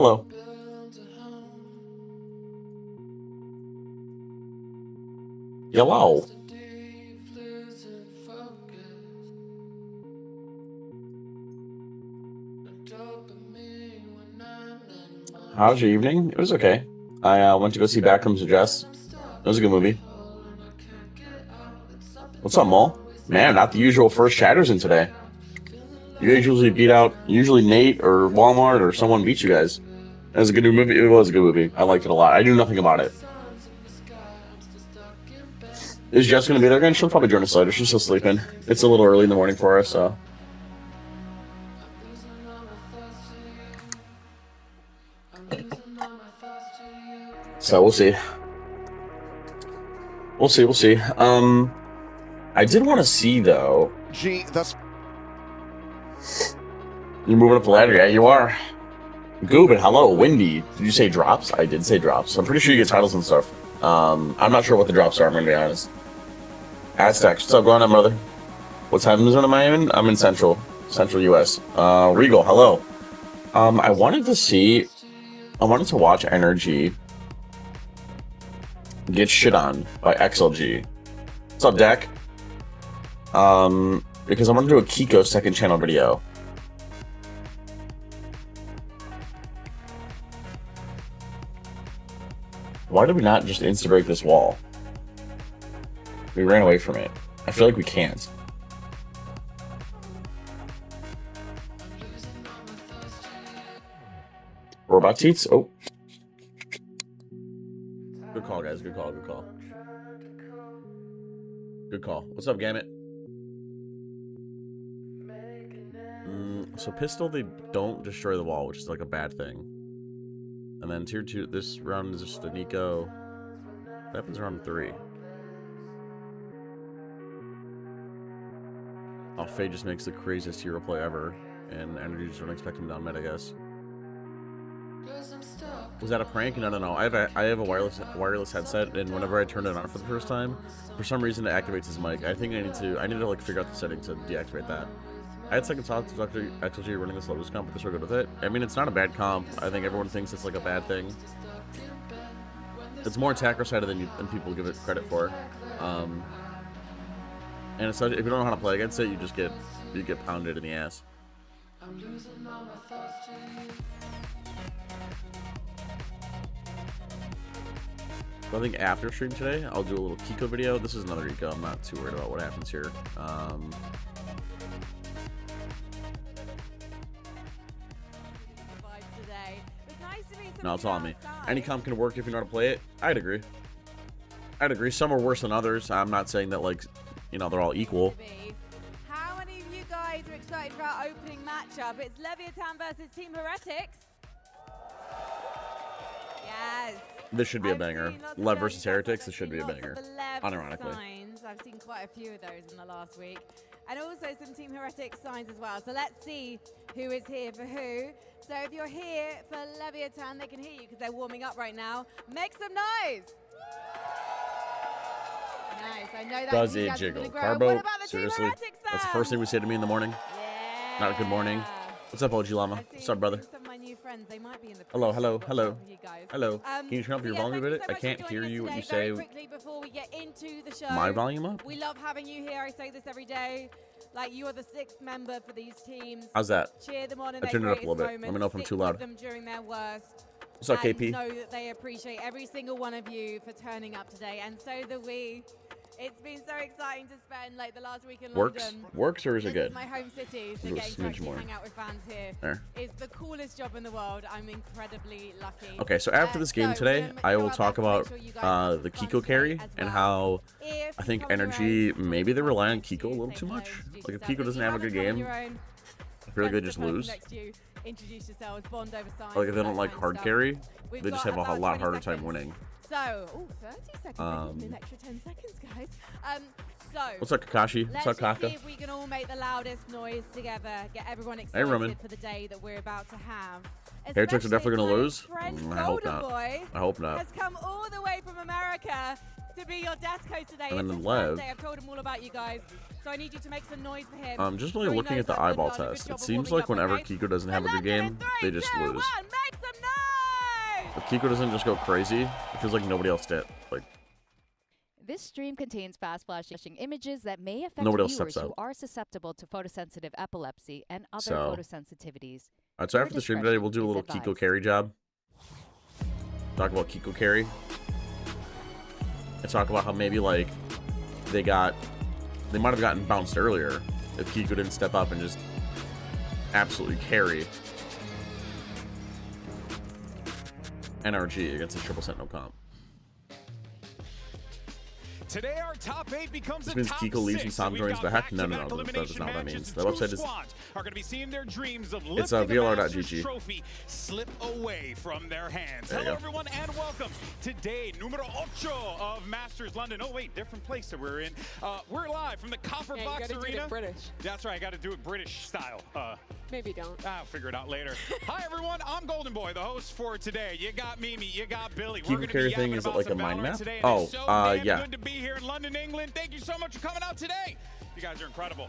Hello. Hello. How's your evening? It was okay. I went to go see Backrooms Address. It was a good movie. What's up, Mole? Man, not the usual first chatters in today. You guys usually beat out, usually Nate or Walmart or someone beats you guys. It was a good movie. It was a good movie. I liked it a lot. I knew nothing about it. Is Jess going to be there again? She'll probably join us later. She's still sleeping. It's a little early in the morning for her, so. So we'll see. We'll see. I did want to see though. Gee, that's. You're moving up the ladder, yeah, you are. Goobin, hello, Windy. Did you say drops? I did say drops. I'm pretty sure you get titles and stuff. I'm not sure what the drops are, I'm gonna be honest. Aztec, what's up going on, brother? What time zone am I in? I'm in Central US. Regal, hello. I wanted to watch Energy get shit on by XLG. What's up, Dak? Because I want to do a Kiko second channel video. Why did we not just insta-break this wall? We ran away from it. I feel like we can't. Robot teats? Oh. Good call, guys. Good call. Good call. What's up, Gamut? So pistol, they don't destroy the wall, which is like a bad thing. And then tier 2, this round is just a Nico. That happens round 3. Oh, Faye just makes the craziest hero play ever. And Energy just don't expect him down mid, I guess. Was that a prank? No. I have a wireless headset, and whenever I turn it on for the first time, for some reason it activates his mic. I think I need to like figure out the setting to deactivate that. I had second thoughts to XLG running this Lotus comp, but they're so good with it. I mean, it's not a bad comp. I think everyone thinks it's like a bad thing. It's more attacker sided than people give it credit for. And it's such, if you don't know how to play against it, you get pounded in the ass. So I think after stream today, I'll do a little Kiko video. This is another Eco. I'm not too worried about what happens here. No, it's all on me. Any comp can work if you know how to play it. I'd agree. Some are worse than others. I'm not saying that, like, you know, they're all equal. How many of you guys are excited for our opening matchup? It's Leviathan versus Team Heretics. Yes. This should be a banger. Lev versus Heretics, this should be a banger. Unironically. I've seen quite a few of those in the last week. And also some Team Heretics signs as well. So let's see who is here for who. So if you're here for Leviathan, they can hear you because they're warming up right now. Make some noise. Nice. I know that does it jiggle? Carbo, seriously? That's the first thing we say to me in the morning. Yeah. Not a good morning. What's up, OG Llama? What's up, brother? Some of my new friends, they might be in the hello. Hello. Can you turn up your volume a bit? I can't hear you what you say. Before we get into the show, my volume up? We love having you here. I say this every day. Like, you are the 6th member for these teams. How's that? Cheer them on in I turned it up a little bit. Moments. Let me know if I'm too loud. Them during their worst. What's up, KP? Know that they appreciate every single one of you for turning up today, and so do we. It's been so exciting to spend like the last week in London. Works or is it good? This is my home city, so getting to actually hang out with fans here is the coolest job in the world. I'm incredibly lucky. Okay, so after this game today, I will talk about the Kiko carry and how I think Energy, maybe they rely on Kiko a little too much. Like, if Kiko doesn't have a good game, I feel like they just lose. Introduce yourselves, bond over signs. Like, if they don't like hard carry, they just have a lot harder time winning. So, 30 seconds, an extra 10 seconds, guys. So, what's up, Kakashi? What's up, Kaka? Let's see if we can all make the loudest noise together, get everyone excited for the day that we're about to have. Heretics are definitely going to lose? I hope not. I hope not. Has come all the way from America to be your desk host today. And then Lev. I've told him all about you guys. So I need you to make some noise for him. Just really looking at the eyeball test, it seems like whenever Kiko doesn't have a good game, they just lose. Make some If Kiko doesn't just go crazy, it feels like nobody else did. Like, This stream contains fast flashing images that may affect Nobody else viewers steps who up. are susceptible to photosensitive epilepsy and other So. photosensitivities. Alright, so Your after the stream today, we'll do a little discretion Kiko is carry job. Talk about Kiko carry. And talk about how maybe, like, they might have gotten bounced earlier if Kiko didn't step up and just absolutely carry NRG against a triple Sentinel comp. Today our top 8 becomes This a means top Kiko leaves 6. and Sam We've joins got the heck? No, back-to-back that does not what that elimination means. matches. The website Two is squads are going to be seeing their dreams of It's, lifting a Masters VLR.gg. trophy slip away from their hands. There you Hello go. everyone and welcome to day numero 8 of Masters London. Oh wait, different place that we're in. We're live from the Copper Yeah, you Box gotta do Arena. it British. That's right, I got to do it British style. Maybe don't. I'll figure it out later. Hi everyone, I'm Golden Boy, the host for today. You got Mimi, you got Billy. Kiko We're gonna carry be thing, yapping is it about like a some mind Valorant map? today, and Oh, it's so damn yeah. good to be here in London, England. Thank you so much for coming out today. You guys are incredible.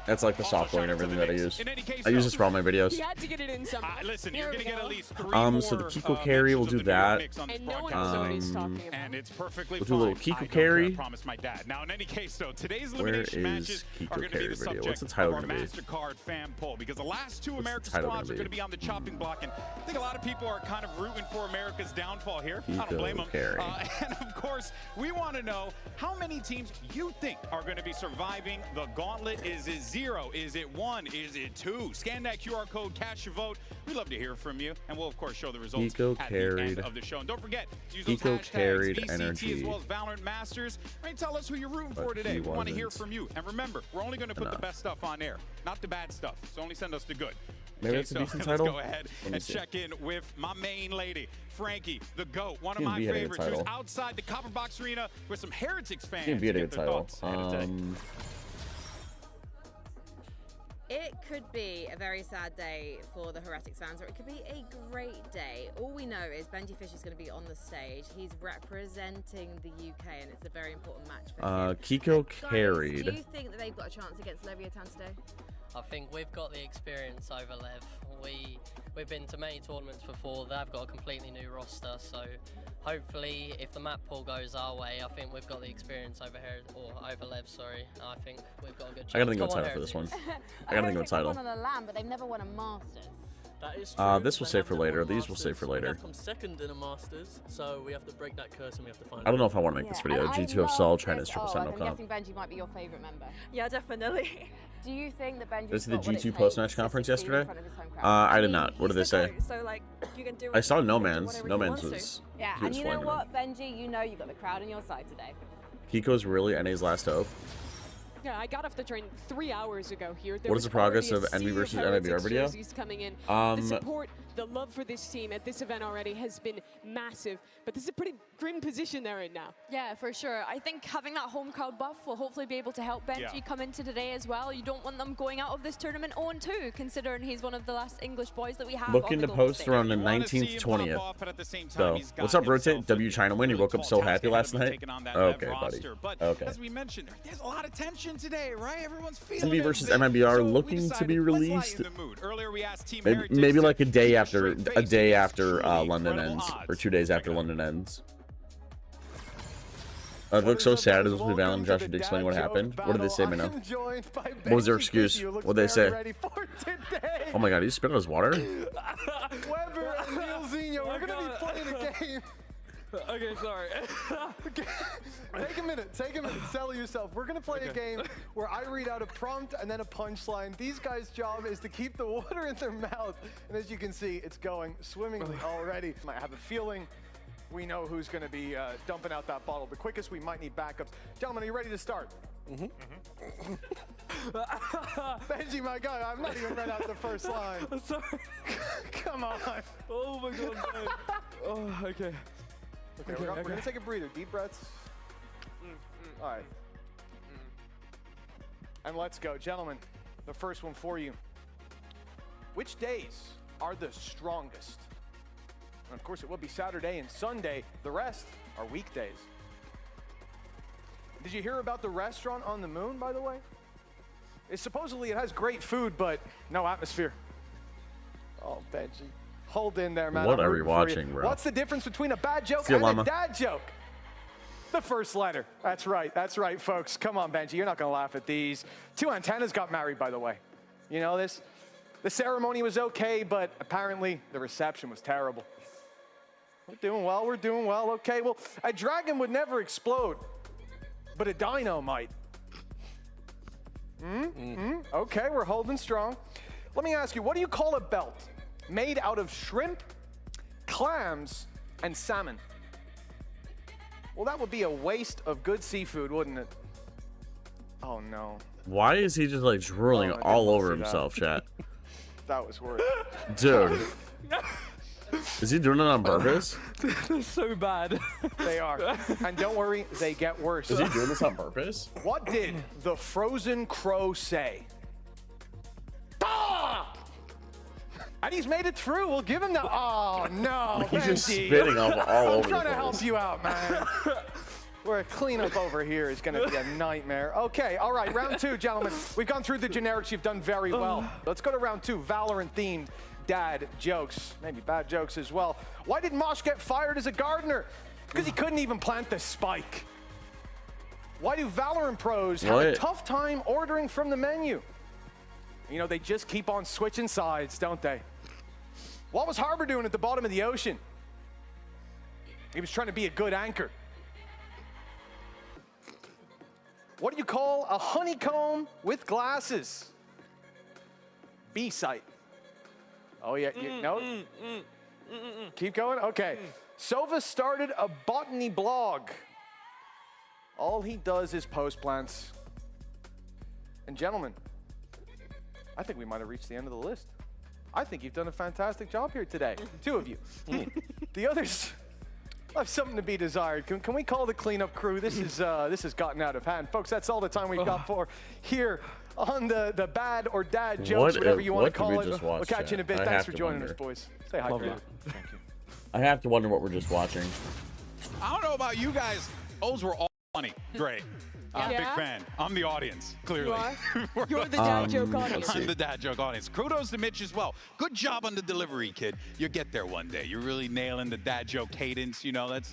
That's like the Also, software and shout out to everything the that I Knicks. use. In any case, I use though, this for all my videos. He had to get it in somehow. listen, Here you're we gonna get go. at least 3 So the more, Kiko carry, we'll mentions do of the New York that. Knicks on this And no one broadcast. knows what he's talking about. And it's perfectly We'll do fine. a little Kiko I don't carry. care, I promise my dad. Now, in any case, though, today's Where elimination is matches Kiko are going to be carry the video? subject What's the title of our gonna be? MasterCard fan poll because the last 2 What's the American title squads are gonna going to be? be on the chopping block, and I think a lot of people are kind of rooting for America's downfall here. I Kiko don't blame them. carry. And of course, we want to know how many teams you think are going to be surviving the gauntlet. Is it 0? Is it 1? Is it 2? Scan that QR code, cast your vote. We'd love to hear from you, and we'll of course show the results Kiko at carried. the end of the show. And don't forget, use those Kiko hashtags carried VCT energy. as well as Valorant Masters. I mean, tell us who you're rooting But for today. he We want to hear wasn't from you. And remember, we're only going to put the enough. best stuff on air, not the bad stuff. So only send us the good. Maybe Okay, that's a so decent let's title. go ahead Let me and see. check in with my main lady, Frankie, the GOAT, one of Can't my be a good favorites, who's title. outside the Copper Box Arena with some Heretics fans. Can't be a to good get their title. thoughts ahead of today. It could be a very sad day for the Heretics fans, or it could be a great day. All we know is Benji Fish is going to be on the stage. He's representing the UK, and it's a very important match for him. Kiko Guys, carried. do you think that they've got a chance against Leviathan today? I think we've got the experience over Lev. We've been to many tournaments before. They've got a completely new roster, so hopefully, if the map pool goes our way, I think we've got the experience over here, or over Lev. Sorry, I think we've got a good chance. I gotta think of a Come on, title for this one. Heretics. I gotta think of a Heretics have title. won on a LAN, but they've never won a Masters. That is This we'll They save for have later. won These we'll save for Masters. later. They've come second in a Masters, so we have to break that curse and we have to find. I don't know if I want to make this video. And I G2 of love Sol trying his this- triple oh, Sentinel I'm comp. guessing Benji might be your favorite member. Yeah, definitely. Do you think that Benji's This is the got what it G2 takes post-match to conference succeed in yesterday? front of his home crowd? I did not. What did they He's the say? GOAT, so like you can do. I saw No you can do Man's. whatever No you Man's want to. was. Yeah, he and was you know flying what, Benji? You know you got the crowd on your side today. Kiko's really NA's last hope. Yeah, I got off the train 3 hours ago here. There What is was the progress already a of Envy sea versus Heretics NIBR video? jerseys coming in. The Um, support, the love for this team at this event already has been massive. But this is a pretty grim position they're in now. Yeah, for sure. I think having that home crowd buff will hopefully be able to help Benji Yeah. come into today as well. You don't want them going out of this tournament 0-2, considering he's one of the last English boys that we have. Looking on to the global post stage. around the You wanna see 19th, him pop 20th. off, but at the same time, So, he's got what's up, Rotate? himself W a China win. You really woke up tall so task happy ahead last of him night? taking on that Okay, Lev buddy. roster. But Okay. as we mentioned, there's a lot of tension today, right? Everyone's feeling Envy it. versus So MIBR we looking to decided, be let's released. lighten the mood. Earlier we asked Team Maybe, Heretics maybe to like a day give after straight face against truly London incredible ends, or odds. 2 days Check after it out. London ends. It looks so sad as with Val and Joshua explaining what happened. What did they say, Minnow? What was their excuse? What did they say? Oh my god, he spit out his water? Weber and Neil Zinho, we're gonna be playing a game. Okay, sorry. Take a minute, settle yourself. We're gonna play a game where I read out a prompt and then a punchline. These guys' job is to keep the water in their mouth. And as you can see, it's going swimmingly already. I have a feeling we know who's gonna be dumping out that bottle the quickest. We might need backups. Gentlemen, are you ready to start? Benji, my guy, I've not even read out the first line. I'm sorry. Come on. Oh my god. Man. Oh, okay. Okay, we're gonna take a breather. Deep breaths. All right. And let's go. Gentlemen, the first one for you. Which days are the strongest? And of course, it will be Saturday and Sunday. The rest are weekdays. Did you hear about the restaurant on the moon, by the way? Supposedly it has great food, but no atmosphere. Oh, Benji. Hold in there, man. What I'm are we rooting for you. watching, bro? What's the difference between a bad joke See you, and llama. a dad joke? The first letter. That's right, folks. Come on, Benji. You're not going to laugh at these. 2 antennas got married, by the way. You know this? The ceremony was okay, but apparently the reception was terrible. We're doing well. Okay, well, a dragon would never explode, but a dino might. Okay, we're holding strong. Let me ask you, what do you call a belt made out of shrimp, clams, and salmon? Well, that would be a waste of good seafood, wouldn't it? Oh, no. Why is he just like drooling Oh, I didn't all wanna over see that. himself, chat? That was worse. Dude. Is he doing it on purpose? They're so bad. They are. And don't worry, they get worse. Is he doing this on purpose? What did the frozen crow say? Ah! And he's made it through. We'll give him that. Oh, no. He's just Benji. spitting all over I'm the trying to place. help you out, man. Where a cleanup over here is going to be a nightmare. Okay, all right, round 2, gentlemen. We've gone through the generics. You've done very well. Let's go to round 2, Valorant-themed dad jokes. Maybe bad jokes as well. Why did Mosh get fired as a gardener? Because he couldn't even plant the spike. Why do Valorant pros have a What? tough time ordering from the menu? You know, they just keep on switching sides, don't they? What was Harbor doing at the bottom of the ocean? He was trying to be a good anchor. What do you call a honeycomb with glasses? B-site. Oh, yeah. No? Keep going? Okay. Sova started a botany blog. All he does is post plants. And gentlemen, I think we might have reached the end of the list. I think you've done a fantastic job here today. 2 of you. The others have something to be desired. Can we call the cleanup crew? This has gotten out of hand. Folks, that's all the time we've got for here on the bad or dad jokes, whatever you want to call it. We'll catch you in a bit. I Thanks have for to joining wonder. us, boys. Say hi, Chris. Thank you. I have to wonder what we're just watching. I don't know about you guys. Those were all funny. Great. I'm a big Yeah? fan. I'm the audience, clearly. You are? You're the dad joke audience. I'm the dad joke audience. Kudos to Mitch as well. Good job on the delivery, kid. You'll get there one day. You're really nailing the dad joke cadence. You know, it's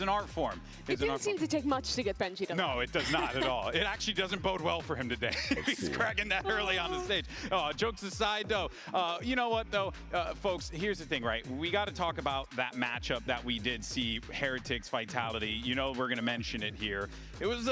an art form. It didn't seem to take much to get Benji to No, it does not at all. It actually doesn't bode well for him today. He's cracking that early on the stage. Jokes aside, though, you know what, though, folks, here's the thing, right? We got to talk about that matchup that we did see, Heretics Vitality. You know, we're going to mention it here. It was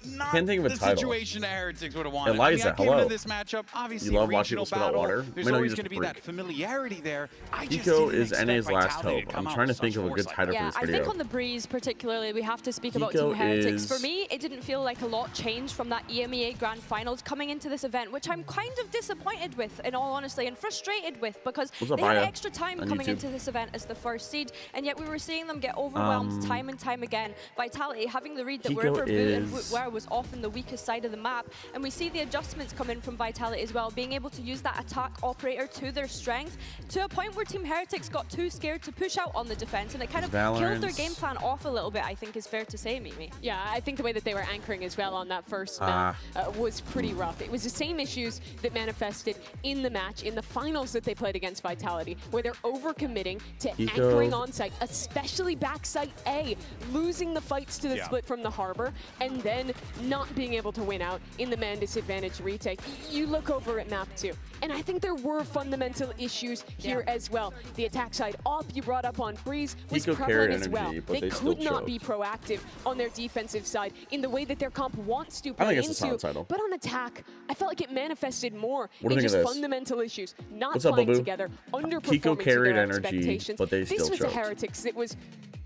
not Can't think of a the title. situation that Heretics would have wanted. Eliza, I came hello. into this matchup, obviously, You love watching regional people spit out battle. water? There's I know always you're going to be just a that familiarity there. I just Pico didn't is expect NA's last Vitality hope. to come I'm out trying to with think such of a good force like title that. for Yeah, this I video. think on the breeze particularly, we have to speak about Pico Team Heretics. For is- me, it didn't feel like a lot changed from that EMEA Grand Finals coming into this event, which I'm kind of disappointed with, in all honesty, and frustrated with, because What's up, they had Aya? extra time On coming YouTube. into this event as the first seed, and yet we were seeing them get overwhelmed time and time again. Vitality having the read that Pico wherever Vu and is- where was often the weakest side of the map, and we see the adjustments come in from Vitality as well, being able to use that attack operator to their strength, to a point where Team Heretics got too scared to push out on the defense, and it kind of killed their Valorant's- game plan off a little bit, I think is fair to say, Mimi. Yeah, I think the way that they were anchoring as well on that first map was pretty rough. It was the same issues that manifested in the match, in the finals that they played against Vitality, where they're overcommitting to Pico. anchoring on site, especially backside A, losing the fights to the Yeah. split from the Harbor, and then not being able to win out in the man disadvantage retake. You look over at map 2, and I think there were fundamental issues here as well. The attack side op you brought up on Breeze was Pico prevalent carried as well. energy, but They they still could not be choked. proactive on their defensive side in the way that their comp wants to I play think it's a into. solid title. But on attack, I felt like it manifested more What do in you think just of this? fundamental issues, not What's up, playing Babu? together, underperforming Pico to carried their energy, expectations. but they This still was choked. a Heretics that was,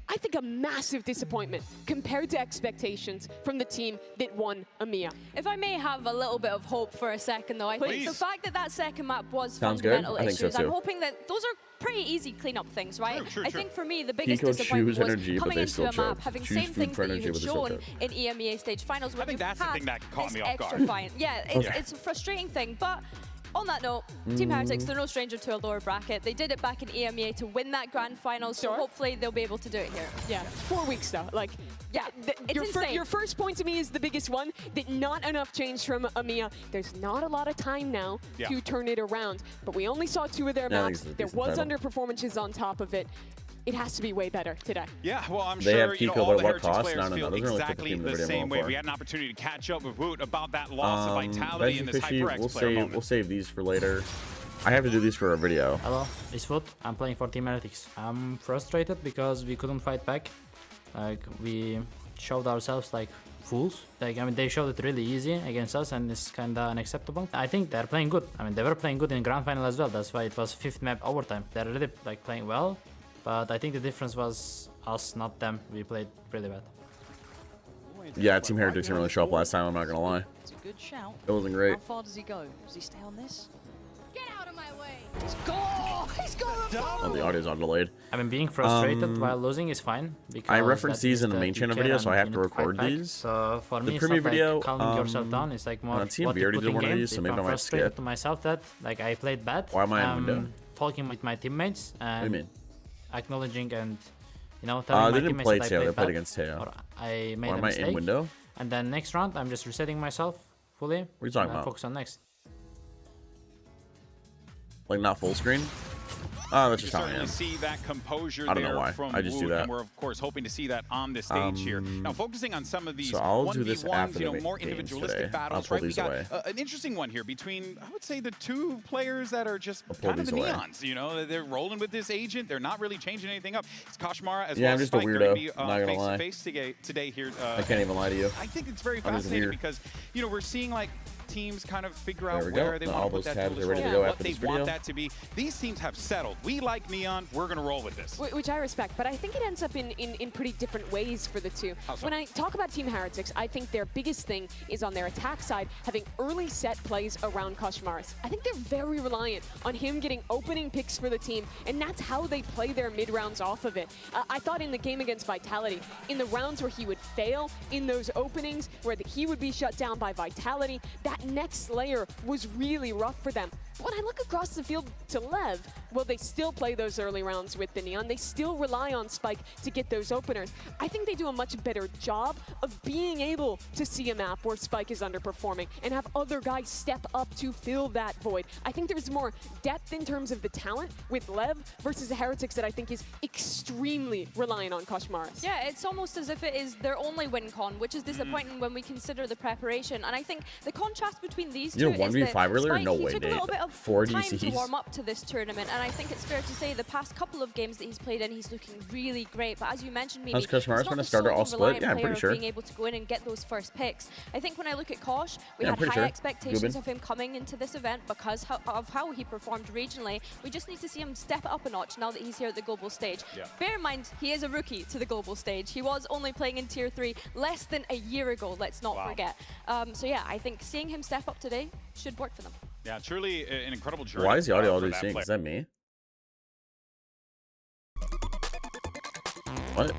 I think, a massive disappointment compared to expectations from the team that won EMEA. If I may have a little bit of hope for a second, though, I think Please. the fact that that second map was Sounds good. fundamental I think so issues, I'm too. hoping that those are pretty easy cleanup things, right? True, I true. think for me, the biggest Pico disappointment choose was energy, but coming they into still a map, choke. having Choose same food things for that you energy, had but they still shown choke. in EMEA stage finals, where think you've that's the had thing that caught this me off extra guard. fight. Yeah, it's frustrating thing, but On that note, Team Heretics, they're no stranger to a lower bracket. They did it back in EMEA to win that grand final, so hopefully they'll be able to do it here. Yeah, 4 weeks though. Like, yeah, it's insane. Your first point to me is the biggest one. That not enough changed from EMEA. There's not a lot of time now to turn it around. But we only saw 2 of their maps. There was underperformances on top of it. It has to be way better today. Yeah, well, I'm They sure have you know, Kiko, all but the what Heretics cost? players No, feel doesn't really fit the exactly team the that they're same way. going for. We had an opportunity to catch up with Woot about that loss of vitality in this Fishy, HyperX player moment. we'll save these for later. I have to do these for a video. Hello, it's Wood. I'm playing for Team Heretics. I'm frustrated because we couldn't fight back. Like, we showed ourselves like fools. Like, I mean, they showed it really easy against us, and it's kinda unacceptable. I think they're playing good. I mean, they were playing good in grand final as well. That's why it was 5th map overtime. They're really like playing well, but I think the difference was us, not them. We played really bad. Yeah, Team Heretics didn't really show up last time, I'm not gonna lie. It's a good shout. It wasn't great. How far does he go? Does he stay on this? Get out of my way! He's gone! He's got a Oh, the audio's on delayed. I mean, being frustrated while losing is fine. Because I referenced that these means in the that main you channel care video, so I and have you to need fight record back. these. So for The me, it's preview not video, like calming yourself down. It's like more Team what B you already put did in one of game. these, so If maybe I'm I might frustrated skip. to myself that like I played bad. Why am I in window? Talking with my teammates What do you and mean? acknowledging and telling my they didn't teammates play that I Teo, they played played bad, against Teo. or I made Why a am I mistake. in window? And then next round, I'm just resetting myself fully. What are you talking and about? Focus on next. Like, not full screen? Oh, that's You just how I certainly am. see that composure I don't know there why. from I just do Woot, that. and we're of course hoping to see that on the stage here. Now, focusing on some of these So I'll do this 1v1s, after you know, the more games individualistic today. I'll battles, pull right? We these got away. an interesting one here between, I would say, the 2 players that are just I'll pull kind of the these away. neons. You know, they're rolling with this agent. They're not really changing anything up. It's Kashmara as Yeah, well I'm as just a Spike. They're weirdo, gonna be not gonna face lie. to face today here. I can't even lie to you. I think it's very I'm just fascinating weird. because, you know, we're seeing like teams kind of figure There out we go. where they Now want all to put those that tabs duelist are ready role, to go what after they this want video. that to be. These teams have settled. We like Neon. We're going to roll with this. Which I respect, but I think it ends up in pretty different ways for the 2. How so? When I talk about Team Heretics, I think their biggest thing is on their attack side, having early set plays around Kashmaris. I think they're very reliant on him getting opening picks for the team, and that's how they play their mid-rounds off of it. I thought in the game against Vitality, in the rounds where he would fail, in those openings where he would be shut down by Vitality, that next layer was really rough for them. When I look across the field to Lev, well, they still play those early rounds with the Neon. They still rely on Spike to get those openers. I think they do a much better job of being able to see a map where Spike is underperforming and have other guys step up to fill that void. I think there's more depth in terms of the talent with Lev versus the Heretics that I think is extremely reliant on Kashmaris. Yeah, it's almost as if it is their only win con, which is disappointing when we consider the preparation. And I think the contrast between these two You is know, that 1v5 earlier? Spike, No he way, took a Nate. little bit of 4 time to DCs. warm up to this tournament, and I think it's fair to say the past couple of games that he's played in, he's looking really great. But as you mentioned, Mimi, How's Kashmaris he's not when the it started sole all split? reliant Yeah, I'm player pretty of sure. being able to go in and get those first picks. I think when I look at Kosh, we Yeah, I'm had pretty high sure. expectations Gubin. of him coming into this event because of how he performed regionally. We just need to see him step it up a notch now that he's here at the global stage. Yeah. Bear in mind, he is a rookie to the global stage. He was only playing in Tier 3 less than a year ago, let's not forget. So yeah, I think seeing him step up today should work for them. Yeah, truly an incredible journey. Why is the audio for already that synced? player. Is that me? What?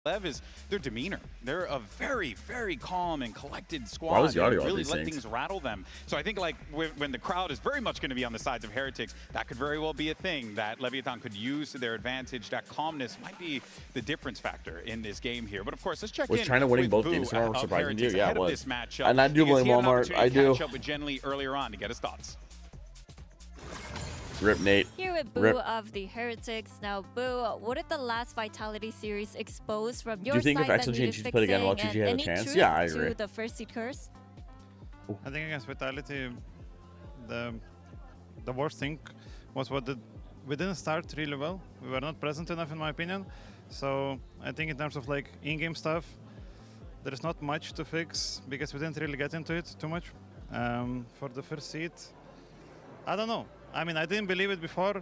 Lev is their demeanor. They're a very, very calm and collected squad. Why was the audio They really already let synced? things rattle them. So I think like when the crowd is very much going to be on the sides of Heretics, that could very well be a thing that Leviathan could use to their advantage. That calmness might be the difference factor in this game here. But of course, let's check Was in. China winning with both Boo games tomorrow of surprising to you? Heretics Yeah, ahead it of was. this matchup, And I do because blame he had an Walmart. opportunity I to do. catch up with Genly earlier on to get his thoughts. Rip Nate. Here with Boo Rip. of the Heretics. Now, Boo, what did the last Vitality series expose from your Do you think side if that Axel needed Change played again, fixing, Watch GG and had a any chance? truth Yeah, I agree. to the first seed curse? I think against Vitality, the worst thing was we didn't start really well. We were not present enough, in my opinion. So I think in terms of like in-game stuff, there's not much to fix because we didn't really get into it too much. For the first seed, I don't know. I mean, I didn't believe it before,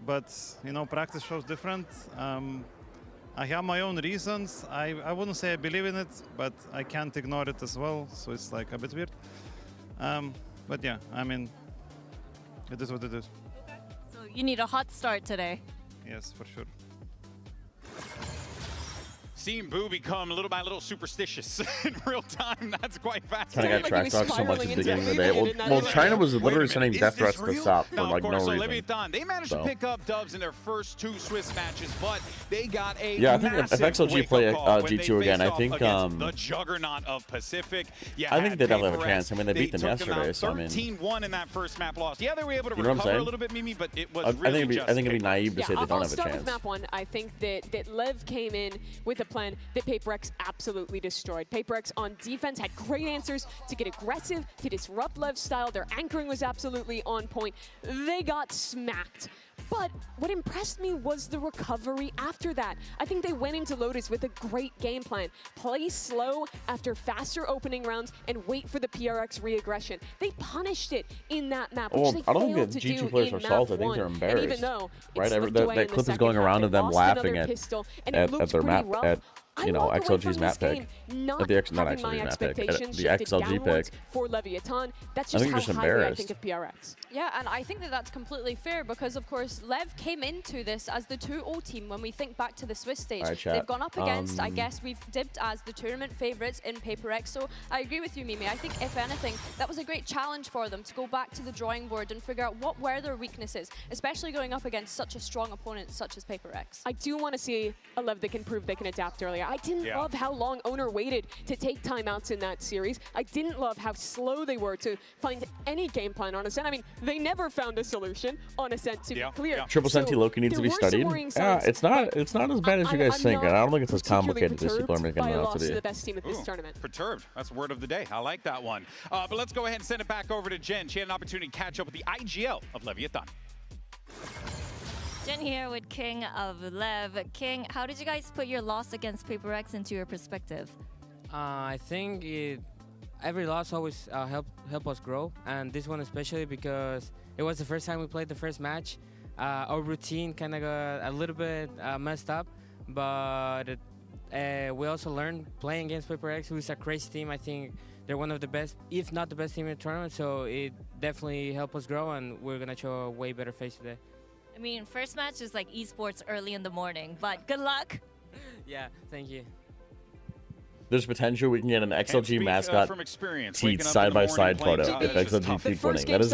but you know, practice shows different. I have my own reasons. I wouldn't say I believe in it, but I can't ignore it as well. So it's like a bit weird. But yeah, I mean, it is what it is. So you need a hot start today. Yes, for sure. Seeing Boo become little by little superstitious in real time, that's quite fast. Kind of got trash talk so much at the beginning of the day. Well, China was literally sending death threats to stop for like no reason. Leviathan, they managed to pick up dubs in their first 2 Swiss matches, but they got a I think if XLG play G2 again, I think the juggernaut of Pacific. I think they definitely have a chance. I mean, they beat them yesterday, so I mean, 13-1 in that first map loss. Yeah, they were able to recover a little bit, Mimi, but it was really I think it'd be naive to say they don't have a start chance. With map 1. I think that Lev came in with a plan that PaperX absolutely destroyed. PaperX on defense had great answers to get aggressive, to disrupt Lev's style. Their anchoring was absolutely on point. They got smacked. But what impressed me was the recovery after that. I think they went into Lotus with a great game plan. Play slow after faster opening rounds and wait for the PRX re-aggression. They punished it in that map, which they I don't failed think to the do G2 players in are map salty. I think 1. they're embarrassed. And even though Right? that That clip is going around of them laughing at their map at XLG's map pick. Not actually the map pick, the XLG pick. For Leviathan, that's I just think how they're just highly I embarrassed. think of PRX. Yeah, and I think that that's completely fair because, of course, Lev came into this as the 2-0 team. When we think back to the Swiss stage, Alright, chat. they've gone up against, I guess we've dipped as the tournament favourites in PaperX. So I agree with you, Mimi. I think, if anything, that was a great challenge for them to go back to the drawing board and figure out what were their weaknesses, especially going up against such a strong opponent such as PaperX. I do want to see a Lev that can prove they can adapt earlier. I didn't love how long Owner waited to take timeouts in that series. I didn't love how slow they were to find any game plan on Ascent. I mean, they never found a solution on Ascent, to be clear. Triple Senti Loki needs to be studied. Yeah, it's not as bad as you guys think, and I don't think it's as complicated as people are making it out to be. The best team at this tournament. Perturbed. That's the word of the day. I like that one. But let's go ahead and send it back over to Jen. She had an opportunity to catch up with the IGL of Leviathan. Jen here with King of Lev. King, how did you guys put your loss against PaperX into your perspective? I think every loss always help us grow, and this one especially because it was the first time we played the first match. Our routine kind of got a little bit messed up, but we also learned playing against PaperX, who is a crazy team. I think they're one of the best, if not the best team in the tournament, so it definitely helped us grow, and we're going to show a way better face today. I mean, first match is like esports early in the morning, but good luck. Yeah, thank you. There's potential we can get an XLG mascot from experience, teed side-by-side photo if XLG keeps winning. That is,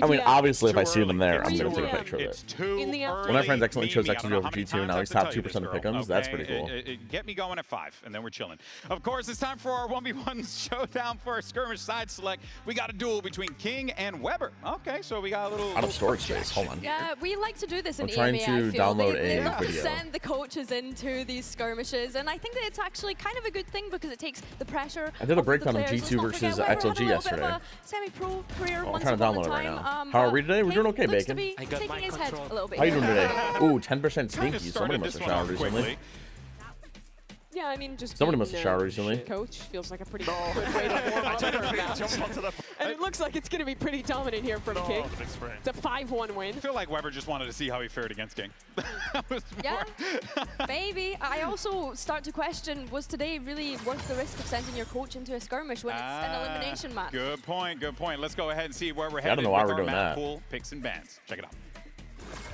I mean, obviously, if I see them there, I'm going to take a picture of it. One of my friends accidentally chose XLG over G2, now he's top 2% of pick'ems. That's pretty cool. Get me going at 5, and then we're chilling. Of course, it's time for our 1v1 showdown for our skirmish side select. We got a duel between King and Weber. Okay, so we got a little... Out of storage space, hold on. Yeah, we like to do this in I'm trying EMEA, to I feel. download they a love to video. send the coaches into these skirmishes, and I think that it's actually kind of a good thing because it takes the pressure. I did a off breakdown the of players. G2 Let's not versus forget Weber had a XLG little bit of yesterday. a semi-pro career I'm once trying to upon download a it right time. now. How are we today? We're doing okay, looks to Bacon. be taking his head a little bit. How you doing here. today? Ooh, 10% stinky. Somebody must have showered recently. Yeah, I mean, just Somebody being, must have showered recently. Coach feels like a pretty good way to warm up for a match. And it looks like it's going to be pretty dominant here from King. It's a 5-1 win. I feel like Weber just wanted to see how he fared against King. Yeah, maybe. I also start to question, was today really worth the risk of sending your coach into a skirmish when it's an elimination match? Good point, good point. Let's go ahead and see where we're I headed don't know why with we're our doing map that. pool picks and bans. Check it out.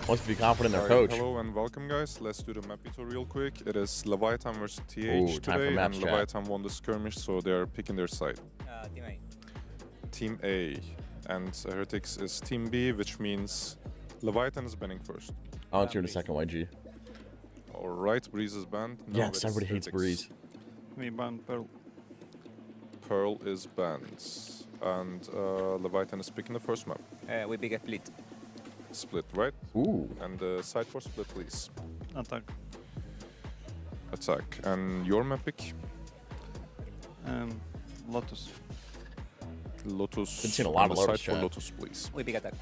Wants to be confident in their Alright, coach. Hello and welcome, guys. Let's do the map battle real quick. It is Leviathan versus TH Ooh, time for today, map and chat. Leviathan won the skirmish, so they're picking their side. Team A. Team A. And Heretics is Team B, which means Leviathan is banning first. I'll answer in a second, YG. Alright, Breeze is banned. No, Yes, it's everybody hates Heretics. Breeze. We ban Pearl. Pearl is banned. And Leviathan is picking the first map. We pick a split. Split, right? Ooh. And the side for split, please. Attack. Attack. And your map pick? Lotus. Lotus. Been seeing a lot on of the Lotus side for chat. Lotus, please. We pick attack.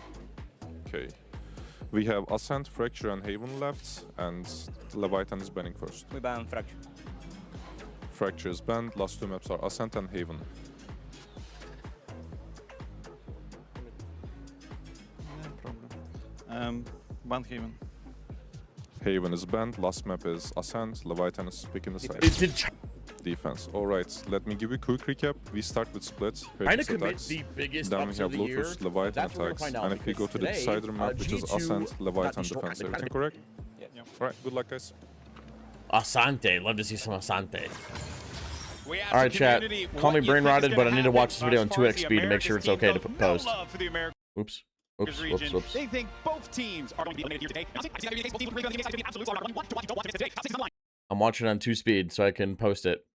Okay. We have Ascent, Fracture, and Haven left, and Leviathan is banning first. We ban Fracture. Fracture is banned. Last two maps are Ascent and Haven. No problem. Ban Haven. Haven is banned. Last map is Ascent. Leviathan is picking the side. It did Defense. Alright, let me give you a quick recap. We start with splits. Trying to Heretics commit attacks. the biggest Then we ups have of the Lotus, year. Leviathan That's what we're attacks. gonna find out And if we go because to the today, decider map, which is G2 Ascent, got Leviathan destroyed. defense. Everything correct? Yeah. Alright, good luck, guys. Asante. Love to see some Asante. We asked All right, the chat. community Call me what you brain think is rotted, gonna but I need to watch this happen video in as far as 2x the speed to make sure Americas it's okay to team, though. post. No love for the Americas Oops. region. Oops. They think both teams are going to be eliminated here today. I see that being the case. Both teams will be eliminated. I absolutely are. You don't want to miss today. Top six is on the line. I'm watching on 2 speed so I can post it.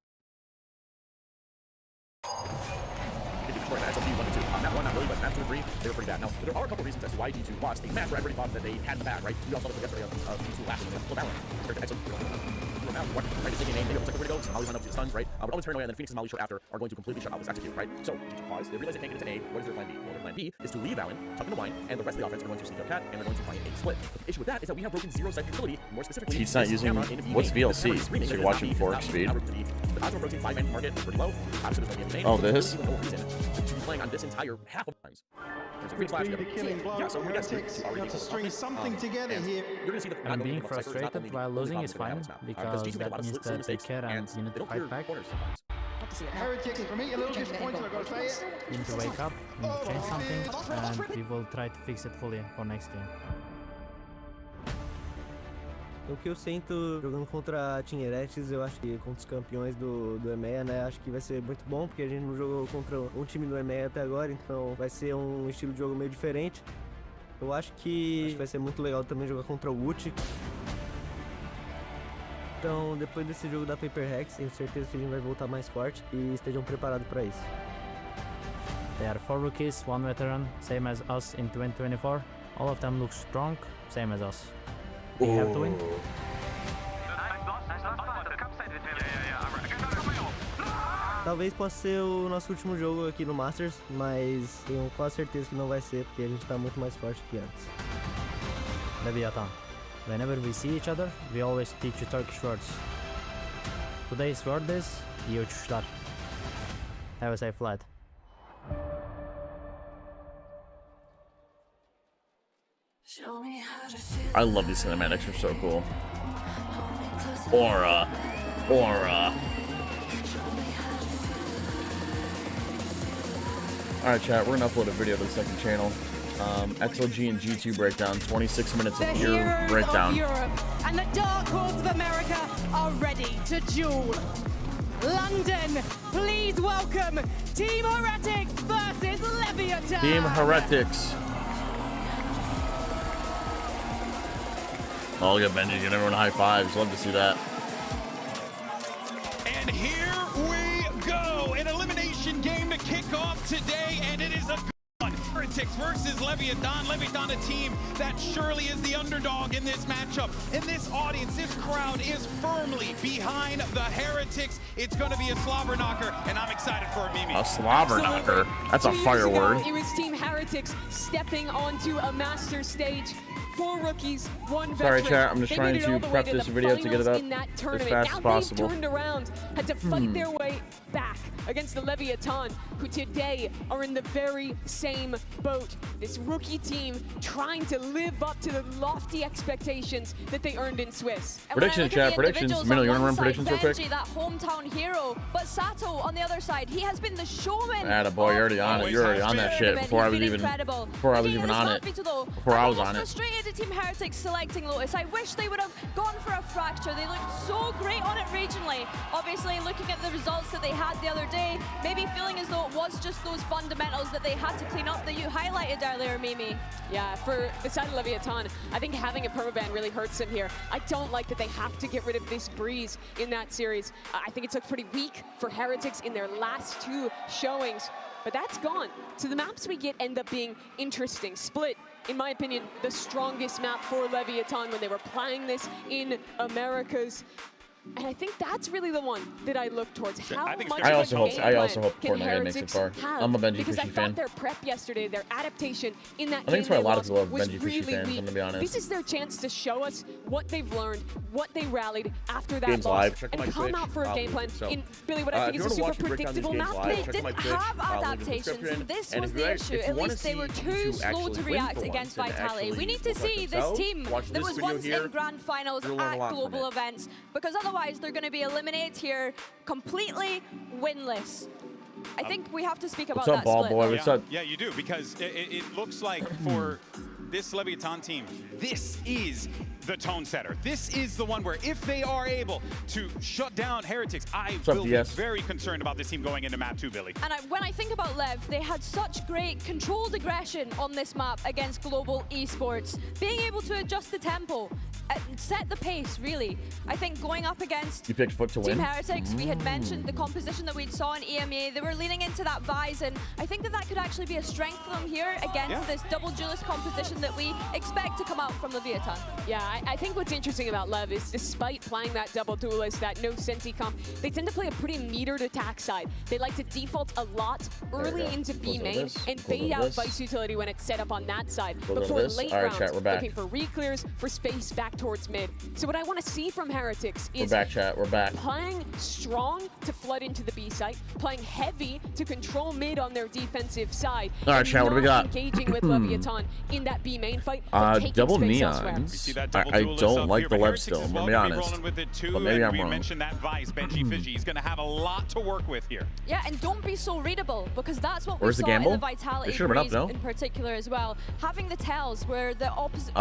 Map 1, not really, but map 2 and 3, they were pretty bad. Now, there are a couple reasons as to why G2 lost. A match where everybody thought that they had the bad, right? We all saw this yesterday of G2 last week against Valorant. Compared to Exo, right? It's taking a name, they go, it's like, where to go? So Molly's run up to the stuns, right? But always paranoia, and then Phoenix and Molly short after are going to completely shut out this execute, right? So, G2 pause, they realize they can't get into A. What is their plan B? Well, their plan B is to leave Valen, tuck into Wine, and the rest of the offense are going to sneak up Cat, and they're going to find a split. But the issue with that is that we have broken zero side capability, more specifically, He's not using what's VLC, so you're watching 4x speed. The odds of approaching 5-man market is pretty low. Obviously, there's going to be a main. Oh, this? No reason to be playing on this entire half of times. There's a free flash. Yeah, so we got to string something together here. You're going to see the And being frustrated while losing is fine, because that means that they care and you need to fight back. Heretics, for me, a little disappointed, I've got to say it. You need to wake up, you need to change something, and we will try to fix it fully for next game. O que eu sinto jogando contra a Team Heretics, eu acho que contra os campeões do EMEA, né, acho que vai ser muito bom, porque a gente não jogou contra um time do EMEA até agora, então vai ser um estilo de jogo meio diferente. Eu acho que vai ser muito legal também jogar contra o Uchi. Então, depois desse jogo da Paper Rex, tenho certeza que a gente vai voltar mais forte e estejam preparados para isso. They are 4 rookies, 1 veteran, same as us in 2024. All of them look strong, same as us. We have to win. Talvez possa ser o nosso último jogo aqui no Masters, mas tenho quase certeza que não vai ser, porque a gente está muito mais forte que antes. Leviathan. Whenever we see each other, we always teach you Turkish words. Today's word is iyi uçuşlar. Have a safe flight. I love these cinematics, they're so cool. Aura. Alright chat, we're gonna upload a video to the second channel. XLG and G2 breakdown, 26 minutes of pure breakdown. Of Europe and the Dark Horse of America are ready to duel. London, please welcome Team Heretics versus Leviathan. Team Heretics. Oh, look at Benji giving everyone high fives. Love to see that. And here we go. An elimination game to kick off today, and it is a good one. Heretics versus Leviathan. Leviathan, a team that surely is the underdog in this matchup. And this audience, this crowd is firmly behind the Heretics. It's going to be a slobber knocker, and I'm excited for it, Mimi. A slobber knocker. That's a fire word. It was Team Heretics stepping onto a master stage. 4 rookies, 1 veteran. Sorry, chat. I'm just They trying made it to all the way prep to this the video to get it finals up in that as tournament. fast Now as possible. they've turned around, had to fight their way back against the Leviathan, who today are in the very same boat. This rookie team trying to live up to the lofty expectations that they earned in Swiss. Prediction, chat. Predictions. Minnow, you want to run predictions real quick? Benji, that hometown hero, but Sato on the other side, he has been the showman. Attaboy, you're already on it. You're already on that shit before I was even on it. Before I was on it. Frustrated at Team Heretics selecting Lotus. I wish they would have gone for a fracture. They looked so great on it regionally. Obviously, looking at the results that they had the other day, maybe feeling as though it was just those fundamentals that they had to clean up that you highlighted earlier, Mimi. Yeah, for the side of Leviathan, I think having a permaban really hurts them here. I don't like that they have to get rid of this Breeze in that series. I think it took pretty weak for Heretics in their last 2 showings, but that's gone. So the maps we get end up being interesting. Split, in my opinion, the strongest map for Leviathan when they were playing this in Americas. And I think that's really the one that I look towards. How much I also hope can Fortnite makes it far. Heretics have? I'm a Benji Because I Fishy thought fan. their prep yesterday, their adaptation in that I think game that's why a they lot of lost people love was Benji Fishy really fans, weak. I'm gonna be honest. This is their chance to show us what they've learned, what they rallied after that Games loss, live. Check and my come Twitch. out for a game plan So, in Billy, what I think if is a you wanna super watch me break down these predictable games map. live, They check didn't my Twitch, have link in the adaptations, description. and this And was if the you issue. if you At wanna least they were see too G2 slow actually to win react for against once and Vitality. actually We need to look like see this themselves, team watch that this was video once here. in grand finals You'll learn a at lot from global it. events, because otherwise they're going to be eliminated here completely winless. I think we have to speak about What's up, that ball split. boy? What's up? Yeah, you do, because it looks like for this Leviathan team, this is the tone setter. This is the one where if they are able to shut down Heretics, I will be very concerned about this team going into map 2, Billy. And when I think about Lev, they had such great controlled aggression on this map against Global Esports. Being able to adjust the tempo, set the pace, really. I think going up against you picked Foot to Team win. Heretics, we had mentioned the composition that we saw in EMEA. They were leaning into that Vise, and I think that could actually be a strength for them here against this double duelist composition that we expect to come out from Leviathan. Yeah, I think what's interesting about Lev is despite playing that double duelist, that no Senti comp, they tend to play a pretty metered attack side. They like to default a lot early into B main and bait out Vice utility when it's set up on that side before late rounds, looking for re-clears, for space back towards mid. So what I want to see from Heretics is we're back. Playing strong to flood into the B site, playing heavy to control mid on their defensive side. All right, chat, what do we got? Engaging with Leviathan in that B main fight. Double neons. I don't like the Lev still, I'm gonna be honest. But maybe I'm we wrong. mentioned that Vice, Benji Fiji. He's going to have a lot to work with here. Yeah, and don't be so readable, because that's what Where's we the saw gamble? in the Vitality They should've been up, Breeze no? in particular as well. Having the tells where the opposite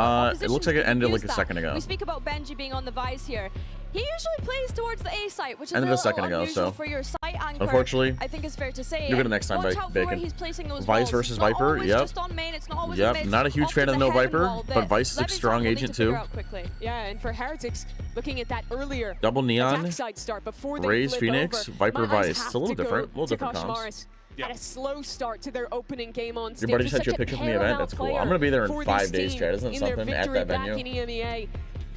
It looks like it ended like a second ago. We speak about Benji being on the Vice here. He usually plays towards the A site, which is Ended a a second little ago, unusual so for your site anchor. unfortunately, I think it's fair to say. you'll get it next time, Watch out for where Bacon. he's placing those Vice walls. versus It's not Viper, always yep. just on main, it's not always Yep, on mid. not a huge Often fan of the No heaven Viper, wall but that Vice is a Leviathan strong will need agent to figure too. out quickly. Yeah, and for Heretics, looking at that earlier Double neon, attack side start before they Raze flip Phoenix, over, Viper my eyes Vice. have It's a little to go different, to comps. Koshmaris. Had a slow start to their opening game on stage. Your buddy Just sent you a such picture from the event? paramount That's cool. player I'm gonna be there in for 5 this days, team Chad. Isn't it in their something at victory that back venue? in EMEA.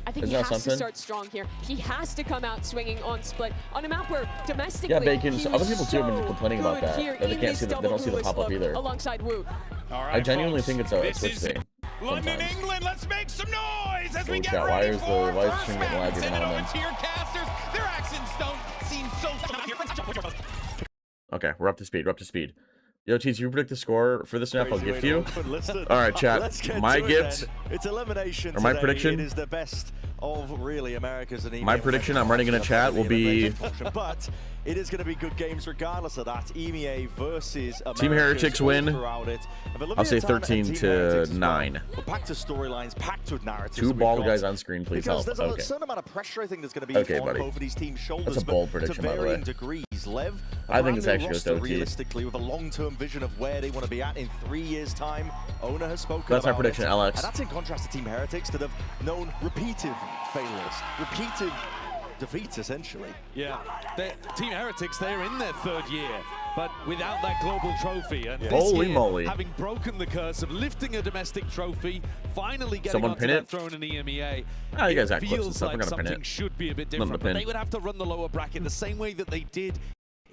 I think Isn't he that has something? to start strong here. He has to come out swinging on split on a map where domestically. Yeah, Bacon. he Other was people too have been so complaining about good that. here That they in can't this see the, they double don't see the duelist pop up look either. Alongside Wu. All right, I genuinely folks, think it's a this Twitch is thing. London, sometimes. England. Let's make some noise as we Oh, get chat, why ready is the for live first stream match. getting laggy Send it now over and to your casters. Their accents don't seem so. Okay, we're up to speed. We're up to speed. Yo, Cheese, you predict the score for this map? I'll gift you. All right, chat. My gift. It's elimination. Or my today. prediction. It is the best of really America's and My prediction I'm running in a chat will be but it is going to be good games regardless of that. EMEA versus Americas Team Heretics win. throughout it. I'll say Leviathan and 13 Team to Heretics as well. 9. We're packed to storylines, packed with narratives. Two that we've bald got. guys on screen, please Because help. there's a Okay. certain amount of pressure I think there's going to be Okay, on buddy. both of these teams' shoulders. That's a bold but prediction, to by the varying way. degrees. Lev, I think it's brand new actually just roster, OT. realistically, with a long-term vision of where they want to be at in 3 years' time. Owner has spoken That's my about prediction, it. Alex. And that's in contrast to Team Heretics that have known repeated failures, repeated defeats, essentially. Yeah, Team Heretics, they're in their 3rd year, but without that global trophy. And this Holy year, moly. having broken the curse of lifting a domestic trophy, finally getting Someone onto pin that it? throne in EMEA, Ah, you guys it have clips and feels stuff. We're like gonna pin something it. should be a bit Nothing to different. But pin. they would have to run the lower bracket the same way that they did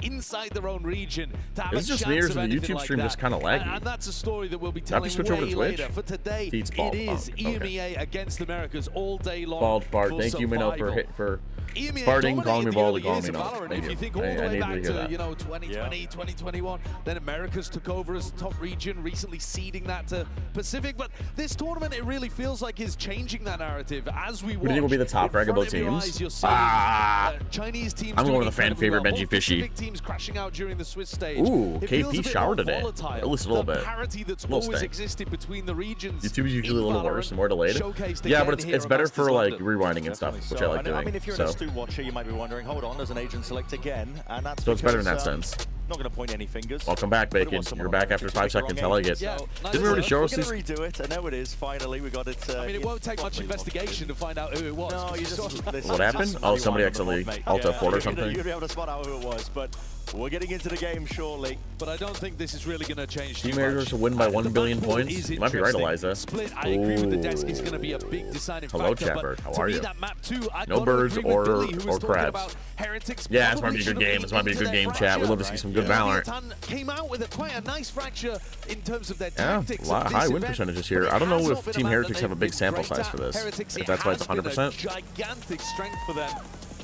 inside their own region to have Is a it just chance me, or is of the anything YouTube like stream that. just kinda laggy? And that's a story that we'll be Do I have telling to switch over way to Twitch? later. For today, Feeds it bald. is Oh, okay. EMEA against Americas all day long. Bald Bart. for Thank you, Minnow, survival. for EMEA farting, calling me dominated bald, the and calling early me years no. of Valorant. Thank If you you. think all I the way needed back to hear to that. 2020, 2021, then Americas took over as the top region, recently ceding that to Pacific. But this tournament, it really feels like is changing that narrative as we watch. Who do you think will be the top in front rankable of your teams? eyes, you're seeing, Chinese teams I'm going doing with the fan incredibly favorite well. Benji Both Fishy. Pacific teams crashing out during the Swiss stage. Ooh, It feels KP a bit showered more today. volatile. At least a little The bit. parity that's Little always stink. existed between the regions. YouTube is usually a in little worse Valorant, and more delayed. showcased Yeah, again but it's here better at for Masters like London. rewinding and stuff, which I like doing. I mean, if you're so. an astute watcher, you might be wondering, hold on, there's an agent select again, and that's So it's better in because, that sense. Not going to point any fingers. Welcome back, but it Bacon. was someone You're on back the after pitch 5 to make the wrong seconds. I like it. Yeah, Didn't we already show We're us going these? to redo it. I know it is. Finally, we got it. I mean, it won't take much investigation to find out who it was. No, you just listen, What happened? just Oh, somebody rewind the accidentally mate. Alta Fort or you're something? gonna be able to spot out who it was, but we're getting into the game shortly. But I don't think this is really going to change Team too Heretics much. to win by The 1 billion backcourt points. is You might be right, interesting. Eliza. Split, I agree with the desk. Ooh. Is going to be a big deciding Hello, factor. Chapper. But How to are me, you? that map too, I No gotta birds agree with Billy, who was or talking crabs. about Heretics Yeah, this might probably be a should good have game. This might be a leaned good into game, their chat. We'd love to see fracture. some good Valorant. Leviathan came out with quite a nice fracture in terms of their Yeah, tactics. a lot of of this high win event, percentages but here. it I don't know has if not been Team a map Heretics that have a they've big been sample great size at. for this. Heretics, If that's why it's it has been a 100%. gigantic strength for them.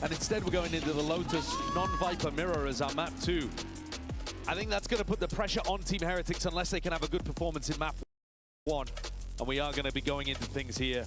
And instead we're going into the Lotus non-Viper mirror as our map 2. I think that's going to put the pressure on Team Heretics unless they can have a good performance in map 1. And we are going to be going into things here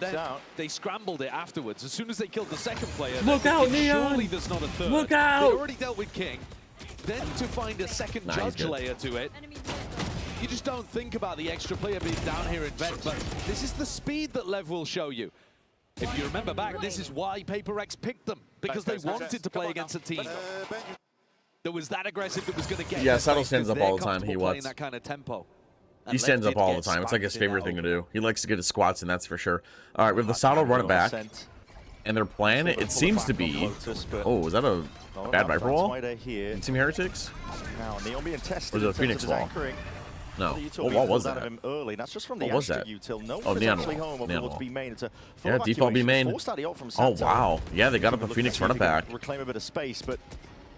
but then they scrambled it afterwards. As soon as they killed the second player, Look they're out, thinking, Neon! surely there's not a third. Look out! They already dealt with King. Then to find a second judge layer to it, you just don't think about the extra player being down here in Vet, but this is the speed that Lev will show you. If you remember back, this is why PaperX picked them, because they wanted to play against a team that was that aggressive, that was going to get. Yeah, Saddle stands up all the time. He playing wants that kind of tempo. He stands up all the time. It's like his favorite thing to do. He likes to get his squats, and that's for sure. All right, we have the Saddle run it back, and their plan, it seems to be. Oh, is that a bad Viper wall? In Team Heretics? Or is it a Phoenix wall? No. What wall was that? What was that? Oh, Neon wall. Neon wall. Yeah, default B main. Oh, wow. Yeah, they got up a Phoenix run it back. Reclaim a bit of space, but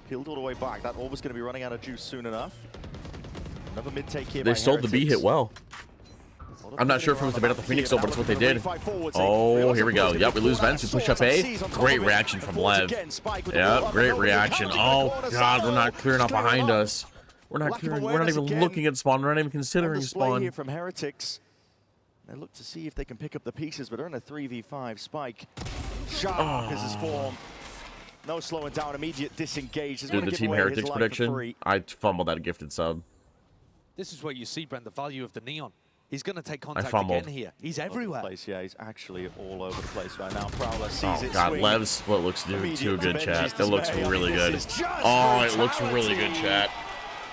peeled all the way back. That orb was going to be running out of juice soon enough. Another mid take here. They sold the B hit well. I'm not sure if it was the bait out the Phoenix though, but it's what they did. Oh, here we go. Yep, we lose Vents. We push up A. Great reaction from Lev. Yep, great reaction. Oh, God, we're not clearing up behind us. We're not clearing. We're not even looking at spawn. We're not even considering spawn. Here from Heretics. They look to see if they can pick up the pieces, but they're in a 3v5. Spike. Sharp is his form. No slowing down. Immediate disengage. Dude, the Team Heretics prediction. I fumbled that gifted sub. This is where you see, Brent, the value of the Neon. He's going to take contact again here. He's everywhere. Yeah, he's actually all over the place right now. Prowler sees it. Oh, God, Lev's split looks too good, chat. It looks really good. Oh, it looks really good, chat.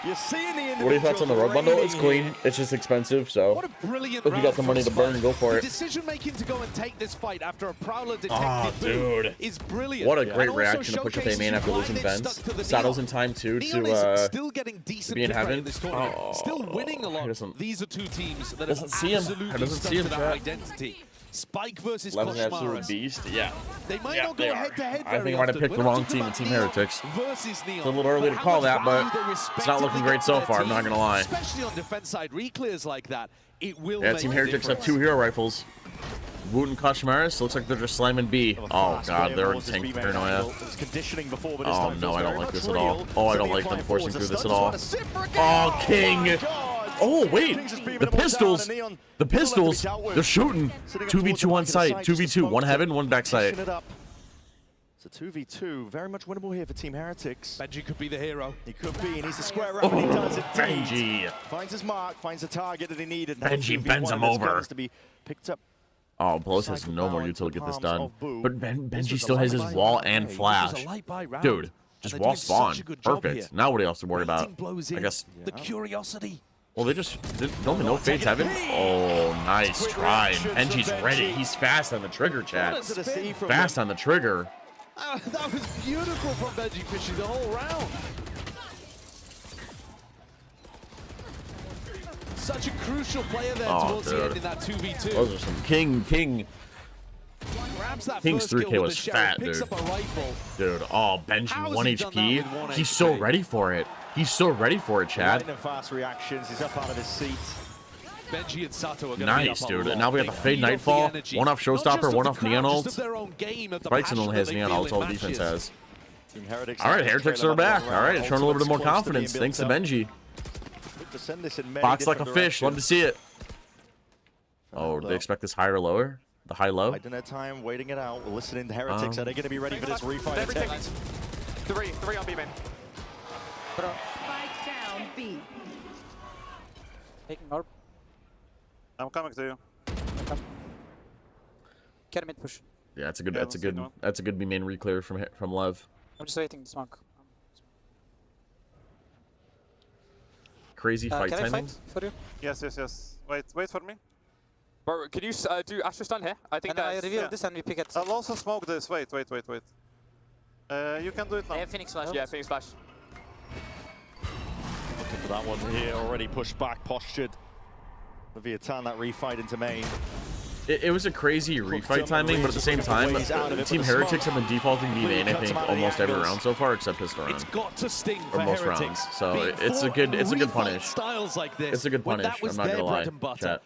What are your thoughts on the road bundle? It's clean. It's just expensive, so what a brilliant if you got the money to burn, go for it. The decision making to go and take this fight after a Prowler detected dude, is brilliant. What a great reaction to push up A main after losing Vents. Saddle's in time too to be in heaven. Still winning a lot. These are two teams that have absolutely stuck to their identity. Spike versus Lev's an absolute beast. Yeah. They might not go head to head. I think I might have picked the wrong team in Team Heretics. It's a little early to call that, but it's not looking great so far, I'm not going to lie. Especially on defense side reclears like that, it will make Team Heretics have 2 hero rifles. Woot and Kashmaris looks like they're just slamming B. Oh, God, they're in tank paranoia. Oh, no, I don't like this at all. Oh, I don't like them forcing through this at all. Oh, King! Oh, wait! The pistols! The pistols! They're shooting! 2v2 on site. 2v2. One heaven, one backside. It's a 2v2. Very much winnable here for Team Heretics. Benji could be the hero. He could be. He needs to square up, and he does it. Benji! Finds his mark, finds the target that he needed. Benji bends him over. To be picked up. Oh, Blows has no more util to get this done. But Benji still has his wall and flash. Dude, just wall spawn. Perfect. Now what else to worry about? I guess. The curiosity. Well, they just don't they know Fade's heaven? Oh, nice try. Benji's ready. He's fast on the trigger, chat. Fast on the trigger. That was beautiful from Benji Fishy the whole round. Such a crucial player there towards the end in that 2v2. Those are some King. King's 3K was fat, dude. Dude, oh, Benji, 1 HP. He's so ready for it. He's so ready for it, Chad. Fast reactions. He's up out of his seat. Benji and Sato are nice, dude. And now we got the Fade Nightfall. One off Showstopper, one off Neon ult. Spikes only has Neon ult, all the defense has. All right, Heretics are back. All right, showing a little bit more confidence. Thanks to Benji. Box like a fish. Love to see it. Oh, do they expect this higher or lower? The high-low? I don't have time waiting it out. We're listening to Heretics. Are they going to be ready for this refight attempt? Three on B main. Spike down B. Taking orb. I'm coming to you. Get a mid push. Yeah, that's a good B main reclear from Lev. I'm just waiting to smoke. Crazy fight timing. Can I fight for you? Yes. Wait for me. Bro, can you do Asher stun here? I think I reveal this and we pick it. I'll also smoke this. Wait. You can do it now. Yeah, Phoenix flash. Yeah, Phoenix flash. Looking for that one here. Already pushed back, postured. Leviathan, that refight into main. It was a crazy refight timing, but at the same time, Team Heretics have been defaulting B main, I think, almost every round so far, except pistol round. It's got to sting for or most Heretics. rounds. So it's a good punish. Styles like this, it's a good punish. I'm not gonna lie, chat.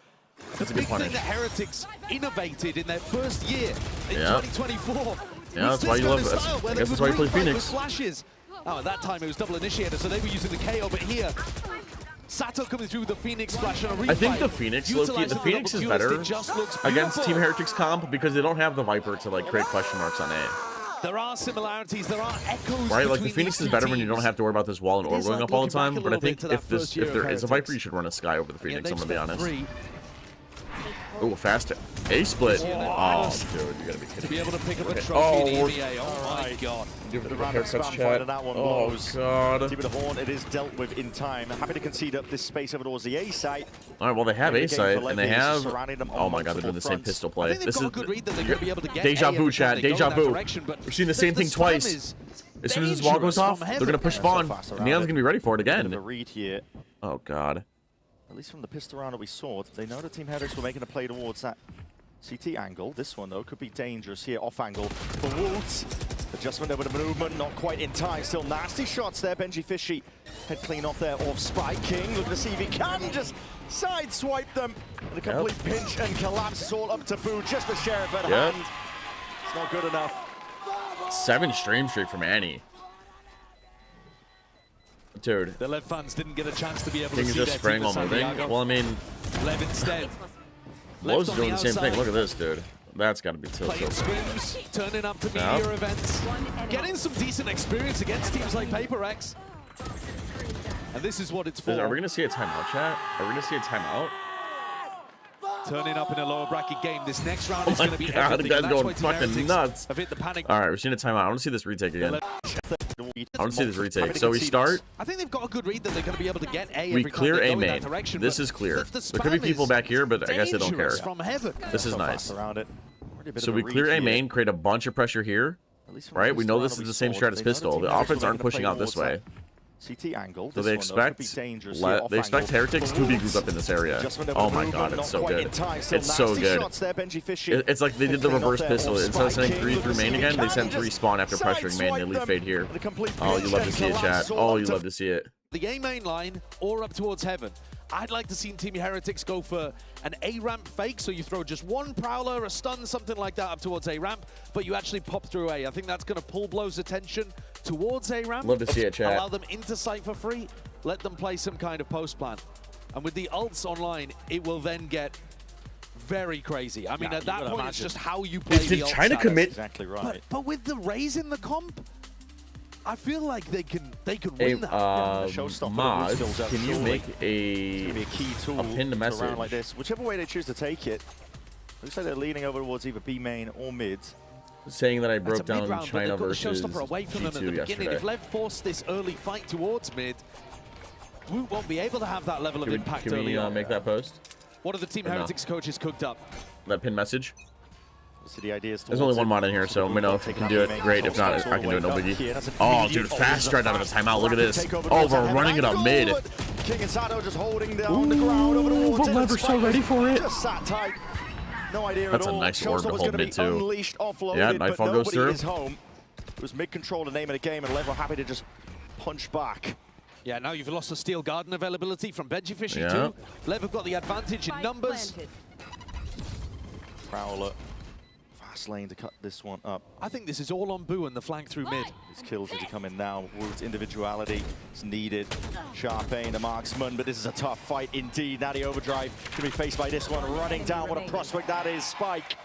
It's a good punish. The big thing that Heretics innovated in their first year in 2024. Yeah, that's why you love it. I guess that's why you play Phoenix. Flashes. Oh, at that time it was double initiator, so they were using the KO, but here Sato coming through with the Phoenix flash on a refight. I think the Phoenix, Loki, the Phoenix is better against Team Heretics comp because they don't have the Viper to like create question marks on A. There are similarities, there are echoes. Right, like the Phoenix is better when you don't have to worry about this wall and orb going up all the time. But I think if there is a Viper, you should run a Sky over the Phoenix. I'm gonna be honest. Oh, fast A split. Yeah. Oh, dude, you gotta be kidding To be able to pick up a Okay. trophy in Oh, EMEA. Oh my god. Give it The a random haircuts spam chat. fight on that one Oh, blows. God. Team of the Horn, it is dealt with in time. Happy to concede up this space over towards the A site. All right, well, they have Big A game site, for and they Levy, have... surrounding them on Oh, my God, they're multiple doing the same fronts. pistol I play. think they've This got is... a good read that they're going to be able to get Deja A vu, every time chat. they go in Deja that vu. direction, but We've seen the same thing spam twice. is As soon as this wall goes dangerous off, from they're going to push So spawn. fast around Neon's it. going to be ready for it Bit of again. a read here. Oh, God. At least from the pistol round that we saw, they know the Team Heretics were making a play towards that CT angle. This one, though, could be dangerous here. Off angle for Woods. Adjustment over the movement, not quite in time. Still nasty shots there. Benji Fishy head clean off there off Spike King. Looking to see if he can just sideswipe them. And a complete pinch and collapse. It's all up to Boo. Just the Sheriff at hand. It's not good enough. 7 stream streak from Annie. Dude. The Lev fans didn't get a chance to be able King to is see just their spraying team while at moving. Santiago. Well, I mean... Lev instead. Lowe's on doing the same thing. outside. Look at this, dude. That's got to be so Playing cool. scrims, turning up to Yeah. media events, getting some decent experience against teams like Paper X. And this is what it's for. Are we going to see a timeout, chat? Are we going to see a timeout? Turning up in a lower bracket game. This next round Oh is my going to be God, everything. the guy's and that's going why Team fucking Heretics nuts. have hit the panic. All right, we've seen a timeout. I want to see this retake again. I want to see this retake. So we start. I think they've got a good read that they're going to be able to get A We every clear time they A go in main. that direction. This but is clear. the There could be spam people is back here, but I guess they don't care. dangerous from heaven. This is So nice. fast around it. Already a bit So of a we read clear A here. main, create a bunch of pressure here. At least from Right? the We know pistol this round is we the same saw, strat as they know the pistol. Team The Heretics offense were aren't gonna pushing play out this towards way. that CT angle. So This they one, though, could be expect dangerous here, off they expect angle. Heretics to be grouped up in this area. Adjustment over Oh the my movement, God, it's not so quite good. in time. Still It's so nasty good. shots there, Benji Fishy. It's like they did the Clean off reverse there pistol. off Instead of Spike sending King. 3 through main again, they send 3 spawn after pressuring main and leave fade here. The complete Oh, you pinch love to and see it, chat. collapse all Oh, up you to love to see it. The A main line or up towards heaven. I'd like to see Team Heretics go for an A ramp fake, so you throw just one prowler, a stun, something like that up towards A ramp, but you actually pop through A. I think that's going to pull Blow's attention towards A ramp. Love to see it, chat. Allow them into sight for free. Let them play some kind of post plan. And with the ults online, it will then get very crazy. I mean, Yeah, at you that gotta point, it's imagine. just how you play Did the ult China status. commit- Exactly right. But with the raise in the comp, I feel like they can Hey, win that. Mod, can you make Be a a key tool pinned to a message? round like this. Whichever way they choose to take it. Looks like they're leaning over towards either B main or mid. saying that I It's broke a down mid-round, but China they've got the versus showstopper away from them at the G2 beginning. yesterday? If Lev forced this early fight towards mid, Woot won't be able to have that level of impact Can early we on. make that post? What are the Team Or no? Heretics coaches cooked up? That pin message? So the idea is There's only one mod in here, so let me know if you can do it. Great. If not, I can do it. No biggie. Oh, dude, fast straight out of the timeout. Look at this. Oh, we're running it up mid. King and Sato just holding down the ground over towards but it. Lever's so ready for it. Just sat tight. No idea That's at a all. nice orb to Showstopper's hold gonna mid be too. unleashed, offloaded, Yeah, but Nightfall goes nobody through. is home. It was mid-control, the name of the game, and Lev were happy to just punch back. Yeah, now you've lost the Steel Garden availability from Benji Fishy Yeah. too. Lev have got the advantage in numbers. Prowler. Fast lane to cut this one up. I think this is all on Boo and the flank through mid. His kills need to come in now. Wood's individuality is needed. Sharpane, a marksman, but this is a tough fight indeed. Natty Overdrive can be faced by this one. Running down, what a prospect that is. Spike.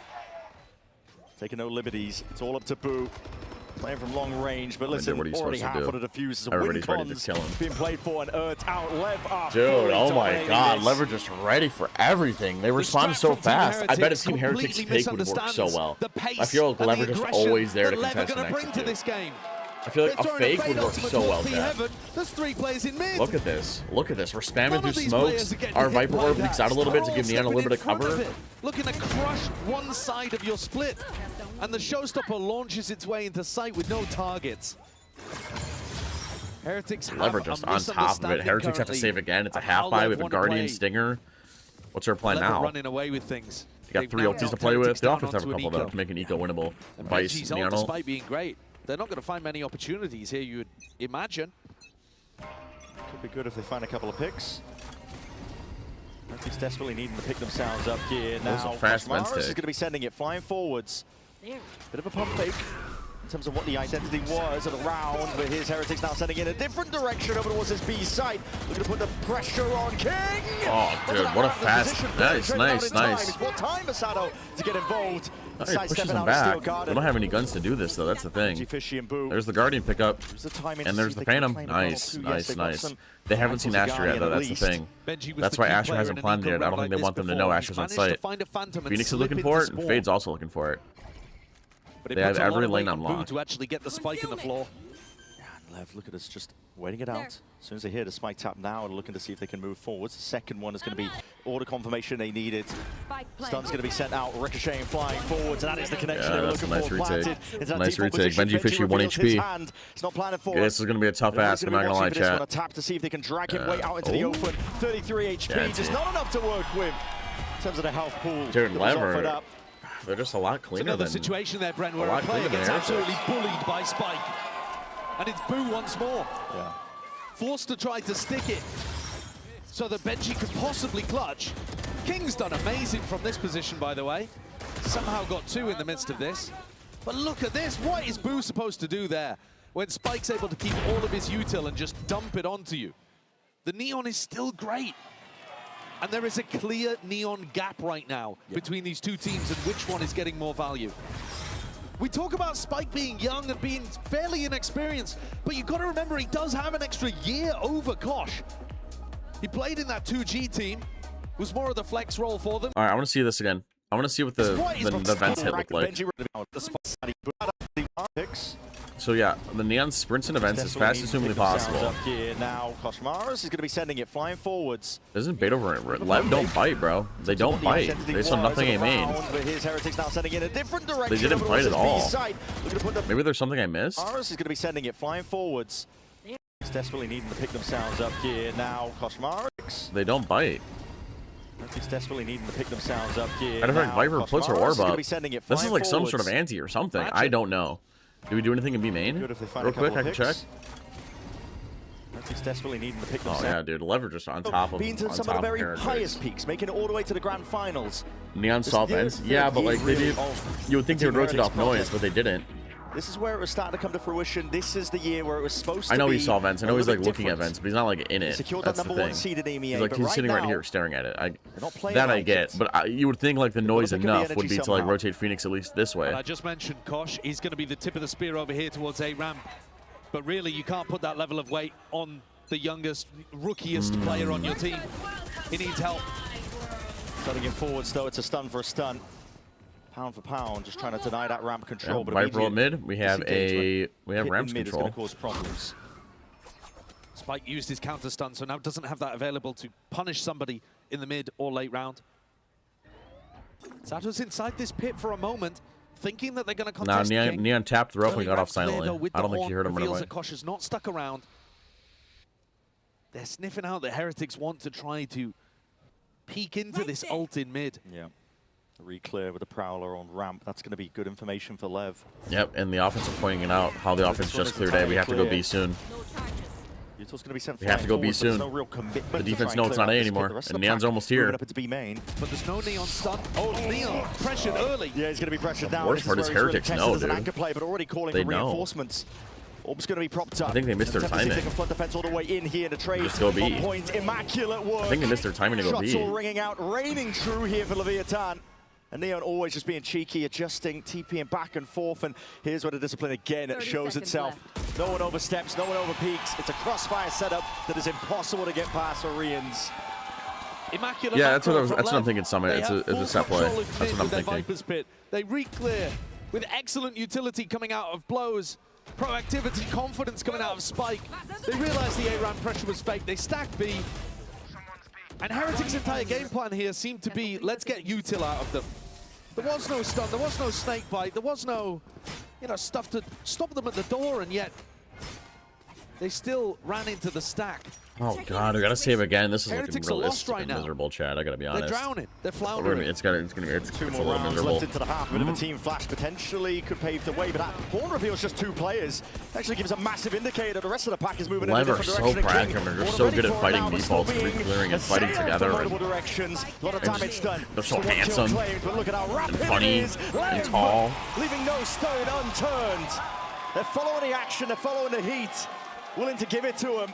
Taking no liberties. It's all up to Boo. Playing from long range, but listen, what are you already supposed to half do? of the defusers. Everybody's ready to Wincons kill him. being played for and earned out. Lev are Dude, fully oh my dominating God, this. Lever just ready for everything. They respond so fast. I bet a Team Heretics fake would work so well. I feel like Lever just always there to contest and execute. I feel like a fake would work so well, Chat. There's 3 players in mid. Look at this. Look at this. We're spamming None through of these smokes. players are getting Our hit Viper by Orb that. leaks out a little bit to They're give all Neon a little bit of stepping in front cover. of it, looking to crush one side of your split. And the Showstopper launches its way into sight with no targets. Heretics have Lever just a on top of it. misunderstanding Heretics have to currently save again. It's a of how half buy. Lev We have a wanna Guardian play. Stinger. What's our plan Lever now? running away with things. You got They've 3 now ultis to knocked play with. Heretics The down offense have a onto an couple though eco. to make an eco winnable. And Vice, Benji's ult, Neon. despite being great, they're not going to find many opportunities here, you would imagine. Could be good if they find a couple of picks. Heretics desperately needing to pick themselves up here That was now. a fast Morris men's is take. going to be sending it flying forwards. Bit of a pump fake in terms of what the identity was of the round, but here's Heretics now sending in a different direction over towards this B site. Looking to put the pressure on King. Oh, dude, what a fast. Nice, nice, nice. It's more time for Sato to get involved. Oh, he pushes him back. They don't have any guns to do this, though. That's the thing. There's the Guardian pickup, and there's the Phantom. Nice, nice, nice. They haven't seen Asher yet, though. That's the thing. That's why Asher hasn't planned it yet. I don't think they want them to know Asher's on site. Phoenix is looking for it, and Fade's also looking for it. They have every lane unlocked. To actually get the spike in the floor. Lev, look at us just waiting it out. As soon as they hear the spike tap now, they're looking to see if they can move forwards. The second one is going to be order confirmation they needed. Stun's going to be sent out, ricocheting, flying forwards, and that is the connection they were looking for. Nice retake. Benji Fishy 1 HP. It's not planted for This is going to be a tough ask, I'm not going to lie, chat. A tap to see if they can drag him way out into the open. 33 HP, just not enough to work with in terms of the health pool. Dude, Lever, they're just a lot cleaner another than... situation there, Brent, where a player gets absolutely bullied by Spike. And it's Boo once more. Yeah. Forced to try to stick it so that Benji could possibly clutch. King's done amazing from this position, by the way. Somehow got 2 in the midst of this. But look at this. What is Boo supposed to do there when Spike's able to keep all of his util and just dump it onto you? The Neon is still great. And there is a clear Neon gap right now between these two teams and which one is getting more value. We talk about Spike being young and being fairly inexperienced, but you've got to remember he does have an extra year over Kosh. He played in that 2G team, was more of the flex role for them. All right, I want to see this again. I want to see what the vents hit look like. So yeah, the Neon sprints into vents as fast as humanly possible. Now Koshmaras is going to be sending it flying forwards. Doesn't bait over it. Lev don't bite, bro. They don't bite. They saw nothing I mean. But here's Heretics now sending in a different direction. They didn't bite at all. Maybe there's something I missed. Koshmaras is going to be sending it flying forwards. He's desperately needing to pick themselves up here now. Koshmaras. They don't bite. Heretics desperately needing to pick themselves up here. I don't think Viper puts her orb up. This is like some sort of anti or something. I don't know. Do we do anything in B main? Real quick, I can check. He's desperately needing to pick Oh yeah, dude, Lever just on top of been to some of the very highest peaks, making it all the way to the grand finals. Neon saw vents, yeah, but like they did. You would think they would rotate off noise, but they didn't. This is where it was starting to come to fruition. This is the year where it was supposed to be. I know he saw vents. I know he's like looking at vents, but he's not like in it. Secured That's that the number thing. 1 seed in EMEA. He's like he's sitting right here staring at it. That I get, it. but you would think like the noise enough would be to like rotate Phoenix at least this way. And I just mentioned Kosh. He's going to be the tip of the spear over here towards A ramp, but really you can't put that level of weight on the youngest, rookiest player on your team. He needs help. Cutting him forwards though. It's a stun for a stun. Pound for pound, just trying to deny that ramp control. Yeah, but Viper at mid. We have ramps mid control. Is cause problems. Spike used his counter stun, so now doesn't have that available to punish somebody in the mid or late round. Sato's inside this pit for a moment, thinking that they're going to contest King. Neon tapped the rope and got off silently. I don't think she heard him run away. That Kosh is not stuck around. They're sniffing out that Heretics want to try to peek into this ult in mid. Yeah. Reclear with a Prowler on ramp. That's going to be good information for Lev. Yep, and the offense are pointing it out. How the offense just cleared A. We have to go B soon. Util's going to be sent we have to go B soon. No real commitment the defense knows it's not A anymore, and Neon's almost here. Up into B main. But there's no Neon stun. Oh, Neon pressured early. Yeah, he's going to be pressured down. The worst part is Heretics know, dude. Anchor play, but already calling for reinforcements. Orb's going to be propped up. I think they missed their timing. They can flood defense all the way in here to trade. Just go B. On point, immaculate work. I think they missed their timing to go B. Shots all ringing out, raining true here for Leviathan. And Neon always just being cheeky, adjusting, TPing back and forth, and here's where the discipline again shows itself. Left. No one oversteps, no one overpeaks. It's a crossfire setup that is impossible to get past Orions. Immaculate. Yeah, that's what I'm thinking, Summit. It's a set play. That's what I'm thinking. Viper's pit. They re-clear with excellent utility coming out of blows. Proactivity, confidence coming out of Spike. They realized the A-ramp pressure was fake. They stacked B. And Heretics' entire game plan here seemed to be, let's get util out of them. There was no stun, there was no snake bite, there was no, stuff to stop them at the door, and yet they still ran into the stack. Oh god, we gotta save again. This is Heretics looking really right miserable, Chad. I gotta be honest. They're drowning. They're floundering. It's a little rounds miserable. left into the half. A bit of a team flash potentially could pave the way, but that horn reveal is just 2 players. Actually gives a massive indicator that the rest of the pack is moving in a different direction. So proactive. They're so good at fighting defaults, re-clearing and fighting together. Directions. A lot of time it's done. They're so handsome but look at how rapid and funny and tall. Leaving no stone unturned. They're following the action. They're following the heat. Willing to give it to him.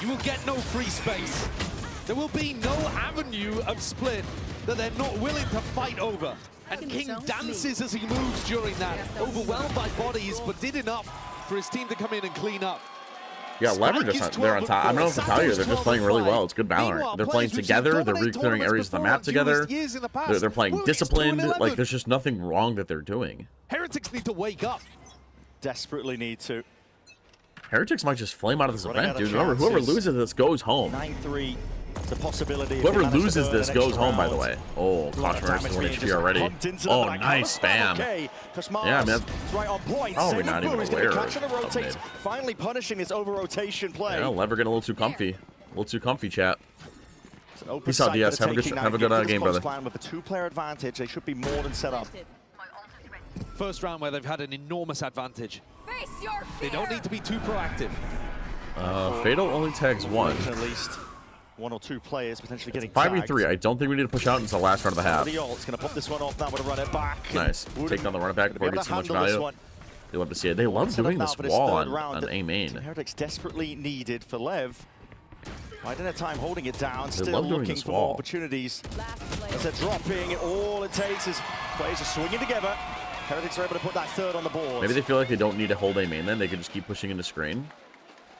You will get no free space. There will be no avenue of split that they're not willing to fight over. And King dances as he moves during that. Overwhelmed by bodies, but did enough for his team to come in and clean up. Yeah, Leverage is they're on top. I don't know what to tell you. They're just playing really well. It's good Valorant. They're playing together. They're re-clearing areas of the map together. They're playing disciplined. Like, there's just nothing wrong that they're doing. Heretics need to wake up. Desperately need to. Heretics might just flame out of this event, dude. Remember, whoever loses this goes home. 9-3. The possibility. Whoever loses this goes home, by the way. Oh, Caution is 1 HP already. Oh, nice spam. Yeah, man. Right on point. Oh, we're not even aware of it. Finally punishing this over-rotation play. Yeah, Lever getting a little too comfy. A little too comfy, chat. Peace out, DS. Have a good game, brother. With a 2-player advantage, they should be more than set up. First round where they've had an enormous advantage. They don't need to be too proactive. Fatal only tags 1. At least 1 or 2 players potentially getting 5v3. I don't think we need to push out until the last round of the half. It's going to pop this one off now with a run it back. Nice. Take down the run it back before it gets too much value. They love to see it. They love doing this wall on A main. Heretics desperately needed for Lev. Finding a time holding it down, They still love doing looking this for wall. more opportunities. As they're dropping, all it takes is players are swinging together. Heretics are able to put that third on the board. Maybe they feel like they don't need to hold A main then. They can just keep pushing into screen.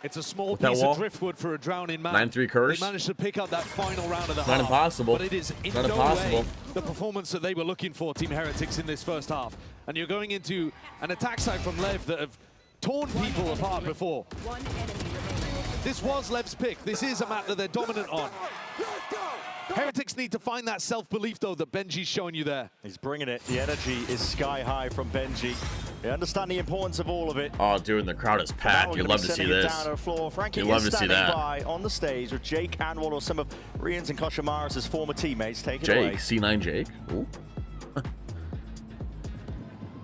It's a small With that piece wall? of driftwood for a drowning man. 9-3 curse. They managed to pick up that final round of the It's not half. impossible. But it is in It's not no impossible. way the performance that they were looking for, Team Heretics, in this first half. And you're going into an attack side from Lev that have torn people apart before. This was Lev's pick. This is a map that they're dominant on. Heretics need to find that self-belief, though, that Benji's showing you there. He's bringing it. The energy is sky high from Benji. They understand the importance of all of it. Oh, dude, and the crowd is packed. You'd love to see this. You'd love to see that. By on the stage with Jake and one or some of Rian's and Koshimara's former teammates. Take it away. Jake, C9 Jake. Ooh.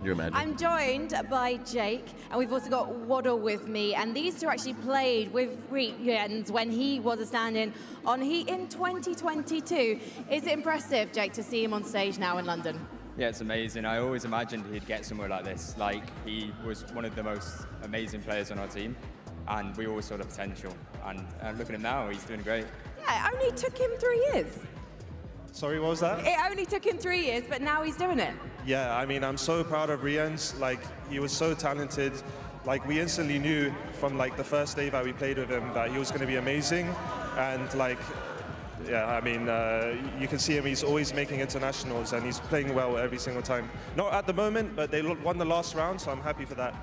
You imagine? I'm joined by Jake, and we've also got Waddle with me. And these two actually played with Rians when he was a stand-in on Heat in 2022. Is it impressive, Jake, to see him on stage now in London? Yeah, it's amazing. I always imagined he'd get somewhere like this. Like, he was one of the most amazing players on our team, and we always saw the potential. And look at him now, he's doing great. Yeah, it only took him 3 years. Sorry, what was that? It only took him 3 years, but now he's doing it. Yeah, I mean, I'm so proud of Rians. Like, he was so talented. Like, we instantly knew from like the first day that we played with him that he was going to be amazing. And like, yeah, I mean, you can see him. He's always making internationals, and he's playing well every single time. Not at the moment, but they won the last round, so I'm happy for that.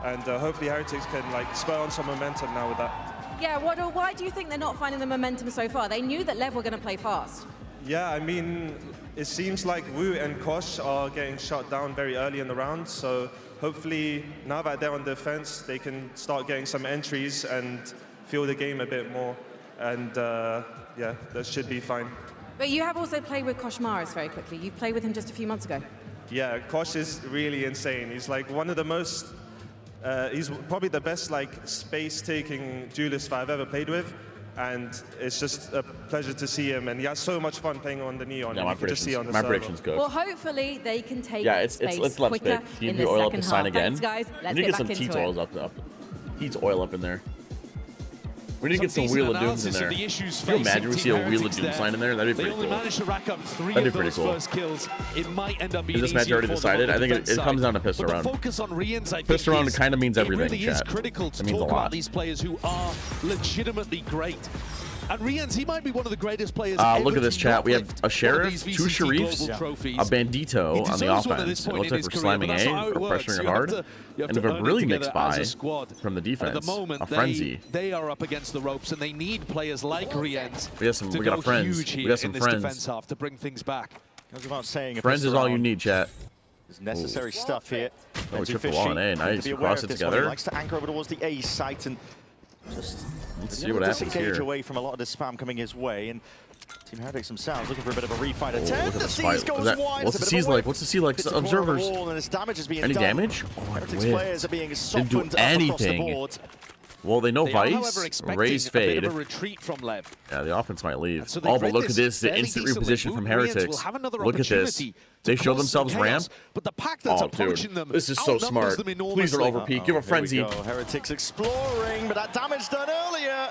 And hopefully, Heretics can like spur on some momentum now with that. Yeah, Waddle, why do you think they're not finding the momentum so far? They knew that Lev were going to play fast. Yeah, I mean, it seems like Wu and Kosh are getting shut down very early in the round, so hopefully now that they're on defense, they can start getting some entries and feel the game a bit more, and yeah, that should be fine. But you have also played with Koshmaris very quickly. You played with him just a few months ago. Yeah, Kosh is really insane. He's like one of the most, he's probably the best like space-taking duelist that I've ever played with. And it's just a pleasure to see him, and he has so much fun playing on the Neon. Yeah, and you can just see on the my server. prediction's good. Well, hopefully they can take Yeah, space let's quicker pick. You in need the to oil up second the sign half. again. Thanks, guys. We Let's need to get get back some into Teats it. oils up. Teats oil up in there. We need to get some decent Wheel of Dooms in analysis of there. the issues Can you imagine we facing see a Team Wheel of Heretics Doom there. sign in there? That'd be They pretty only cool. managed to rack up 3 That'd be of pretty those cool. first kills. It might end up being Is this match easier already for them decided? on I the think it defense comes side. down to pistol But round. the focus on Rians, I think, Pistol round is, kind of means everything, It really chat. is critical to That means talk a lot. about these players who are legitimately great. And Rians, he might be one of the greatest players Look ever at this to chat. not We have lift a one sheriff, of these 2 VCT sheriffs, global trophies. a bandito He on the deserves one at offense. this It point looks in like his we're career, slamming but that's A, how it we're works. pressuring You hard, have and to if a earn it really together mixed as buy a squad. from the And defense, at the moment, a frenzy. they are up against the ropes, and they need players like Rians We got some- to we got go friends. huge We here got some in this friends. defense half to bring things back. Goes without saying, a Friends is pistol all you round need, chat. is necessary stuff here. Oh, Benji triple wall on A. Fishy Nice. to be We aware cross of it this one. He together. likes to anchor over towards the A site and just Let's see what happens disengage here. away from a lot of this spam coming his way. And Team Heretics themselves looking for a bit of a refight Oh, attempt. look at The the Seas fight. goes Is that- wide. what's It's the a bit of Seas a like? whip. What's the Sea like? Hits a corner of the Observers. wall and his damage is being Any done. damage? Oh, my Heretics whip. players are being Didn't softened do up across the anything. board. Well, they know They are, Vice, however, expecting Raise a bit Fade. of a retreat from Lev. Yeah, the offense might leave. So they've Oh, but read look at this this, the fairly instant decently. reposition from Rians Heretics. will have another Look at this. opportunity They to show cause themselves some chaos, ramp. but the pack that's Oh, approaching dude, them this is so outnumbers smart. them Please don't enormously. overpeak. Give a frenzy. Here we go. Heretics exploring, but that damage done earlier.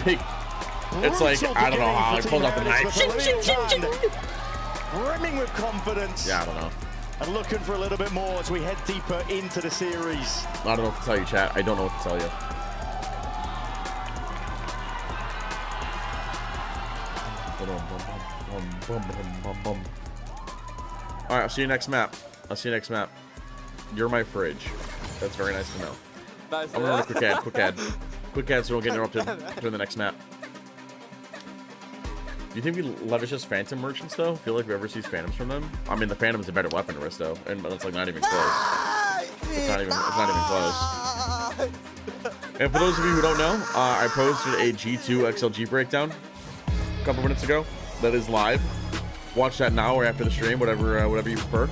like, it's like, I don't know how. I pulled out the knife. brimming with confidence. Yeah, I don't know. And looking for a little bit more as we head deeper into the series. I don't know what to tell you, chat. I don't know what to tell you. All right, I'll see you next map. You're my fridge. That's very nice to know. Nice. I'm gonna run a quick ad, quick ad so we don't get interrupted during the next map. Do you think we leverage as Phantom merchants though? Feel like we ever sees Phantoms from them? I mean, the Phantom's a better weapon, Aristo, and it's like not even close. It's not even close. And for those of you who don't know, I posted a G2 XLG breakdown a couple minutes ago. That is live. Watch that now or after the stream, whatever you prefer.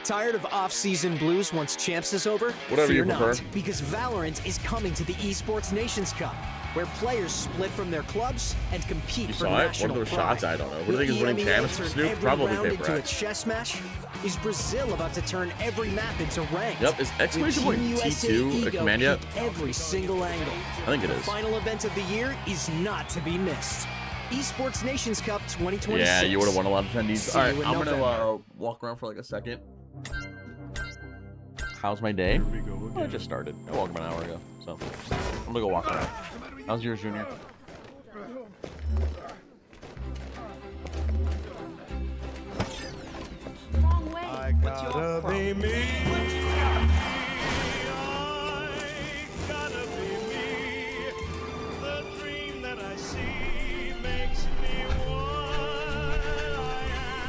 Tired of off-season blues once Champs is over? Whatever you Fear prefer. not, because Valorant is coming to the Esports Nations Cup, where players split from their clubs and compete You for saw it? One national of those pride. shots? I don't know. Who do you think is Will winning EMEA champs? turn Snoop? every Probably round Paper into a X. chess match? Is Brazil about to turn every map into ranked? Yep, is Exploration With Point Team USA T2 a ego command yet? hit every single angle. I think it The is. final event of the year is not to be missed. Esports Nations Cup 2026. Yeah, you would have won a lot of attendees. See All right, you in I'm gonna November. walk around for like a second. How's my day? Oh, I just started. I woke up an hour ago, so I'm gonna go walk around. How's yours, Junior? I gotta be me. The dream that I see makes me what I am.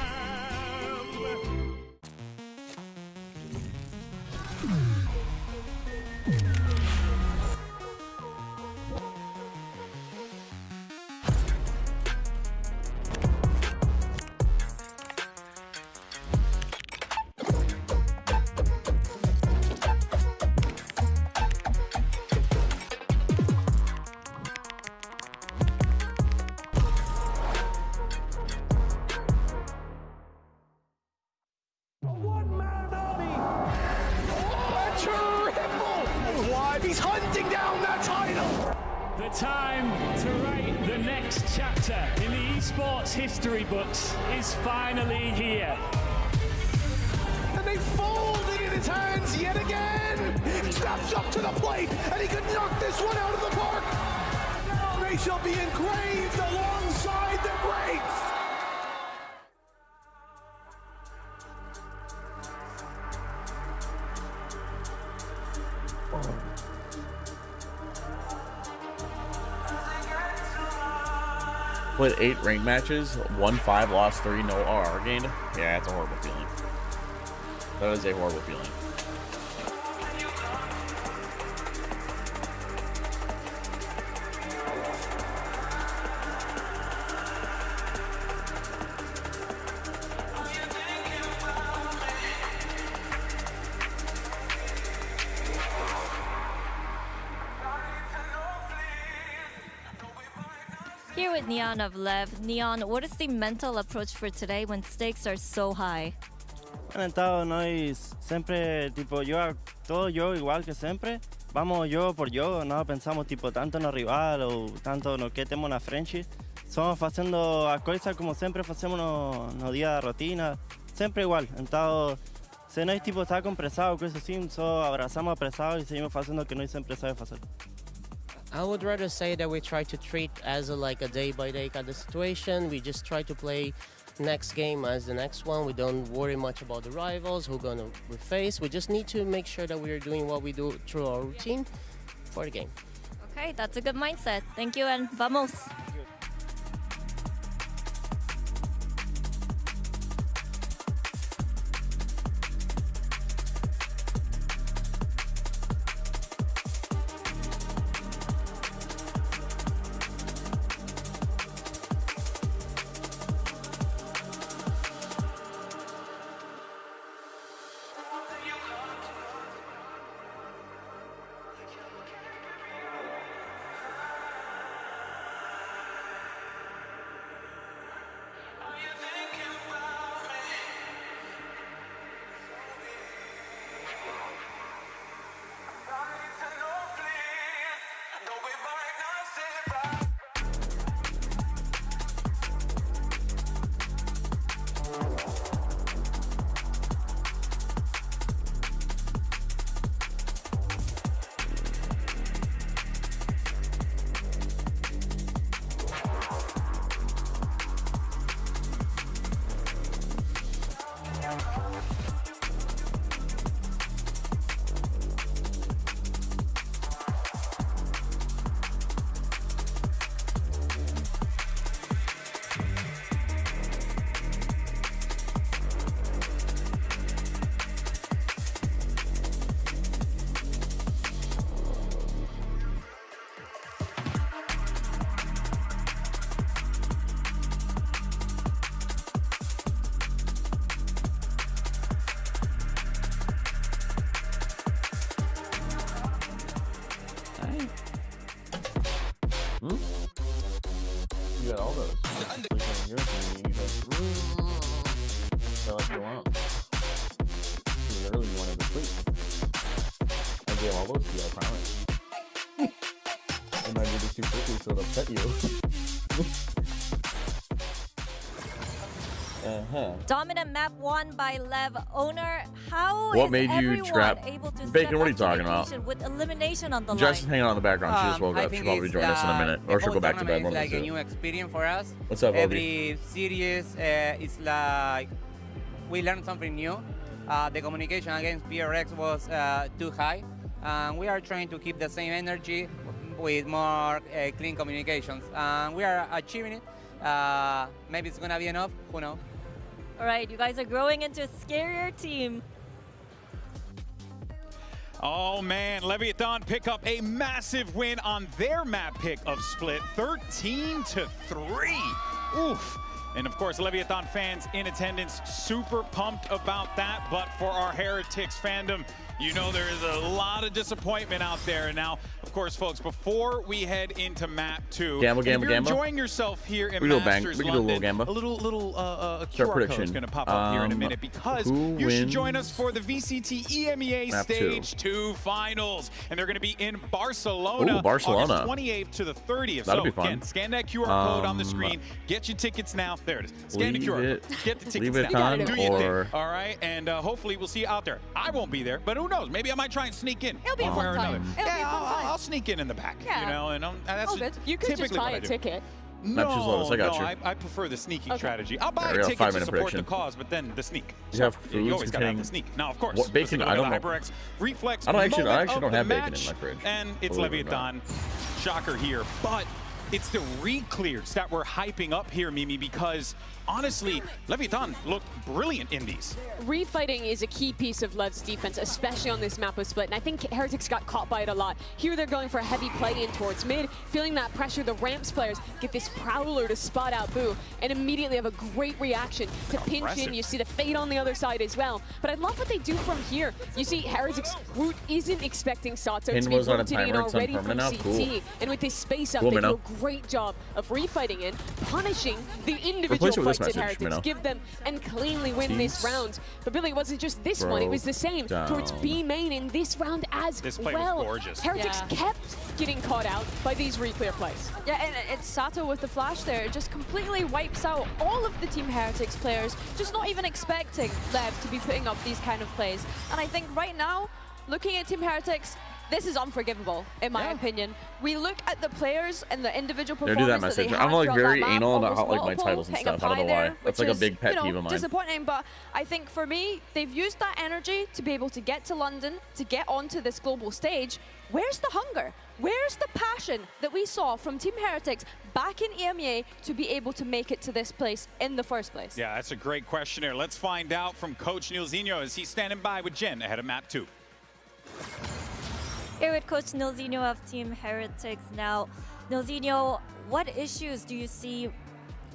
He's hunting down that title. The time to write the next chapter in the esports history books is finally here. And they fold it in his hands yet again. He steps up to the plate and he could knock this one out of the park. Now they shall be engraved alongside the greats. Played 8 ranked matches, won 5, lost 3, no RR gained. Yeah, it's a horrible feeling. That is a horrible feeling. Here with Neon of Lev. Neon, what is the mental approach for today when stakes are so high? Entonces, nós sempre, tipo, todo yo igual que sempre. Vamos yo por yo, no pensamos tipo tanto no rival ou tanto no que temos na frente. Só fazendo a coisa como sempre fazemos no dia da rotina, sempre igual. Então, se nós tipo está com pressão, coisa assim, só abraçamos a pressão e seguimos fazendo o que nós sempre sabemos fazer. I would rather say that we try to treat as like a day-by-day kind of situation. We just try to play next game as the next one. We don't worry much about the rivals, who we face. We just need to make sure that we are doing what we do through our routine for the game. Okay, that's a good mindset. Thank you and vamos. Hmm? You got all those. Like on your team, you just like you want. You literally wanted to sleep. I gave all those to you, I promise. And I did it too quickly so it upset you. Dominant map won by Lev. Owner, how What is made you everyone trap? able to Bacon, step what are you up to talking the about? occasion with elimination on the Jess is line? hanging out in the background. She just woke I up. She'll think probably it's, join us in a minute. Or she'll go back to bed. It's One of like the a two. new experience for us. What's up, Obi? Every series, it's like we learned something new. The communication against PRX was too high. We are trying to keep the same energy with more clean communications. We are achieving it. Maybe it's gonna be enough. Who knows? All right, you guys are growing into a scarier team. Oh man, Leviathan pick up a massive win on their map pick of Split, 13-3. Oof. And of course, Leviathan fans in attendance, super pumped about that. But for our Heretics fandom, you know there is a lot of disappointment out there. And now, of course, folks, before we head into map 2, Gamble, if you're gamble. enjoying yourself here in We can do a bang. Masters We can do a little London, gamba. a little Start QR code prediction. is going to pop up here in a minute because Who you should wins join us for the VCT EMEA map Stage 2 finals. And they're going to be in Barcelona, Ooh, Barcelona. August 28th to the 30th. That'll so be fun. again, scan that QR code on the screen. Get your tickets now. There it is. Scan the Leave QR it- code. Get the tickets leave it now. on Do your or- thing. All right, and hopefully we'll see you out there. I won't be there, but who knows? Maybe I might try and sneak in. It'll be a one way fun or another. time. It'll be a fun time. I'll sneak in the back. Yeah. You know, and that's All good. You could just typically buy what I a do. ticket. Matches Lotus, I got you. I prefer the sneaking Okay. strategy. I'll buy Alright, a we got a ticket to 5-minute support the prediction. cause, but then the sneak. You have you foods always gotta have the containing- sneak. Now, of course, What, bacon? let's I look don't at the know. HyperX Reflex I don't actually moment of don't the have bacon match, in my fridge. and it's Believe it or not. Leviathan. Shocker here, but it's the re-clears that we're hyping up here, Mimi, because honestly, Leviathan looked brilliant in these. Refighting is a key piece of Lev's defense, especially on this map of Split, and I think Heretics got caught by it a lot. Here they're going for a heavy play in towards mid, feeling that pressure. The Ramps players get this Prowler to spot out Boo, and immediately have a great reaction to pinch Impressive. in. You see the Fade on the other side as well. But I love what they do from here. You see Heretics Root isn't expecting Sato Pin to be was on a rotating in timer, it's on already from permanent now? CT, Cool. and with this space up, Cool, they do Minnow. a great job of refighting in, punishing the individual Replace it with this fights at message, Heretics, Minnow. give them and cleanly win this Jeez. round. But Billy, it wasn't just this one, it was the same Down. towards B main in this round as This play was well. gorgeous. Heretics Yeah. kept getting caught out by these re-clear plays. Yeah, and it's Sato with the flash there. It just completely wipes out all of the Team Heretics players, just not even expecting Lev to be putting up these kind of plays. And I think right now, looking at Team Heretics, this is unforgivable, in my opinion. We look at the players and the individual They do performance that that they message. had I'm like throughout very that map, anal about almost like my multiple, titles and hitting a stuff. I don't know pie why. there, That's which like a is, big pet you know, peeve of mine. disappointing, but I think for me, they've used that energy to be able to get to London, to get onto this global stage. Where's the hunger? Where's the passion that we saw from Team Heretics back in EMEA to be able to make it to this place in the first place? Yeah, that's a great question there. Let's find out from Coach Nilzinho as he's standing by with Jen ahead of map 2. Here with Coach Nilzinho of Team Heretics now. Nilzinho, what issues do you see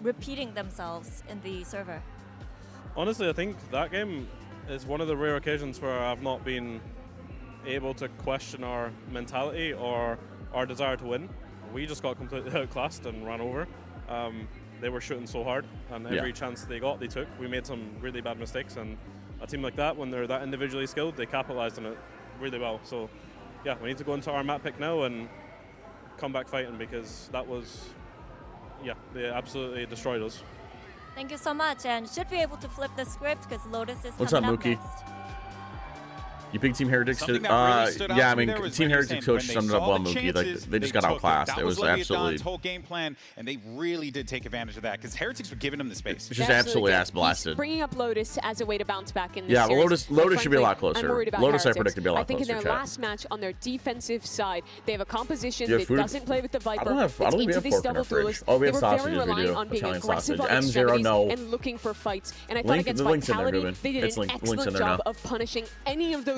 repeating themselves in the server? Honestly, I think that game is one of the rare occasions where I've not been able to question our mentality or our desire to win. We just got completely outclassed and ran over. They were shooting so hard, and every chance they got, they took. We made some really bad mistakes, and a team like that, when they're that individually skilled, they capitalized on it really well. So, yeah, we need to go into our map pick now and come back fighting, because that was, yeah, they absolutely destroyed us. Thank you so much, and should be able to flip the script because Lotus is What's up, coming Mookie? next. You picked Team Heretics Something to, that really stood out yeah, I to me mean, there was Team when he was Heretics saying coach when summed they it up saw well, the Mookie. Like, chances, they just they got took outclassed. That It was Leviathan's absolutely, whole game plan, and they really did take advantage of that because Heretics were giving them the space. it's just absolutely did. ass blasted. He's bringing up Lotus as a way to bounce back in this Yeah, series. Lotus But should be a lot frankly, closer. I'm worried about Lotus, I Heretics. predict, to be a lot I think in closer, their chat. last match on their defensive side, they have a composition You have that food? doesn't play with the Viper. I don't It's think we into have these pork in double our fridge. duelists. Oh, we have they were sausages, very we reliant do. on being Italian aggressive sausage. on M0, extremities no. and looking for fights. And I thought Link- against the link's in there, Vitality, Ruben. they did It's an link's in excellent there job now. of punishing any of those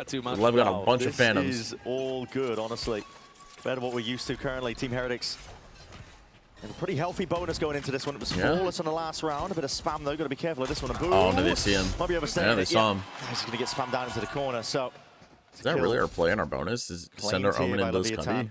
that too much. Lev got a bunch of This phantoms. is all good, honestly. Compared to what we're used to currently, Team Heretics. And a pretty healthy bonus going into this one. It was flawless on the last round. A bit of spam though. Got to be careful of this one. Boom. Oh, no, they see him. Might be overstaying Yeah, they it. saw him. He's going to get spammed down into the corner. So Is that really our play in our bonus? Is send our Omen and lose Cundy?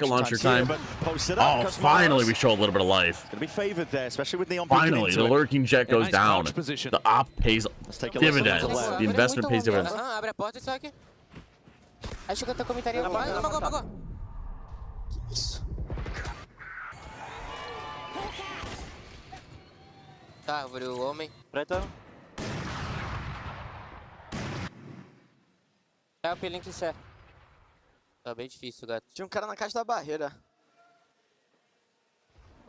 rocket launcher time. Oh, finally we show a little bit of life. Going to be favored there, especially with Neon. Finally, the lurking jet goes down. Position. The op pays take a listen to dividends. the left. The investment pays dividends. Abre a porta e sai aqui. Aí chega até comentaria. Apagou. Que isso? Tá, árvore, o homem. Preto. É o pelinho que serve. Tá bem difícil, gato. Tinha um cara na caixa da barreira.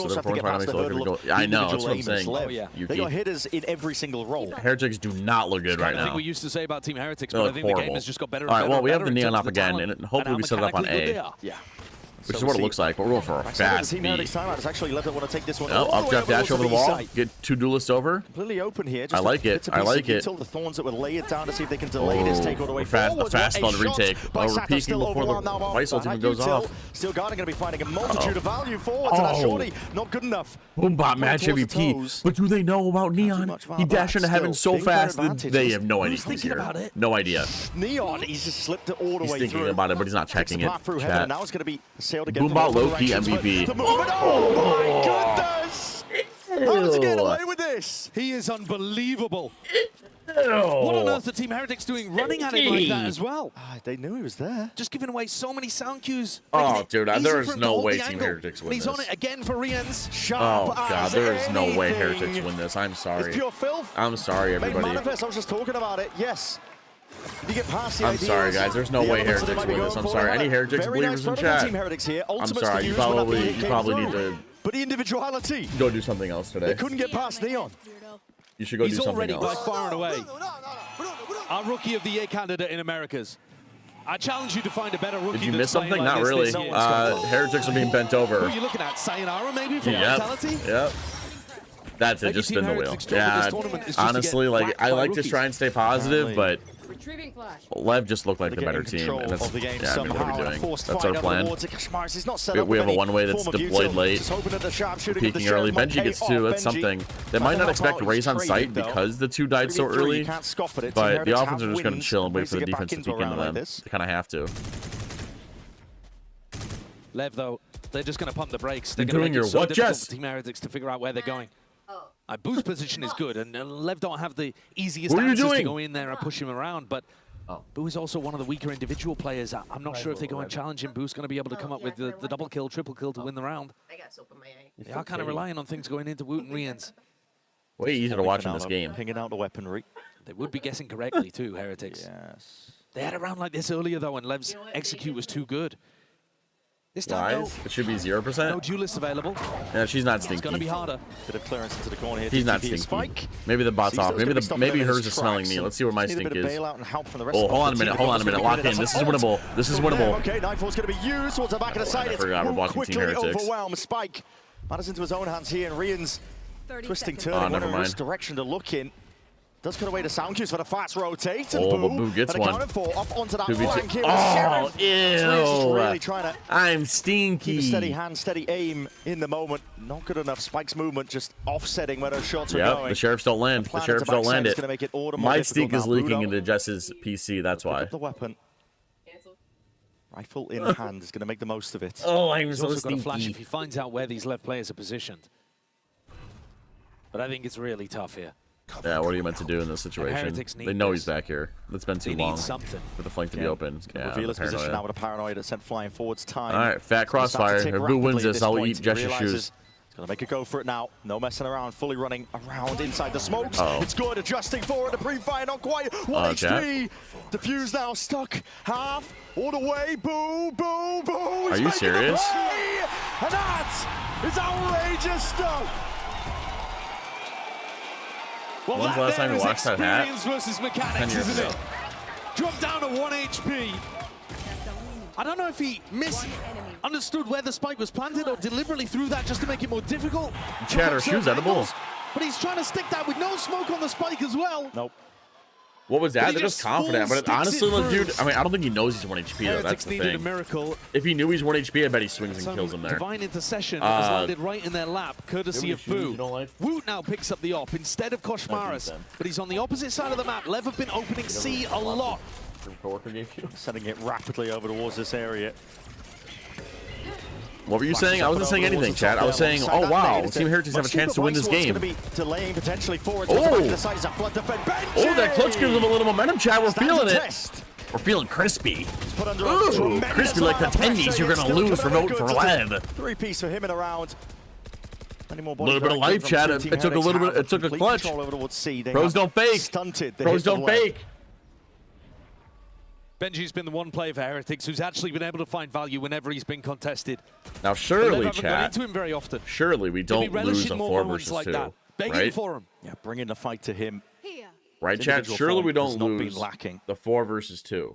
you also have to get trying past to the make it hurdle look of good goal. I know, that's what I'm individual aim saying. and Oh, yeah. Slev. They got hitters in every single role. Heretics do not look good right I think now. we used to say about Team Heretics, They but I look think the game horrible. has just got better and All right, better well, and we have better the in neon terms up of the again, talent and hopefully how we set it up on mechanically good A. they are. Yeah. which is what it looks like, but we're going for a fast Team B. Heretics timeout has actually left it want to take this one. Oh, all the way updraft dash over the towards wall. B side. Get 2 duelists over. Completely open here. I like it. I like it. The Thorns that would lay it down to see if they can delay this take all the way forward. A fast on retake. Oh, we're peeking before the Vice ult even goes off. Still Garden going to be finding a multitude of value forwards, and that's surely not good enough. Boombot match MVP. But do they know about Neon? He dashed into heaven so fast that they have no idea he's here. No idea. Neon, he's just slipped it all the He's way thinking through. about it, but he's not checking it. Chat. Now it's going to be sailed again. Boombot Loki MVP. Oh my goodness! How does he get away with this? He is unbelievable. What on earth are Team Heretics doing running at him like that as well? They knew he was there. Just giving away so many sound cues. Oh, dude, there is no way Team Heretics win He's this. on it again for Rians. Oh, God, there is no way Heretics win this. I'm sorry. It's pure filth. I'm sorry, everybody. Manifest, I was just talking about it. Yes. You get past the I'm sorry, guys. There's no way Heretics win this. I'm sorry. Any Heretics believers in chat, I'm sorry. You probably need to but the individuality. Go do something else today. They couldn't get past Neon. You should go do something else. He's already by far and away our Rookie of the Year candidate in Americas. I challenge you to find a better rookie. Did you miss something? Not really. Heretics are being bent over. Who are you looking at? Sayonara, maybe, for Vitality? Yep. That's it. Just spin the wheel. Yeah. Honestly, like I like to try and stay positive, but Lev just looked like the better team, and that's yeah. I mean, what are we doing? That's our plan. We have a one-way that's deployed late, peeking early. Benji gets 2. That's something. They might not expect Raze on site because the 2 died so early, but the offense are just going to chill and wait for the defense to peek into them. They kind of have to. Lev, though, they're just going to pump the brakes. They're going to doing your what, Jess? Team Heretics to figure out where they're going. Boo's position is good, and Lev don't have the easiest What are you answers to doing? go in there and push him around, but Boo is also one of the weaker individual players. I'm not sure if they go and challenge him. Boo's going to be able to come up with the double kill, triple kill to win the round. I got soap in my eye. They are kind of relying on things going into Woot and Rians. Way easier to watch in this game. Pinging out the weaponry. They would be guessing correctly too, Heretics. Yes. They had a round like this earlier though, and Lev's execute was too good. This time, Lies? It should be 0%. No duelist available. Yeah, she's not stinky. It's going to be harder. Bit of clearance into the corner here. He's not stinky. Maybe the bot's off. Maybe hers is smelling me. Let's see where my stink is. Oh, hold on a minute. Hold on a minute. Lock in. This is winnable. This is winnable. Okay, Nightfall's going to be used towards the back of the side. I forgot we're watching Team Heretics. Overwhelmed. Spike matters into his own hands here, and Rian's twisting, Oh, turning, never wondering mind. which direction to look in. Does cut away the sound cues for the fast rotate. And Oh, Boo, but Boo gets and one. accounted for off onto that 2v2. flank here with Oh, Sheriff. Rian's just really ew. trying to I'm keep a stinky. steady hand, steady aim in the moment. Not good enough. Spike's movement just offsetting where those shots are Yep, going. the Sheriffs don't land. The Sheriffs don't land it. Make it all the more My difficult stink is now. leaking Budo, into Jess's PC. That's pick why. up the weapon. Rifle in hand is going to make the most of it. Oh, I'm He's so also got a flash if stinky. he finds out where these left players are positioned. But I think it's really tough here. Yeah, what are you meant to do in this situation? Heretics need They know this. he's back here. It's been too They need long something. for the flank to be open. Yeah, Reveal his position paranoia. now with a paranoia that sent flying forwards time. All right, fat It's gonna start to crossfire. tick If Boo wins rapidly at this, I'll point. eat He Jess's realizes shoes. He's going to make a go for it now. No messing around. Fully running around inside the smokes. Uh-oh. It's good. Adjusting forward. The pre-fire not quite. 1 HP. Diffuse now. Stuck. Half. All the way. Boo. Boo. Boo. Are you serious? And that is outrageous stuff. Well, When's the last time you watched that hat? Experience versus 10 mechanics, years isn't ago. it? Dropped down to 1 HP. I don't know if he misunderstood where the spike was planted or deliberately threw that just to make it more difficult. Chad, are shoes edible? But he's trying to stick that with no smoke on the spike as well. Nope. What was But that? he They're just just confident. full But sticks honestly, it like, dude, first. I mean, I don't think he knows he's 1 HP, though. That's Heretics the needed a thing. miracle. If he knew he's 1 HP, I bet he swings and Some kills him there. divine intercession has Uh, landed right in their lap, courtesy of Boo. Woot now picks up the op instead of Koshmaris, but he's on the opposite side of the map. Lev have been opening C a lot. Sending it rapidly over towards this area. What were you saying? I wasn't saying anything, Chad. I was saying, oh, wow, Team Heretics have a chance to win this game. Delaying potentially forward. Oh, that clutch gives them a little momentum, Chad. We're feeling it. We're feeling crispy. Ooh, crispy like the tendies you're going to lose for voting for Lev. 3-piece for him in a round. A little bit of life, Chad. It took a little bit. It took a clutch. Pros don't fake. Pros don't fake. Benji's been the one player for Heretics who's actually been able to find value whenever he's been contested. Now, But surely, Lev haven't gone Chad. into him very often. Surely we They'll be don't lose relishing a more 4 moments versus like 2, that. Begging right? for him. Yeah, bringing the fight to him. Right, His Chad? individual Surely form we has don't not been lose lacking. the 4 versus 2.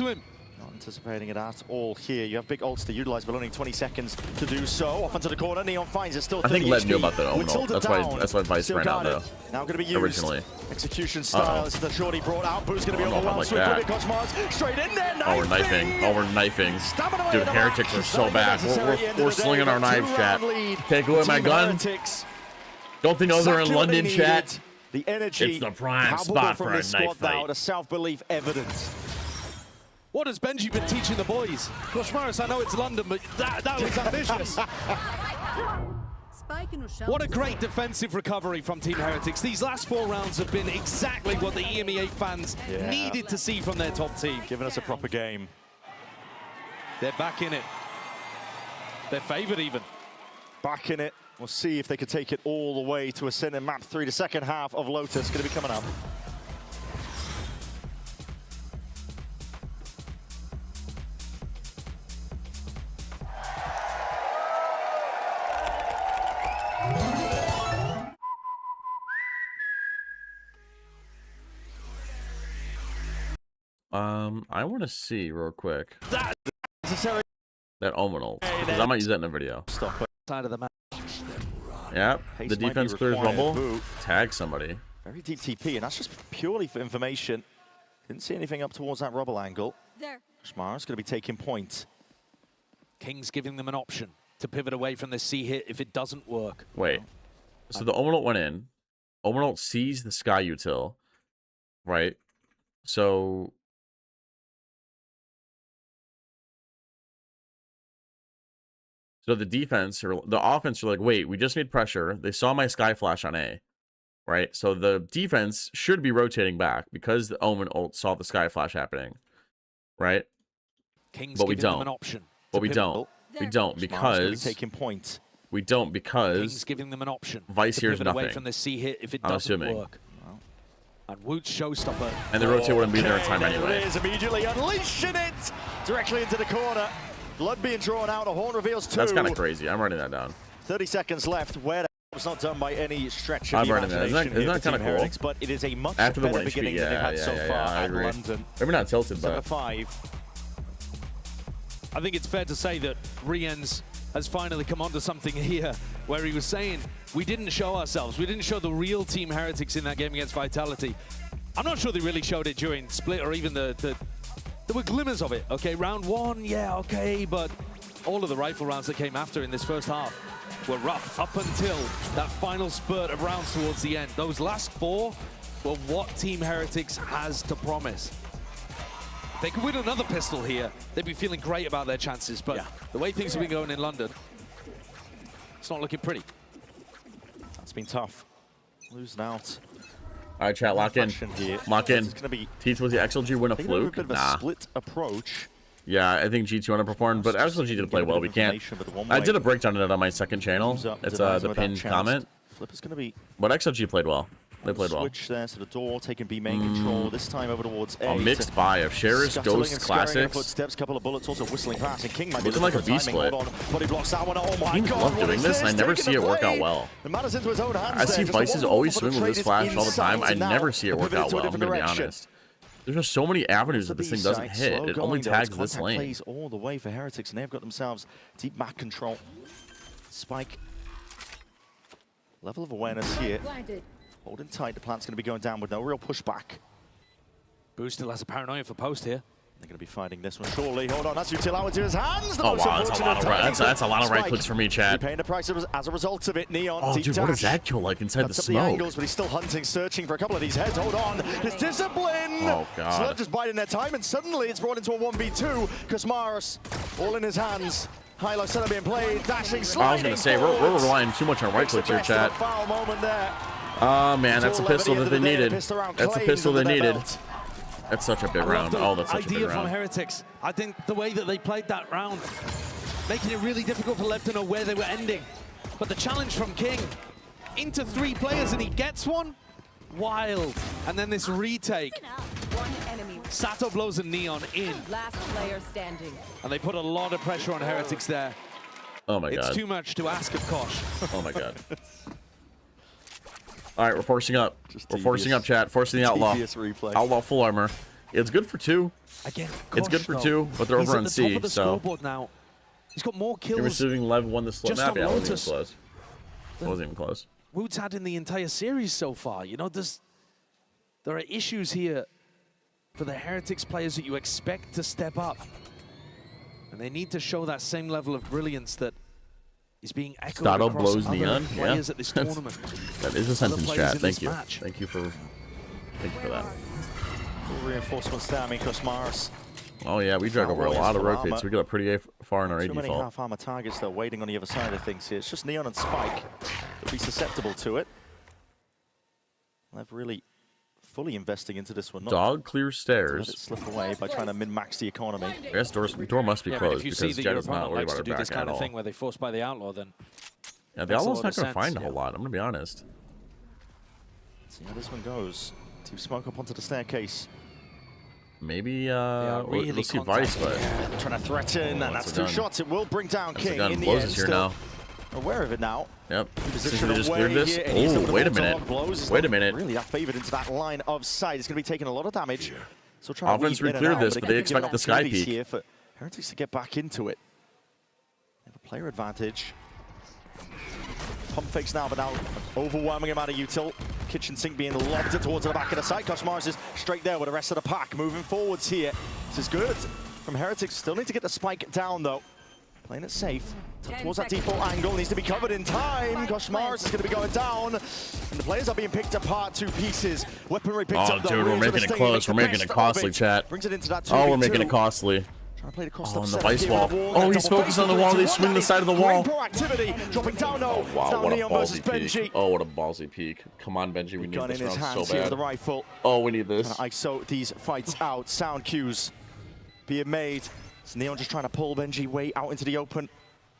to him. Not anticipating it at all here. You have big ults to utilize, but only 20 seconds to do so. Off into the corner, Neon finds it, still 30 I think Led knew about that With ult. Tilted That's why Vice Still ran out got it. though. Now going to be used. Originally. Execution style. This is the shorty brought out. Boo's going to be I don't know overwhelmed. about Swift like with it. Cosmos straight in there. Oh, we're knifing. Oh, we're knifing. Dude, Heretics are so bad. We're slinging our knives, chat. Take away my gun. Don't think those are in London, chat. The energy. It's the prime spot for a knife fight. The self-belief evidence. What has Benji been teaching the boys? Koshmaris, I know it's London, but that was ambitious. What a great defensive recovery from Team Heretics. These last 4 rounds have been exactly what the EMEA fans needed to see from their top team. Giving us a proper game. They're back in it. They're favored even. Back in it. We'll see if they could take it all the way to a sin in map 3. The second half of Lotus going to be coming up. I want to see real quick That Omen ult, because I might use that in a video. Stop it. Side of the map. Yep, Haste the might be defense clears required. Rumble. Boo. Tag somebody. Very deep TP, and that's just purely for information. Didn't see anything up towards that rubble angle. There. Shmara's going to be taking point. King's giving them an option to pivot away from the C hit if it doesn't work. Wait. So the Omen ult went in. Omen ult sees the Sky util, right? So the defense or the offense are like, wait, we just made pressure. They saw my Sky flash on A, right? So the defense should be rotating back because the Omen ult saw the Sky flash happening, right? King's But we giving them don't. an option. But we don't. We don't Shmara's gonna be because taking point. we don't King's because giving them an option. Vice to hears pivot away nothing. from the C hit if it I'm doesn't assuming. work. And Woot's showstopper. and the rotate wouldn't be there in time There anyway. it is, immediately unleashing it directly into the corner. Blood being drawn out. A horn reveals 2. That's kind of crazy. I'm writing that down. 30 seconds left. Where it's not done by any stretch of I'm the writing that. imagination. Isn't that here kind for of Team cool? Heretics, but it is a much After the better one HP, beginning than they've had so far I at agree. London. Maybe not tilted, but 7-5. I think it's fair to say that Riens has finally come onto something here where he was saying, we didn't show ourselves. We didn't show the real Team Heretics in that game against Vitality. I'm not sure they really showed it during Split or even there were glimmers of it. Okay, round 1, yeah, okay, but all of the rifle rounds that came after in this first half were rough up until that final spurt of rounds towards the end. Those last 4 were what Team Heretics has to promise. If they could win another pistol here, they'd be feeling great about their chances, but the way things have been going in London, it's not looking pretty. That's been tough. Losing out. all right, chat, lock in. Here. Lock in. It's going to be Teach, was the XLG win a a bit fluke? of a Nah. split approach. Yeah, I think G2 underperformed, but XLG did play well. We can't. I did a breakdown of it on my second channel. It's the pinned comment. Flip is going to be But XLG played well. They played well. switch there to the door, taking B main control. This time over towards A. A mixed buy of Sheriff's Scuttling Ghost and scurrying Classics. Footsteps, couple of bullets, also whistling past. And King might be Looking like a looking B for timing. split. Hold on, body blocks that one. Oh my Teams God! love what doing is this, and I never Taking see it the work out play. well. The matter's into his own hands. I see there. Just Vices a always for the swing with this traders flash all the time. inside I and now never see it work pivoting out to a well, I'm different going to be direction. honest. There's just so many avenues that this thing doesn't B-side, hit. slow It only going, though. tags It's this contact lane. plays all the way for Heretics, and they've got themselves deep back control. Spike. Level of awareness here. Holding tight. The plant's going to be going down with no real pushback. Boo still has a paranoia for post here. They're going to be fighting this one surely. Hold on, that's util out into his hands. The Oh most wow, that's a lot of unfortunate that's a lot of right Spike. clicks for me, chat. Paying the price as a result of it. Neon. Oh deep dude, what does dash. that kill like inside the Cuts up the smoke? angles, but he's still hunting, searching for a couple of these heads. Hold on, his discipline. Oh god. Slug just biding their time, and suddenly it's brought into a 1v2. Kosmaros, all in his hands. High-low setup being played, dashing, sliding. I was gonna say we're relying too much on right clicks here, chat. Foul moment there. Oh man, that's a It's all pistol levity that at they the end needed. of the day. Pistol round That's a claims pistol they under their needed. belt. That's such a big round. Oh, that's such a big idea from round. Heretics. I think the way that they played that round, making it really difficult for Lev to know where they were ending. But the challenge from King, into 3 players and he gets one? Wild. And then this retake. One enemy. Sato blows a Neon in. Last player standing. And they put a lot of pressure on Heretics there. Oh my god. It's too much to ask of Kosh. Oh my god. All right, we're forcing up. We're forcing devious- up, chat. Forcing the outlaw. devious replay. Outlaw full armor. It's good for 2. Again, It's good Kosh, for though, 2, but they're he's over at on the C, top of the so scoreboard now. He's got more you're kills receiving Lev won the split just map. on Yeah, it wasn't even Lotus. close. It wasn't even close. Woot's had in the entire series so far. You know, there are issues here for the Heretics players that you expect to step up. And they need to show that same level of brilliance that is being echoed Stato across blows other Neon. Yeah. players at this tournament. That is a Other sentence, players chat. in Thank this you. match. Thank you for that. Full reinforcements there. I mean, Kosmaros Oh yeah, we drag over a lot of rotates. We got pretty far in our A Too many default. half-armor targets, though, waiting on the other side of things here. It's just Neon and Spike that'll be susceptible to it. They're really fully investing into this one. Dog clears stairs. Let it slip away by trying to min-max the economy. I guess door must be Yeah, but closed if you because see that Jet your is not opponent worried likes about to her do back this kind at of all. thing where they force by the outlaw, then Yeah, the makes a Outlaws lot not of going to find sense, a whole lot. I'm going to be honest. See how this one goes. Team Smoke up onto the staircase. Maybe really let's see Vice, but trying to threaten, and that's two shots. It will bring down That's a King gun. in the Blows end. is here Still now. aware of it now. Yep. Position Since we just away cleared this. here, and he's still Oh, with wait a the minute. multi-log blows. He's Wait a not minute. Really that favored into that line of sight. He's going to be taking a lot of damage. So trying Offense to weave in and re-cleared out, this, but but they again, giving expect the sky opportunities peek. here for Heretics to get back into it. They have a player advantage. Pump fakes now, but now overwhelming amount of util. Kitchen sink being lobbed towards the back of the site. Koshmars is straight there with the rest of the pack. Moving forwards here. This is good from Heretics. Still need to get the spike down, though. Playing it safe. Towards that default angle. Needs to be covered in time. Koshmars is going to be going down. And the players are being picked apart to pieces. Weaponry picked Oh, up. dude, we're making it close. We're making it costly, chat. Brings it into that Oh, we're 2v2. making it costly. Trying to play the cross Oh, on the Vice wall. Oh, he's focused on the wall. He's swinging the side of the wall. Great proactivity. Dropping down, no. Wow, It's now what a Neon versus ballsy Benji. peek. Oh, what a ballsy peek. Come on, Benji. We need Gun in this his round hands so here with bad. the rifle. Oh, we need this. ISO these fights out. Sound cues being made. It's Neon just trying to pull Benji way out into the open.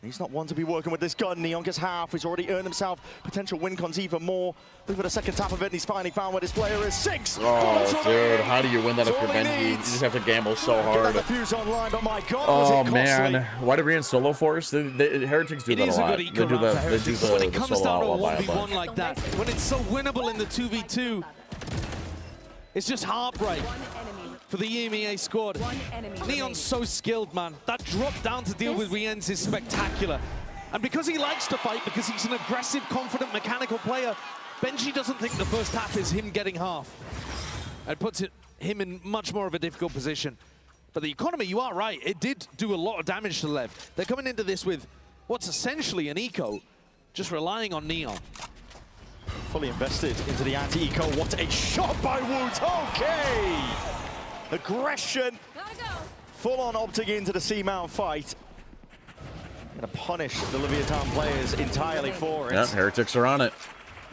He's not one to be working with this gun. Neon gets half. He's already earned himself potential win cons even more. Look for the second tap of it, and he's finally found where this player is. 6. Oh, dude, how do you win that if you're That's all he Benji? You needs. just have to gamble so Get hard. that defuse online, but my God, Oh, was it costly. man. Why did we in solo force? Heretics do It that is a a lot. good They eco do round for the Heretics. When it comes solo down to a outlaw 1v1 buy. like that, when it's so winnable in the 2v2, it's just heartbreak for the EMEA squad. Neon's so skilled, man. That drop down to deal with Rienz is spectacular. And because he likes to fight, because he's an aggressive, confident, mechanical player, Benji doesn't think the first half is him getting half. It puts him in much more of a difficult position. But the economy, you are right, it did do a lot of damage to Lev. They're coming into this with what's essentially an eco, just relying on Neon. Fully invested into the anti-eco. What a shot by Woods. Okay. Aggression. Full on opting into the C-mount fight. Going to punish the Leviathan players entirely for it. Yeah, Heretics are on it.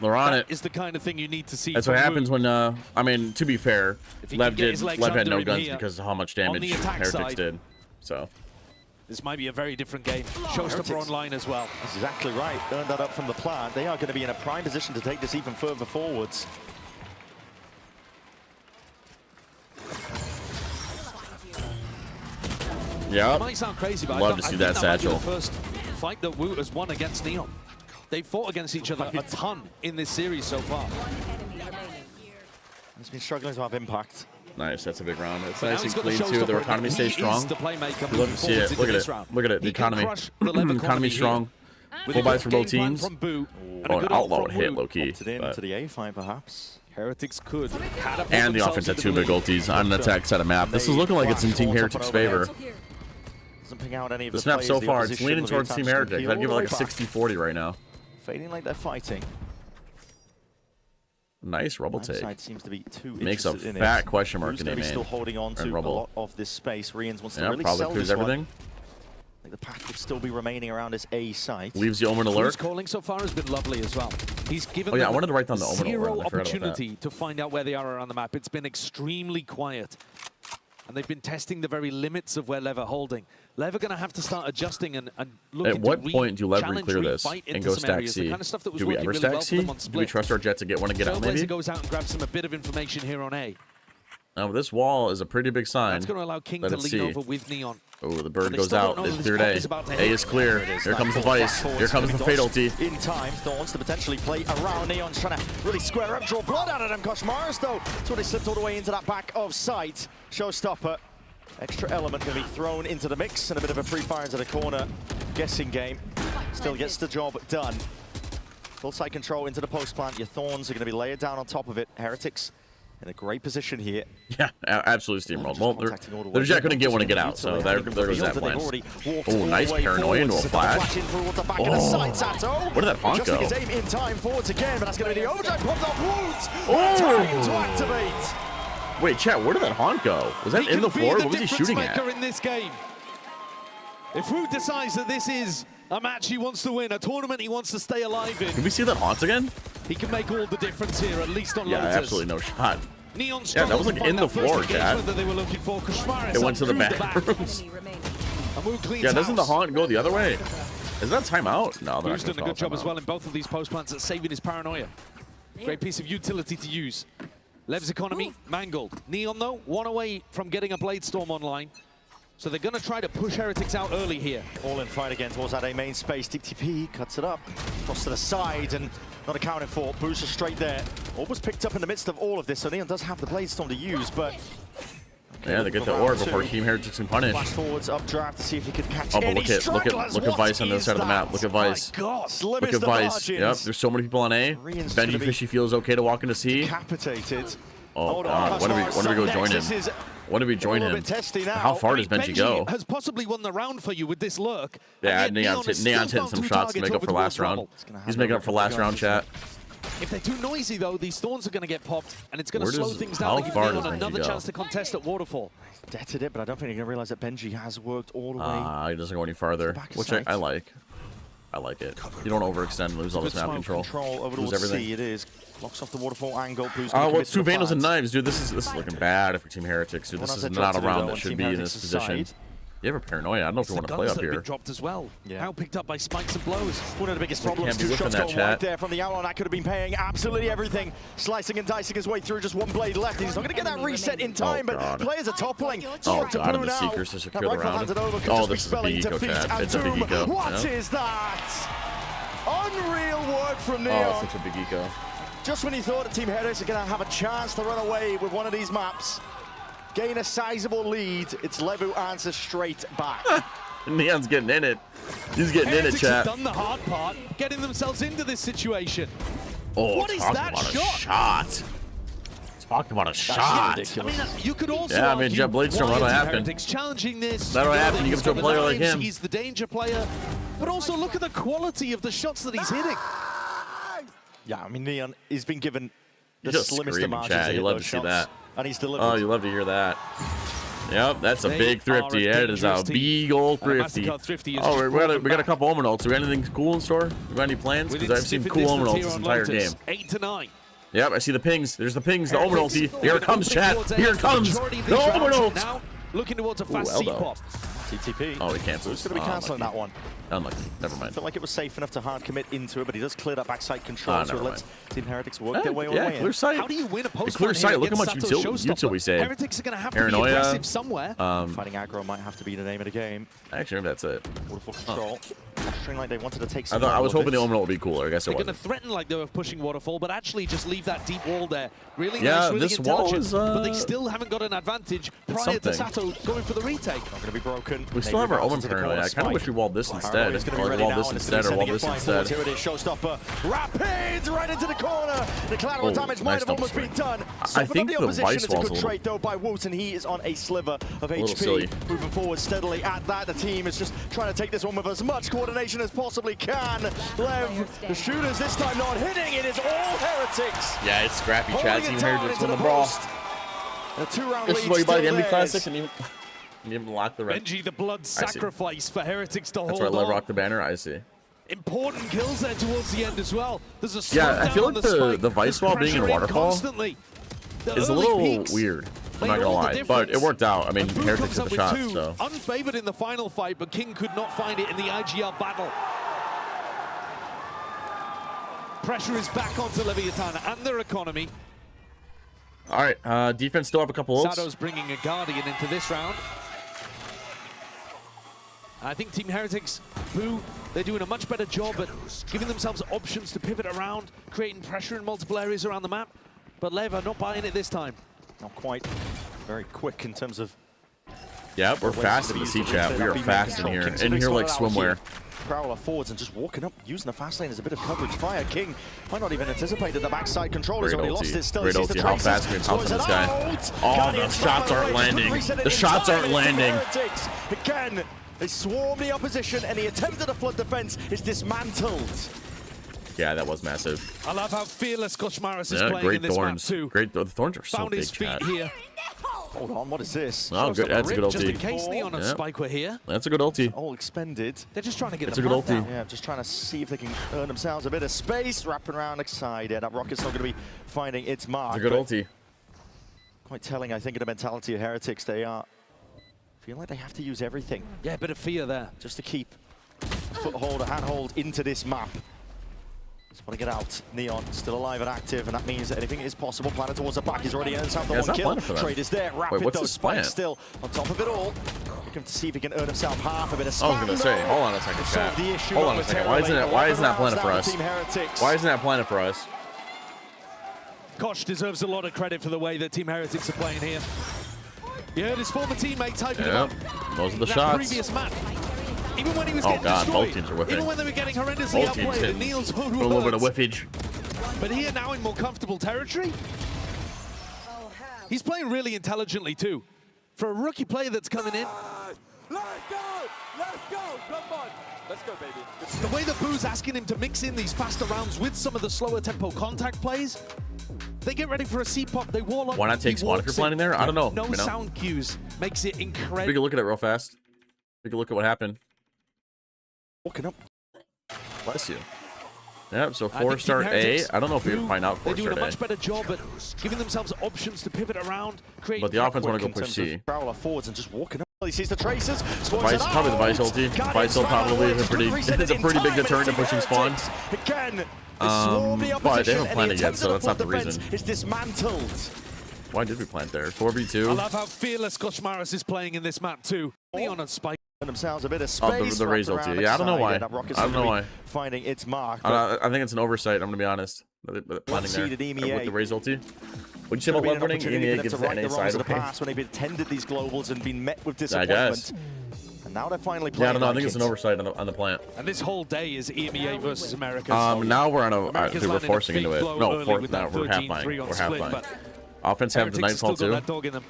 They're on it. Is the kind of thing you need to see. That's from what happens Wood. when, I mean, to be fair, If he Lev can get his legs had under no him guns here because of how much on damage the attack Heretics side. did. So, This might be a very different game. Showstopper Heretics. online as well. That's exactly right. Earned that up from the plant. They are going to be in a prime position to take this even further forwards. yeah. It might sound crazy, but Love I to see think that might be satchel. the first fight that Woot has won against Neon. They've fought against each other a ton in this series so far. He's been struggling to have impact. Nice, that's a big round. It's But now nice and he's got the clean, too. showstopper, Their and economy he stays is strong. the playmaker Love moving to see it. forwards Look into at this it. round. Look at it. The He can economy. crush the Lev Economy here. strong. With Full a buys good for both game plan teams. from Boo, and a Oh, an good ult outlaw from would hit Woot. low-key. Opted in but- to the A fight, perhaps. Heretics could catapult And the themselves offense had into two the big lead. ultis on an attack side of map. This is looking like it's in Team Heretics' favor. Doesn't ping out any of The the snap players so the far, it's opposition leaning will be towards Team attached to Heretics. heal I'd give it all like a the way back. 60-40 right now. Fading like they're fighting. Nice rubble take. Side seems to be too Makes a interested in fat it. question mark Who's in gonna A be main. still holding on to And a rubble. lot of this space. Rians wants to Yeah, really probably sell clears this one. everything. I think the path would still be remaining around this A site. Leaves the Omen Who's alert. calling so far has been lovely as well. He's given Oh, yeah, I them wanted to write down the Omen zero alert. I forgot about that. opportunity to find out where they are around the map. It's been extremely quiet. And they've been testing the very limits of where Lev are holding. Lev are going to have to start adjusting and looking At what to point do Lev challenge, re-clear this refight and into go some stack areas, the C? kind of stuff that was Do we working ever really stack well for C? them on Do we split. trust our Jet to get one and get out Trailblazer maybe? goes out and grabs some a bit of information here on A. Now, this wall is a pretty big sign. That's going to allow King Let to it lean see. over with Neon. Oh, the But bird they goes still don't out. know It's that clear this pop day. is about to A hit. is clear. Here comes the Vice. Here comes the Fate ulti. In time, Thorns to potentially play around. Neon's trying to really square up, draw blood out of them. Koshmars, though, so they slipped all the way into that back of sight. Showstopper. Extra element going to be thrown into the mix and a bit of a pre-fire into the corner. Guessing game. Still gets the job done. Full side control into the post plant. Your Thorns are going to be layered down on top of it. Heretics in a great position here. Yeah, absolutely steamrolled. Well, Contacting all the they're way just couldn't get in. one to get out, so there goes that plan. Oh, nice paranoia into a flash. Oh, what did that Honk go? Adjusting his aim in time forwards again, but that's going to be the overdrive. Popped off Woods. Oh! Time to activate. Wait, chat, where did that Haunt go? Was that in the floor? What was he shooting at? In this game. If Wu decides that this is a match he wants to win, a tournament he wants to stay alive in. Can we see that Haunt again? He can make all the difference here, at least on Yeah, Lotus. absolutely no shot. Neon Yeah, that was like in the floor, chat. that they were looking for. It went to the back rooms. Yeah, doesn't the Haunt go the other way? Is that timeout? No, they're Wu's not done a gonna good job call as well in both of these post plants at saving his paranoia. Great piece of utility to use. Lev's economy mangled. Neon, though, one away from getting a Blade Storm online. So they're going to try to push Heretics out early here. All in fight again towards that A main space. Deep TP cuts it up, cross to the side, and not accounted for. Booster straight there. Orb was picked up in the midst of all of this, so Neon does have the Blade Storm to use, but... Yeah, they get the orb before Team Heretics can punish. Flash forwards, updraft to see if he could catch Oh, but any look at Vice on the other side of the map. Look at Vice. Look at Vice. Yep, there's so many people on A. Benji Fishy feels okay to walk into C. Decapitated. Oh God, when do we go join him? When do we join him? How far does Benji go? Has possibly won the round for you with this lurk. Yeah, Neon's hitting some shots to make up for last round. He's making up for last round, chat. If they're too noisy, though, these thorns are going to get popped, and it's going to slow things how down and give far Neon does Benji another go? chance to contest at Waterfall. Detted it, but I don't think you're going to realize that Benji has worked all the way. He doesn't go any farther, which I like. I like it. You don't overextend and lose all this map control. Over Lose towards everything. C, it is. Blocks off the waterfall angle. Oh, well, it's two Vandals and Knives, dude. This is looking bad for Team Heretics, dude. This is not a round that should be in this position. You have a paranoia. I don't know if you want to play up here. Dropped as well. Now picked up by spikes and blows. One of the biggest problems. Can't be Two whiffing shots that, going chat. right there from the Outlaw. That could have been paying absolutely everything. Slicing and dicing his way through. Just one blade left. He's not going to get that reset in time, but players are toppling. Oh God, and the Seekers to secure the round. Oh, this is a big eco, chat. It's a big eco. What is that? Unreal work from Neon. Oh, such a big eco. Just when you thought that Team Heretics are going to have a chance to run away with one of these maps, gain a sizable lead, it's Levu answers straight back. Neon's getting in it. He's getting in it, Heretics chat. have done the hard part, getting themselves into this situation. Oh, what is talk that about shot? a shot. Talk about a shot. I mean, you could also Yeah, I mean, argue Jet Blade Storm, why that'll Team happen. Heretics challenging this. That'll You know, happen. You he's give it to a got the player like knives, him. He's the danger player. But also look at the quality of the shots that he's hitting. Yeah, I mean, Neon has been given the Just slimmest of screaming, margins chat. to You hit love those to see shots, that. and he's delivered. Oh, you love to hear that. Yep, that's a They big thrifty. are a It is a dangerous team. big old And a thrifty. Mastercard thrifty is Oh, just we got a couple Omen ults. We got anything cool in store? We got any plans? With Because its I've seen different cool Omen distance ults here this on entire Lotus. game. 8 to 9. Yep, I see the pings. There's the pings. The Omen Heretics ulti. Here it comes, chat. towards A. Here it comes. Majority of The these Omen rounds ult. now looking towards a fast Eldo. C-pop. TTP. Oh, he cancels. Who's going to be cancelling that one? Unlucky. Never I mind. felt like it was safe enough to hard commit into it, but he does clear that backside control, so never it lets Team Heretics work Eh, their way on the yeah, way clear in. sight. How do you win a post Clear sight. Look how much Sato's util we say. Heretics are going to have to Paranoia. be aggressive somewhere. Fighting aggro might have to be the name of the game. Actually, maybe that's it. Waterfall control. Posturing like they wanted to take I some thought I was of hoping the it. Omen ult would be cooler. I guess it They're going to wasn't. threaten like they were pushing Waterfall, but actually just leave that deep wall there. Really Yeah, nice, really this wall intelligent, is, but they still haven't got an advantage prior to something. Sato going for the retake. Not going to be broken. We still have our Omen paranoia. I kind of wish we walled this instead. It's going to Or be ready walled now, this and it's instead, or gonna be walled this sending it flying forwards. instead. Here it is, showstopper. Rapids right into the corner. The collateral Oh, damage nice might have double almost been done. I Softened think up the the opposition. Vice It's a wall's good a little- trade though by Woot, and he is on a sliver of little HP. silly. Moving forward steadily at that. The team is just trying to take this one with as much coordination as possibly can. Lev, the shooters this time not hitting. It is all Heretics. Yeah, it's scrappy, Holding chat. it Team down Heretics into win the the brawl. post. A 2-round This is lead why you buy the still Envy theirs. Classic and even lock the red. Benji, the blood see. sacrifice for Heretics to That's why I hold love on. Rock the Banner. I see. Important kills there towards the end as well. There's a Yeah, I slowdown feel on like the spike. the Vice wall being in Pressure Waterfall constantly. The is a early little peaks weird. I'm made not gonna all the lie, but it difference. worked out. I mean, And Boo Heretics comes hit up the with shot, two, so. unfavored in the final fight, but King could not find it in the IGL battle. Pressure is back onto Leviathan and their economy. All right, defense still have a couple ults. Sato's bringing a Guardian into this round. I think Team Heretics, Boo, they're doing a much better job at giving themselves options to pivot around, creating pressure in multiple areas around the map. But Lev are not buying it this time. Not quite. Very quick in terms of. Yeah, we're fast in the C chat. We are fast in here. In here like swimwear. Prowler forwards and just walking up, using the fast lane as a bit of coverage. Fire King might not even anticipate that the backside control has Great already ulti. lost it. Still, Great he sees the ulti. How traces. fast can we pounce on this guy? Out. Oh, the Guardian shots aren't Prowler landing. reset it The shots inside aren't landing. Heretics. Again, they swarm the opposition, and the attempt at a flood defense is dismantled. Yeah, that was massive. I love how fearless Koshmaris is Yeah, playing great in this thorns. map too. Great. The thorns are so Found big, his feet chat. here. Hold on, what is this? Oh, good. That's a good Just in ulti. case Neon and Yep. Spike were here. That's a good ulti. All expended. They're just trying to get It's the a good map ulti. down. Yeah, just trying to see if they can earn themselves a bit of space. Wrapping around side. Yeah, that rocket's not going to be finding its mark. It's a good but ulti. Quite telling, I think, of the mentality of Heretics. They are feel like they have to use everything. Yeah, a bit of fear there. Just to keep a foothold, a handhold into this map. Just want to get out. Neon still alive and active, and that means that anything is possible. Planning towards the back. He's already earned himself the Yeah, it's one not kill. planning for that. Trade is there. Rapid what's though. his Spike plan? still on top of it all. Looking to see if he can earn himself half a bit of I spam. was gonna say, hold on a second, Solve chat. the issue Hold on a second. Why isn't that? Why isn't that planted for us? Team Heretics. Why isn't that planted for us? Kosh deserves a lot of credit for the way that Team Heretics are playing here. You heard his former teammates hyping him up. Those are the That shots. previous map. Even when he was Oh getting god, both destroyed, teams are whiffing. even when they were getting horrendously Both teams outplayed, hitting. Neil's Put a little bit of whiffage. But here now in more comfortable territory, he's playing really intelligently too. For a rookie player that's coming in, Let's go! Let's go! Come on! Let's go, baby. the way that Boo's asking him to mix in these faster rounds with some of the slower tempo contact plays, they get ready for a C-pop, they wall up. Why not take he Spawn if you're walks in. planning there? I don't know. No you know? sound cues makes it Take a incredible. look at it real fast. Take a look at what happened. Walking up. Bless you. Yep, so I think 4-star Team A. Heretics, I don't know if we Blue, find out they're doing a 4-star much A. better job at giving themselves options to pivot around, create. But the offense want to go In push terms C. of Prowler forwards and just walking up. He sees the tracers. Vice, probably the Vice ulti. Vice ult probably is a pretty, it's a pretty big deterrent to pushing Spawn. Again, But they haven't planted yet, so that's not the reason. It's dismantled. Why did we plant there? I 4v2. love how fearless Koshmaris is playing in this map too. Neon and Spike. Themselves a bit of Oh, space. the Raze wrapped ulti. around Yeah, I don't know side. why. Yeah, that rocket's I don't know gonna why. be finding its mark. I think it's an oversight, I'm going to be honest. Planting seeded there EMEA. with the Raze ulti. What'd you say about Been an left running? opportunity for EMEA them gets to the right the NA wrongs side of the away. past when they've attended these globals and been met with I disappointment. guess. And now they're finally playing. Yeah, I don't know. I think like it's an it. oversight on the plant. And this whole day is EMEA versus America. Now we're on a. America's We're landing a forcing big into it. blow No, early with that we're half 13-3 buying. on We're half split, buying. but Offense have the Heretics Nightfall still got too. that dog in them.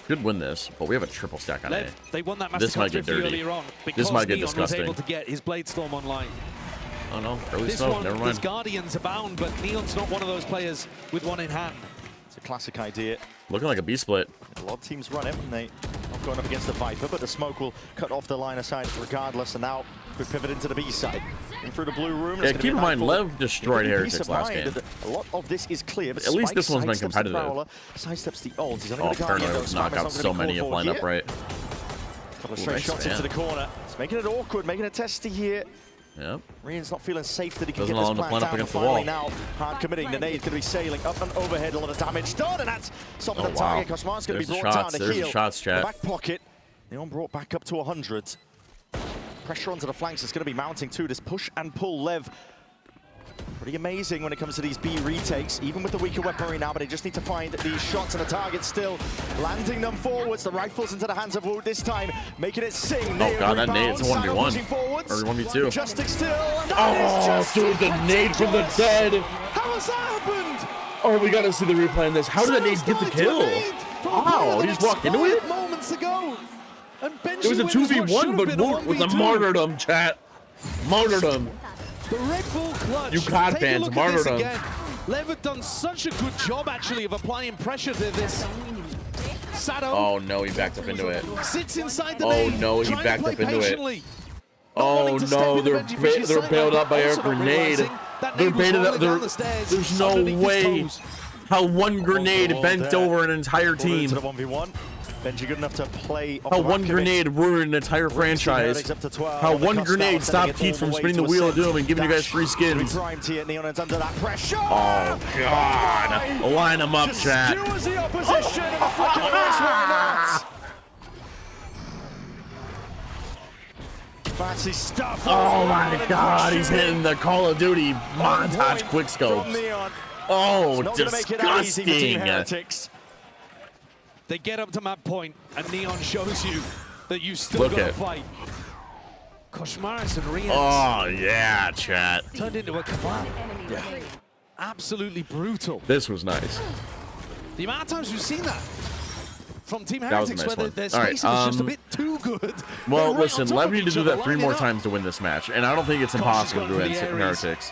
Should win this, but we have a triple stack on A. They won that This Master might get Trophy dirty. earlier on This because might get Neon was disgusting. able to get his Blade Storm online. Oh no, early This smoke. one, Never there's mind. Guardians abound, but Neon's not one of those players with one in hand. It's a classic idea. Looking like a B split. A lot of teams run it when they not going up against the Viper, but the smoke will cut off the line of sight regardless. And now we pivot into the B side. In through the blue room. Yeah, keep in mind, Lev destroyed Heretics last game. A lot of this is clear, but At least Spike this one's been sidesteps the competitive. Prowler, sidesteps the ult. He's only Oh, got a Guardian, Paranoid though. was Spam knock is out not so gonna be many called if for lined up here. right. Couple of Ooh, straight nice shots fan. into the corner. It's making it awkward, making it testy here. Yep. Rian's not feeling safe that he can Doesn't get this allow him to plant plant up down. against the Finally wall. now, hard committing. The nade's going to be sailing up and overhead. A lot of damage done, and that's stopping the target. Koshmar's going to be There's the brought shots. down to There's the heal. shots, chat. The back pocket. Neon brought back up to 100. Pressure onto the flanks is going to be mounting too. This push and pull Lev. Pretty amazing when it comes to these B retakes, even with the weaker weaponry now, but they just need to find these shots and the target still landing them forwards. The rifles into the hands of Wood this time, making it sing. Oh god, that nade, it's a 1v1. Or 1v2. Majestic still. And Oh, dude, the nade from the dead. How has that happened? Oh, we gotta see the replay on this. How did that nade get the kill? Wow, he just walked into it? Moments ago. And It was a 2v1, but Woot with a martyrdom, chat. Martyrdom. The Red Bull clutch. You COD Take a fans, look at this martyrdom. again. Lev had done such a good job, actually, of applying pressure to this. Sado Oh no, he backed up into it. sits inside the Oh nade, no, he trying to backed play up into it. patiently. Oh no, they're bailed out by a grenade. They're baited out. There's no way how one grenade bent over an entire team. To the 1v1. Benji good enough to play off How the one back of it. grenade ruined an entire franchise. How one grenade stopped Keith from spinning the wheel of doom and giving you guys free skins. Primed here, Neon is under that pressure. Oh god. Line them up, chat. Skewers the opposition and the flick of the wrist, why not? Fancy stuff. Oh my god, he's hitting the Call of Duty montage From quickscopes. Neon. Oh, It's not gonna make it that easy for Team disgusting. Heretics. They get up to map point, and Neon shows you that you still Look got to at- fight. Koshmaris and Rian Oh yeah, chat. turned into a cabal. Yeah. Absolutely brutal. This was nice. The amount of times we've seen that from Team That was a Heretics, nice where one. their All right, spacing is just a bit too good. Well, They're right listen, on top Lev of need to each do other, that 3 lining more up. times to win this match, and I don't think it's Kosh impossible has to do gone it for the against Ares. Heretics.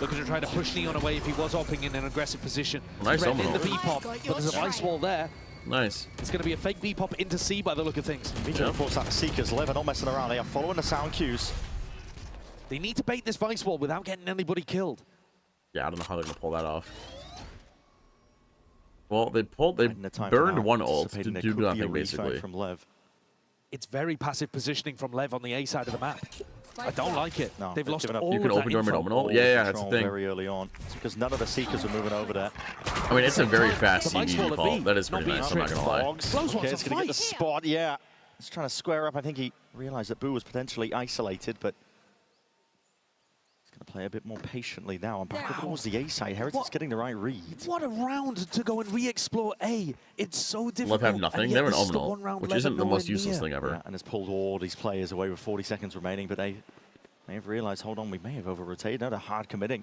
Looking to try to push Neon away if he was opping in an aggressive position. Nice Threatening omen. the V-pop, but there's a ice wall there. Nice. It's going to be a fake V-pop into C by the look of things. Of course, that Seekers live, not messing around. They are following the sound cues. They need to bait this Vice wall without getting anybody killed. Yeah, I don't know how they're gonna pull that off. Well, they time burned now, one ult to anticipating there do could be a nothing, refight basically. from Lev. It's very passive positioning from Lev on the A side of the map. I don't like it. No, They've lost given up. all You can of open that door mid info. nominal. Yeah, that's the Control thing. very early on. It's because none of the Seekers are moving over there. I mean, it's a very fast The Mike's CB wall of default. B, That is not pretty being nice, I'm not gonna lie. Logs. Close Okay, one's it's a going to get the fight. spot. Yeah. He's trying to square up. I think he realized that Boo was potentially isolated, but he's going to play a bit more patiently now. And back towards the A side. Heretics getting the right read. What a round to go and re-explore A. It's so difficult. Lev have nothing. and They yet have an this is the Ominal, one round which Lev isn't are the most nowhere useless near. thing ever. Yeah, and has pulled all these players away with 40 seconds remaining, but they may have realized, hold on, we may have over-rotated. Now they're hard committing.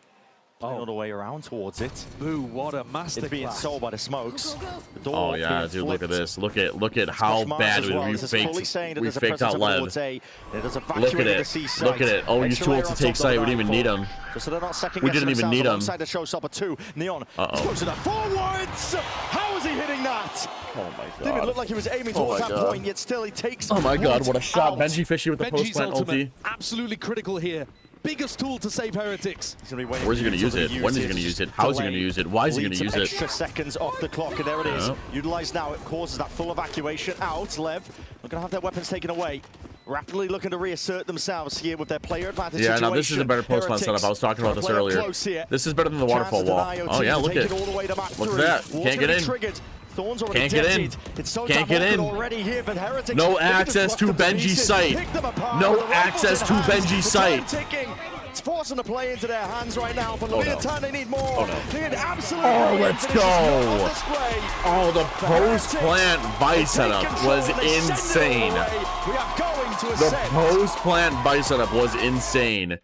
Playing all the way around towards it. Boo, what a masterclass. It's being sold by the smokes. The door Oh yeah, being dude, look at flipped. this. Look at how Splash bad as well. we This is fully saying that we there's a faked presence out of Lev. towards A. It has Look at evacuated the it. C site. Look at it. Oh, we used Extra two layer ults to on take top site. We of the didn't even need 9-4. them. So they're not second We didn't even need them. alongside the showstopper 2. Neon Uh-oh. goes to the forwards. How is he hitting that? Oh my Didn't even god. look like he was aiming Oh towards my that God. point, yet still he takes Oh my god, one what a shot. out. Benji Fishy with the Benji's post-plant ultimate, ulti. absolutely critical here. Biggest tool to save Heretics. He's gonna be waiting Where's he for going to you use it? to When is he use going to it. use it? How is he going to Delay. use it? Why is he going Leads to use some it? extra seconds off the clock, and there it is. Yeah. Utilized now, it causes that full evacuation out. Lev, not going to have their weapons taken away. Rapidly looking to reassert themselves here with their player advantage Yeah, situation. now this is a better post-plant setup. I was talking about this earlier. This is better than the waterfall wall. Oh yeah, look at Look at that. Can't get in. Thorns already Can't get in. deaded. It's so Can't get in. already here, but Heretics, No they can just access rock to them Benji's pieces, site. pick them apart No with the rifles access in to hand. Benji's The time site. ticking. It's forcing the play into their hands right now, but Oh, Lemire no. Tan, they need more. Oh, no. They need absolutely Oh, let's finishes not on go. display. Oh, the Heretics, post-plant they buy take setup control, was they send it insane. away. We are going to The ascend. post-plant buy setup was insane.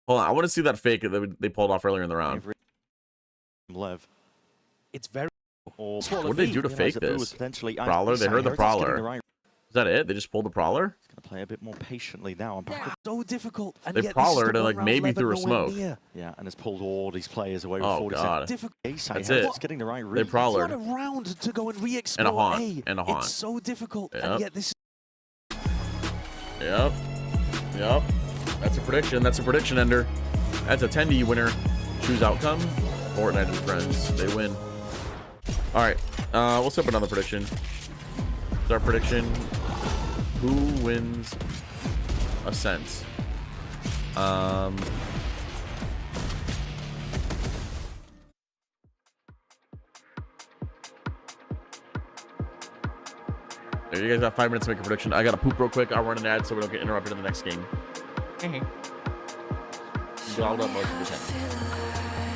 Hold on, I want to see that fake that they pulled off earlier in the round. Lev. It's very... What What did they do to fake this? Prowler? They heard the Prowler. Is that it? They just pulled the Prowler? He's going to play a bit more patiently now. And back So difficult. And They yet Prowlered this is the and, like, one maybe round through a Lev are nowhere smoke. near. Yeah, and has pulled all these players away with Oh, 40 God. seconds. That's it. It's getting the right They read. Prowlered. What a round to go and re-explore And a haunt. A. And a haunt. It's so difficult. Yep. And yet this Yep. Yep. That's a prediction. That's a prediction ender. That's a 10D winner. Choose outcome. Fortnite and friends. They win. All right. We'll set up another prediction. It's our prediction. Who wins Ascent? There, you guys got 5 minutes to make a prediction. I gotta poop real quick. I'll run an ad so we don't get interrupted in the next game. Dialed up most of the time.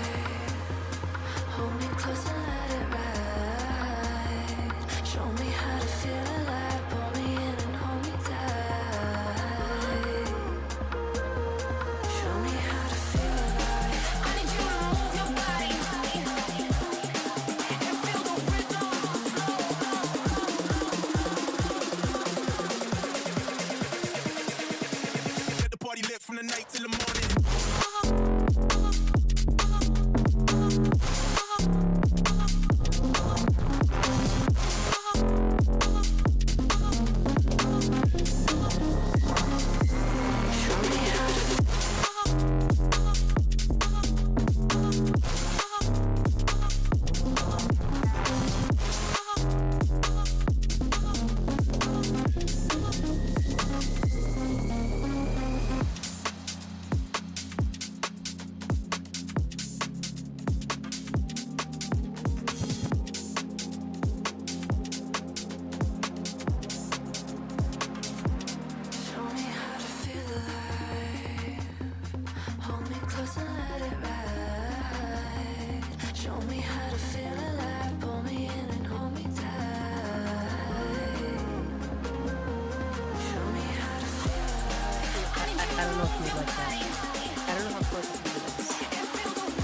I don't know if you'd like that. I don't know how close it is.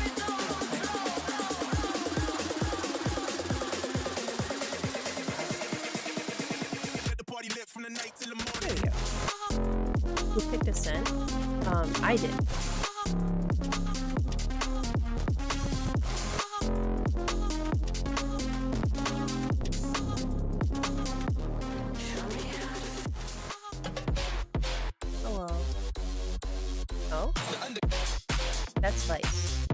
There you go. Who picked Ascent? I did. Hello. Oh? That's Vice.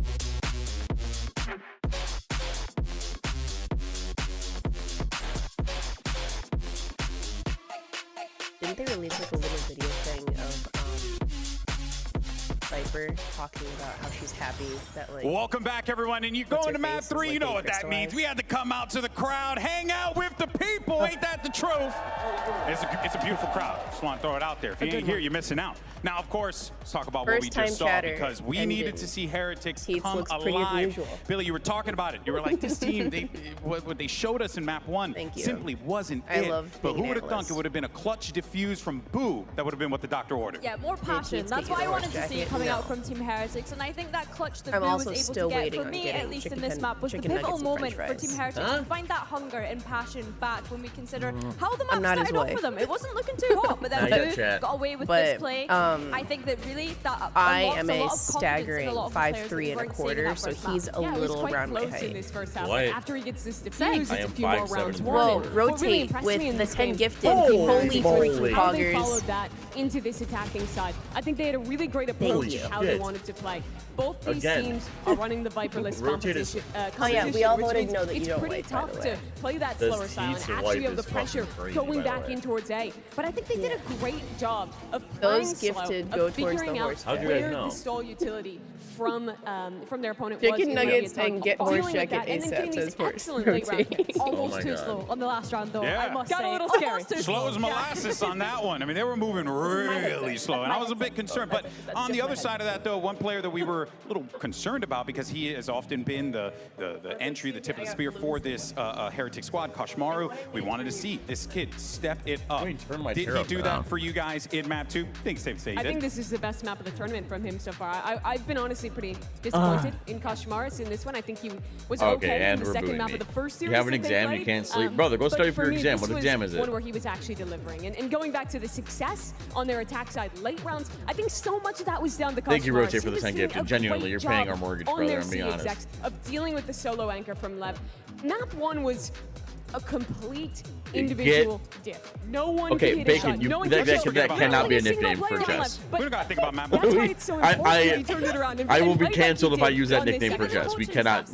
Didn't they release like a little video thing of Viper talking about how she's happy that like... Welcome back, everyone. And you're going to map 3. You know what that means. We had to come out to the crowd, hang out with the people. Ain't that the truth? It's a beautiful crowd. Just want to throw it out there. If you ain't here, you're missing out. Now, of course, let's talk about what we just saw, because we needed to see Heretics come alive. Billy, you were talking about it. You were like, this team, what they showed us in map 1 simply wasn't it. But who would have thunk it would have been a clutch defuse from Boo? That would have been what the doctor ordered. Yeah, more passion. That's what I wanted to see coming out from Team Heretics, and I think that clutch that Boo was able to get, for me at least in this map, was the pivotal moment for Team Heretics to find that hunger and passion back when we consider how the map started off for them. It wasn't looking too hot, but then Boo got away with this play. I think that really that I am a staggering 5'3 1/4, so he's a little around my height. After he gets this defuse, I am a few more rounds. Whoa, rotate with the 10 gifted. Holy freaking How they poggers. followed that into this attacking side. I think they had a really great approach to how they wanted to play. Both these teams are running the Viperless competition. Oh yeah, we all voted means no that you it's don't pretty like, tough by the way. to play that slower style and actually be able to pressure going back in towards A. But I think they did a great job of playing Those gifted slow, go of towards figuring the out horse where jacket. the stall utility from their opponent Chicken was. nuggets and get horse dealing with jacket that, and then ASAP getting says these horse excellent late round rotate. hits. Almost too slow on the last round, though. I must say. Got a little scary. Slow as molasses on that one. I mean, they were moving really slow, and I was a bit concerned. But on the other side of that, though, one player that we were a little concerned about, because he has often been the entry, the tip of the spear for this Heretic squad, Kashmaru. We wanted to see this kid step it up. Did he do that for you guys in map 2? I think it's safe to say he I did. think this is the best map of the tournament from him so far. I've been honestly pretty disappointed in Kashmaris in this one. I think he was okay in the second map of the first series. You have an exam, you can't sleep. Brother, go study for your exam. What exam is it? One where he was actually delivering. And going back to the success on their attack side late rounds, I think so much of that was down to Kashmaris. Thank you, Rotate, for the 10 gifted. Genuinely, you're paying our mortgage, on brother. their I'm being honest. execs of dealing with the solo anchor from Lev. Map 1 was a complete individual diff. No one Okay, could hit Bacon, a shot. you, No one that could cannot be a nickname for Jess. We don't got to think about map 1. That's why it's so important that he turned it around. I will be And canceled if I use that on this nickname for second Jess. We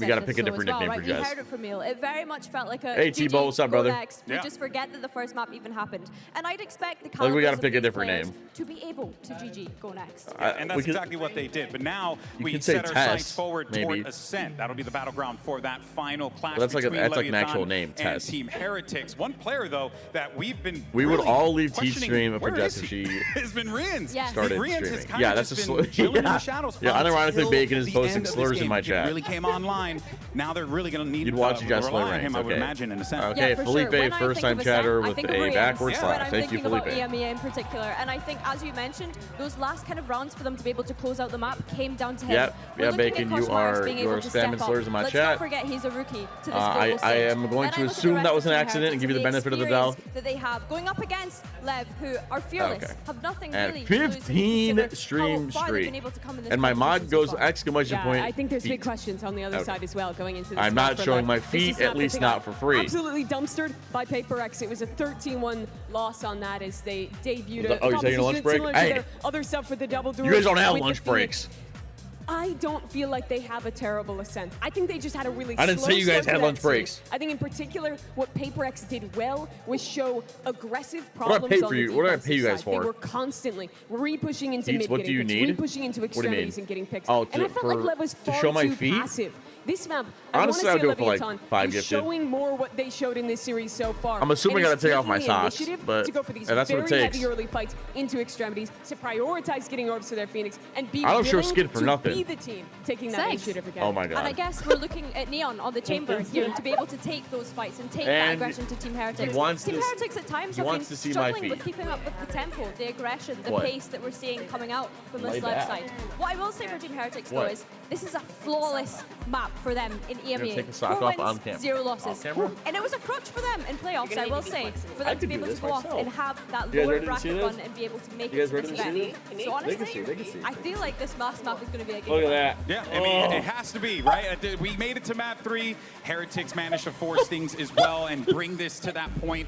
got to pick a different nickname for We Jess. heard it from Neil. It very much felt like a Hey, T-Bo, what's up, brother? Next. We just forget that the first map even happened. And I'd expect the Like, we calibers gotta of pick a these different players name. to be able to GG go next. And that's exactly what they did. But now we could say set our Tess, sights forward maybe. toward Ascent. That'll be the battleground for that final clash Well, that's like between that's like an Leviathan actual name, and Tess. Team Heretics. One player, though, that we've been We would really all leave Teach questioning, stream for where Jess is if he? she Has been Rians. Yes. started Rians has streaming. kind Yeah, of that's a just slur. been chilling in the shadows Yeah, unironically, until Bacon is the posting end of this slurs in game. my He chat. really came online. Now they're really going to need You'd watch Jess rely play on him, ranked, I would okay. imagine, in a sense. Okay, Yeah, for Felipe, sure. When I first-time think of chatter Ascent, I with think of a Rians. backward When slash. I'm Thank you, thinking about Felipe. EMEA in particular, and I think, as you mentioned, those last kind of rounds for them to be able to close out the map came down to him. Yep, We're yeah, looking at Bacon, you Kashmaris are being able to step spamming up. slurs in my Let's chat. not forget he's a rookie to this I global stage. am going Then to I look at assume the that rest was an of Team accident and give you the Heretics benefit of the experience doubt. that they have going up against Lev, who are fearless, Okay. have nothing At really to lose when you 15 consider stream how far they've been streak. able to come in this And my mod competition so goes far. exclamation Yeah, point. I think there's big feet. questions on the other Okay. side as well going into this. I'm map not for showing Lev. my This feet, is at not least something not I for free. Absolutely dumpstered by PaperX. It was a 13-1 loss on that as they debuted a Oh, you're taking a lunch composition break? similar to Hey. their other stuff with the double duel. You guys don't have with the lunch Phoenix. breaks. I don't feel like they have a terrible Ascent. I think they just had a really I didn't slow say you guys start to had that lunch breaks. series. I think in particular what PaperX did well was show aggressive What do I problems pay on for the you? What do I defensive pay you guys side. They for? were constantly re-pushing into Eats, mid, what getting do you picks, need? re-pushing into What do you mean? extremities and getting picks. Oh, and I felt like for- Lev was to far show my too feet? passive. This map, Honestly, I I want would to do say it for, like, Leviathan 5 is gifted. showing more what they showed in this series so far. I'm assuming And I gotta it's take off taking my the socks, initiative but to go for these that's what it very takes. heavy early fights into extremities, to prioritize getting orbs to their Phoenix, and be I don't show willing skid for to nothing. be the team taking that Thanks. initiative again. Oh my god. And I guess we're looking at Neon on the chamber here to be able to take those fights and take that And aggression to Team Heretics. he wants Team to- Heretics at times he have been wants to see my struggling with feet. keeping up with the tempo, the aggression, the What? pace that we're seeing coming out from this Lay left back. side. What I will say for Team Heretics though What? is this is a flawless map for them in You're gonna EMEA. take the sock 4 off wins, on camera. 0 losses. Off camera? And it was a crutch for them in playoffs, I will say, for I them to could be do able this to go off myself. and have that You guys lower ready to see bracket this? run and be able to make You it guys to ready this to see event. this? So honestly, They can see. I feel like this last map is going to be a game. Look at that. Yeah, I mean, it has to be, right? We made it to map 3. Heretics managed to force things as well and bring this to that point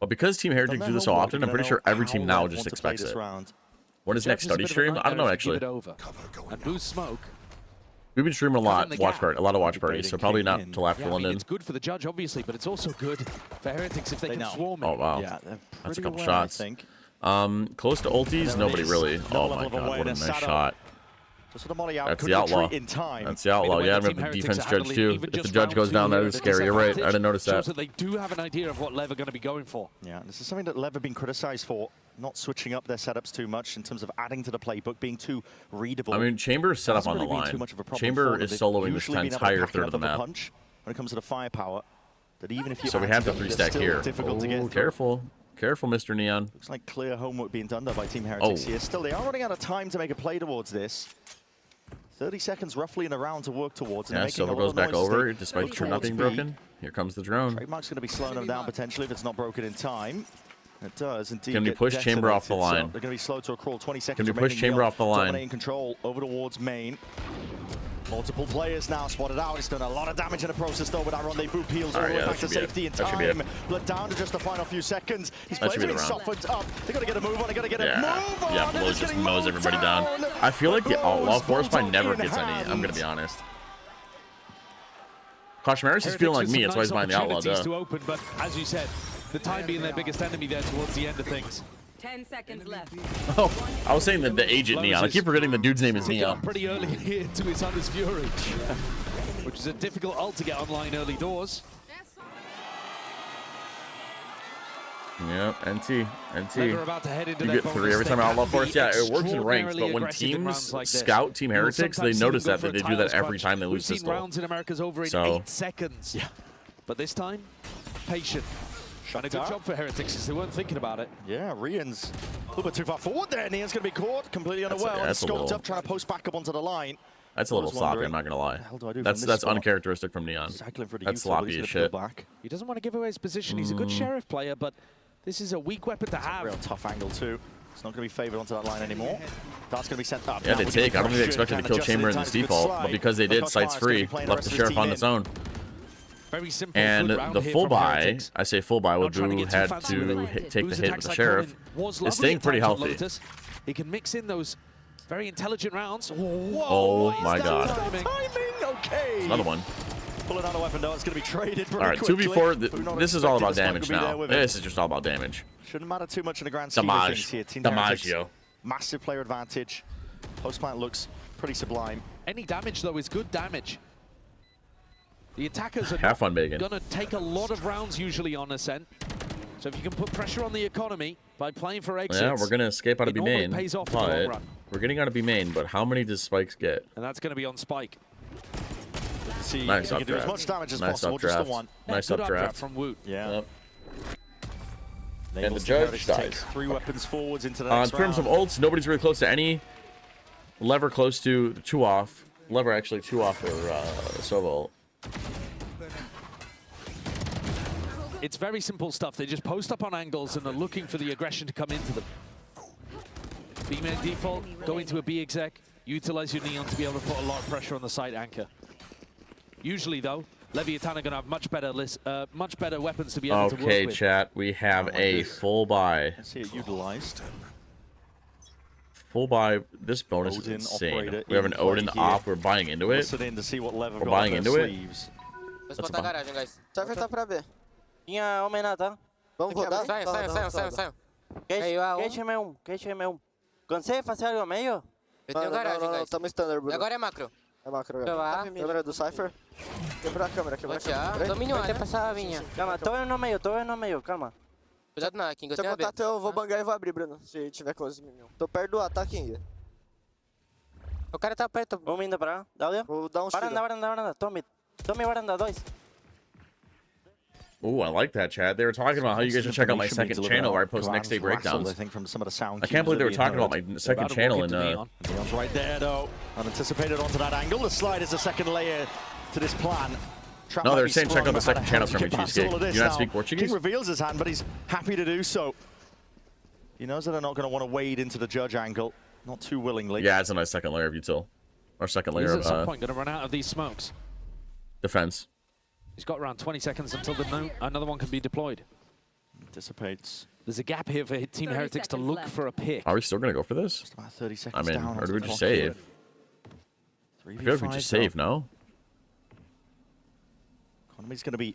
But because Team Heretics do this so often, I'm pretty sure every team now just expects it. When is next study stream? I don't know actually. And boost smoke. We've been streaming a lot, a lot of watch parties, so probably not till after Yeah, I mean, London. it's good for the judge, obviously, but it's also good for Heretics if they can swarm it. Oh wow, Yeah, that's a pretty couple aware, shots. I think. Close to ultis, nobody really. Oh my god, what a nice shot. Just the molly out. That's the outlaw. In time. That's the outlaw. Yeah, I'm gonna have the defense judge too. If the judge goes down, that is scary. You're right. I didn't notice that. Shows that they do have an idea of what Lev are going to be going for. Yeah, this is something that Lev have been criticized for, not switching up their setups too much in terms of adding to the playbook, being too readable. I mean, Chamber is set up on the line. Chamber is soloing this entire third of the map. When it comes to the firepower, that even if you so we have the 3-stack here. Oh, careful. Careful, Mr. Neon. Looks like clear homework being done there by Team Heretics here. Still, they are running out of time to make a play towards this. 30 seconds roughly in the round to work towards. Yeah, Silver goes back over despite the drone not being broken. Here comes the drone. Trademark's going to be slowing them down potentially if it's not broken in time. It does indeed. Can we push Chamber off the line? So they're going to be slow to a crawl. 20 seconds. Can we push Chamber off the line? Dominating control over towards main. Multiple players now spotted out. It's done a lot of damage in the process though with that rendezvous peels all the way back to safety in time. Blood down to just the final few seconds. He's being softened up. They got to get a move on. They got to get a move on. Yeah, Blood just mows everybody down. I feel like the Outlaw Force by never gets any. I'm gonna be honest. Kashmaris is feeling like me. That's why he's buying the Outlaw. To open, but as you said, the time being their biggest enemy there towards the end of things. 10 seconds left. Oh, I was saying the agent Neon. I keep forgetting the dude's name is Neon. Pretty early here to his Hunter's Fury, which is a difficult ult to get online early doors. Yep, NT. About to head into you get 3 every time Outlaw Force. Yeah, it works in ranks, but when teams scout Team Heretics, they notice that they do that every time they lose We've seen Pistol. rounds in America's over in 8 seconds. Yeah, but this time, patient. And a good job for Heretics because they weren't thinking about it. Yeah, Rian's a little bit too far forward there. Neon's going to be caught completely unaware. Scoped up, trying to post back up onto the line. That's a little sloppy, I'm not going to lie. That's uncharacteristic from Neon. That's sloppy as shit. He doesn't want to give away his position. He's a good Sheriff player, but this is a weak weapon to have. A real tough angle too. It's not going to be favored onto that line anymore. That's going to be sent up. Yeah, they take. I don't think they expected to kill Chamber in this default, but because they did, sights free, left the Sheriff on its own. Very simple. And the full buy, I say full buy, would Boo had to take the hit with the Sheriff, is staying pretty healthy. He can mix in those very intelligent rounds. Oh my god. Timing, okay. Another one. Pulling out a weapon though, it's going to be traded pretty quickly. 2v4, this is all about damage now. This is just all about damage. Shouldn't matter too much in the grand scheme of things here. Team DiMaggio. Massive player advantage. Post-plant looks pretty sublime. Any damage though is good damage. The attackers are going to take a lot of rounds usually on Ascent. So if you can put pressure on the economy by playing for exits. Yeah, we're going to escape out of B main. Pays off but we're getting out of B main, but how many does Spikes get? And that's going to be on Spike. See, nice you can do as much damage as possible, just the one. Nice updraft from Woot. Yeah. And the judge dies. 3 weapons forwards into the next in terms of ults, nobody's really close to any. Lever close to 2 off. Lever actually 2 off for Sova ult. It's very simple stuff. They just post up on angles and are looking for the aggression to come into them. B-man default, go into a B exec, utilize your Neon to be able to put a lot of pressure on the side anchor. Usually though, Leviathan are going to have much better weapons to be able to work with. Okay, chat, we have a full buy. I see it utilized. Full buy. This bonus is insane. We have an Odin op. We're buying into it. Listen to see what We're buying into it. Let's botar a garagem, guys. Cypher tá pra B. Tinha homem na, tá? Vamos rodar? Saiam. Queixe M1. Cansei, fazer algo meio? Eu tenho garagem, guys. Tamo standard, Bruno. Agora é macro. É macro, agora. Câmera do Cypher. Quebrar a câmera, Domínio A, passar a vinha. Calma, tô no meio, calma. Cuidado na King, eu tenho a B. Se eu vou bangar e vou abrir, Bruno, se tiver close minion. Tô perto do A, tá, King? O cara tá perto. Vamos indo pra lá. Dá o Vou dar um tiro. Varanda. Tome varanda, 2. Ooh, I like that, Chad. They were talking about how you guys should check out my second channel where I post next day breakdowns. I think from some of the sound I can't believe they were talking about my second channel. Neon's right there, though. Unanticipated onto that angle. The slide is a second layer to this plan. No, they're saying check out the second channel for me, Cheesecake. Do you not speak Portuguese? King reveals his hand, but he's happy to do so. He knows that they're not going to want to wade into the judge angle. Not too willingly. Yeah, it's a nice second layer of util. Or second layer of at some point going to run out of these smokes. Defense. He's got around 20 seconds until another one can be deployed. Dissipates. There's a gap here for Team Heretics to look for a pick. Are we still going to go for this? Just about 30 seconds down. Or do we just save? I feel like we just save, no? Economy's going to be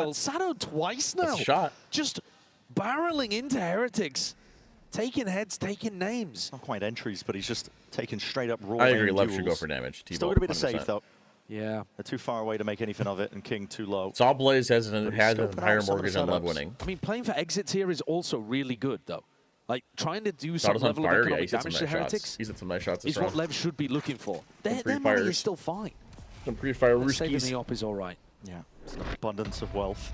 kill. Sado twice now. That's a shot. Just barreling into Heretics. Taking heads, taking names. Not quite entries, but he's just taking straight up raw. I agree. Lev duels. should go for damage. Still going to be the safe, though. Yeah. They're too far away to make anything of it, and King too low. Saw Blaze has a scoping higher out some of the mortgage on Lev setups. winning. I mean, playing for exits here is also really good, though. Like, trying to do Saw some us on level of fire. Yeah, economic he's hit some damage to nice Heretics shots. He's hit some nice shots this is what round. Lev should be looking for. Their pre-fires. money is still fine. Some pre-fire Saving rooskies. the op is all right. Yeah, it's an abundance of wealth.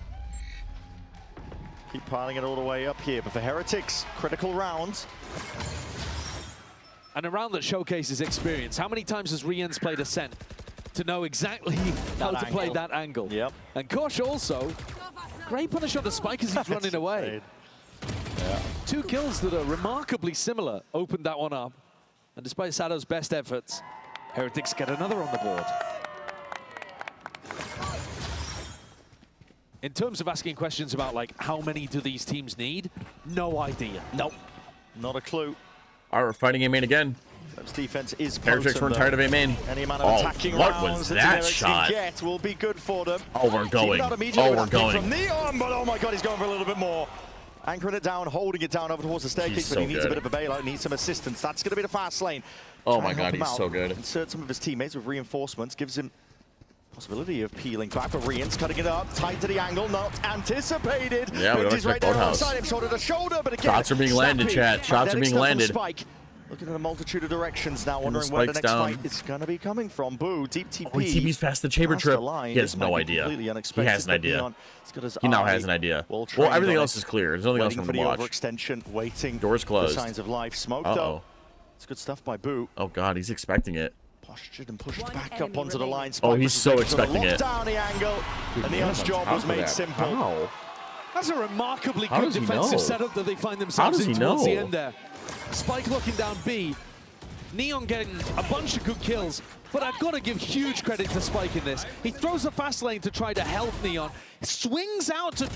Keep piling it all the way up here, but for Heretics, critical round. And a round that showcases experience. How many times has Rians played Ascent to know exactly how to play that angle? Yep. And Kosh also, great punish on the Spike as he's running away. Yeah. 2 kills that are remarkably similar opened that one up. And despite Sado's best efforts, Heretics get another on the board. In terms of asking questions about, like, how many do these teams need? No idea. Nope. Not a clue. All right, we're fighting A main again. Lev's defense is Heretics were tired of A main. Any amount of attacking what rounds was that that Heretics shot? can get will be good for them. Oh, we're going. Not immediately Oh, with we're that pick going. from Neon, but oh my god, he's going for a little bit more. Anchoring it down, holding it down over towards the staircase, He's but so he needs a good. bit of a bailout, needs some assistance. That's going to be the fast lane. Oh Try my and help god, him he's out. so good. Insert some of his teammates with reinforcements, gives him possibility of peeling back, but Rians cutting it up, tight to the angle, not anticipated. Yeah, we don't Benji's right expect there Boathouse. alongside him, shoulder to shoulder, but again, Shots are being landed, snappy. chat. Shots are Magnetic being stuff from landed. Spike. Looking at a multitude of directions now, And wondering where the Spike's next down. fight is going to be coming from. Boo, deep TP. Oh, he TP's past the chamber Past trip. the line. He has This might no be idea. completely He unexpected, has an but idea. Neon, he's got his He now eye has an idea. well Well, trained everything on else it. is clear. There's nothing else Waiting for for him to the watch. overextension, waiting Doors for closed. signs of life. Smoke Uh-oh. though. It's good stuff by Boo. Oh god, he's expecting it. Postured and pushed back up onto the line. Oh, Spike he's was so able to expecting lock it. down the angle, Dude, and man, Neon's on job top was of made that. simple. How? That's a remarkably How good does he defensive know? setup that they find How themselves does in he towards the know? end there. Spike looking down B. Neon getting a bunch of good kills, but I've got to give huge credit to Spike in this. He throws the fast lane to try to help Neon, swings out to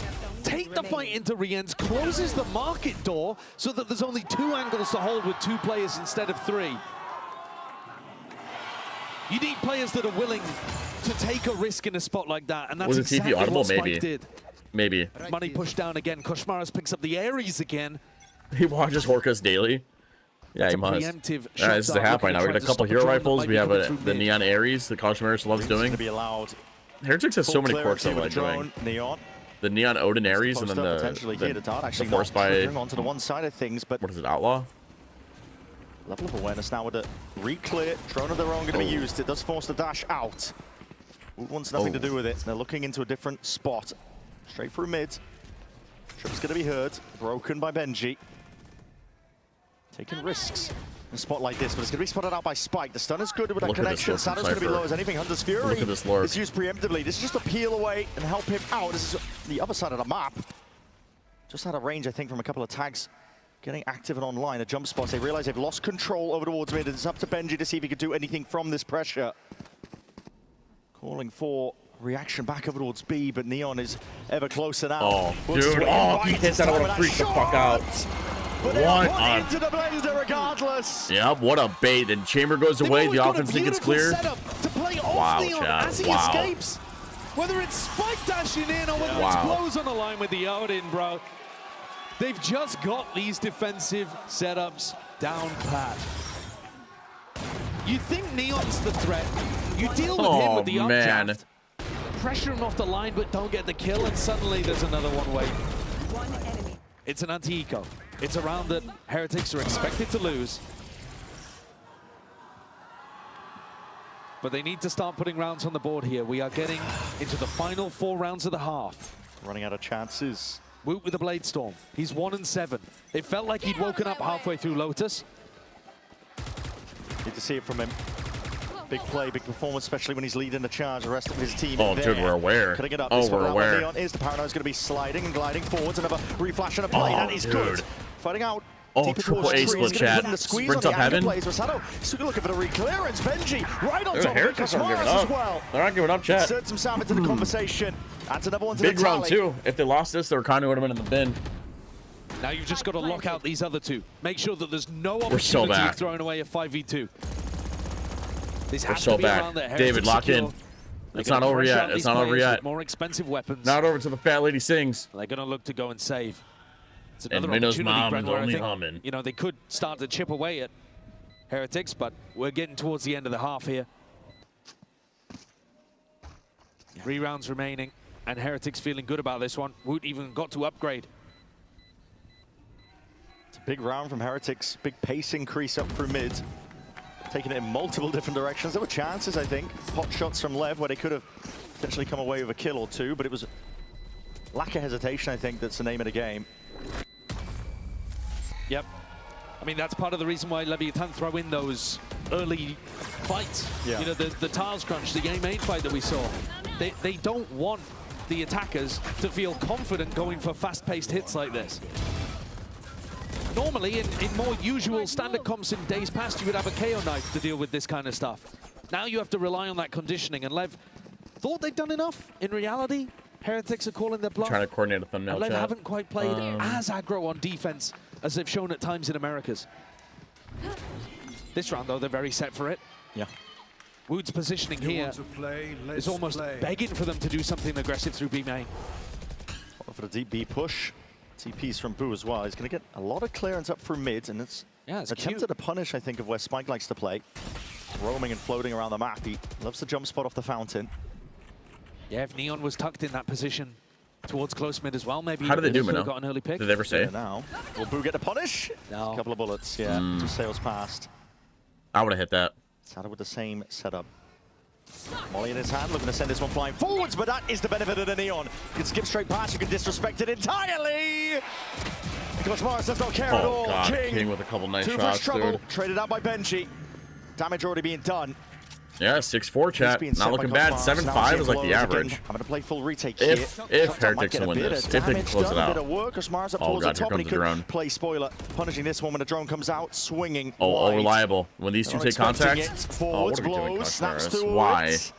take the fight into Riens, closes the market door so that there's only 2 angles to hold with 2 players instead of 3. You need players that are willing to take a risk in a spot like that, and that's Was it TP exactly audible? what Spike Maybe. did. Maybe. Money pushed down again. Koshmaras picks up the Ares again. He watches Horkus daily. Yeah, That's he a must. preemptive Yeah, shot this is a down, half looking right now. to We try got a to couple stop a hero drone that rifles. might We be have coming through the mid. Neon Ares the Koshmaris loves It's doing. going to be allowed. Heretics has so Full many clearance quirks I here with like the doing. drone. Neon. The Neon Odin Ares and then Post up the, potentially here. The dart actually Force not by triggering onto the one side of things, but what is it, Outlaw? level of awareness now with the re-clear. Drone of their own going to be used. It does force the dash out. Woot wants nothing to do with it. They're looking into a different spot. Straight through mid. Trip's going to be heard. Broken by Benji. Taking risks in a spot like this, but it's going to be spotted out by Spike. The stun is good with that Look at this connection. look from Sadow's going to be Cypher. low as anything. Hunter's Fury Look at this lurk. is used preemptively. This is just to peel away and help him out. This is the other side of the map. Just out of range, I think, from a couple of tags. Getting active and online, a jump spot. They realize they've lost control over towards mid. It's up to Benji to see if he could do anything from this pressure. Calling for reaction back over towards B, but Neon is ever closer now. Oh, Wants dude. to Oh, invite he hits that. I time would with have freaked the fuck shot. out. But they What are a... put into the blazer regardless. Yep, what a bait. And Chamber goes away. The offense gets cleared. To play off Wow, Neon Chad. as he Wow. escapes. Whether it's Spike dashing in or whether Wow. it's blows on the line with the Odin, bro. They've just got these defensive setups down pat. You think Neon's the threat. You deal with him with the Oh, man. updraft. Pressure him off the line, but don't get the kill, and suddenly there's another one waiting. It's an anti-eco. It's a round that Heretics are expected to lose. But they need to start putting rounds on the board here. We are getting into the final 4 rounds of the half. Running out of chances. Woot with the Blade Storm. He's 1-7. It felt like he'd woken up halfway through Lotus. Need to see it from him. Big play, big performance, especially when he's leading the charge. The rest of his team. Oh, in dude, there. we're aware. Cutting it up. Oh, This one we're out by aware. Neon is the Paranoid's going to be sliding and gliding forwards. Another reflash and a play. Oh, That is good. dude. Fighting out. Oh, deeper triple towards A trees. split, Gonna Chad. put in the squeeze Sprint on up the angle heaven. plays. Rosado still looking for the re-clearance. Benji right on Dude, top of it. Heretics aren't giving Kosmaras as up. well. They're not giving up, chat. Insert some sound into the conversation. That's another one to Big the round, tally. too. If they lost this, their Conduit would have been in the bin. Now you've just got to lock out these other 2. Make sure that there's no We're so opportunity back. of throwing away a 5v2. This We're has so to be a back. round that David, Heretics lock in. secure. They're It's gonna not over pressure yet. out It's these not over players yet. with more expensive weapons. Not over to the fat lady sings. They're going to look to go and save. It's another Minnows opportunity, mom Brent, is where I only think, humming. you know, they could start to chip away at Heretics, but we're getting towards the end of the half here. 3 rounds remaining, and Heretics feeling good about this one. Woot even got to upgrade. It's a big round from Heretics. Big pace increase up through mid. Taking it in multiple different directions. There were chances, I think. Pot shots from Lev where they could have potentially come away with a kill or two, but it was lack of hesitation, I think, that's the name of the game. Yep. I mean, that's part of the reason why Leviathan throw in those early fights. Yeah. You know, the tiles crunch, the game 8 fight that we saw. They don't want the attackers to feel confident going for fast-paced hits like this. Normally, in more usual standard comps in days past, you would have a KO knife to deal with this kind of stuff. Now you have to rely on that conditioning, and Lev thought they'd done enough. In reality, Heretics are calling their bluff. Trying to coordinate a thumbnail and Lev chat. haven't quite played as aggro on defense as they've shown at times in Americas. This round, though, they're very set for it. Yeah. Wood's positioning here is almost begging for them to do something aggressive through B main. For the deep B push. TPs from Boo as well. He's going to get a lot of clearance up through mid, and it's attempted a punish, I think, of where Spike likes to play. Roaming and floating around the map. He loves the jump spot off the fountain. Yeah, if Neon was tucked in that position towards close mid as well, maybe How did they do, could Minnow? have got an early pick. Did they ever say? Yeah, now. Will Boo get the punish? No. A couple of bullets, yeah. Just sails past. I would have hit that. Sada with the same setup. Molly in his hand, looking to send this one flying forwards, but that is the benefit of the Neon. You can skip straight past, you can disrespect it entirely! Nicholas Morris does not care at all. God, King with a couple nice Two shots, for trouble, dude. traded out by Benji. Damage already being done. Yeah, 6-4 chat. Being set Not looking by bad. Cosmos. Now 7-5 seeing is like the blows average. again. Having to play full retake If here. Heretics will win this, if they can close it A out. bit of work. Cosmos up Oh towards God, the here top, and he comes the could drone. play spoiler. Punishing this one when the drone comes out, swinging Oh, wide. reliable. When these two Not take contact. expecting it. Oh, Forwards, what are we doing, blows, snaps Cosmos? towards. Why? There's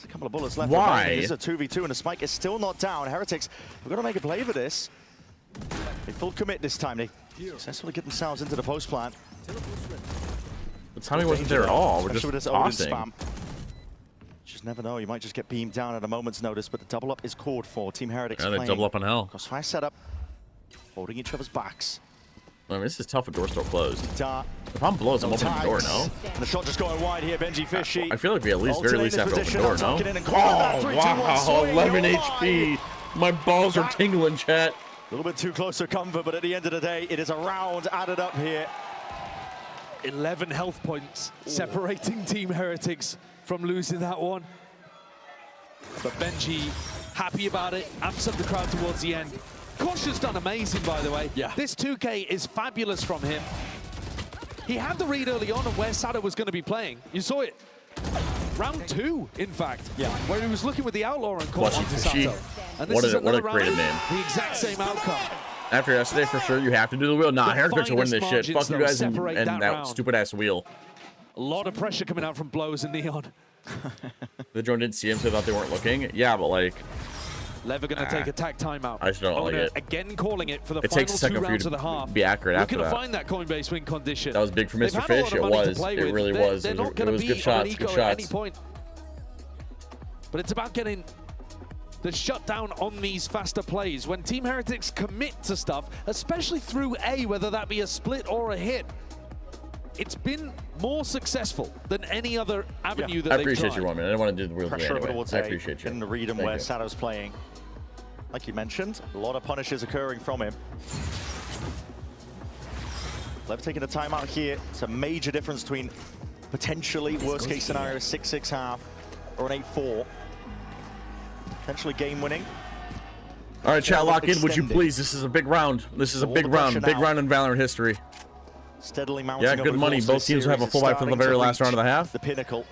a couple of bullets left. Why? remaining. This is a 2v2, and the Spike is still not down. Heretics, we've got to make a play for this. They full commit this time. They successfully get themselves into the post plant. The timing wasn't there at all. We're Especially just with this tossing. Odin spam. Just never know. You might just get beamed down at a moment's notice, but the double up is called for. Team Heretics Yeah, they playing double up on hell. Crossfire setup, holding each other's backs. I mean, this is tough with door still closed. Dart. If I'm blows, I'm No opening the door, no? And the shot just going wide here, Benji Fishy. I feel like we at least, very least have to open the door, no? Tucking in and Oh, calling that 3-2-1 wow, swing. 11 Oh, HP. My balls are tingling, chat. A little bit too close to comfort, but at the end of the day, it is a round added up here. 11 health points separating Team Heretics from losing that one. But Benji, happy about it, amps up the crowd towards the end. Kosh has done amazing, by the way. Yeah. This 2K is fabulous from him. He had the read early on of where Sada was going to be playing. You saw it. Round 2, in fact. Yeah. Where he was looking with the Outlaw and caught Flushy onto Fishy. Sato. And this What is a another creative round, name. the exact same outcome. After yesterday, for sure, you have to do the wheel. Nah, The Heretics will win this finest shit. Fuck you margins, guys though, and separate that that round. stupid-ass wheel. A lot of pressure coming out from Blows and Neon. The drone didn't see him, so they thought they weren't looking. Yeah, but like... Lev are going to take a tag timeout. I just don't like Owner it. Again calling it for the It final takes a second 2 for you rounds to of the half. be accurate after We're going to that. find that Coinbase win condition. That was big for They've Mr. had a lot Fish. of It money to was. play It with. really They're- was. They're It not was going to be good shots. on Good eco at any shots. point. But it's about getting the shutdown on these faster plays. When Team Heretics commit to stuff, especially through A, whether that be a split or a hit, it's been more successful than any other avenue that I they've appreciate tried. you, Roman. I didn't want to do the wheel Pressure over anyway. towards I A, appreciate you. in the read and Thank where you. Sato's playing. Like you mentioned, a lot of punishes occurring from him. Lev taking a timeout here. It's a major difference between potentially worst case scenario 6-6 half or an 8-4. Potentially game winning. All right, chat, lock in, would you Extended. please? This is a big round. This is a All big the round. pressure Big now. round in Valorant history. Steadily mounting Yeah, over good the money. course of Both this teams will have a series. full It's buy for the starting very to last reach round of the half. The pinnacle.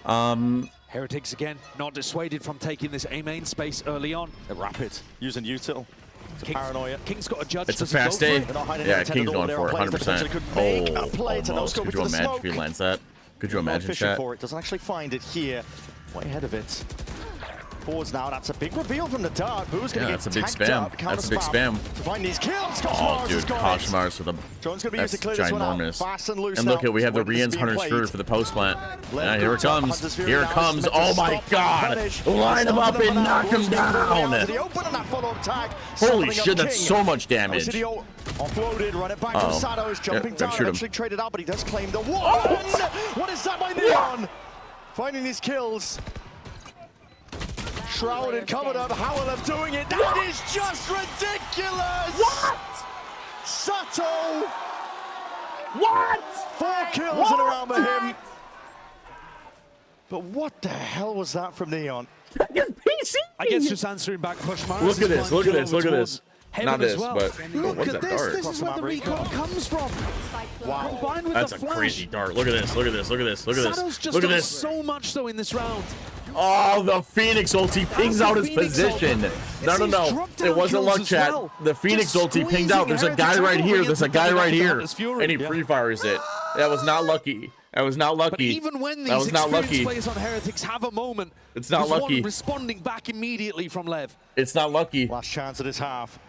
Heretics again, not dissuaded from taking this A main space early on. The rapid, using util. It's a paranoia. King's got a judge. It's a Does he go fast for day. it? They're not hiding Yeah, their intent King's at all. going There for are it, players that 100%. potentially could make a play to no Almost. scope Could into you the imagine if smoke. he lands that? Could you imagine, Fishing chat? for it, doesn't actually find it here. Way ahead of it. Forwards now, that's a big reveal from the dart. Boo's going Yeah, to that's get a big tagged spam. up. Counter That's a big spam. To find these kills, Oh, Koshmars dude, has got it. Koshmars with a... Drone's going to be used That's to clear this one out. ginormous. Fast and loose And now. look at, we have the When this is Rian's being Hunter's played. Fury for the post plant. Lev Yeah, here it good job. comes. Hunter's Fury Here it now is comes. meant to Oh my stop the God. punish. Line him up and knock him Blue's gonna go around to the down. open and that follow-up tag. Holy Summoning up shit, that's King. so much damage. OCDO Offloaded, run it back from Sado. Is jumping down, shoot him. eventually traded out, but he does claim the one. What is that by Neon? Finding his kills. Shrouded, covered up. Howalev doing it. That is just ridiculous. What? Sato. What? 4 kills in a round for him. But what the hell was that from Neon? PC. I guess just answering back push marks. Look at this. Look at this. Look at this. Not this, well. but Look what's at that this. dart? This is where the recon comes from. Wow. Combined with That's the a flash. crazy dart. Look at this. Look at this. Look at this. Look at Sato's this. just Look at done this. so much though in this round. Oh, the Phoenix ulti pings out his Phoenix position. ulti. No, no, It's these no. drop-down It wasn't kills luck, as chat. well. The Phoenix Just ulti pinged out. There's a guy squeezing right here. Heretics There's a out guy of right the here. Darkness Fury. And he pre-fires it. That was not lucky. That was not lucky. But even when that these was not experienced lucky. players on Heretics have a moment, It's not there's lucky. one responding back immediately from Lev. It's not lucky. Last chance of this half.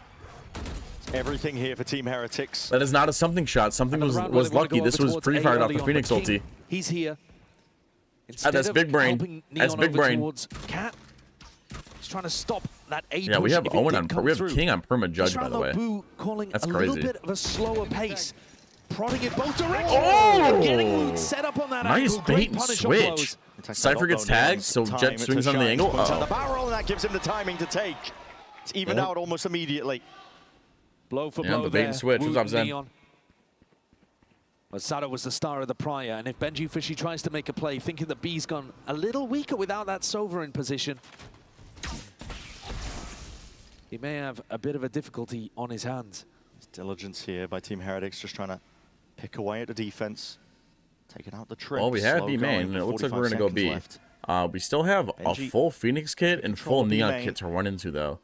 Everything here for Team Heretics. That is not a something shot. Something was lucky. This was pre-fired off the Phoenix ulti. He's here. That's big brain. That's big brain. Cat. He's trying to stop that A Yeah, we push have if it Owen did on. come We have through. King on perma judge, by the way. Boo calling That's a crazy. little bit of a slower pace. Prodding it both directions. Oh! Getting Wood set up on that Nice angle. Great bait and punish on blows. switch. Cypher gets tagged, so Jet swings on the angle. Puts on the Uh-oh. barrel, and that gives him the timing to take. It's evened out almost immediately. Blow for Yeah, blow the bait and there. switch. What's Wood up, and Zen? Neon. Well, Sato was the star of the prior, and if Benji Fishy tries to make a play, thinking that B's gone a little weaker without that Sova in position, he may have a bit of a difficulty on his hands. There's diligence here by Team Heretics, just trying to pick away at the defense, taking out the trip. Well, we had Slow B main, going, and it looks like 45 we're gonna go seconds B. left. We still have a Benji full Phoenix kit and control full B Neon main. kit to run into, though.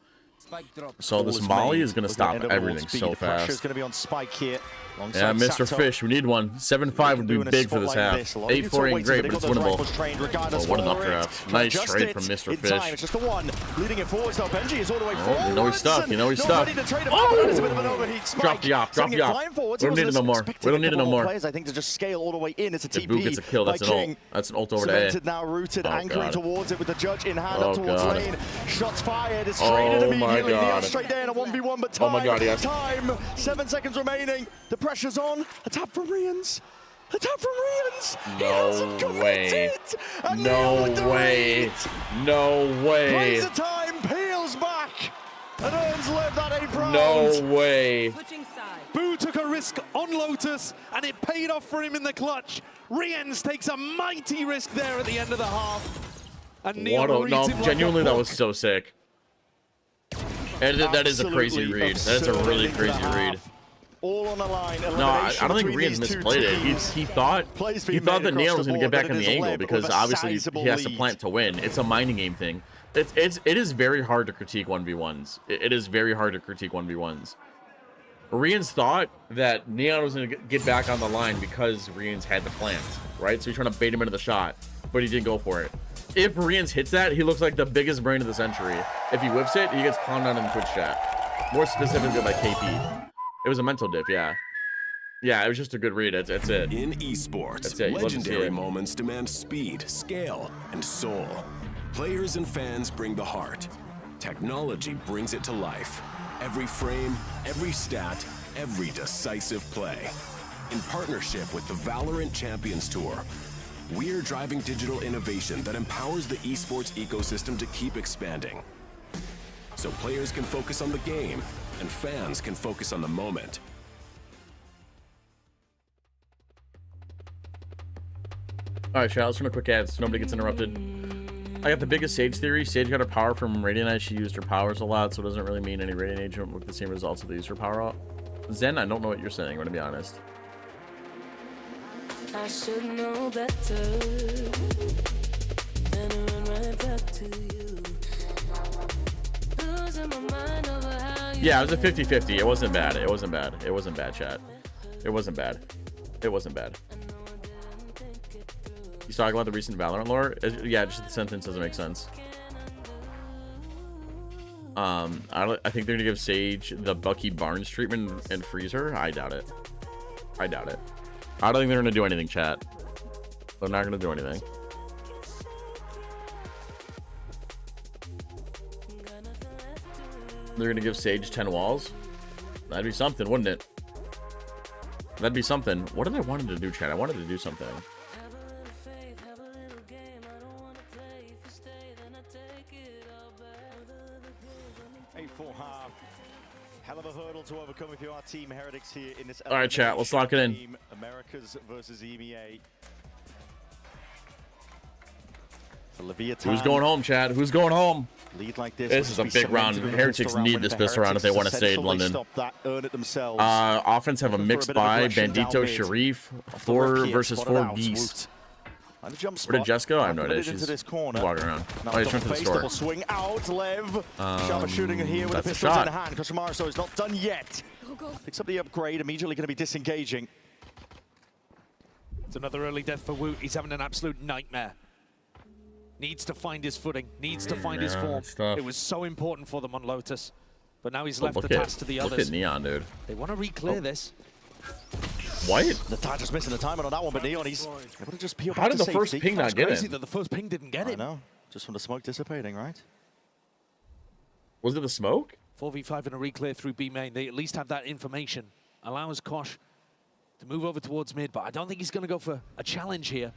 So Ball this is Molly made. is gonna Looking stop at end of all everything speed. so The pressure's fast. going to be on Spike here. Yeah, alongside Mr. Sato. Fish, we need one. 7-5 would be Doing a big for spot this like half. this. A lot of 8-4 ain't waiting, great, they but it's got those winnable. rifles trained regardless Oh, what an for updraft. it. Nice Just trade it from Mr. in Fish. time. It's just a one. Leading it forwards though. Benji is all the way Oh, forwards. you know he's stuck. You know he's stuck. Not ready to trade him out, but that is a bit of an overheat. Spike. Drop the op. Drop Sending the it op. flying forwards. We don't He need it no wasn't more. expecting We don't a need it no couple more. Players, I think, to just scale all the way in. It's a If TP. Boo gets a kill, that's by an ult. King. That's an ult over to A. Cemented now, rooted, Oh, anchoring God. towards it with the judge in hand Oh, up towards God. lane. Shots fired. It's Oh, traded my immediately. God. Neon straight there in a 1v1, but Oh, time. my God, yes. Time. 7 seconds remaining. The pressure's on. A tap from Rians. A tap from Rians. He hasn't No way. committed. And Neon with No the way. read. No way. Plays the time, peels back, and earns Lev that 8th round. No way. Boo took a risk on Lotus, and it paid off for him in the clutch. Riens takes a mighty risk there at the end of the half. And Neon What a, reads no, him like a genuinely, that book. was so sick. And that is a crazy Absolutely read. That is a really absurd crazy into the read. half. All on the line. No, I don't think Rians misplayed it. He thought that Neon was going to get back on the angle because obviously he has to plant to win. It's a minding game thing. It is very hard to critique 1v1s. It is very hard to critique 1v1s. Rians thought that Neon was going to get back on the line because Rians had the plant, right? So he's trying to bait him into the shot, but he didn't go for it. If Rians hits that, he looks like the biggest brain of the century. If he whips it, he gets clowned on in the Twitch chat. More specifically by KP. It was a mental dip, yeah. Yeah, it was just a good read. That's it. In esports, That's it. You love to see legendary it. moments demand speed, scale, and soul. Players and fans bring the heart. Technology brings it to life. Every frame, every stat, every decisive play. In partnership with the Valorant Champions Tour, we're driving digital innovation that empowers the esports ecosystem to keep expanding. So players can focus on the game, and fans can focus on the moment. Alright, chat, let's run a quick ad so nobody gets interrupted. I got the biggest Sage theory. Sage got her power from Radiant Eye. She used her powers a lot, so it doesn't really mean any Radiant agent with the same results if they use her power up. Zen, I don't know what you're saying, I'm gonna be honest. I should know better than to run right back to you. Losing my mind over how you Yeah, it was a 50-50. It wasn't bad. It wasn't bad. It wasn't bad, chat. It wasn't bad. It wasn't bad. You talking about the recent Valorant lore? Yeah, just the sentence doesn't make sense. I think they're gonna give Sage the Bucky Barnes treatment and freeze her. I doubt it. I doubt it. I don't think they're gonna do anything, chat. They're not gonna do anything. They're gonna give Sage 10 walls. That'd be something, wouldn't it? That'd be something. What did I want him to do, Chad? I wanted to do something. Half. Hell of a hurdle to overcome if you are Team Heretics here in this. All right, chat. Let's lock it in. Team Americas versus EMEA. Who's going home, Chad? Who's going home? Lead like this. This is a big round. Heretics need this pistol round if they want to stay in London. Offense have a mixed buy. Bandito, Sharif, 4 versus 4 Beast. Where did Jess go? I have no idea. She's walking around. Oh, he's trying to the store. Swing out, Lev. Sharper shooting here with the pistols in the hand. Koshimaro is not done yet. Picks up the upgrade. Immediately going to be disengaging. It's another early death for Woot. He's having an absolute nightmare. Needs to find his footing. Needs to find his form. It was so important for them on Lotus. But now he's left the task to the others. Look at Neon, dude. They want to re-clear this. White? The tire just missing the timing on that one, but Neon, he's able to just peel back. How did to the first safety. ping not get Crazy him? that the first ping didn't get him. I know. Just from the smoke dissipating, right? Was it the smoke? 4v5 and a re-clear through B main. They at least have that information. Allows Kosh to move over towards mid, but I don't think he's going to go for a challenge here.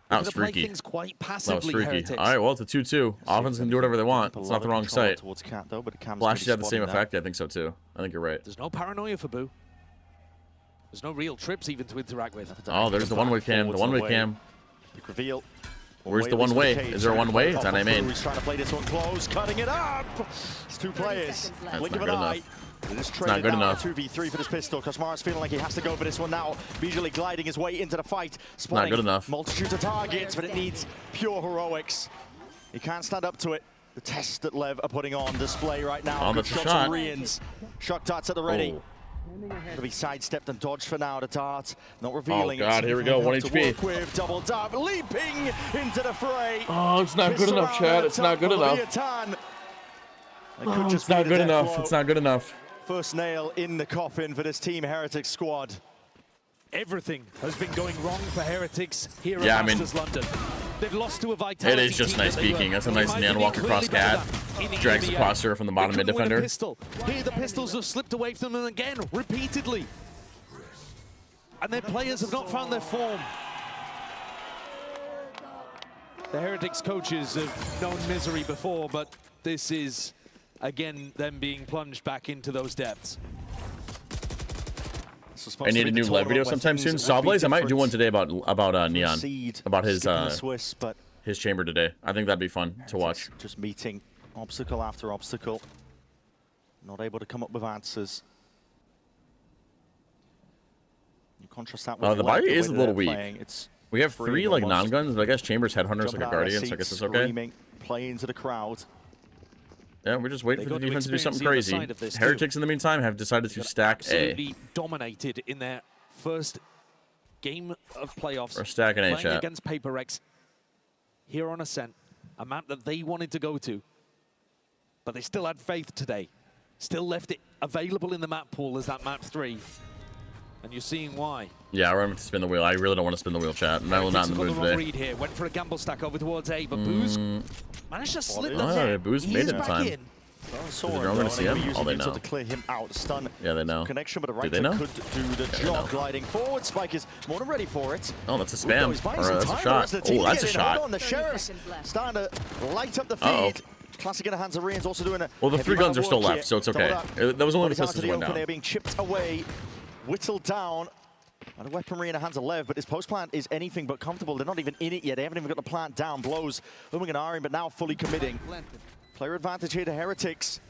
That was Play freaky. things quite That was passively, freaky. Heretics. All right, well, it's a 2-2. Offense can do whatever they want. It's not the wrong site. Towards Cat, though, but Cam's Flash should have the same spotting effect. I think so, too. I think you're right. There's no paranoia for Boo. There's no real trips even to interact with. Oh, there's the one-way cam. The one-way cam. Quick reveal. Where's the one-way? Is there a one-way? It's on A main. He's trying to play this one close, cutting it up. It's 2 players. Blink of an eye. It's not good enough. 2v3 for this pistol. Koshimara's feeling like he has to go for this one now. Visually gliding his way into the fight. Not good enough. Multitude of targets, but it needs pure heroics. He can't stand up to it. The test that Lev are putting on display right now. Oh, Good that's a shots shot. from Rians. Shock darts at the ready. Oh. To be sidestepped and dodged for now. The dart not revealing. Oh, God, here we go. 1 to HP. work with double dab, leaping into the fray. Oh, it's not good enough, Chad. It's not good enough. Oh, it's not good enough. It's not good enough. First nail in the coffin for this Team Heretics squad. Everything has been going wrong for Heretics here Yeah, at I mean, Masters London. They've lost to a Vitality It is just team nice that they peeking. were, That's a nice in my neon opinion, walk across clearly Cat. better in the Drags EMEA. across her from the bottom They mid couldn't win a defender. pistol. Here the pistols have slipped away from them again, repeatedly. And their players have not found their form. The Heretics coaches have known misery before, but this is, again, them being plunged back into those depths. I need a new live video sometime soon. Sawblaze, I might do one today about Neon, about his chamber today. I think that'd be fun to watch. Just meeting obstacle after obstacle. Not able to come up with answers. You contrast that with The body is a little weak. It's We have 3 like non-guns, but I guess Chambers Headhunter's like a Guardian, so I guess it's okay. Screaming, play into the crowd. Yeah, we're just waiting for the got to defense to do something experience the crazy. other side of this, too. Heretics, in the meantime, have decided to stack Absolutely A. dominated in their first game of playoffs. Or stacking A, playing chat. against Paper X here on Ascent, a map that they wanted to go to, but they still had faith today. Still left it available in the map pool as that map 3. And you're seeing why. Yeah, we're going to spin the wheel. I really don't want to spin the wheel, chat. I'm not in the Heretics mood have got the wrong today. read here. Went for a gamble stack over towards A, but Booz managed to slip the Oh, net. Booz He made is it in back time. in. They're going to see him? Oh, they know. To clear him out, stun. Yeah, they know. Connection, but a Do right they know? could do the they job. know. Gliding forward, Spike is more than ready for it. Oh, that's a Ooh, spam. he's buying Or some that's a time. shot. Where's the team Oh, that's a getting? Hold shot. on, the Sheriff's starting to light up the Uh-oh. feed. Classic in the hands of Rian's also doing a Well, the heavy 3 guns amount are of still work left, here. so it's okay. Double up. That was only Bodies the out to pistols the went open, down. they're being chipped away, whittled down. And a weaponry in the hands of Lev, but his post plant is anything but comfortable. They're not even in it yet. They haven't even got the plant down. Blows Uming and Arin, but now fully committing. Player advantage here to Heretics.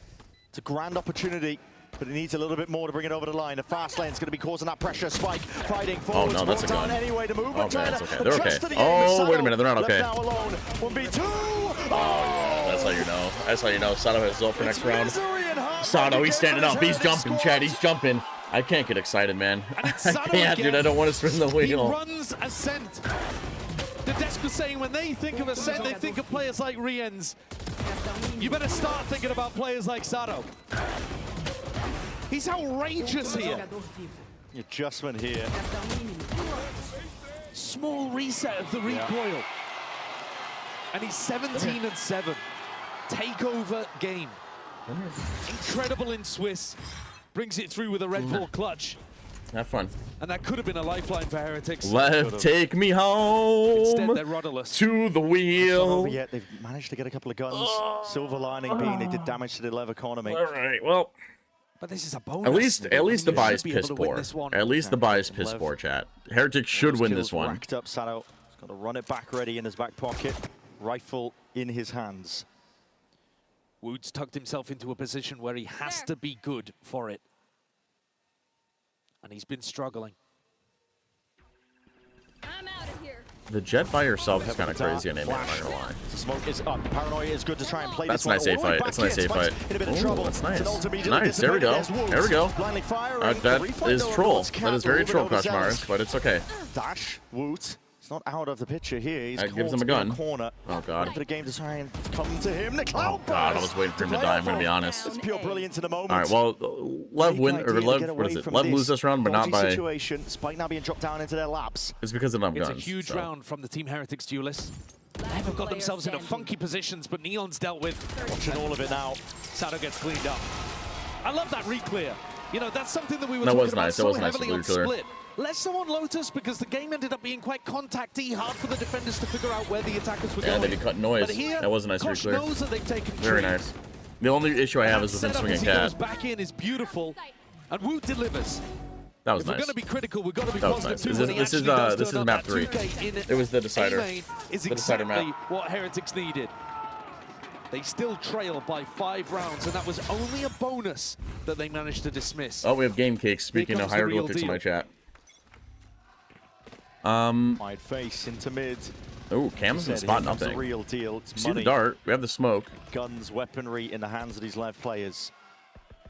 It's a grand opportunity, but it needs a little bit more to bring it over the line. The fast lane's going to be causing that pressure. Spike fighting forward. no, that's a gun. Anyway, the movement. Okay, trying that's to okay. They're adjust okay. to the game. Oh, Sato wait a minute. They're not left okay. now alone. 1v2. Oh, yeah. That's how you know. That's how you know. Sato has Zul for next round. Sato, he's standing up. He's jumping, Chad. He's jumping. I can't get excited, man. I can't, dude. I don't want to spin the He wheel. runs Ascent. The desk was saying when they think of Ascent, they think of players like Rians. You better start thinking about players like Sato. He's outrageous here. Adjustment here. Small reset of the recoil. And he's 17-7. Takeover game. Incredible in Swiss. brings it through with a Red Bull clutch. Have fun. And that could have been a lifeline for Heretics. Lev, take me home. Instead, they're rudderless. To the wheel. It's not over yet. They've managed to get a couple of guns. Silver lining being they did damage to the Lev economy. All right, well. But this is a bonus. At least the bias piss poor. At least the bias piss poor, chat. Heretics should win this one. Racked up, Sato. He's got to run it back ready in his back pocket. Rifle in his hands. Woods tucked himself into a position where he has to be good for it. And he's been struggling. I'm out of here. The Jet by herself is kind of crazy, and I'm not gonna lie. The smoke is up. Paranoia is good to try and play That's this a nice A fight. That's a nice A fight. Oh, that's nice. Nice. There we go. There we go. That is troll. That is very troll, Koshmar, but it's okay. Dash, Woot. It's not out of the picture here. He's That gives him a gun. Corner. Oh, God. For the game to try and come to him. The Oh, God. I was waiting for him to die. I'm going to be honest. It's pure brilliance in the moment. All right, well, Lev win, or Lev, what is it? Lev lose this round, but not by... Situation. Spike now being dropped down into their laps. It's because of enough It's guns. a huge round from the Team Heretics duelists. Lev have got themselves into funky positions, but Neon's dealt with. Watching all of it now. Sato gets cleaned up. I love that re-clear. You know, that's something that we were That talking was about nice. That so was nice, heavily the on re-clear. Split. Less so on Lotus because the game ended up being quite contacty, hard for the defenders to figure out where the attackers were going. Yeah, they'd be cutting noise. But here, That was a nice Kosh re-clear. knows that they've taken Very tree. nice. The only issue I have is with him Setup swinging as he goes cat. back in is beautiful, and Woot delivers. That was If we're nice. going to be critical, we've got to be That was positive nice. too. when he This is actually does this turn is up map that 3. 2K in It was the decider. A-main is The decider exactly map. what Heretics needed. They still trail by 5 rounds, and that was only a bonus that they managed to dismiss. Oh, we have game cakes. Speaking of comes the real hieroglyphics in my deal. chat. Wide face into mid. Oh, Cam's been spotting The nothing. real deal. It's See money. the dart. We have the smoke. Guns, weaponry in the hands of these Lev players.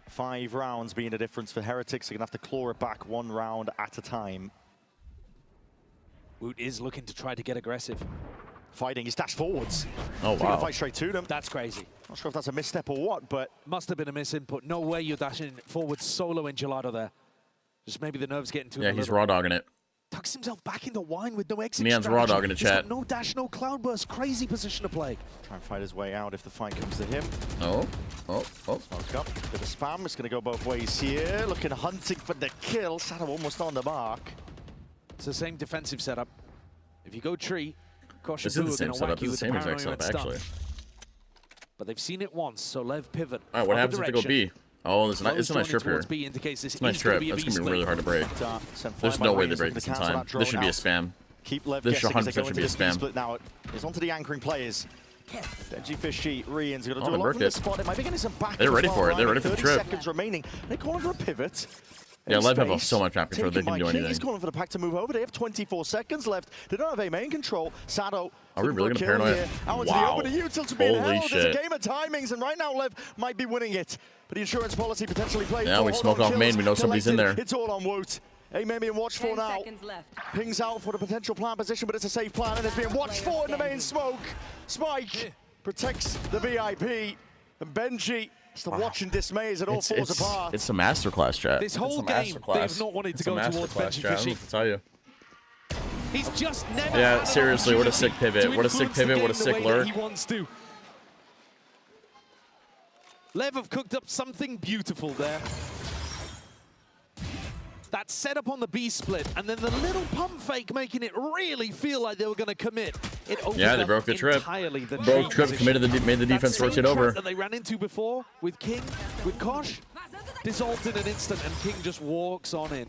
5 rounds being a difference for Heretics. They're going to have to claw it back 1 round at a time. Woot is looking to try to get aggressive. Fighting, he's dashed forwards. Oh, Taking wow. a fight straight to them. That's crazy. Not sure if that's a misstep or what, but... Must have been a misinput. No way you're dashing forward solo in Gelato there. Just maybe the nerves getting to him Yeah, a he's little. raw dogging it. Tucks himself back into wine with no exit Neon's raw dogging the He's got chat. no dash, no cloudburst. Crazy position to play. Try and fight his way out if the fight comes to him. Oh. Smokes up. Bit of spam. It's going to go both ways here. Looking hunting for the kill. Sato almost on the mark. It's the same defensive setup. If you go tree, Kosh This and is Boo the are same going to whack setup. you This with is the the same exact paranoia setup, and actually. stun. But they've seen it once, so Lev pivot. All right, what other happens if they go direction. B? Oh, it's a Close nice joining trip here. towards B indicates this It's a nice is gonna trip. be a That's B going to be split. really hard to break. Sent There's fire no by way they Reeves break looking this to in cancel time. that drone This should be a out. spam. Keep Lev This guessing as they 100% go should into be a this B spam. split now. It's onto the anchoring players. Benji Fishy, Rian's going to Oh, do a they lot broke from the it. spot. It might be getting some back. They're as ready well, for it. They're Ryan. ready for the 30 trip. seconds remaining. They're calling for a pivot. Yeah, In Lev have space, so much map control. They taken can by do King. anything. He's calling for the pack to move over. They have 24 seconds left. They don't have a main control. Sato. Are we really looking gonna for a paranoia? kill here. Out into Wow. the open. Util to be in Holy hell. There's a shit. game of timings, and right now Lev might be winning it. But the insurance policy potentially played. Yeah, for. we Hold smoke on, off main. kills We know somebody's in collected. there. It's all on Woot. Amen being watched for 10 now. seconds left. Pings out for the potential plan position, but it's a safe plan, and it's being watched for in the main smoke. Spike protects the VIP, and Benji, it's the watching dismay as it all falls apart. It's a masterclass, chat. This whole It's a game, masterclass. they've not wanted to It's go a towards masterclass, Benji chat. I don't know Fishy. what to tell you. He's just never Yeah, had an seriously, what a sick opportunity pivot. to What a sick influence the pivot. What a game the sick way that lurk. He wants to. Lev have cooked up something beautiful there. That setup on the B split, and then the little pump fake making it really feel like they were going to commit. It opened Yeah, they up broke the trip. entirely the Broke trade trip, position. committed made the That defense same rotate trap over. that they ran into before with King, with Kosh, dissolved in an instant, and King just walks on in.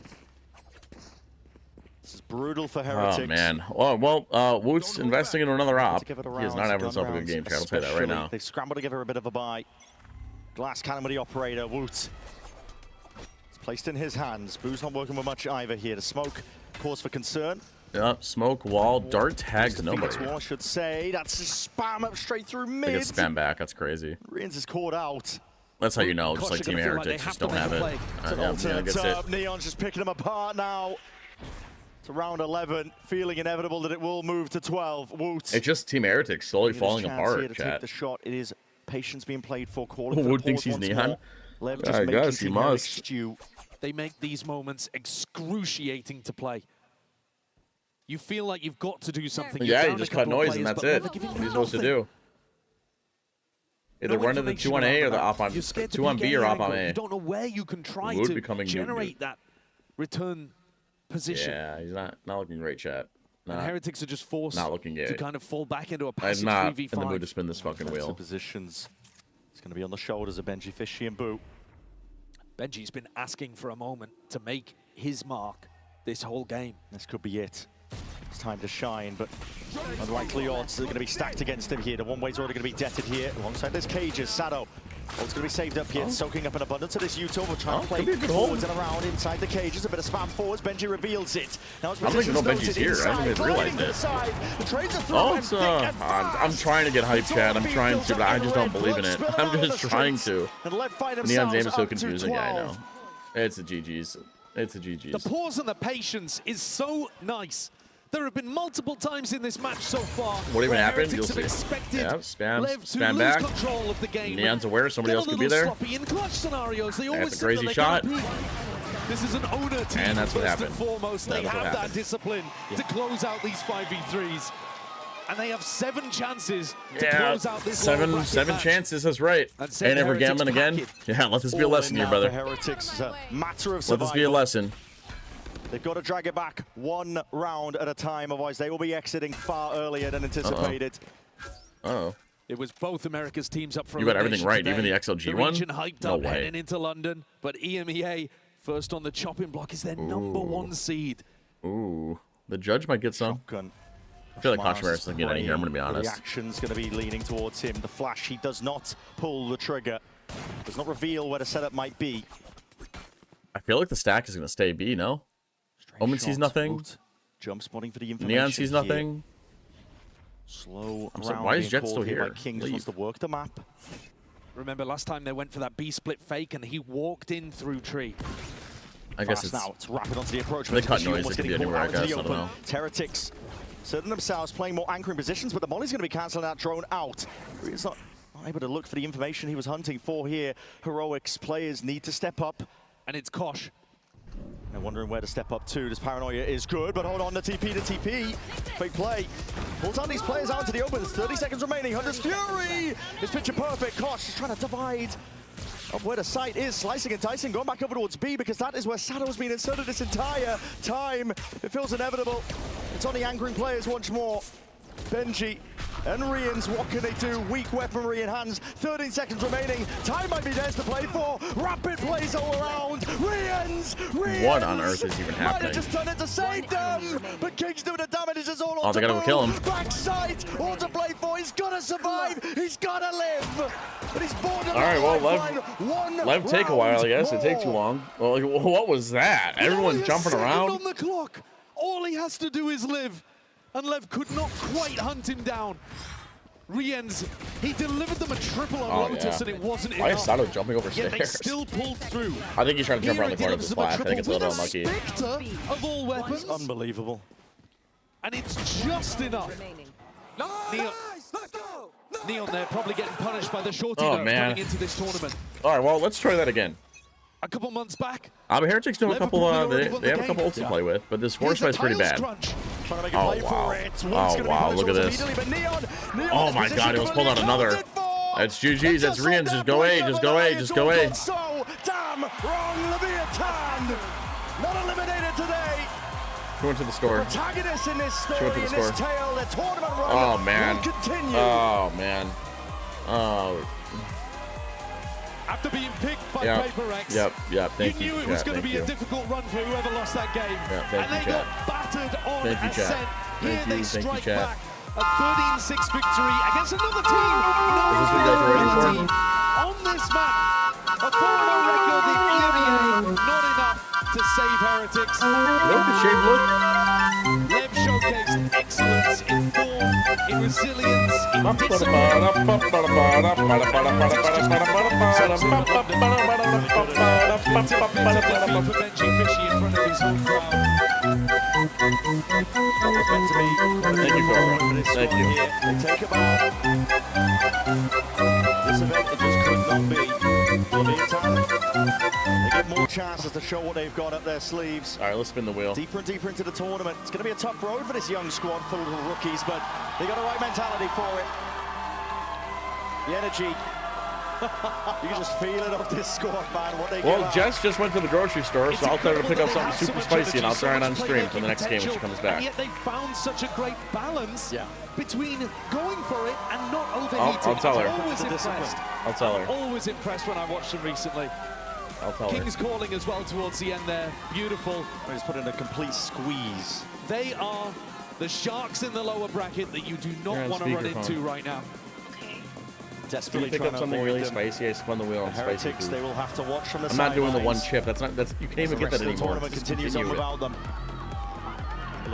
This is brutal for Heretics. Oh, man. Well, Woot's investing in another op. Give it a He is round, not having gun himself a good rounds game, chat. I'll tell you that right especially. now. They've scrambled to give her a bit of a buy. Glass cannon with the operator, Woot. It's placed in his hands. Boo's not working with much either here. The smoke, cause for concern. Yep, smoke, wall, dart tags nobody. Phoenix Wall, I should say. That's a spam up straight through They mid. get spam back. That's crazy. Rians is caught out. That's how you know, just Kosh like are Team gonna feel like Heretics they just have don't to have make it. a play. It's an Yeah, alternate gets it. up. Neon's just picking them apart now. To round 11, feeling inevitable that it will move to 12. Woot. It's just Team Heretics slowly Get his falling chance apart, here to take chat. the shot. It is patience being played for. Calling Oh, for the Woot thinks pause he's once Nehan? more. Lev I just making guess he Team Heretics must. stew. They make these moments excruciating to play. You feel like you've got to do something. You're Yeah, down you a just couple cut of noise players, and that's but it. Lev are giving What are you supposed to nothing. do? Either no run to the information 2 on around A or the the map. op on You're scared to 2 on peek B or any op on angle. A. You don't know where you can try Wood to becoming generate that return position. Yeah, he's not looking great, chat. And Heretics are just forced not looking to good. kind of fall back into a I'm passive not 3v5. in the mood to spin this fucking wheel. Positions. It's going to be on the shoulders of Benji Fishy and Boo. Benji's been asking for a moment to make his mark this whole game. This could be it. It's time to shine, but unlikely odds they're going to be stacked against him here. The one way's already going to be deaded here. Alongside this Cages, Sado. It's going to be saved up here, soaking up an abundance of this Utah. We're trying to play forwards and around inside the cages. A bit of spam forwards. Benji reveals it. Now his I don't even know Benji's here. I didn't even realize this. Oh, it's I'm trying to get hype, Chad. I'm trying to, but I just don't believe in it. I'm just trying to. Neon's aim is so confusing. Yeah, I know. It's the GGs. It's the GGs. The pause and the patience is so nice. There have been multiple times in this match so far. What even happened? Heretics You'll have see. expected Yeah, spam lose back. control of the game. Neon's aware somebody else could be there. In clutch scenarios, they always That's a crazy say shot. This is an owner team. And that's what first happened. And foremost, they That's what have that happened. discipline to close out these 5v3s. And they have 7 chances to Yeah, close out this lower bracket seven match. chances. That's right. And Ain't send ever Heretics gambling again. packing. Yeah, let this be a lesson here, brother. Heretics is a matter of Let this be a survival. lesson. They've got to drag it back one round at a time, otherwise they will be exiting far earlier than anticipated. Uh-oh. It was both America's teams up for You got everything elimination right, today. even the XLG the one? region hyped No up way. heading into London, but EMEA first on the chopping block is their number 1 seed. Ooh. The judge might get some. I feel like Kashmir is getting out of here, I'm going to be honest. The action's going to be leaning towards him. The flash, he does not pull the trigger. Does not reveal where the setup might be. I feel like the stack is going to stay B, no? Omen sees nothing. Jump spotting for the information. Neon sees here. nothing. Slow I'm sorry, round why is being Jet called still here by here? King just Leave. wants to work the map. Remember last time they went for that B split fake and he walked in through tree. I guess Fast it's... now, it's rapid onto the approach. They cut Benji noise, almost it could be getting anywhere, I caught out into guess, the I don't open. know. Heretics setting themselves, playing more anchoring positions, but the Molly's going to be cancelling that drone out. He's not able to look for the information he was hunting for here. Heroics players need to step up. And it's Kosh. And wondering where to step up to. This Paranoia is good, but hold on, the TP to TP. Fake play. Pulls out these players out into the open. There's 30 seconds remaining. Hunter's Fury is picture perfect. Kosh is trying to divide of where the site is. Slicing and dicing, going back over towards B because that is where Sadow's been inserted this entire time. It feels inevitable. It's on the anchoring players once more. Benji and Rians, what can they do? Weak weaponry in hands, 13 seconds remaining. Time might be theirs to play for. Rapid plays all around. Rians! What on earth is even Might have happening? just done it to save them, but King's doing the damage. This is all on Oh, they gotta go kill him. Backside, all to play for. He's gotta survive. He's gotta live. But he's borderline. All right, well, One Lev take a while, I guess. It take too more. long. Well, like, what was that? Everyone jumping around? On the clock. All he has to do is live. And Lev could not quite hunt him down. Riens, he delivered them a triple on Oh, Lotus yeah. and it wasn't Why is enough. Sado jumping over Yet they stairs? still pulled through. I think he's trying to jump Here around the he corner of the delivers them splash. I think it's a little with unlucky. Spectre of all weapons. Unbelievable. And it's just enough. Neon there probably getting punished by the shorty Oh, note man. coming into this tournament. All right, well, let's try that again. A couple months back. But Heretics do a couple, Liverpool they won the have a couple game. ults to play with, but this force Here's the fight's pretty tiles bad. crunch. Trying to make a Oh, play wow. for it. One's Oh, gonna be wow, punished look at almost this. immediately, but Neon Oh is my positioned god, he to was pulled out believe another. voted for. That's GG's, that's Rians. Just go A, just go A, just go A. So damn wrong, Leviathan. Not eliminated today. She went to the store. Protagonist in this She went story, to the in this store. tale, the tournament run Oh, man. will continue. Oh, man. Oh, After being picked by yep. Paper Rex, Yep, thank you. you knew it was chat, going to thank be a you. difficult run for whoever lost that game. Yeah, thank and they you, got chat. battered on Thank you, chat. Ascent. Here Thank they you, thank you, strike chat. back. A 13-6 victory against another team. Is this what you guys were waiting for? On this map, a 4-0 record in EMEA, not enough to save Heretics. You know what the shape look? Lev showcased excellence in form, in resilience, in discipline. Thank you, Cobra. Thank you. They take him out. This event, it just could not be. Leviathan, they get more chances to show what they've got up their sleeves. All right, let's spin the wheel. Deeper and deeper into the tournament. It's going to be a tough road for this young squad full of rookies, but they got the right mentality for it. The energy You can just feel it off this squad, man. What they Well, give Jess just went to the grocery store, so I'll tell her to pick up something super spicy, and I'll try it on stream for the next game when she comes back. And yet they found such a great balance between going for it and not overheating. I'll tell her. I'm always impressed. I'll tell her. I'm always impressed when I watched them recently. I'll tell King's calling as well towards the end there. Beautiful. He's put in a complete squeeze. They are the sharks in the lower bracket that you do not want to run into right now. Desperately pick trying up to something avoid really them. spicy. I spun the wheel on spicy Heretics, food. they will have to watch from the I'm not doing the one sidelines. chip. That's not. That's you can't even get that The anymore. tournament Just continues on continue it. without them.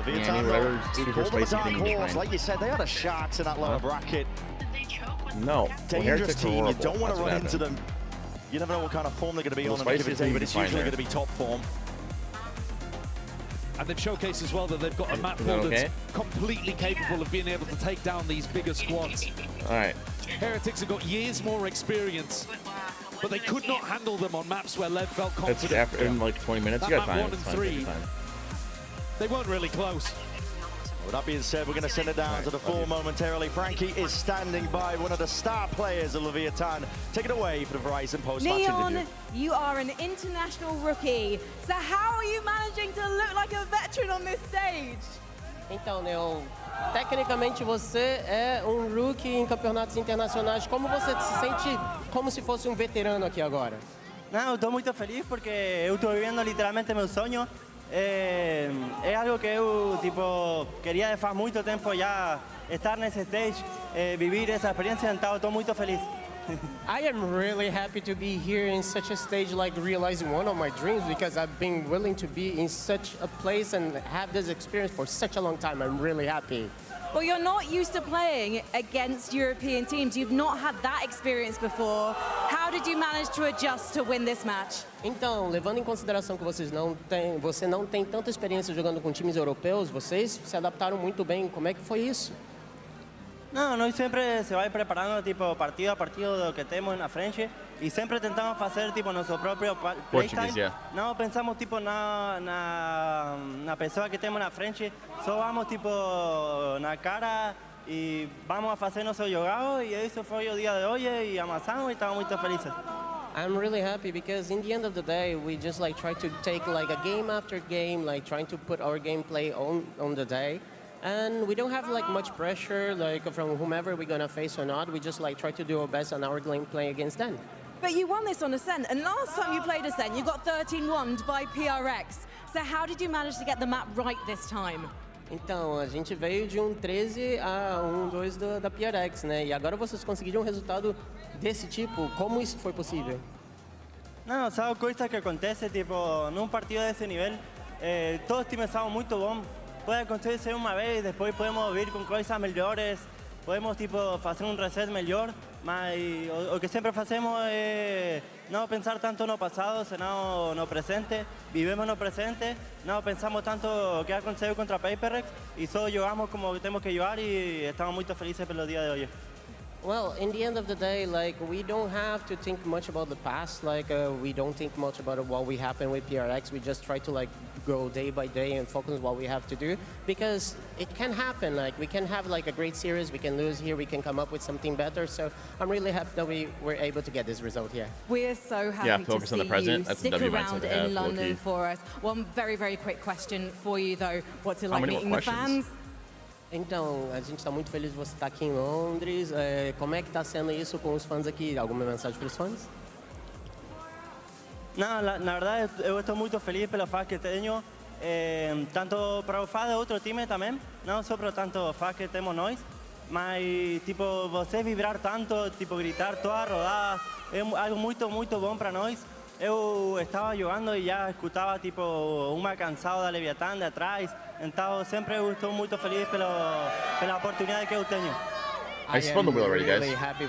Manny, whatever super call them spicy a thing dark you horse. find. Like you said, they are the sharks in that lower bracket. No. Dangerous team. You Horrible. don't want That's to what run into happened. them. You never know what kind of form they're going to be Well, on on a given spicy day, food but you it's find usually there. going to be top form. And they've showcased as well that they've got a map Is that pool that's okay? completely capable of being able to take down these bigger squads. All right. Heretics have got years more experience, but they could not handle them on maps where Lev felt confident. It's after in like 20 minutes. That You got map time. 1 It's and fine. 3. Take your time. They weren't really close. With that being said, we're going to send it down to the floor momentarily. Frankie is standing by, one of the star players of Leviathan. Take it away for the Verizon post-match Neon, interview. you are an international rookie. So how are you managing to look like a veteran on this stage? Então, Neon, tecnicamente você é um rookie em campeonatos internacionais. Como você se sente como se fosse um veterano aqui agora? Não, estou muito feliz porque eu estou vivendo literalmente meu sonho. É algo que eu tipo queria de faz muito tempo já estar nesse stage, vivir essa experiência, então estou muito feliz. I am really happy to be here in such a stage, like realizing one of my dreams, because I've been willing to be in such a place and have this experience for such a long time. I'm really happy. Well, you're not used to playing against European teams. You've not had that experience before. How did you manage to adjust to win this match? Então, levando em consideração que você não tem tanta experiência jogando com times europeus, vocês se adaptaram muito bem. Como é que foi isso? Não, nós sempre se vai preparando tipo partido a partido do que temos na frente e sempre tentamos fazer tipo nosso próprio playtime. yeah. Não pensamos tipo na pessoa que temos na frente, só vamos tipo na cara e vamos a fazer nosso jogado e isso foi o dia de hoje e amassamos e estamos muito felizes. I'm really happy because in the end of the day, we just like try to take like a game after game, like trying to put our gameplay on the day. And we don't have like much pressure like from whomever we're gonna face or not. We just like try to do our best on our gameplay against them. But you won this on Ascent, and last time you played Ascent, you got 13-1 by PRX. So how did you manage to get the map right this time? Então, a gente veio de 13 a 2 da PRX, né? E agora vocês conseguiram um resultado desse tipo. Como isso foi possível? Não, sabe coisas que acontecem, tipo, num partido desse nível, todos os times são muito bons. Pode acontecer uma vez, depois podemos vir com coisas melhores, podemos tipo fazer um reset melhor, mas o que sempre fazemos é não pensar tanto no passado, senão no presente. Vivemos no presente, não pensamos tanto o que aconteceu contra PaperX e só jogamos como temos que jogar e estamos muito felizes pelo dia de hoje. Well, in the end of the day, like, we don't have to think much about the past. Like, we don't think much about what we happened with PRX. We just try to, like, go day by day and focus on what we have to do. Because it can happen. Like, we can have, like, a great series. We can lose here. We can come up with something better. So I'm really happy that we were able to get this result here. We're so happy to focus see on the present. you That's stick a W around mindset to have, in London low-key. for us. One very, very quick question for you, though. What's it How like many more meeting the questions? fans? Então, a gente está muito feliz de você estar aqui em Londres. Como é que está sendo isso com os fãs aqui? Alguma mensagem para os fãs? Não, na verdade eu estou muito feliz pelo fato que tenho, tanto para o fã de outro time também, não só para tanto fã que temos nós, mas tipo você vibrar tanto, tipo gritar todas as rodadas, é algo muito muito bom para nós. Eu estava jogando e já escutava tipo uma canção da Leviathan de atrás, então sempre eu estou muito feliz pela oportunidade que eu tenho. I spun the wheel already, guys.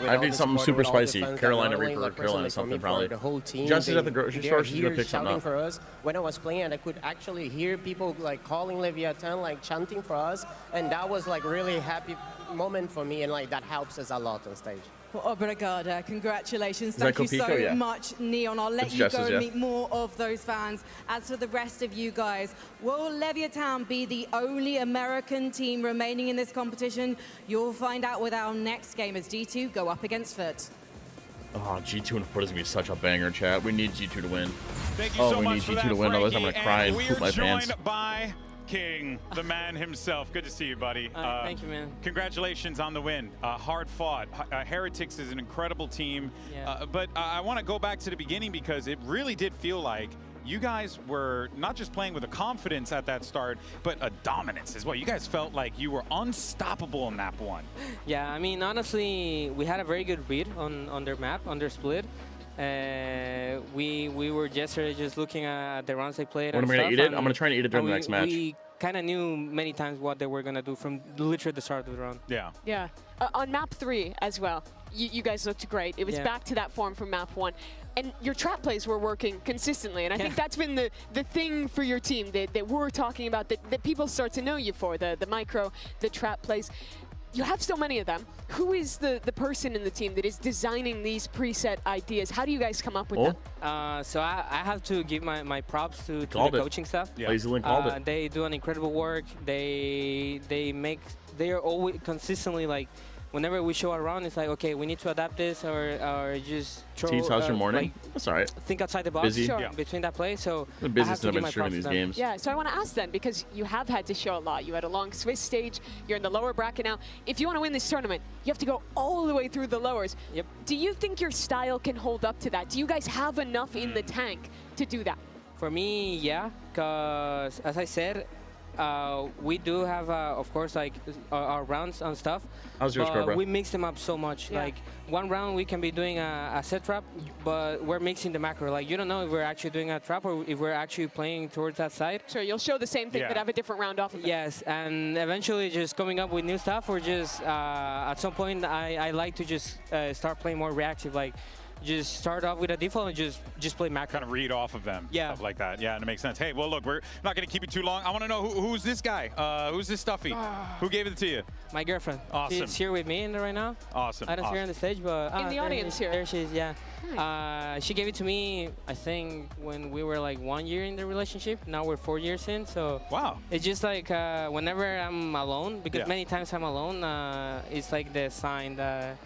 I need something super spicy. Carolina Reaper, Reaper, Carolina something probably. The whole team, Jess is at the grocery store. She's gonna here pick something shouting up. for us. When I was playing, I could actually hear people like calling Leviathan, like chanting for us, and that was like really happy moment for me, and like that helps us a lot on stage. Well, obrigada. Congratulations. Is that Thank you so Copico? Yeah. much, Neon. I'll let It's you Jess's, go and yeah. meet more of those fans. As for the rest of you guys, will Leviathan be the only American team remaining in this competition? You'll find out with our next game as G2 go up against FUT. Oh, G2 and Foot is going to be such a banger, chat. We need G2 to win. Thank you so we much need for G2 that, to win, otherwise I'm going to cry and we poop are my joined pants. by King, the man himself. Good to see you, buddy. Thank you, man. Congratulations on the win. Hard fought. Heretics is an incredible team. Yeah. But I want to go back to the beginning because it really did feel like you guys were not just playing with a confidence at that start, but a dominance as well. You guys felt like you were unstoppable in map 1. Yeah, I mean, honestly, we had a very good read on their map, on their split. We were yesterday just looking at the rounds they played. When am I going to eat it? I'm going to try and eat it during the next match. We kind of knew many times what they were going to do from literally the start of the round. Yeah. Yeah. On map 3 as well, you guys looked great. It was back to that form from map 1. And your trap plays were working consistently. And I think that's been the thing for your team that we're talking about, that people start to know you for, the micro, the trap plays. You have so many of them. Who is the person in the team that is designing these preset ideas? How do you guys come up with them? So I have to give my props to the coaching staff. Yeah. Lazily called it. They do an incredible work. They are always consistently like, whenever we show around, it's like, okay, we need to adapt this or just throw. Tease, how's your morning? Like, That's all right. Think outside the box. Busy. Sure. Between that play. So The business I have to I've give been my streaming props these to them. games. Yeah, so I want to ask then, because you have had to show a lot. You had a long Swiss stage. You're in the lower bracket now. If you want to win this tournament, you have to go all the way through the lowers. Yep. Do you think your style can hold up to that? Do you guys have enough in the tank to do that? For me, yeah, because as I said, we do have, of course, like our rounds and stuff. How's your score, bro? We mix them up so much. Yeah. Like one round we can be doing a set trap, but we're mixing the macro. Like you don't know if we're actually doing a trap or if we're actually playing towards that side. Sure, you'll show the same thing but have a different round off of it. Yes, and eventually just coming up with new stuff, or just at some point I like to just start playing more reactive. Like just start off with a default and just play macro. Kind of read off of them. Yeah. Stuff like that. Yeah, and it makes sense. Hey, well, look, we're not going to keep you too long. I want to know who's this guy? Who's this Stuffy? Who gave it to you? My girlfriend. Awesome. She's here with me right now. Awesome. I don't see her on the stage, but In the audience here. There she is. Yeah. She gave it to me, I think, when we were like 1 year in the relationship. Now we're 4 years in. So wow. It's just like whenever I'm alone, because many times I'm alone, it's like the sign that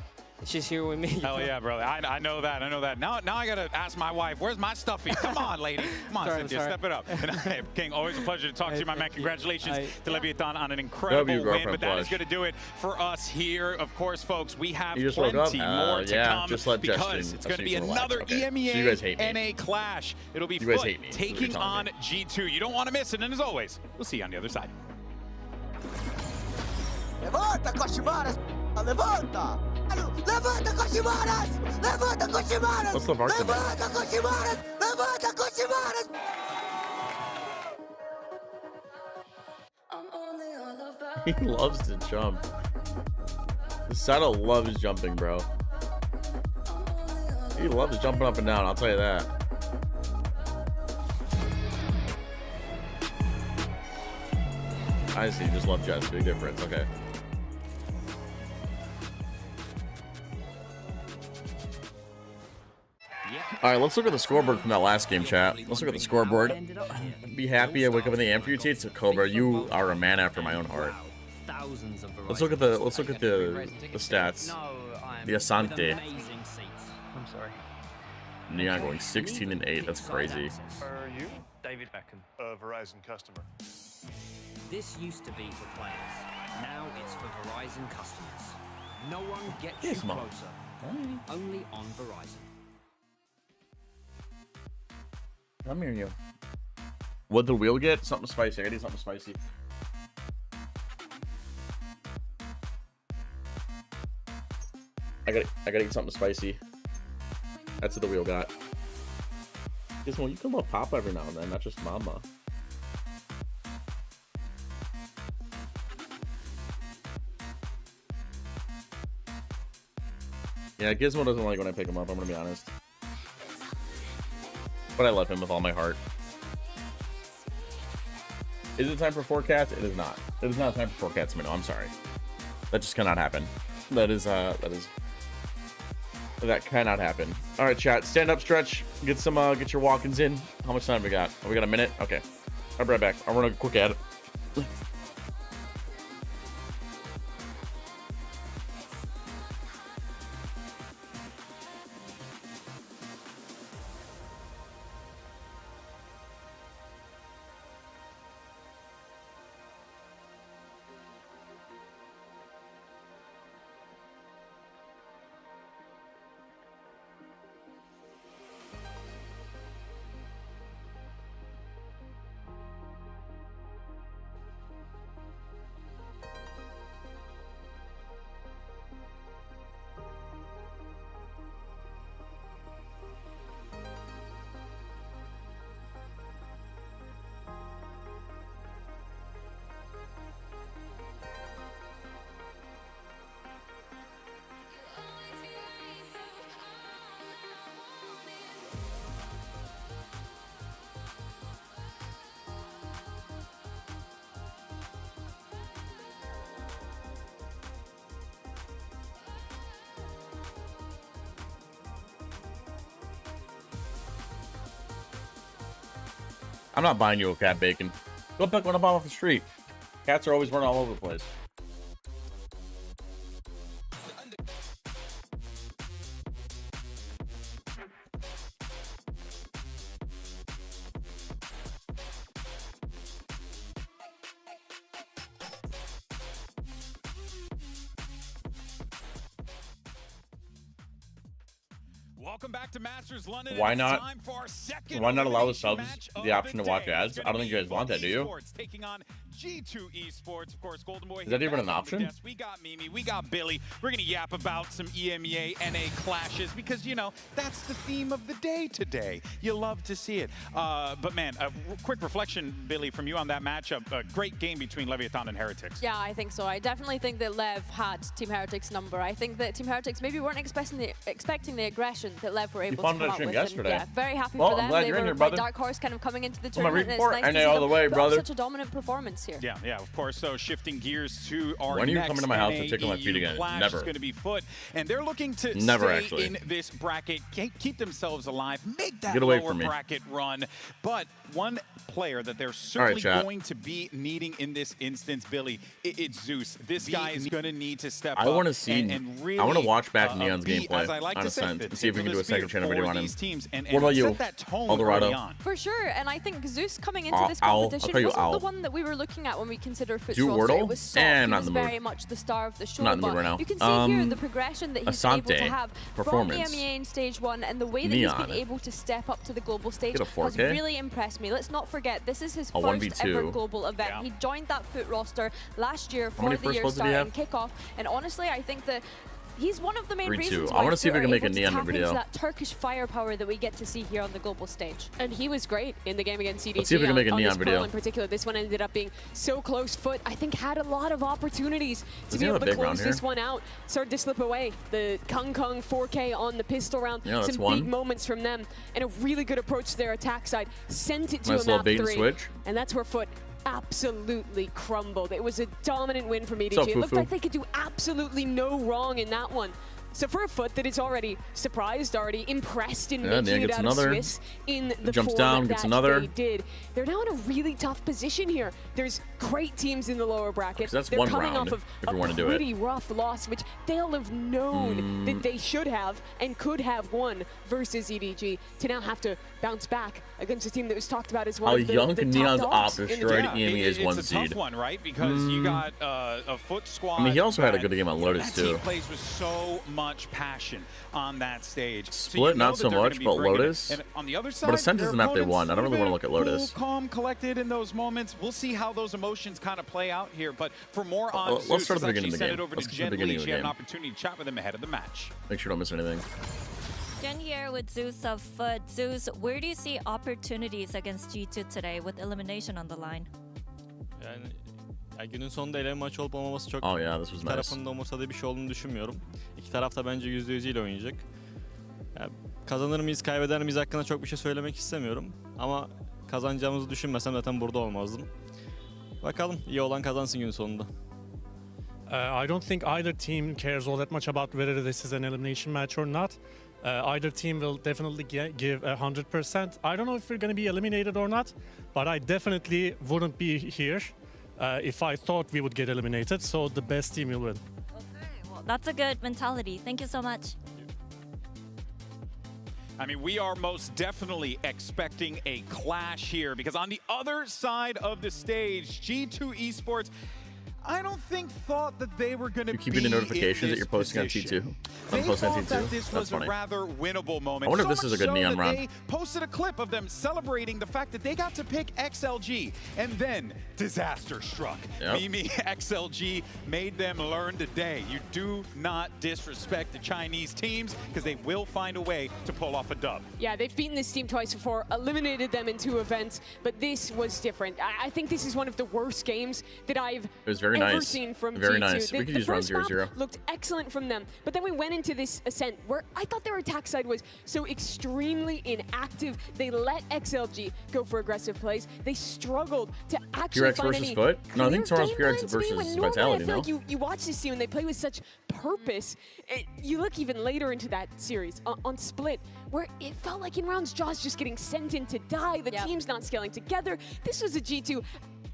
she's here with me. Hell yeah, brother. I know that. I know that. Now I got to ask my wife, where's my Stuffy? Come on, lady. Come on, Sorry, Cynthia, sorry. step it up. And, hey, King, always a pleasure to talk to you, my man. Congratulations to Leviathan on an W, incredible win. girlfriend But that is flush. going to do it for us here. Of course, folks, we have You just woke up? plenty more to Yeah, come just let because Justin- it's going to be Justin relax. another Okay. EMEA So you guys hate me. NA clash. It'll be You guys Foot hate me. That's what you're taking telling on me. G2. You don't want to miss it. And as always, we'll see you on the other side. Levanta, Koshimaras! Levanta! Levanta, Koshimaras! Levanta, Koshimaras! What's the VAR today? Levanta, Koshimaras! Levanta, Koshimaras! He loves to jump. Sato loves jumping, bro. He loves jumping up and down, I'll tell you that. I see, you just love Jets. Big difference, okay. All right, let's look at the scoreboard from that last game, chat. Let's look at the scoreboard. Be happy I wake up in the amputates. So Cobra, you are a man after my own heart. Let's look at the stats. The Asante. I'm sorry. Neon going 16 and 8. That's crazy. For you, David Beckham, a Verizon customer. This used to be for players. Now it's for Verizon customers. No one gets Yes, you Mom. closer. Only on Verizon. I'm hearing you. What'd the wheel get? Something spicy. I gotta do something spicy. I gotta eat something spicy. That's what the wheel got. Gizmo, you can love Papa every now and then, not just Mama. Yeah, Gizmo doesn't like when I pick him up, I'm gonna be honest. But I love him with all my heart. Is it time for 4 cats? It is not. It is not time for 4 cats, Minnow. I'm sorry. That just cannot happen. That cannot happen. All right, chat. Stand up, stretch. Get your walk-ins in. How much time we got? Oh, we got a minute? Okay. I'll be right back. I'll run a quick ad. I'm not buying you a cat bacon. Go pick one up off the street. Cats are always running all over the place. Welcome back to Masters London. Why It's not? time for our second Why not allow the elimination subs match the of option to watch day. ads? It's I don't think you guys want that, do you? Esports taking on G2 Esports. Of course, Golden Boy. Is that here even back an on the option? desk. We got Mimi, we got Billy. We're gonna yap about some EMEA NA clashes because you know that's the theme of the day today. You love to see it. But man, a quick reflection, Billy, from you on that matchup. A great game between Leviathan and Heretics. Yeah, I think so. I definitely think that Lev had Team Heretics' number. I think that Team Heretics maybe weren't expecting the aggression that Lev were able to come that up stream with. yesterday. Yeah, very happy Well, for I'm them. glad They you're in were here, my brother. dark horse kind of coming into the Well, my tournament. And it's report, nice to NA see all them the way, put up brother. such a dominant performance here. Yeah, of course. So shifting gears to our When are you next coming to my house and NA tickle my feet EU again? clash Never. is going to be Foot, and they're looking to Never, stay actually. in this bracket, keep themselves alive, make that Get away lower from me. bracket run. But one player that they're right, certainly chat. going to be needing in this instance, Billy, it's Zeus. This guy is going to need to step I up. want to see. and really, I want to watch back Neon's be, gameplay as I like on to a say, sense the and see if we tip can of do a the spear second channel for video on him. these teams and What about you, set that tone Eldorado? early on. For sure, and I think Zeus coming into I'll- this I'll competition call you wasn't Owl. the one that we were looking at when we consider Foot's Do roster. Wordle? It was soft. Eh, I'm He not was in the mood. very much the star of the show. not in the mood but right now. You can see here the progression that he's been able to Asante have performance. from EMEA in stage 1 and the way that he's Neon. been able to step up to the global stage Get a has 4K? really impressed me. Let's not forget, this is his A first 1v2. ever global event. Yeah. He joined that Foot roster last year How many for the first year bloods did he start and have? kickoff. And honestly, I think that he's one of the main 3-2. reasons I why wanna see if I Foot can are make a able to Neon tap video. into that Turkish firepower that we get to see here on the global stage. And he was great in the game against CDG. Let's see if we can make a on Neon this video. Pearl in particular. This one ended up being so close. Foot, I think, had a lot of opportunities to Does be he have able a to big round close this here? one out. Started to slip away. The Kung Kung 4K on the pistol round. Yeah, that's Some one. big moments from them. And a really good approach to their attack side. Sent it to Nice a little map bait and 3. switch. And that's where Foot absolutely crumbled. It was a dominant win from EDG. What's up, It looked Fufu? like they could do absolutely no wrong in that one. So for a Foot that is already surprised, already impressed in Yeah, making Neon it gets out another. of Swiss in the Jumps form down, that gets another. they did, they're now in a really tough position here. There's great teams in the lower bracket. 'Cause that's they're one coming round, off of if a you wanna do it. pretty rough loss, which they'll have known that they should have and could have won versus EDG, to now have to bounce back against a team that was talked about as one How of the, young the can top Neon's dogs op in the destroyed tournament. EMEA's it's 1 a seed? tough one, right? Because you got a Foot squad. I mean, he also had a that- good game on Lotus, that too. team plays with so much passion on that stage. So Split, you know not that so they're gonna much, be but bringing it. Lotus. And on the other side, But Ascent is their the map they opponents won. I don't really want to look at cool, Lotus. calm, collected in those moments. We'll see how those emotions kind of play out here. But for more on Let's Zeus, start at the let's beginning actually of the send game. it over Let's to get to the Jen beginning Lee. of the She had an game. opportunity to chat with him ahead of the match. Make sure you don't miss anything. Jen here with Zeus of Foot. Zeus, where do you see opportunities against G2 today with elimination on the line? Yani ya günün sonunda eleme maç olup olmaması çok Oh yeah, this was iki nice. tarafın da umursadığı bir şey olduğunu düşünmüyorum. İki taraf da bence %100'üyle oynayacak. Yani kazanır mıyız, kaybeder miyiz hakkında çok bir şey söylemek istemiyorum. Ama kazanacağımızı düşünmesem zaten burada olmazdım. Bakalım, iyi olan kazansın gün sonunda. I don't think either team cares all that much about whether this is an elimination match or not. Either team will definitely give 100%. I don't know if we're going to be eliminated or not, but I definitely wouldn't be here if I thought we would get eliminated, so the best team will win. Well, that's a good mentality. Thank you so much. I mean, we are most definitely expecting a clash here because on the other side of the stage, G2 Esports, I don't think thought that they were going to be keeping the notifications in that this you're posting position. on T2. They I'm posting on thought T2. that this That's was funny. a rather winnable moment. I wonder if So this is a much good so Neon that run. They posted a clip of them celebrating the fact that they got to pick XLG, and then disaster struck. Yep. Mimi XLG made them learn today. You do not disrespect the Chinese teams because they will find a way to pull off a dub. Yeah, they've beaten this team twice before, eliminated them in 2 events, but this was different. I think this is one of the worst games that I've It was very ever nice. seen from Very G2. nice. We could use round first map 0-0. looked excellent from them, but then we went into this Ascent where I thought their attack side was so extremely inactive. They let XLG go for aggressive plays. They struggled to actually P-Rex find versus any Foot? No, I think clear tomorrow's game P-Rex plans to me, versus when normally Vitality, I feel no? like you watch this team and they play with such purpose. You look even later into that series on Split, where it felt like in rounds, Jaws just getting sent in to die. The team's not scaling together. This was a G2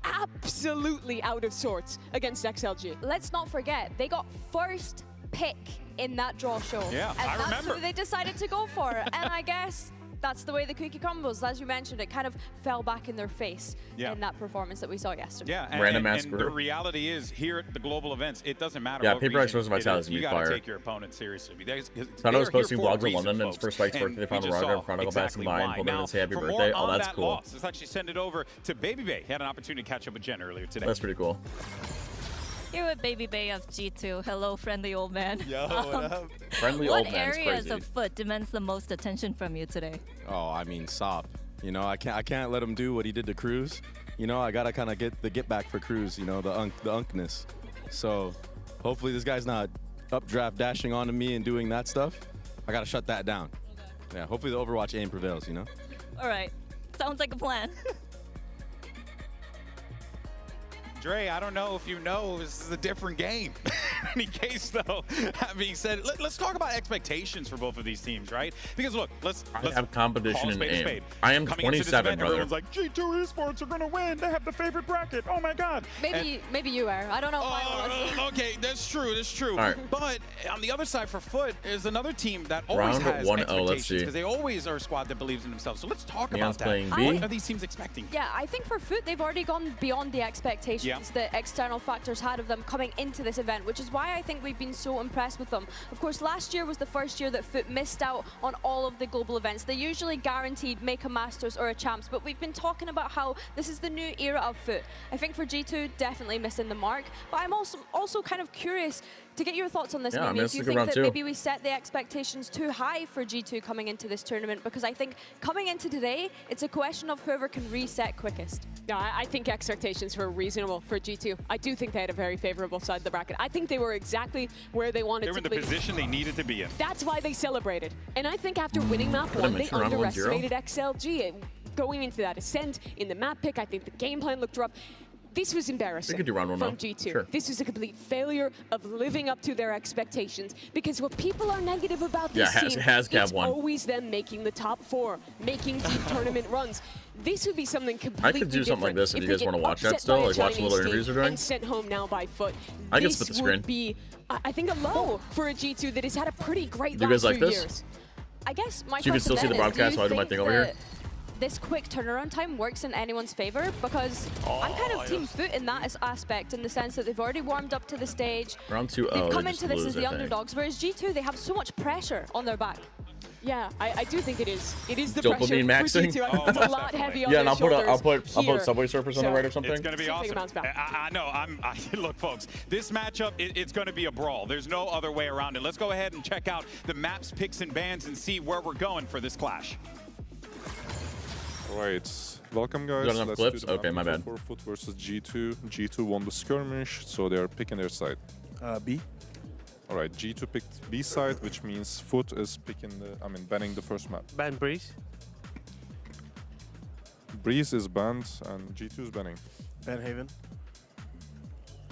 absolutely out of sorts against XLG. Let's not forget, they got first pick in that draw show. Yeah, and I that's remember. who they decided to go for. And I guess that's the way the cookie crumbles. As you mentioned, it kind of fell back in their face in that performance that we saw yesterday. Yeah, and the reality is, here at the global events, it doesn't matter Yeah, what P-Rex region versus Vitality it is is, you gonna be gotta fire. take your opponent seriously. Thought I was posting vlogs in reason, London, and it's folks, first Spike's and birthday. They found we a just Raga saw in front of exactly combined, why. told them Now, to say happy for birthday. more Oh, on that's that cool. loss, let's actually send it over to Baby Bay. Had an opportunity to catch up with Jen earlier today. That's pretty cool. Here with Baby Bay of G2. Hello, friendly old man. Yo, what up? Friendly what old man's areas crazy. of Foot demands the most attention from you today? Oh, I mean, Sop. You know, I can't let him do what he did to Cruz. You know, I gotta kind of get the get back for Cruz. You know, the unkness. So, hopefully this guy's not updraft dashing onto me and doing that stuff. I gotta shut that down. Yeah, hopefully the Overwatch aim prevails. You know. All right. Sounds like a plan. Dre, I don't know if you know, this is a different game. In any case, though, that being said, let's talk about expectations for both of these teams, right? Because look, let's have competition call a in spade a aim. spade. I am Coming into this 27, event, brother. Everyone's like, G2 Esports are gonna win. They have the favorite bracket. Oh my God. Maybe you are. I don't know if I was. Okay, that's true. That's true. All right. But on the other side for Foot is another team that always Round has 1-0, let's expectations see. because they always are a squad that believes in themselves. So let's talk Neon's about that. playing B. What are these teams expecting? Yeah, I think for Foot, they've already gone beyond the expectations that external factors had of them coming into this event, which is why I think we've been so impressed with them. Of course, last year was the first year that Foot missed out on all of the global events. They usually guaranteed make a Masters or a Champs, but we've been talking about how this is the new era of Foot. I think for G2, definitely missing the mark, but I'm also kind of curious to get your thoughts on this. Yeah, I Maybe mean, if you it's a good think round that two. maybe we set the expectations too high for G2 coming into this tournament, because I think coming into today, it's a question of whoever can reset quickest. Yeah, I think expectations were reasonable for G2. I do think they had a very favorable side of the bracket. I think they were exactly where they wanted They were to in the be. position they needed to be in. That's why they celebrated. And I think after winning map What a 1, they mature round 1-0. underestimated XLG. Going into that Ascent in the map pick, I think the game plan looked rough. This was embarrassing They could do round 1 from now. G2. Sure. This was a complete failure of living up to their expectations, because what people are negative about Yeah, this team, Hazcab it's won. always them making the top 4, making deep tournament runs. This would be something completely I could do something like different this if you they guys get want to watch that upset still, by a like watch what Chinese the team interviews are doing. and sent home now by Foot. I can This split the would screen. be, I think, a low for a G2 that has had a pretty great You guys last like few this? years. I guess my So you can still see the question then is, broadcast do while I you do my think thing over here? that this quick turnaround time works in anyone's favor? Because I'm kind of team Foot in that aspect, in the sense that they've already warmed up to the stage. Round 2-0. They've come they into just this lose, as the I think. underdogs, whereas G2, they have so much pressure on their back. Yeah, I do think it is. It is the Dopamine pressure maxing? for G2. I think it's a lot heavy on Yeah, their and I'll put shoulders Subway Surfers on the So, right or something. It's going to be Something awesome. amounts back. I know. Look, folks, this matchup, it's going to be a brawl. There's no other way around it. Let's go ahead and check out the maps, picks, and bans and see where we're going for this clash. All right. Welcome, guys. You got enough Let's clips? do the Okay, my bad. For Foot versus G2. G2 won the skirmish, so they're picking their side. B. All right, G2 picked B side, which means Foot is banning the first map. Ban Breeze. Breeze is banned, and G2 is banning. Ban Haven.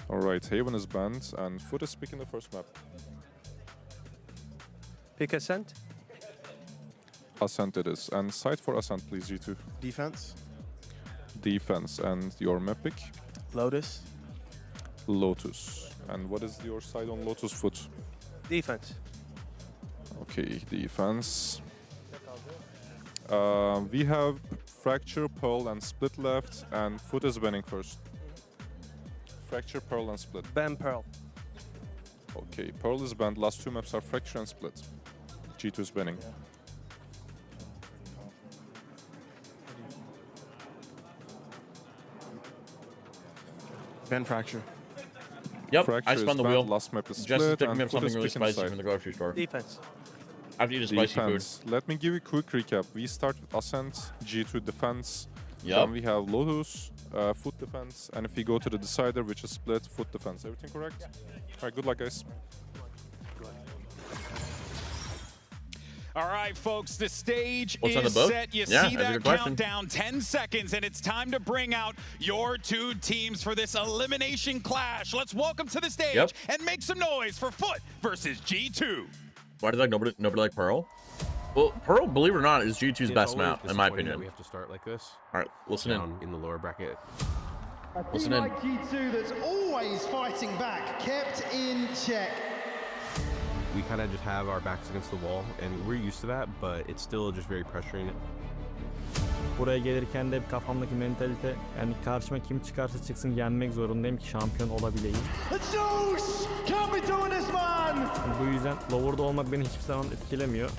All right, Haven is banned, and Foot is picking the first map. Pick Ascent. Ascent it is. And side for Ascent, please, G2. Defense. Defense, and your map pick? Lotus. Lotus. And what is your side on Lotus, Foot? Defense. Okay, defense. We have Fracture, Pearl, and Split left, and Foot is banning first. Fracture, Pearl, and Split. Ban Pearl. Okay, Pearl is banned. Last 2 maps are Fracture and Split. G2 is banning. Ban Fracture. Yep, Fracture I spun is the banned, wheel. Last map is Jess is Split, picking and me up Foot something is really picking the spicy side. from the grocery store. Defense. I have to eat a spicy food. Defense. Let me give you a quick recap. We start with Ascent, G2 defense, Then we have Lohus, foot defense, and if we go to the decider, which is split, foot defense. Everything correct? All right, good luck, guys. All right, folks, the stage What's on is the boat? set. You Yeah, see that's a that good question. countdown, 10 seconds, and it's time to bring out your two teams for this elimination clash. Let's welcome to the stage and make some noise for Foot versus G2. Why does like nobody like Pearl? Well, Pearl, believe it or not, is G2's best map, in my opinion. We have to start like this. All right, listen in the lower bracket. A team Listen in. like G2 that's always fighting back, kept in check. We kind of just have our backs against the wall, and we're used to that, but it's still just very pressuring. Buraya gelirken de kafamdaki mentalite, yani karşıma kim çıkarsa çıksın yenmek zorundayım ki şampiyon olabileyim. Zeus! Can't be doing this, man! Bu yüzden lower'da olmak beni hiçbir zaman etkilemiyor.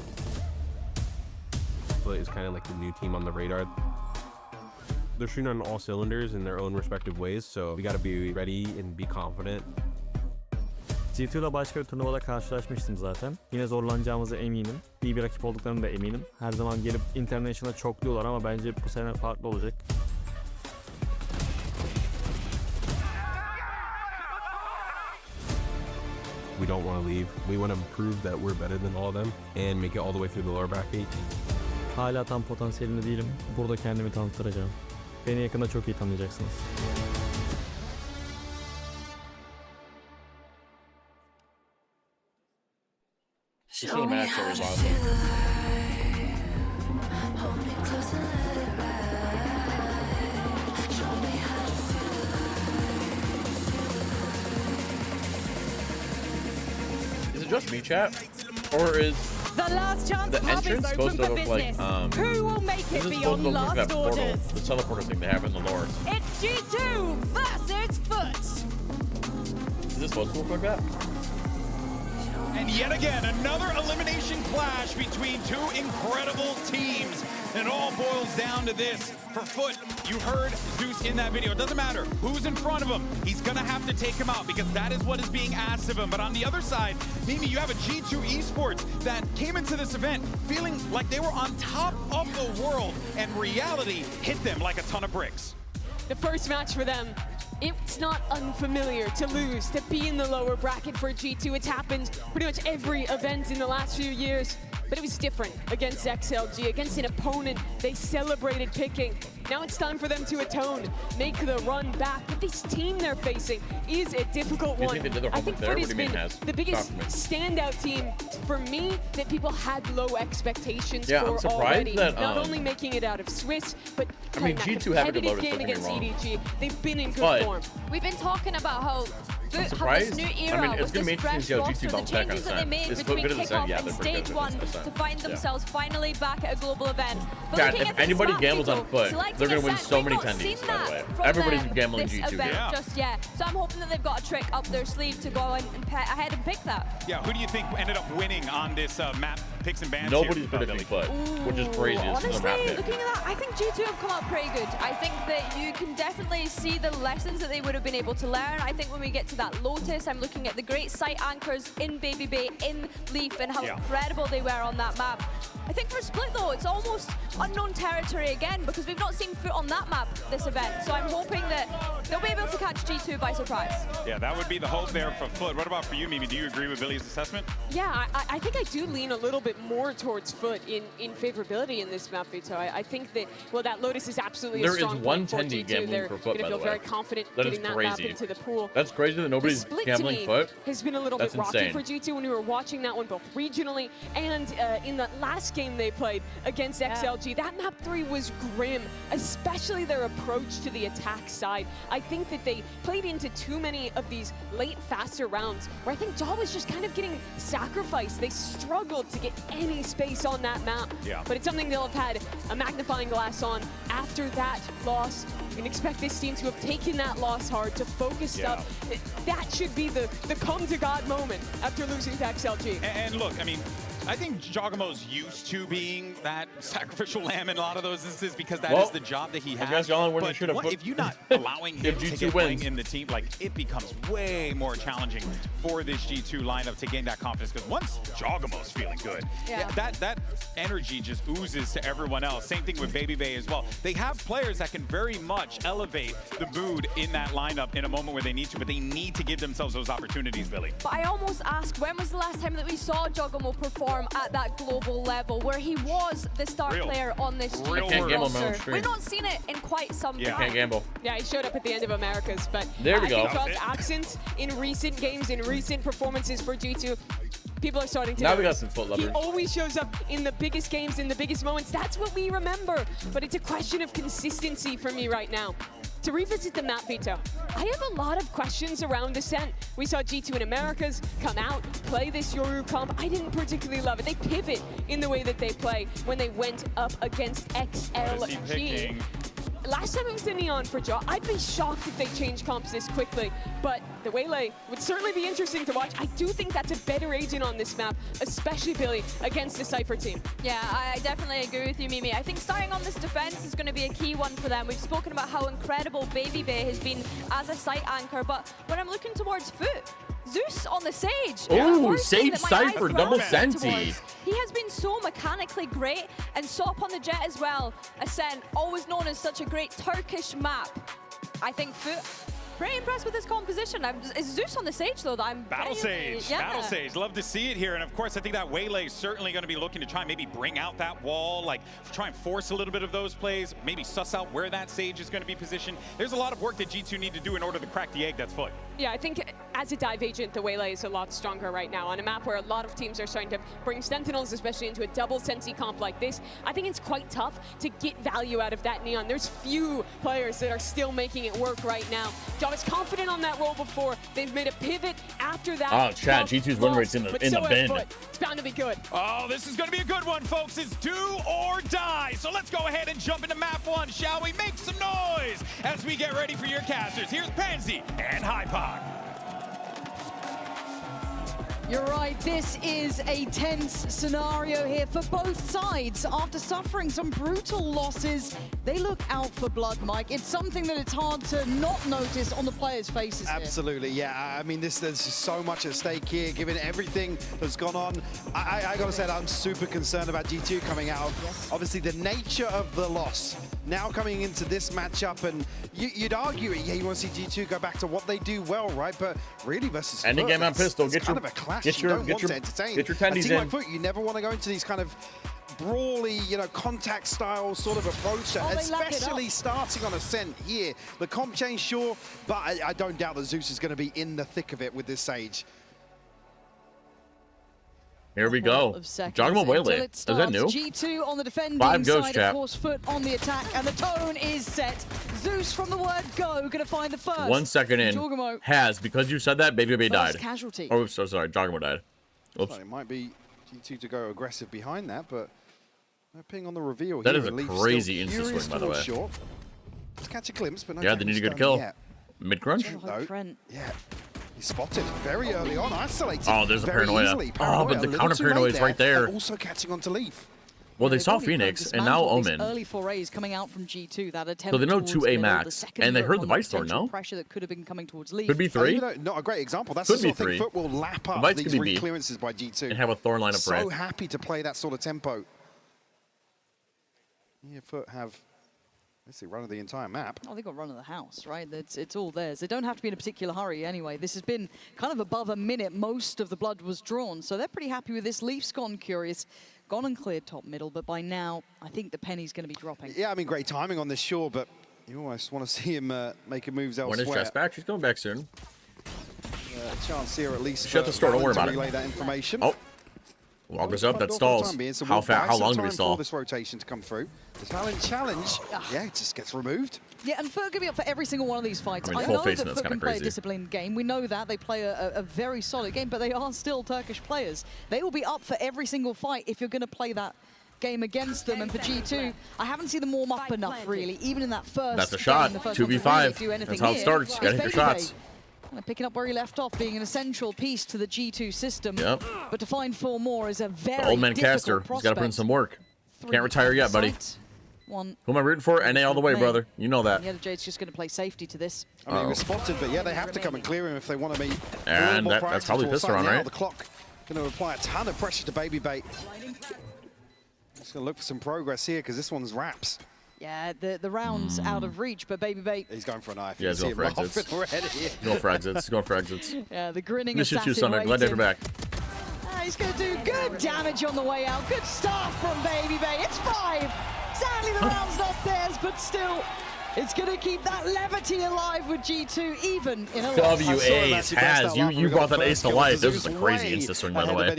But it's kind of like the new team on the radar. They're shooting on all cylinders in their own respective ways, so we got to be ready and be confident. G2 ile başka bir turnuvada karşılaşmıştım zaten. Yine zorlanacağımıza eminim. İyi bir rakip olduklarını da eminim. Her zaman gelip International'a çokluyorlar ama bence bu sene farklı olacak. We don't want to leave. We want to prove that we're better than all of them and make it all the way through the lower bracket. Hala tam potansiyelinde değilim. Burada kendimi tanıttıracağım. Beni yakında çok iyi tanıyacaksınız. Show me how to feel the light. Hold me close and let it ride. Show me how to feel the light. Is it just me, chat? Or is The last chance the pub is entrance open supposed to for look like business. Who will make this it is supposed to beyond look like that last portal, orders? the teleporter thing they have in the north. It's G2 versus Foot. Is this supposed to look like that? And yet again, another elimination clash between two incredible teams. And it all boils down to this. For Foot, you heard Zeus in that video. It doesn't matter who's in front of him. He's going to have to take him out because that is what is being asked of him. But on the other side, Mimi, you have a G2 Esports that came into this event feeling like they were on top of the world, and reality hit them like a ton of bricks. The first match for them, it's not unfamiliar to lose, to be in the lower bracket for G2. It's happened pretty much every event in the last few years, but it was different against XLG, against an opponent they celebrated picking. Now it's time for them to atone, make the run back. But this team they're facing is a difficult You one. think they did their I homework think there? Foot What has do you mean been has? the biggest Talk to me. standout team for me that people had low expectations Yeah, for I'm surprised already. that, Not only making it out of Swiss, but I mean, playing that G2 have a good competitive lotus, game don't get me against wrong. EDG. They've been in good But- form. We've been talking about how I'm how this surprised. new I era mean, it's with gonna be this interesting to fresh see how roster, G2 the bounce back on changes the that they scent. made It's between good at the scent, kickoff yeah, and they're pretty stage good one at the to scent. find Yeah. themselves finally back at a global event. But God, looking if at this anybody map, gambles on Vito, Foot, selecting they're gonna a win set, so we've many not tendies, seen by the that way. from Everybody's them gambling this G2 event here. just yet. So I'm hoping that they've got a trick up their sleeve to go ahead and pick that. Yeah, who do you think ended up winning on this map picks and bans? Nobody's here? predicting Foot, which is crazy. This is a map Honestly, pick. looking at that, I think G2 have come out pretty good. I think that you can definitely see the lessons that they would have been able to learn. I think when we get to that Lotus, I'm looking at the great site anchors in Baby Bay, in Leaf, and how incredible they were on that map. I think for Split, though, it's almost unknown territory again because we've not seen Foot on that map this event. So I'm hoping that they'll be able to catch G2 by surprise. Yeah, that would be the hope there for Foot. What about for you, Mimi? Do you agree with Billy's assessment? Yeah, I think I do lean a little bit more towards Foot in favorability in this map, Vito. I think that, well, that Lotus is absolutely There a is strong one point for tendy G2. gambling They're for Foot, going by to feel the way. very confident That is getting that map crazy. into the pool. That's crazy that The nobody's split gambling to me Foot. has been a little That's bit rocky insane. for G2 when we were watching that one both regionally and in the last game they played against XLG. That map 3 was grim, especially their approach to the attack side. I think that they played into too many of these late faster rounds where I think Jaw was just kind of getting sacrificed. They struggled to get any space on that map. Yeah. But it's something they'll have had a magnifying glass on after that loss. You can expect this team to have taken that loss hard, to focus Yeah. up. That should be the come to God moment after losing to XLG. And look, I mean, I think Jagamo's used to being that sacrificial lamb in a lot of those instances because that Well, is the job that he I has. guess y'all wouldn't But should have what- put- if you're not allowing him If to G2 get playing wins. in the team, like it becomes way more challenging for this G2 lineup to gain that confidence. Because once Jogamo's feeling good, Yeah. that energy just oozes to everyone else. Same thing with Baby Bay as well. They have players that can very much elevate the mood in that lineup in a moment where they need to, but they need to give themselves those opportunities, Billy. But I almost ask, when was the last time that we saw Jogamo perform at that global level, where he was the star Real. player on this Real G2 world. Gamble roster? on stream. We've not seen it in quite some Yeah. time. Can't gamble. Yeah, he showed up at the end of Americas, but There we I go. think That John's absence in recent games, in recent performances for G2, people are starting to Now we got notice. some foot He lovers. always shows up in the biggest games, in the biggest moments. That's what we remember. But it's a question of consistency for me right now. To revisit the map, Vito, I have a lot of questions around Ascent. We saw G2 in Americas come out, play this Yoru comp. I didn't particularly love it. They pivot in the way that they play when they went up against XLG. Last time it was the Neon for Jaw. I'd be shocked if they changed comps this quickly, but the Waylay would certainly be interesting to watch. I do think that's a better agent on this map, especially Billy, against the Cypher team. Yeah, I definitely agree with you, Mimi. I think starting on this defense is going to be a key one for them. We've spoken about how incredible Baby Bay has been as a site anchor, but when I'm looking towards Foot, Zeus on the Sage. Ooh, First thing Sage that my eyes Cypher, double gravitate senti. towards. He has been so mechanically great, and Sop on the Jet as well. Ascent, always known as such a great Turkish map. I think Foot, pretty impressed with his composition. It's Zeus on the Sage, though, that I'm Battle genuinely- Sage, yeah. Battle Sage, love to see it here. And of course, I think that Waylay is certainly going to be looking to try and maybe bring out that wall, like try and force a little bit of those plays, maybe suss out where that Sage is going to be positioned. There's a lot of work that G2 need to do in order to crack the egg that's Foot. Yeah, I think as a dive agent, the Waylay is a lot stronger right now. On a map where a lot of teams are starting to bring Sentinels, especially into a double Sensi comp like this, I think it's quite tough to get value out of that Neon. There's few players that are still making it work right now. Jaw was confident on that role before. They've made a pivot after that. Oh, Chad, tough G2's win loss, rate's in the but bin. so has Foot. It's bound to be good. Oh, this is going to be a good one, folks. It's do or die. So let's go ahead and jump into map one, shall we? Make some noise as we get ready for your casters. Here's Pansy and Hypok. You're right, this is a tense scenario here for both sides. After suffering some brutal losses, they look out for blood, Mike. It's something that it's hard to not notice on the players' faces here. Absolutely, yeah. I mean, there's so much at stake here, given everything that's gone on. I got to say that I'm super concerned about G2 coming out of, obviously, the nature of the loss. Now coming into this matchup, and you'd argue, yeah, you want to see G2 go back to what they do well, right? But really versus Ending Foot, game on it's- pistol. it's Get kind your- of a clash get you your- don't get want your- to entertain. get your A tendies team like in. Foot, you never want to go into these kind of brawly, contact style sort of approach, Oh, they lapped it up. especially starting on Ascent here. The comp change, sure, but I don't doubt that Zeus is going to be in the thick of it with this Sage. Here we go. Jogamo Waylay. Is that new? G2 on the defending 5 goes, side, chap. of course, Foot on the attack, and the tone is set. Zeus from the word go, going to find the first. 1 second in. Jogamo. Has, because you said that, Baby Bay died. First casualty. Oh, so sorry. Jogamo died. Oops. Well, it might be G2 to go aggressive behind that, but no ping on the reveal That here. is a Leaf crazy still insta furious swing, by the towards way. Short. Let's catch a glimpse, but no Yeah, they need a damage good done kill. yet. Mid crunch? No. Yeah. He's spotted very early on, isolated. Oh, there's a very paranoia. easily. Oh, but a the little counter too late paranoia is right there. and also catching onto Leaf. Well, they saw probably Phoenix could've and now dismantled these Omen. Early forays coming out from G2, that attempt So they know towards 2A middle, max, the second and they look heard the on Vice Lord, potential no? pressure that could have been coming towards Leaf. Could be 3. Not a great example. That's Could the be sort of thing 3. Foot will lap up Vice could these be B. re-clearances by G2. And have a Thorn line up for So it. happy to play that sort of tempo. Yeah, Foot have, let's see, run of the entire map. Oh, they got run of the house, right? It's all theirs. They don't have to be in a particular hurry anyway. This has been kind of above a minute. Most of the blood was drawn, so they're pretty happy with this. Leaf's gone Curious, gone and cleared top middle, but by now, I think the penny's going to be dropping. Yeah, I mean, great timing on this, sure, but you almost want to see him making moves When elsewhere. is Jess back? She's coming back soon. Chance here at least. Shut the store, don't worry about it. Relay that information. Oh. Walk us up, that Find stalls. time being, so How we'll fast? buy How some long do we time stall? for this rotation to come through. The challenge, yeah, it just gets removed. Yeah, and Foot could be up for every single one of these fights. I mean, I full know facing, that that's Foot can kinda play a crazy. disciplined game. We know that. They play a very solid game, but they are still Turkish players. They will be up for every single fight if you're going to play that game against them. And for G2, I haven't seen them warm up enough, really, even in that first That's a game, shot. the first one to 2v5. really do anything That's how it here. starts. You gotta hit your It's Baby shots. Bay. Kind of picking up where he left off, being an essential piece to the G2 system. Yep. But to find 4 more is a very The old man difficult caster. He's got to put in prospect. some work. 3 Can't retire on yet, buddy. site. One. Who am I rooting for? NA all the way, Main. brother. You know that. Yeah, Jade's just going to play safety to this. I mean, he was spotted, but yeah, they have to come and clear him if they want to be. And that's probably Pistol Round, right? The clock going to apply a ton of pressure to Baby Bait. Just going to look for some progress here because this one's wraps. Yeah, the round's out of reach, but Baby Bait. He's going for a knife. Yeah, he's going for exits. He's going for exits. He's going for exits. Yeah, the grinning Miss you too, assassin. Summit. Glad to have you back. He's going to do good damage on the way out. Good start from Baby Bait. It's 5. Sadly, the round's not theirs, but still, it's going to keep that levity alive with G2, even in a loss. WA has. You brought that ace to life. This is a crazy insta swing, by the way.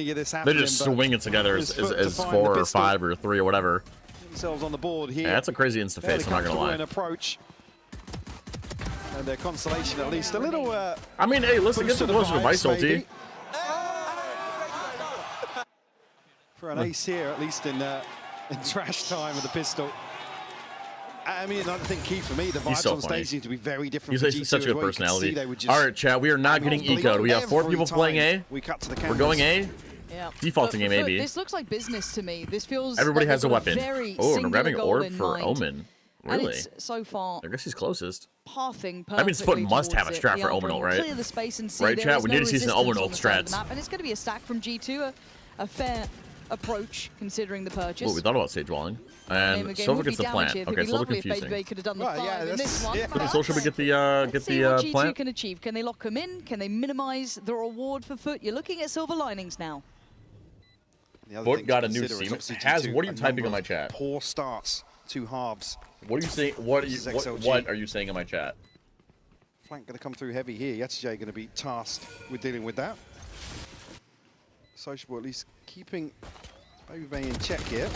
They're just swinging together as 4 or 5 or 3 or whatever. Themselves on the board here. Yeah, that's a crazy insta face, I'm not going to lie. Approach. And their consolation, at least a little. I mean, hey, listen, get some closer to my ulti. For an ace here, at least in trash time with the pistol. I mean, another thing key for me, the vibes on stage seem to be very different. He's such a good personality. All right, chat, we are not getting ecoed. We have 4 people playing A. We're going A. Yeah. Defaulting A, maybe. This looks like business to me. This feels Everybody like has a weapon. Oh, and I'm grabbing goal orb in for mind. Omen. And Really? it's so far I guess he's closest. pathing I mean, Foot perfectly must have a towards strat it. for The Omen Alpha ult, will right? Clear the space and see Right, there chat? is We no need to see some resistance Omen on ult the side of strats. the map, and it's going to be a stack from G2, a fair approach considering the purchase. Oh, we thought about Sage Walling. Name And of game Silver would be gets the damage plant. here. It'd Okay, be it's a little lovely if Baby confusing. Bay could have done the Well, yeah, five in this one. Did Social get the Let's see what G2 plant? can achieve. Can they lock him in? Can they minimize the reward for Foot? You're looking at silver linings now. Foot got a new seam. Has, what are you typing on my chat? Poor starts, 2 halves. What are you saying? What are you, This is XLG. what are you saying in my chat? Flank going to come through heavy here. Yetsuj going to be tasked with dealing with that. Sociable at least keeping Baby Bay in check here.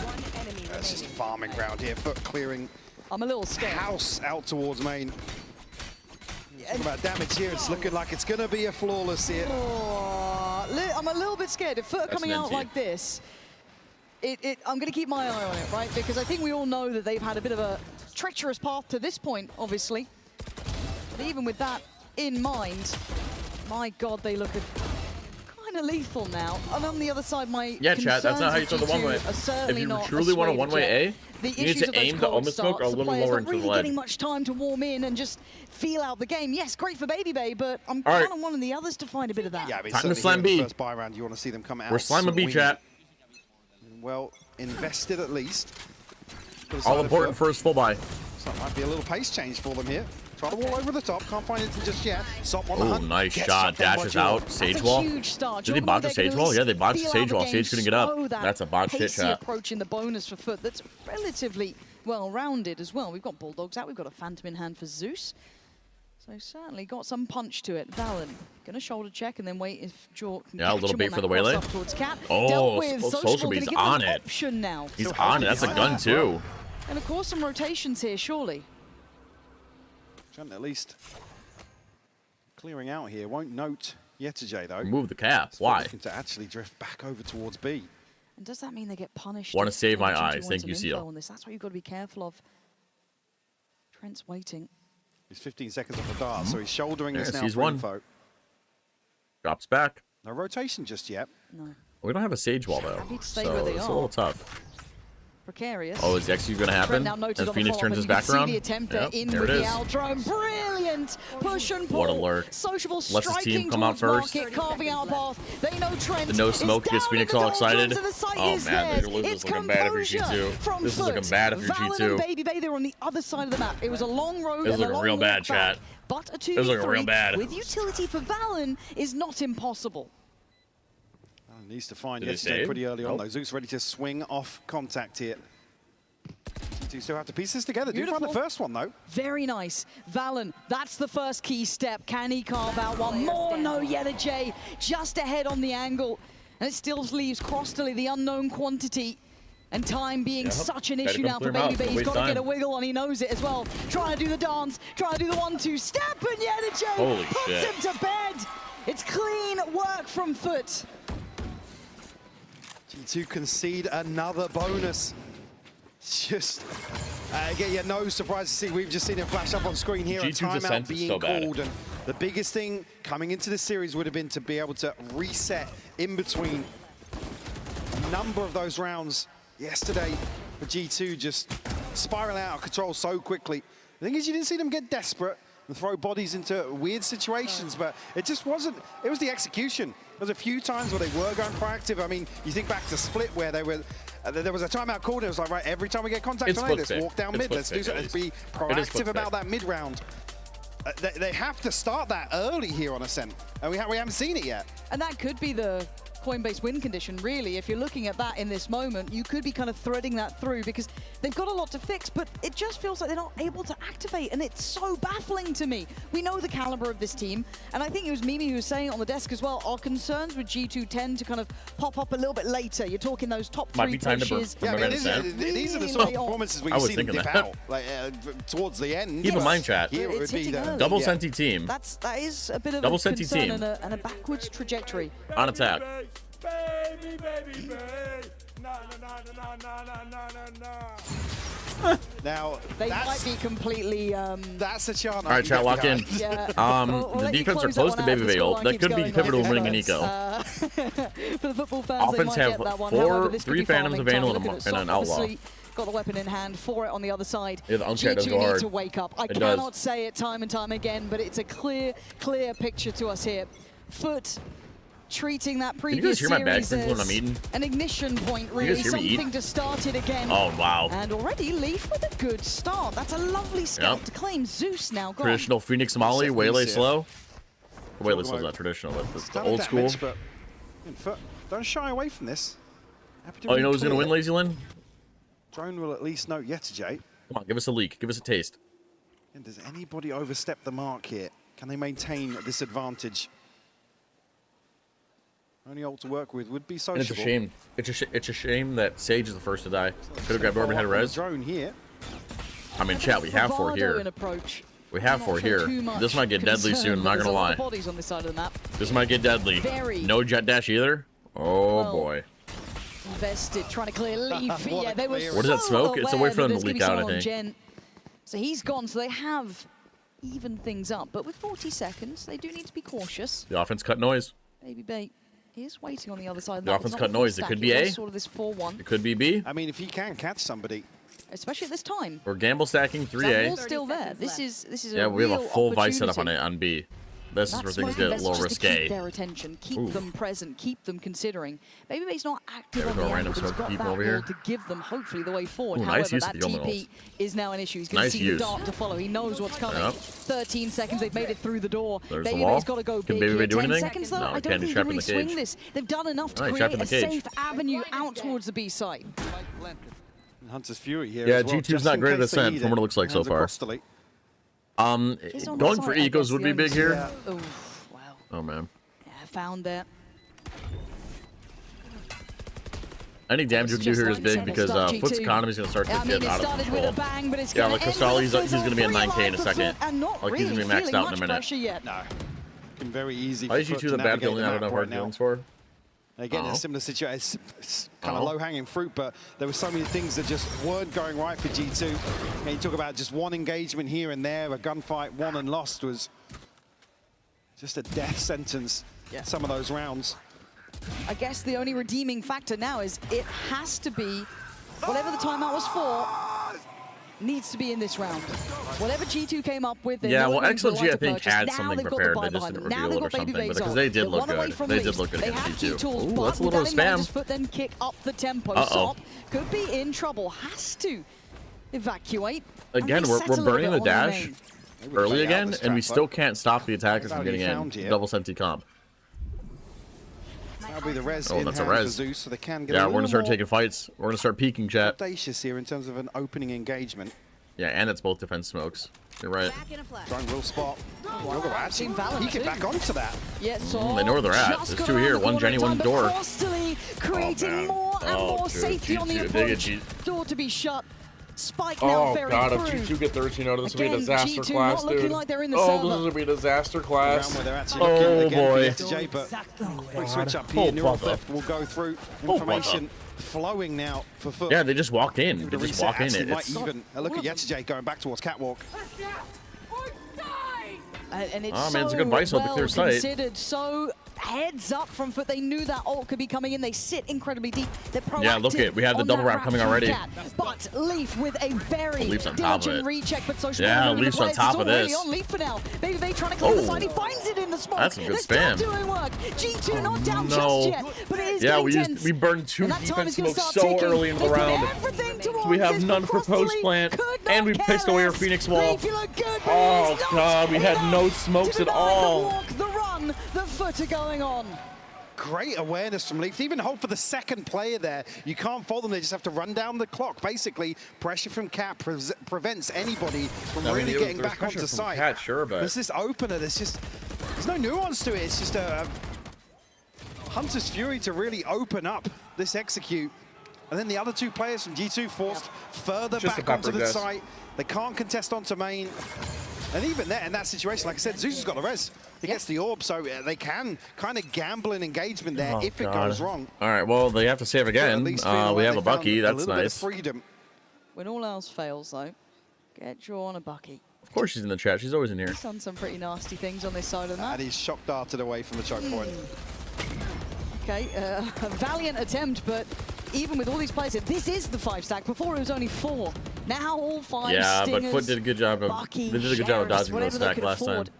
That's just farming ground here. Foot clearing. I'm a little scared. House out towards main. Talking about damage here. It's looking like it's going to be a flawless here. Oh, I'm a little bit scared. If Foot are coming out like this, I'm going to keep my eye on it, right? Because I think we all know that they've had a bit of a treacherous path to this point, obviously. But even with that in mind, my God, they look kind of lethal now. And on the other side, my Yeah, chat, that's not how you concerns throw the with one-way. G2 are If certainly you not truly want a assuaged one-way yet. A, The you need issues to of those aim the cold Omen smoke a starts, the little players lower not into the really lead. getting much time to warm in and just feel out the game. Yes, great for Baby Bay, but I'm All right. kind of wanting the others to find a bit of that. Yeah, I mean, Time to certainly slam here in B. the first buy round, you want to see them come out. We're slamming B, swinging. chat. Well invested at least. All important first full buy. So it might be a little pace change for them here. Try the wall over the top. Can't find anything just yet. Sop on the Oh, hunt. nice Gets shot. shot down by Dashes Jordan. out. Sage wall. Huge start. Did they Jordan botch the Wood, they can Sage wall? at Yeah, they least botched the feel Sage out the wall. game, Sage couldn't get up. slow that That's a botch shit pacey shot. approach in the bonus for Foot that's relatively well-rounded as well. We've got Bulldogs out. We've got a Phantom in hand for Zeus. So certainly got some punch to it. Valen going to shoulder check and then wait if Jork can Yeah, a catch little him bait on for that the waylay. cross up towards Cat. Oh, Dealt with. Social gonna Bee's give them on an it. option now. He's on it. That's a gun, too. And of course some rotations here, surely. Trying at least clearing out here. Won't note Yetsuj though. Remove the cap. It's Why? looking to actually drift back over towards B. And does that mean they get punished? Wanna if save my G2 eyes. wants Thank some you, info Seal. on this? That's what you've got to be careful of. Trent's waiting. He's 15 seconds off the dart, so he's shouldering this Yes, now he's for one. info. Drops back. No rotation just yet. No. We don't have a Sage wall, though. Happy to stay So where they it's a are. little tough. Precarious. Oh, is the XU going to happen? Trent now noted As on Phoenix the turns his follow-up, back and you can around? see the attempt Yep, in there with it the is. Aldrome. Brilliant push and pull. What a lurk. Sociable Lets his striking team come out towards first. Market, carving out a path. They know Trent The no smoke is gets down Phoenix in the all excited. doldrums, and the sight Oh, is man, theirs. this is It's looking bad if you're composure G2. from This is looking Foot. bad if you're Valen G2. and Baby Bay, they're on the other side of the map. It was a long road This is and a looking long real walk bad, back, chat. but a This is looking real 2v3 bad. with utility for Valen is not impossible. Needs to find Did he Yetsuj save? pretty early on Nope. though. Zeus ready to swing off contact here. G2 still have to piece this together. Do find the Beautiful. first one though. Very nice. Valen, that's the first key step. Can he carve out one more? No, Yetsuj just ahead on the angle. And it still leaves Crossley, the unknown quantity. And time being Yep. such an Better issue come now for clear him Baby out. Bay. Don't He's waste got to get a time. wiggle on. He knows it as well. Trying to do the dance, trying to do the 1-2 step, and Yetsuj Holy puts shit. him to bed. It's clean work from Foot. G2 concede another bonus. Just, again, yeah, no surprise to see. We've just seen it flash up on screen here. A G2's timeout ascent is being so bad. called. And the biggest thing coming into this series would have been to be able to reset in between a number of those rounds yesterday. for G2 just spiraling out of control so quickly. The thing is, you didn't see them get desperate and throw bodies into weird situations, but it just wasn't, it was the execution. There was a few times where they were going proactive. I mean, you think back to Split where they were, there was a timeout called, it was like, right, every time we get contact on A, let's walk down mid, let's do something, let's be proactive about that mid round. They have to start that early here on Ascent, and we haven't seen it yet. And that could be the Coinbase win condition, really. If you're looking at that in this moment, you could be kind of threading that through because they've got a lot to fix, but it just feels like they're not able to activate, and it's so baffling to me. We know the caliber of this team, and I think it was Mimi who was saying it on the desk as well, our concerns with G2 tend to kind of pop up a little bit later. You're talking those top three pushes. Yeah, I mean, these are the sort of performances where you see them dip out, like towards the end. Keep in mind, chat. Here it would be the double Senti team. That is a bit of double a Senti concern team. and a backwards trajectory. On attack. Baby, baby, baby. Na, na, na, na, na, na, na, na. Now, they might be completely. That's a chance. All right, chat, lock in. Yeah. The defense are close to Baby Veil. That could be pivotal in winning an eco. For the football fans, Offense they might have get that one. However, this could 3 be Phantoms of farming Vandal time. and Look at an it. Outlaw. Obviously, got the weapon in hand for it on the other side. Yeah, the unchat does G2 go need hard. to wake up. I It cannot does. say it time and time again, but it's a clear picture to us here. Foot treating that Can you guys previous hear my bag series when I'm as eating? an ignition point, Can you guys really, hear me eat? something to start it again. Oh, wow. And already Leaf with a good start. That's a lovely scout Yep. to claim. Zeus now gone. Traditional Phoenix Molly, Waylay yeah. slow. Waylay slow's not traditional, but it's the old school. But don't shy away from this. Oh, you know who's going to win, Lazy Lin? Drone will at least note Yetajay. Come on, give us a leak. Give us a taste. And does anybody overstep the mark here? Can they maintain this advantage? Only ult to work with would be And sociable. it's a shame. It's a shame that Sage is the first to die. Could have grabbed Orb and had a res. Drone here. I mean, chat, we have 4 Bravado here. in approach. We have 4 here. This might get deadly soon, I'm not There's gonna a lot lie. of bodies on this side of the map. This might get deadly. Very. No jet dash either? Oh, Well, boy. Invested, trying to clear Leaf. Yeah, they were What is that so smoke? It's a way aware for them that to there's leak gonna out, be I someone on think. Gen. So he's gone, so they have evened things up. But with 40 seconds, they do need to be cautious. The offense cut noise. Baby Bait is waiting on the other side. The offense cut noise. It could be A. Sort of this 4-1, It could be B. I mean, if he can catch somebody. especially at this time. Or gamble stacking That 3A. wall's still there. This is Yeah, we have a full vice setup on opportunity. it on B. This is That where things smoke get a invest little just to keep risque. their attention, keep Ooh. them present, keep them considering. Baby Bait's not active There we on go, the random end, but he's smoke got people that over here. wall to give them hopefully the way forward. Ooh, nice However, use that of the Yeoman TP is now an issue. He's going to Nice see use. the dart to follow. He knows what's coming. Yep. 13 seconds, they've made it through the door. There's the Baby wall. Bait's got to go Can big Baby here. Bait do 10 anything? seconds though, No, I he don't can't. think He's he trapped can in really the swing cage. this. They've done enough to No, he's trapped create in a the cage. safe avenue out towards the B side. And Hunter's Fury here Yeah, as well, G2's just not in great at case they Ascent need from what it it. looks like so Hands far. across the lead. He's on Going the for side, I ecos guess, would the be only big here. two. Ooh, wow. Oh, man. Yeah, found that. Any damage we can do here is big because Foot's economy is going to start to I mean, get it out of started control. with a bang, but it's Yeah, gonna like end Crystal, with he's a going to be at fizzle. 9k in a Three second. alive for Foot, and not Like he's really going to be maxed feeling out in a much minute. pressure yet. No. Been very easy Why for is Foot G2 to the bad navigate building the I don't map have hard right now. feelings for? Again, Uh-oh. a similar situation. It's kind of Uh-oh. low-hanging fruit, but there were so many things that just weren't going right for G2. And you talk about just one engagement here and there, a gunfight won and lost was just a death sentence. Yeah. Some of those rounds. I guess the only redeeming factor now is it has to be, whatever the timeout was for, needs to be in this round. Whatever G2 came up with, they Yeah, know well, it was the XLG, line I to think, purchase. had Now something they've got the prepared. buy They just behind didn't them. Now reveal they've it or got Baby something, Bays because on. they did They're look one away good. from They Leaf. did look good They against have G2. G-Tools, Ooh, but that's a with little that in mind, spam. does Foot then kick up the tempo. Uh-oh. Sop could be in trouble. Has to evacuate. and Again, they we're settle a burning bit the on their dash main. early play out again, this and we track, still though. can't stop the attackers That's from how getting he found in. here. Double senti comp. That'll be the res Oh, in that's a hand for res. Zeus, so they can get Yeah, a we're going to little start more taking fights. We're going to start peeking, chat. audacious here in terms of an opening engagement. Yeah, and that's both defense smokes. You're right. Drone will spot. Look at that. Seen Valent He can too. back onto that. Yes, They know where they're at. just There's got two here. around the One corner Jenny, in one time, but door. Crostally creating man. more and Oh, more dude, safety on the G2, they get approach. G- Door to be shut. Spike now Oh very god, if through. G2 get 13 out, this will be a Again, disaster G2 class, not looking dude. like they're in the Oh, server. this is going to be a disaster class. Round where they're actually looking Oh again boy. for Yetajay, but quick switch up Oh, here. Neural brother. Theft will go through. Oh, Information flowing now for Foot. Yeah, they just walk in. The They just reset walk in. actually might It's even look at Yetajay going back towards Catwalk. And it's Oh, so man, it's a good vice, so the well clear sight. considered, so heads up from Foot. They knew that ult could be coming in. They sit incredibly deep. They're proactive. Yeah, look it. We have the on double that wrap coming from already. Cat. But Leaf with a very Leaf's on top of diligent it. recheck, but Social Yeah, moving the Leaf's on players. top It's of already this. on Leaf for now. Baby Bay trying to clear the Oh. side. He finds it in the smoke. That's some good They're spam. still doing work. G2 not down No. just yet, but it is Yeah, getting tense. we burned 2 And that time defense is gonna smokes start so ticking. early in the They put round. everything towards We have this, none but for Cross the post League plant, could not and we care pissed away our less. Phoenix wall. Leaf, you look good, but Oh it is not god, we had no enough smokes to at deny all. The walk, the run, the Foot are going on. Great awareness from Leaf to even hold for the second player there. You can't fault them. They just have to run down the clock. Basically, pressure from Cat prevents anybody from really getting back onto site. Cat, sure, but There's this opener. There's no nuance to it. It's just a Hunter's Fury to really open up this execute. And then the other 2 players from G2 forced further Just back a onto pepper the gas. site. They can't contest onto main. And even there, in that situation, like I said, Zeus has got the res. He gets the orb, so they can kind of gamble in engagement there Oh, if it God. goes wrong. All right, well, they have to save At again. least We feel like have they a Bucky. found That's a little bit of nice. freedom. When all else fails, though, get draw on a Bucky. Of course she's in the chat. She's always in here. He's done some pretty nasty things on this side of the map. And he's shock darted away from the choke point. Okay, a valiant attempt, but even with all these players, this is the 5 stack. Before it was only 4. Now all 5 Yeah, Stingers, but Foot did a good job of Bucky, they did a good job of Sheriffs, dodging the whatever they stack could last afford. time.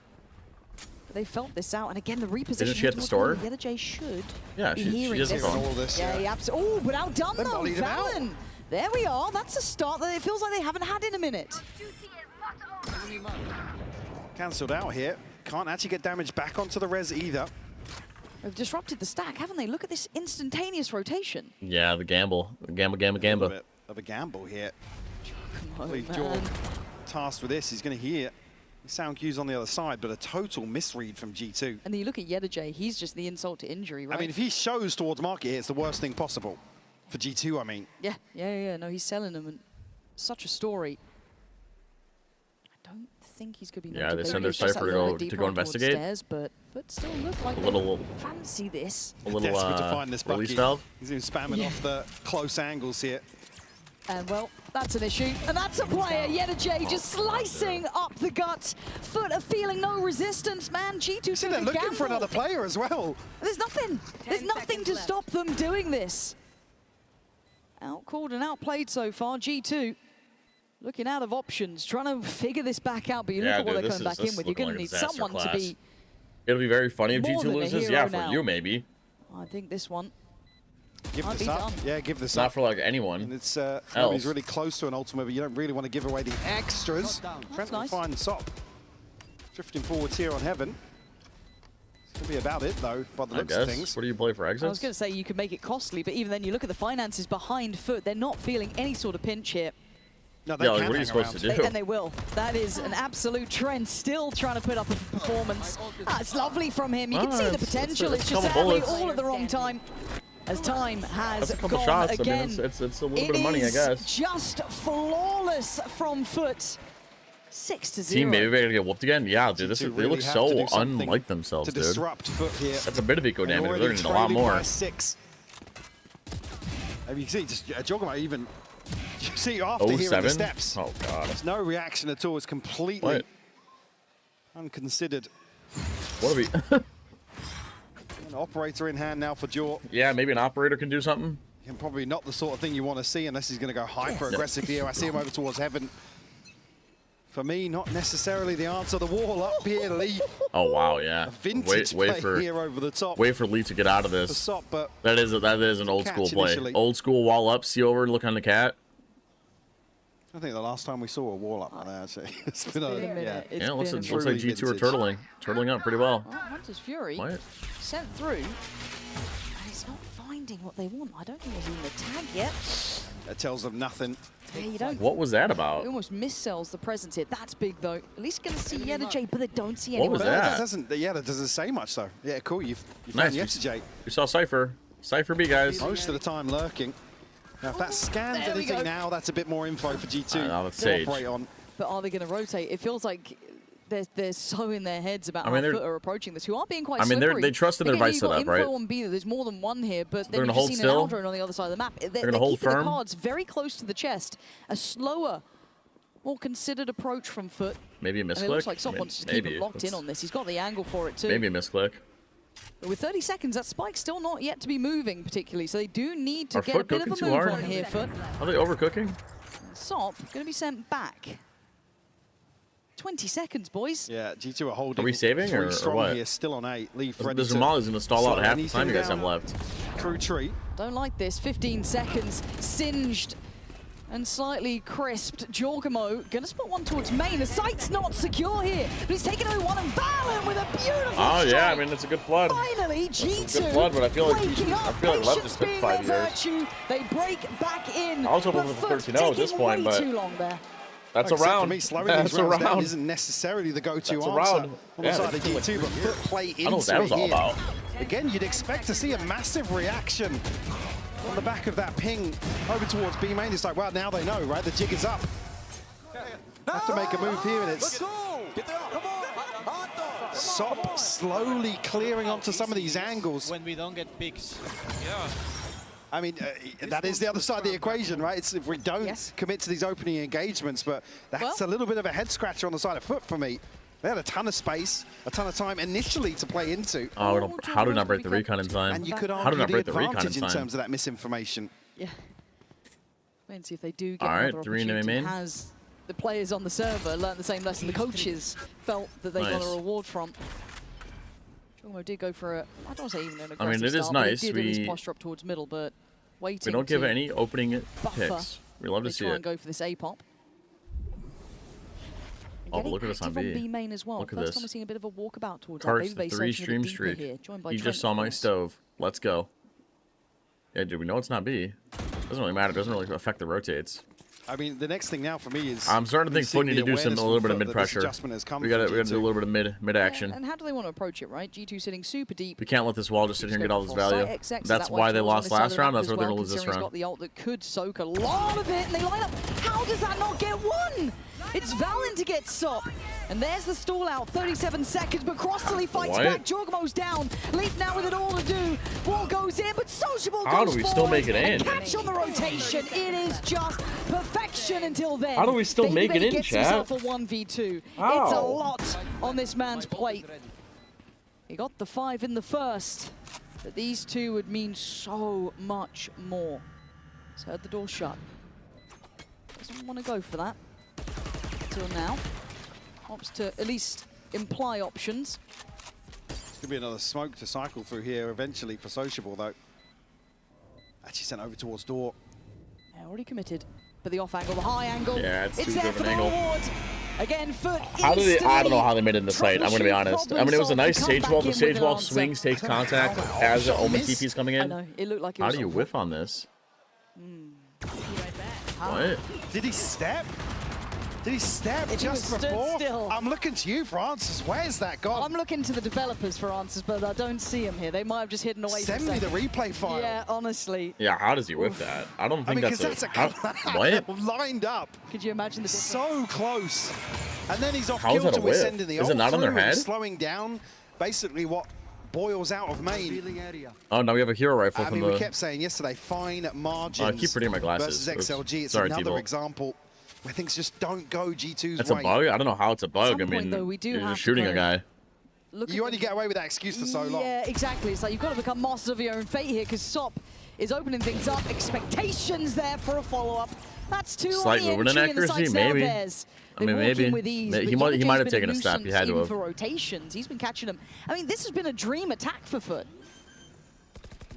But they felt this out, and again, the repositioning. Isn't she at the towards store? The other J should Yeah, be she hearing doesn't this. phone. All this, Yeah, he absolutely. Oh, but outdone They though, volleyed him out. Valen. There we are. That's a start that it feels like they haven't had in a minute. Cancelled out here. Can't actually get damage back onto the res either. They've disrupted the stack, haven't they? Look at this instantaneous rotation. Yeah, the gamble. A little Gamble. bit of a gamble here. Oh, Leaf man. Jaw tasked with this. He's going to hear sound cues on the other side, but a total misread from G2. And then you look at Yedajay, he's just the insult to injury, right? I mean, if he shows towards market here, it's the worst thing possible. For G2, I mean. Yeah. No, he's selling them, and such a story. I don't think he's going to be. Yeah, they noted. send their It's just Cypher that to little go deeper to go towards investigate. Stairs, but still look like A they little- fancy this. A little Desperate to find this release Bucky. valve. He's even spamming off the close angles here. And well, that's an issue. And that's a player, Yedajay, just slicing up the gut. Foot are feeling no resistance, man. G2 See, they're looking for another player as well. There's nothing. There's nothing to stop them doing this. Outcalled and outplayed so far. G2 looking out of options, trying to figure this back out. But you look at what they're coming back in with. You're going to need someone to be. It'll be very funny if more G2 than a loses. hero Yeah, for now. you maybe. I think this one. Give Might this be up. done. Yeah, give this Not up. for like anyone. And it's else. nobody's really close to an ultimate, but you don't really want to give away the extras. Trent will nice. find Sop. Drifting forwards here on Heaven. Could be about it, though, by the I looks of guess. things. What do you play for I was exits? going to say you could make it costly, but even then you look at the finances behind Foot. They're not feeling any sort of pinch here. No, they Yeah, like, can what are you hang supposed around. to do? And they will. That is an absolute trend. Still trying to put up a performance. It's lovely from him. You can see the it's potential. a It's just couple sadly bullets. all at the wrong time. As time has That's a couple gone shots. again. I mean, it's a little bit It of money, I is guess. just flawless from Foot. 6-0. Team maybe they're gonna get whooped again. Yeah, dude, G2 they really look have so to do something unlike themselves, to dude. disrupt Foot here. That's a bit of eco They're damage. They're already gonna need a lot trailing by more. 6. And you can see, just Joggermite even. You see after Oh, hearing the 7? steps. Oh god. There's no reaction at all. It's completely What? unconsidered. What are we? An operator in hand now for Jaw. Yeah, maybe an operator can do something. And probably not the sort of thing you want to see unless he's going to go hyper aggressive here. I see him over towards Heaven. For me, not necessarily the answer. The wall up here, Lee. Oh wow, yeah. A vintage play here over the top. Wait for Lee to get out of For this. Sop, but That is an old Catch school play. initially. Old school wall up, see over, look on the cat. I think the last time we saw a wall up like that, actually. It's been a minute. yeah. It's Yeah, looks been like truly G2 are vintage. turtling up pretty well. Oh, Hunter's Fury What? sent through. And it's not finding what they want. I don't think there's even a tag yet. That tells them nothing. Yeah, you don't. What was that He about? almost missells the presence here. That's big though. At least going to see Yedajay, but they don't see What anyone. was But that? that doesn't. Yeah, that doesn't say much though. Yeah, cool. You Nice. found Yetijay. We saw Cypher. Cypher B, guys. Most of the time lurking. Now, if that scans There we anything go. now, that's a bit more info for G2 now that's to Sage. operate on. But are they going to rotate? It feels like they're so in their heads about I mean, how they're- Foot are approaching this, who are being quite I mean, slippery. they trust in their Again, vice you've got setup, right? info on B that there's more than one here, but They're then gonna you've hold seen still? an Aldrin on the other side of the map. They're gonna hold keeping firm? the cards very close to the chest. A slower, more considered approach from Foot. Maybe a And it misclick. looks like Sop wants to keep Maybe. him locked in on this. He's got the angle for it too. Maybe a misclick. But with 30 seconds, that spike's still not yet to be moving particularly, so they do need to Are get a Foot bit of cooking a too move hard? on here, Foot. Are they overcooking? Sop going to be sent back. 20 seconds, boys. Yeah, G2 are holding. Are we saving or strong what? Here, still on 8. Leaf ready This to Ramali's going to stall out slot half the anything time you guys down. have left. Crew tree. Don't like this. 15 seconds, singed and slightly crisped. Jorgamo going to spot one towards main. The site's not secure here, but he's taking away one, and Valen with a beautiful Oh strike. yeah, I mean it's a good flood. Finally, It's G2 a good flood, but I feel like waking up. Lev Patience just took being 5 their years. virtue. They break back in. I was hoping but for Foot 13-0 at this taking point, way but too long there. that's Like a I said, round. For me, slowing That's these a rounds down round. isn't necessarily the go-to That's a answer round. on the Yeah, side of that's G2, but like Foot play into I don't know what that was it all here. about. Again, you'd expect to see a massive reaction on the back of that ping over towards B main. It's like, well, now they know, right? The jig is up. Have to make a move here, and it's Sop slowly clearing onto some of these angles. When we don't get picks. I mean, that is the other side of the equation, right? It's if we don't commit to these opening engagements, but that's a little bit of a head scratcher on the side of Foot for me. They had a ton of space, a ton of time initially to play into. Oh, how do not break the recon in time? And you could how do argue not the break the recon in advantage in time? terms of that misinformation. Yeah. Wait and see if they do get All right, another 3 in opportunity. main. Has the players on the server learned the same lesson the coaches felt that they got Nice. a reward from? Jorgamo did go for a, I don't want to say even an aggressive I mean, it is start, but he nice. did at least We- posture up towards middle, but waiting We don't give to any opening buffer. picks. We love They to see try it. and go for this A-pop. Oh, but look at this on Active B. main as well. Look at First this. time we're seeing a bit of a walkabout towards Karts, that. the Baby 3 searching a stream bit deeper streak. here, joined by You Trent, just saw of my course. stove. Let's go. Yeah, dude, we know it's not B. Doesn't really matter. Doesn't really affect the rotates. I mean, the next thing now for me is I'm starting to think Foot need to do some a little bit of mid pressure. We got to do a little bit of mid action. And how do they want to approach it, right? G2 sitting super deep. We can't let this wall just sit here and get all this value. XX, That's that why they Tours on lost this side last of the round. map That's as why they're well, gonna lose this considering round. He's got the ult that could soak a lot of it, and they line up. How does that not get one? It's Valen to get Sop. And there's the stall out, 37 seconds, but Crossley fights What? back. Jorgamo's down. Leaf now with it all to do. Ball goes in, but Sociable How goes do we still forward make it and in? catch on the rotation. It is just perfection until then. How do we still Baby make it Baby in, gets chat? himself a 1v2. It's a How? lot on this man's plate. He got the 5 in the first, but these two would mean so much more. He's heard the door shut. Doesn't want to go for that until now. Opts to at least imply options. Could be another smoke to cycle through here eventually for Sociable, though. Actually sent over towards door. Yeah, already committed. But the off angle, the high angle. Yeah, it's too there good of for an the angle. reward. Again, Foot How did they? I don't know instantly how they made it in the fight. I'm going to be troubleshoot, honest. I mean, it was a problem nice solve, stage and wall. come The back in stage with an wall answer. swings, takes contact as the Omen TP is coming I in. know, it looked like it How was do you a- whiff on this? What? Did he step? Did he step If he just was stood before? still. I'm looking to you for answers. Where's that gone? I'm looking to the developers for answers, but I don't see them here. They might have just hidden away. Send for a me the second. replay file. Yeah, honestly. Yeah, how does he whiff that? I don't I think mean, because that's that's a. What? lined up. Could you imagine the difference? So close. And then he's off How is that a kilter with whip? sending the Is it ult not on their through and head? slowing down basically what boils out of main. Oh, now we have a hero rifle I from mean, we the. kept saying yesterday, fine margins I keep forgetting my glasses. versus Oops. XLG. It's Sorry, another T-Bolt. example where things just don't go G2's That's way. a bug. I don't know how it's a bug. some I point, mean, though, we do you're have just to shooting go- a guy. You only get away with that excuse for so long. Yeah, exactly. It's like you've got to become masters of your own fate here because Sop is opening things up. Expectations there for a follow-up. That's two Slight on the movement entry, and the inaccuracy, site's now maybe. theirs. I mean, They're walking maybe. with ease, He but might Unijay's have been taken a step. He nuisance had to even have. for rotations. He's been catching them. I mean, this has been a dream attack for Foot.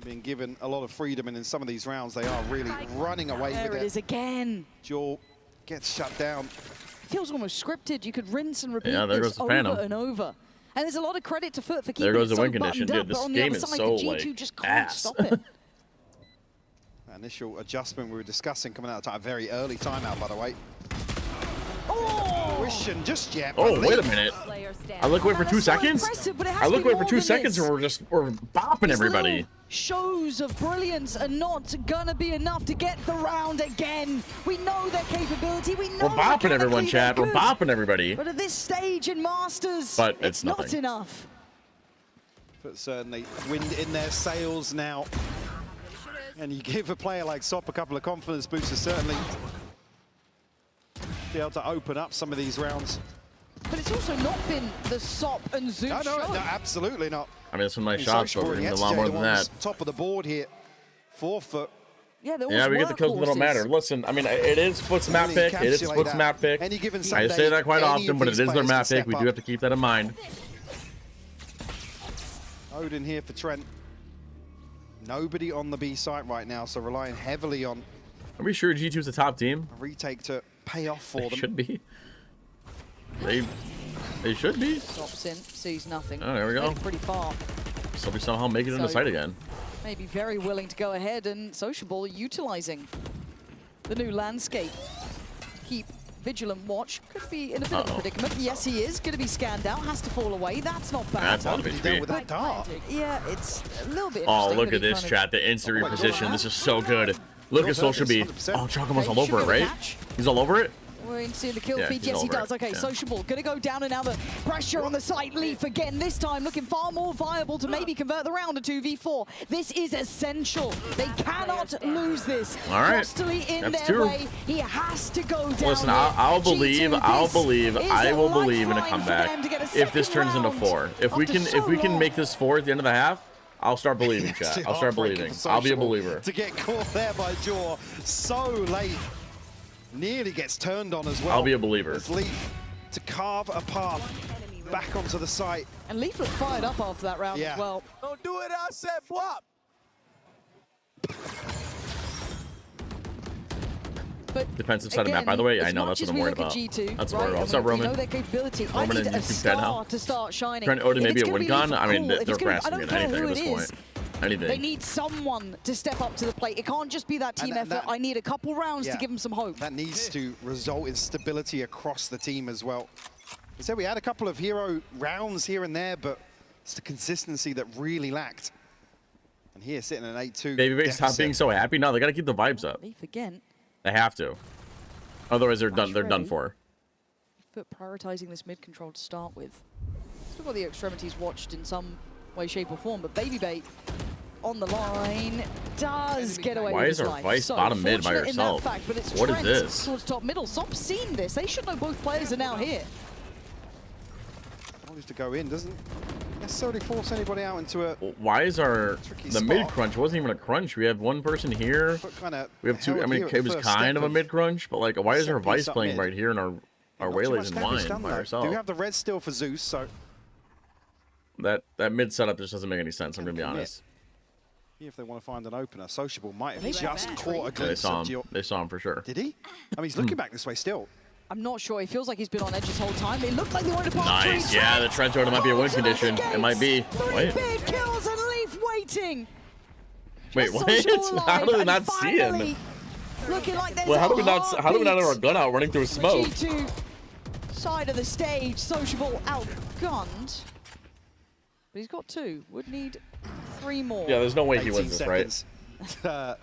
Being given a lot of freedom, and in some of these rounds, they are really running away There with it is again. Jaw gets shut down. Feels almost scripted. You could rinse and repeat Yeah, there this goes the over Phantom. and over. And there's a lot of credit to Foot for keeping There goes it the win so condition, buttoned dude. up, This but on game the is other side, so, the G2 like, just can't ass. stop it. Initial adjustment we were discussing coming out of a very early timeout, by the way. Oh! Fruition just yet. Oh, but wait a Leaf- minute. I look away for 2 seconds. impressive, but it has I to look be away for more 2 than seconds, this. and we're bopping These everybody. little shows of brilliance are not gonna be enough to get the round again. We know their capability. We know We're bopping everyone, mechanically chat. they're We're good. bopping everybody. But at this stage in Masters, But it's not nothing. enough. But certainly wind in their sails now. And you give a player like Sop a couple of confidence boosters, certainly be able to open up some of these rounds. But it's also not been the Sop and Zeus No, show. absolutely not. I mean, some nice And shots, but Sociable we're and gonna need a lot more Yesterday, than the ones that. Top of the board here. 4 Foot. Yeah, Yeah, we get the kills that don't matter. Listen, I mean, it is Foot's map Really pick. It is encapsulate Foot's that. map pick. Any given I Sunday, say that quite any often, of but it these is their players map can pick. We step do up. have to keep that in mind. Odin here for Trent. Nobody on the B site right now, so relying heavily on Are we sure G2's the top team? a retake to pay off for They them. should be. They should be. Stops in, sees nothing. Oh, there we go. Getting pretty far. So we somehow make it in the So- site again. Maybe very willing to go ahead and Sociable utilizing the new landscape. Keep vigilant watch. Could be in a bit of a predicament. Yes, he is going to be scanned out. Has to fall away. That's not bad. That's out of He's dealt HP. with that dart. Yeah, it's a little bit Oh, interesting look that at he this kind of- chat. The instant Oh my God. reposition. This is so good. Look at Social B. 100%. Oh, Chocomo's all Okay, over it, should be able to right? catch. He's all over it? We're into the kill Yeah, feed. he's Yes, he over it. does. Okay, Yeah. Sociable. Going to go down and now the pressure on the site. Leaf again, this time looking far more viable to maybe convert the round to 2v4. This is essential. They cannot lose this. All right. Frostily in That's their two. way. He has to go down. Listen, here. I'll G2, believe, this I is will a believe in a lifeline for comeback them to get a if this second turns into round 4. If we after can, so if we can long. make this 4 at the end of the half, I'll start believing, It's chat. I'll start heartbreaking believing. for I'll be a Sociable believer. To get caught there by Jaw so late. Nearly gets turned on as well. I'll be a believer. As Leaf to carve a path back onto the site. And Leaf looked fired up after that round Yeah. as well. Don't do it, I said flop. But Defensive side of map, by the way. I know that's what I'm worried about. G2, That's right, what I'm worried about. and What's up, we Roman? know their capability. I Roman need and a YouTube fan now. star to start shining. Trent Odin If maybe it's a gonna win be gun. Leaf, I mean, cool. If they're it's gonna be- I grasping don't at care anything who at it this is. point. Anything. They need someone to step up to the plate. It can't just be that team And effort. I need a couple rounds Yeah. to give them some hope. That needs to result in stability across the team as well. I said we had a couple of hero rounds here and there, but it's the consistency that really lacked. And here, sitting at an 8-2 Baby stop deficit. being so happy. No, they got to keep the vibes up. Leaf again. They have to. Otherwise, they're done. They're done ready. for. But prioritizing this mid control to start with. Still got the extremities watched in some way, shape, or form, but Baby Bait on the line does get away Why with is his our life. Vice So bottom mid by fortunate in that herself? fact, but it's What is Trent this? towards top middle. Sop's seen this. They should know both players are now here. Always to go in, doesn't necessarily force anybody out into a Why is our Tricky the spot. mid crunch wasn't even a crunch? We have one person here. kind of. We have two. I mean, it was kind of a mid crunch, but like, why is our set piece Vice up playing mid. right here in our Not too waylays much and damage wine done, by though. herself? Do have the red still for Zeus, so That mid setup just doesn't make any sense. I'm gonna be commit. honest. if they want to find an opener, Sociable might have Maybe just back. caught a Yeah, they glimpse saw of him. Gio. They saw him for sure. Did he? I mean, he's looking back this way still. I'm not sure. He feels like he's been on edge this whole time. It looked like they wanted to pass Nice. through Yeah, the Trent. Trent Jordan might be a win Holds it at the condition. It might be. gates. 3 Wait. big kills and Leaf waiting. Wait, Just what? Sociable How alive do we and not see him? finally Looking like there's Well, how a do we not? How do we not have our heartbeat gun out running through for smoke? G2 side of the stage. Sociable outgunned. But he's got 2. Would need 3 more. Yeah, there's no way he 18 wins this, right? seconds.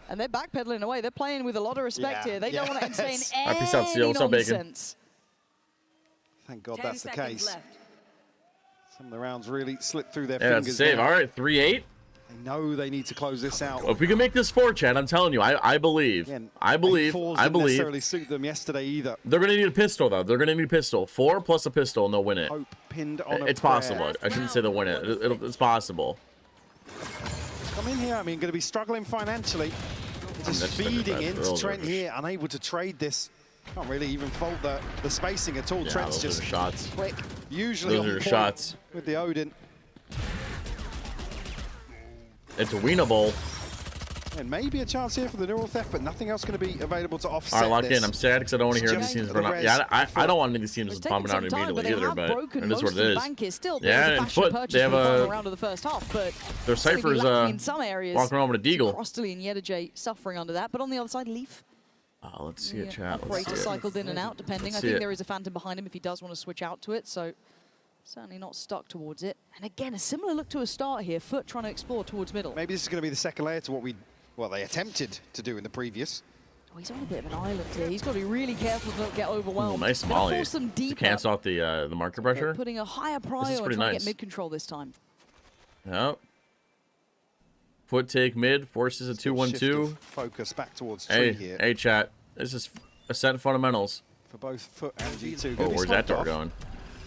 And they're backpedaling away. They're playing with a lot of respect Yeah, here. They don't want to entertain yes. any Peace out, Seal. What's up, Bacon? nonsense. Thank God that's the case. Some of the rounds really slipped through their Yeah, that's a fingers. save. now. All right, 3-8. They know they need to close this out. If we can make this 4, Chad, I'm telling you, I believe. Again, I believe. 4s I didn't believe. necessarily suit them yesterday either. They're gonna need a pistol though. They're gonna need a pistol. 4 plus a pistol, and they'll win it. Hope pinned on a It's prayer. possible. I shouldn't say they'll win it. It's possible. Come in here. I mean, going to be struggling financially. Just That's feeding bad. into Those Trent are- here, unable to trade this. Can't really even fault the spacing at all. Yeah, Trent's those just are shots. quick. Usually Those on are point shots. with the Odin. It's winnable. And maybe a chance here for the neural theft, but nothing else going to be available to offset All right, lock this. in. I'm sad because I don't want to hear Just these teams the run out. res Yeah, I for- don't want any of these teams It's pumping taken out some time, but immediately they either, have but broken it is most what of it the is. bank here. Still, Yeah, there's a and fashion Foot, purchase they have for the final a. round of the first half, but Their it's gonna be Cypher's lacking in some areas. walking around with a deagle. Frostily and Yedajay suffering under that, but on the other side, Leaf. Let's see it, chat. Let's Operator see it. cycled in and out, depending. Let's I see think it. there is a Phantom behind him if he does want to switch out to it, so certainly not stuck towards it. And again, a similar look to a start here. Foot trying to explore towards middle. Maybe this is going to be the second layer to what they attempted to do in the previous. Oh, he's on a bit of an island here. He's got to be really careful to not get Ooh, overwhelmed. nice Gonna molly. force them To deeper. cancel out the marker pressure. Putting a higher This prio is and pretty trying to nice. get mid control this time. Yep. Foot take mid, forces a Shift 2-1-2. of focus back towards Tree Hey, here hey, chat. This is Ascent fundamentals. for both Foot and G2. Oh, Gonna be where's that smoked door off. going?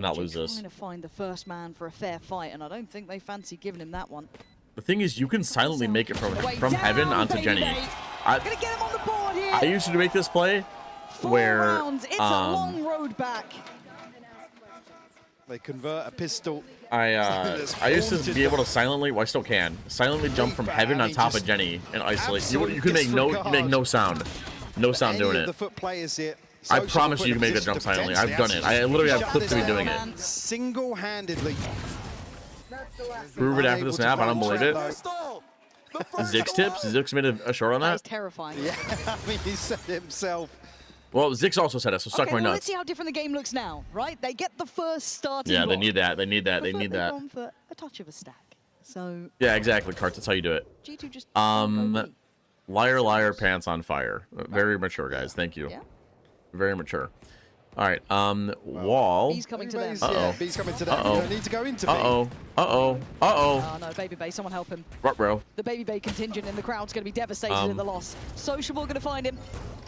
cannot lose this. Trying to find the first man for a fair fight, and I don't think they fancy giving him that one. The thing is, you can silently make it from heaven onto Jenny. I used to make this play, 4 where rounds. It's a long road back. They convert a pistol. I used to be able to silently, well, I still can, silently jump from heaven on top of Jenny and isolate. You can make no sound. No sound doing it. The foot players here. I promise you can make a jump silently. I've done it. I literally have clips of me doing it. Single-handedly. Prove it after the snap. I don't believe it. Zix tips. Zix made a short on That's that. terrifying. Yeah, I mean, he said himself. Well, Zix also said it, so suck Okay, my well, let's nuts. see how different the game looks now, right? They get the first starting Yeah, they block. need that. They need that. They But need they've that. gone for a touch of a stack. So Yeah, exactly, Carts. That's how you do it. G2 just Liar, liar, pants on fire. Very mature, guys. Thank you. Yeah. Very mature. All right. Wall. B's coming to them. Uh-oh. B's coming to them. Uh-oh. You don't need to go into B. Uh-oh. Uh-oh. Uh-oh. Oh no, Baby Bay, someone help him. Ruh-roh. The Baby Bay contingent in the crowd's going to be devastated in the loss. Sociable going to find him.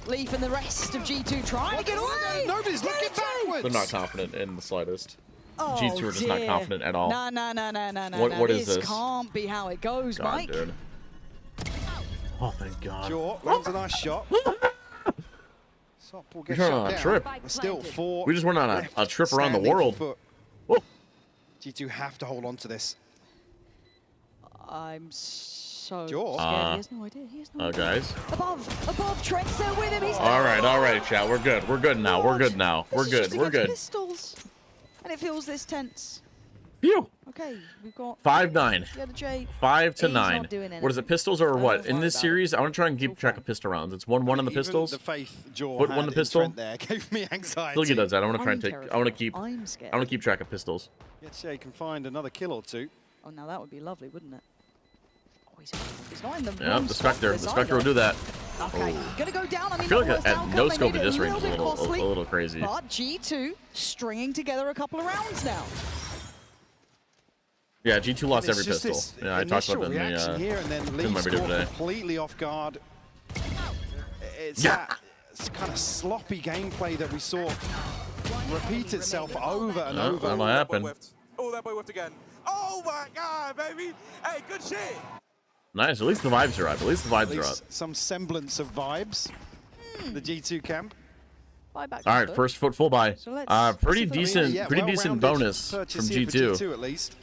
Leaf and the rest of G2 trying to get away. Nobody's looking backwards. They're not confident in the slightest. Oh, G2 are just not dear. confident at all. No. What is this? Can't be how it goes, God, Mike. dude. Oh, thank God. Jaw lands a nice shot. Sop will get You're shot on a down. trip. Still 4. We just went on a trip around the standing world. foot. Whoa. G2 have to hold on to this. I'm so Jaw. scared. He has no idea. He has no idea. Guys. Above, Trent's there with him. He's All right, chat. We're good. We're good now. We're good now. We're This is good. just We're against good. Pistols. And it feels this tense. Phew. Okay, we've got 5-9. the other J. 5 to He's 9. not doing What is it, pistols or what? In this series, I want to try and keep track of pistol rounds. It's 1-1 on the pistols. The faith Jaw Put had one the in pistol. Trent there gave me anxiety. Silky does that. I want to try and take. terrified. I want to keep. I'm scared. I want to keep track of pistols. Yet Shay can find another kill or two. Oh, now that would be lovely, wouldn't it? Oh, he's not in the Yeah, wrong the spot Spectre. for The this Spectre will either. do that. Okay, gonna go down. I mean, I feel not the like worst at outcome. no They scope made at it this range is a bit little costly, crazy. But G2 stringing together a couple of rounds now. Yeah, G2 lost It's every just pistol. this Yeah, I talked initial about that reaction here, and then in Leaf my video scored today. completely off guard. It's Yeah. that kind of sloppy gameplay that we saw repeat itself over and over. That'll happen. Oh, that boy whipped again. Oh my God, baby! Hey, good shit. Nice. At least the vibes are up. At least the At vibes are up. least some semblance of vibes. The G2 camp. Bye back. All right, first foot full buy. So let's- Pretty let's see decent. Yeah, Pretty decent well-rounded bonus from purchase here for G2. G2 at least.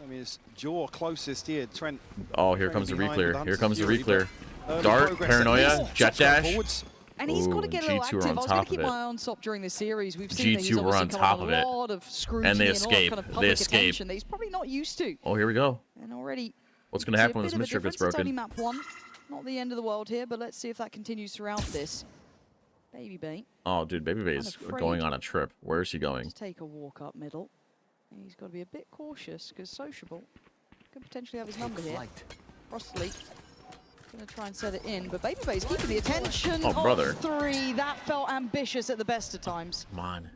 I mean, it's Jaw closest here. Trent. Oh, here trailing comes the behind with reclear. Here Hunter's comes the Fury, reclear. but early Dart, progress at paranoia, least. jet Sop's gone dash. forwards. And he's got to Ooh, get a little G2 active. are I on was going top to keep of it. my eye on Sop during this series. We've seen that he's G2 were obviously on come top under of it. a lot of scrutiny And they a lot of escape. kind of They public escape. attention that he's probably not used to. Oh, here we go. And already What's going to see a happen when bit this of a mid-strip gets difference. It's only broken? map 1. Not the end of the world here, but let's see if that continues throughout this. Baby Bay. Oh, dude, Baby Bay is afraid. going on a trip. Where is he going? Just take a walk up middle. He's got to be a bit cautious because Sociable could potentially have his number here. Frostly going to try and set it in, but Baby Bay's keeping the attention Oh, brother. of 3. That felt ambitious at the best of times. Come on.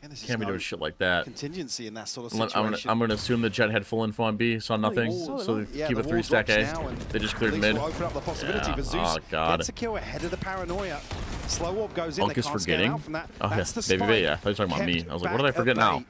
And this is Can't be no doing shit like that. contingency in that sort of I'm situation. gonna assume the Jet had full info on B, saw nothing, so they Yeah, keep the a wall 3-stack drops A. now, and They just cleared Leafs mid. will open up the possibility, Yeah. but Zeus Oh, God. gets a kill ahead of the paranoia. Slow orb goes in. Ulk They is can't scan forgetting. out from that. Oh, yeah. That's the Baby spike. Bay, yeah. I thought you were talking about me. Kept I was like, what did I back forget at now? bay.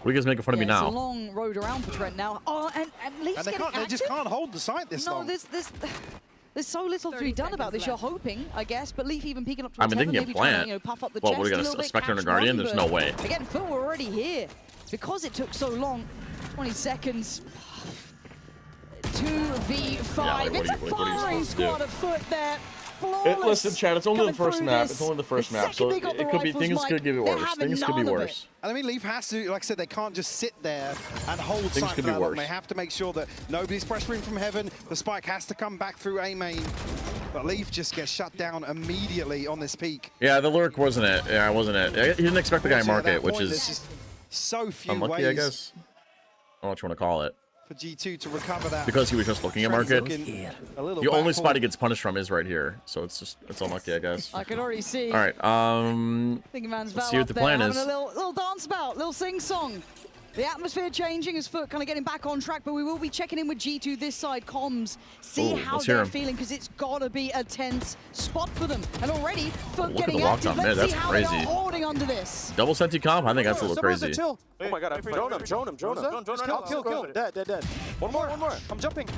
What are you guys making fun of me It's a now? long road around for Trent now. Oh, and Leaf's And they getting can't. They just active? can't hold the site this No, long. there's so little to be done about this. You're hoping, I guess, but Leaf even peeking up I towards mean, they heaven, can maybe get trying to, plant. puff up the What, chest we got a a little bit, Spectre and a catch Guardian? one, There's but no way. Again, Phil, we're already here. Because it took so long, 20 seconds, 2v5. Yeah, like, It's a what are you firing supposed to do? squad afoot there. Flawless. Listen, Chad, it's only the coming first through map. this. It's only the first The map, so second they got the it could be rifles, things Mike, could get they're worse. having Things could be none of it. worse. And I mean, Leaf has to, like I said, they can't just sit there and hold Things sight could for be that long. worse. They have to make sure that nobody's pressuring from heaven. The spike has to come back through A main. But Leaf just gets shut down immediately on this peak. Yeah, the lurk wasn't it. Yeah, it wasn't it. He didn't expect the guy to mark it, which There's is just so few unlucky, ways I guess. I don't know what you want to call it. for G2 to recover that. Because he was just looking at Trent's market. looking a little The only baffled. spot he gets punished from is right here, so it's unlucky, I guess. I can already see. All right, Thinking man's let's Val see what up the there, plan having is. a little dance about, little sing song. The atmosphere changing as Foot kind of getting back on track, but we will be checking in with G2 this side, comms, see Ooh, how let's hear they're him. feeling, because it's got to be a tense spot for them. And already, Foot Look at getting the active. lockdown, man, Let's that's see how crazy. they're holding onto this. Double senti comp? I think that's a little crazy. Oh my god, I drone him. Kill. Dead. One more. I'm jumping.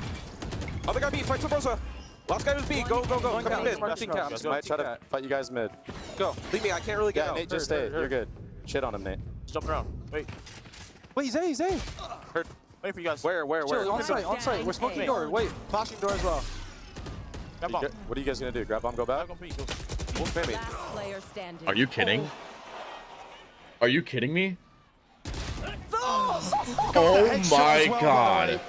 Other guy beat, fight to Brosa. Last guy was B. Go. Come mid. Might try to fight you guys mid. Go. Leave me. I can't really get out. Nate, just stay. You're good. Shit on him, Nate. Just jumping around. Wait, he's A. hurt. Wait for you guys. Where? On site. We're smoking the door. Wait. Flashing door as well. Grab bomb. What are you guys gonna do? Grab bomb, go back? Maybe. Are you kidding? Are you kidding me? Oh my god.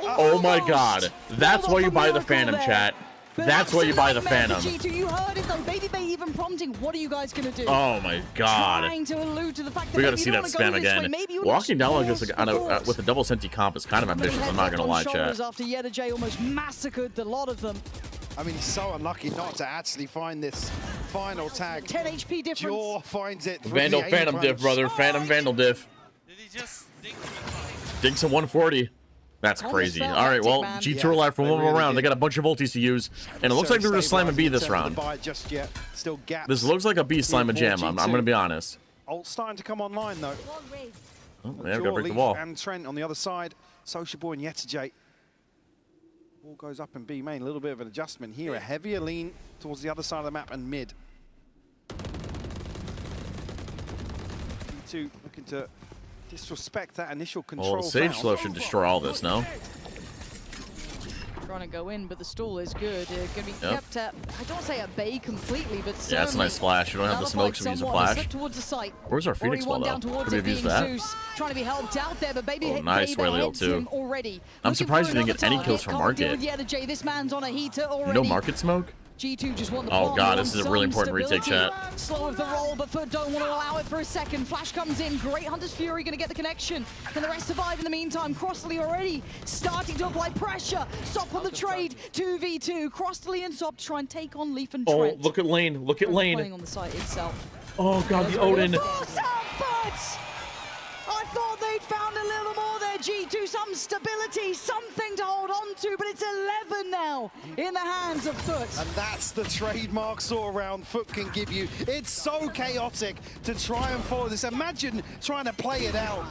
Oh my god. That's why you buy the Phantom, chat. That's why you buy the Phantom. G2, you heard it though. Baby Bay even prompting, what are you guys going to do? Oh my god. Trying to allude to the fact that We gotta see that spam again. Walking down like this with a double senti comp is kind of ambitious, I'm not gonna lie, chat. After J almost massacred the lot of them. I mean, he's so unlucky not to actually find this final tag. 10 HP difference. Jaw finds it. Vandal Phantom diff, brother. Phantom Vandal diff. Dinks a 140. That's crazy. All right, well, G2 are live for one more round. They got a bunch of ultis to use, and it looks like they're just slamming B this round. This looks like a B slam a jam. I'm gonna be honest. Ult starting to come online though. Oh, yeah, gotta break the wall. And Trent on the other side. Sociable and J. Ball goes up in B main. A little bit of an adjustment here. A heavier lean towards the other side of the map and mid. G2 looking to disrespect that initial control. Well, Sage Slow should destroy all this, no? Trying to go in, but the stall is good. Going to be kept at, I don't say at bay completely, but yeah, it's a nice flash. You don't have the smoke, so we use a flash. Towards the site. Where's our Phoenix ball, though? Could we have used that? Zeus, trying to be helped out there, but Baby oh, nice Whaley too. Already. I'm surprised we didn't get any kills from Market. This man's on a heater already. No Market smoke? G2 just want the oh god, this is a really important retake, chat. Slow of the roll, but Foot don't want to allow it for a second. Flash comes in, great Hunter's Fury gonna get the connection. Can the rest survive in the meantime? Crossley already starting to apply pressure. Sop on the trade, 2v2. Crossley and Sop to try and take on Leaf and Trent. Oh, look at Lane, look at Lane. Playing on the site itself. Oh god, the Odin. I thought they'd found a little more there, G2, some stability, something to hold on to, but it's 11 now in the hands of Foot. And that's the trademark saw round Foot can give you. It's so chaotic to try and follow this. Imagine trying to play it out.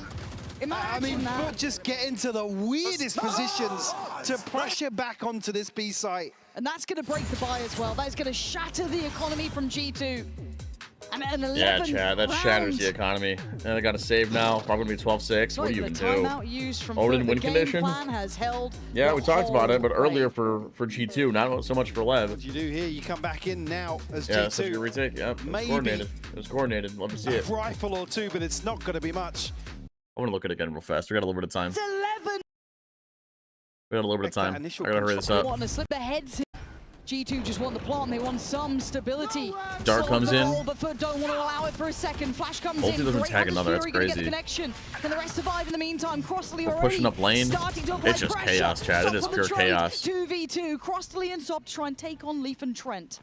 I mean, Foot just get into the weirdest positions to pressure back onto this B site. And that's going to break the buy as well. That's going to shatter the economy from G2. Yeah, Chad, that shatters the economy. And I got to save now. Probably going to be 12-6. What do you even do? Odin win condition? Yeah, we talked about it, but earlier for G2, not so much for Lev. What you do here, you come back in now as G2. Yeah, such a good retake. Yep, it was coordinated. It was coordinated. Love to see it. A rifle or two, but it's not going to be much. I want to look at it again real fast. We got a little bit of time. It's 11. We got a little bit of time. I got to hurry this up. Want to slip the heads. G2 just want the plant, they want some stability. Dart comes in. But Foot don't want to allow it for a second. Flash comes Ulti in. doesn't tag another, that's crazy. Get the connection. Can the rest survive in the meantime? Crossley already pushing up lane. It's just chaos, Chad. It is pure chaos. 2v2. Crossley and Sop to try and take on Leaf and Trent.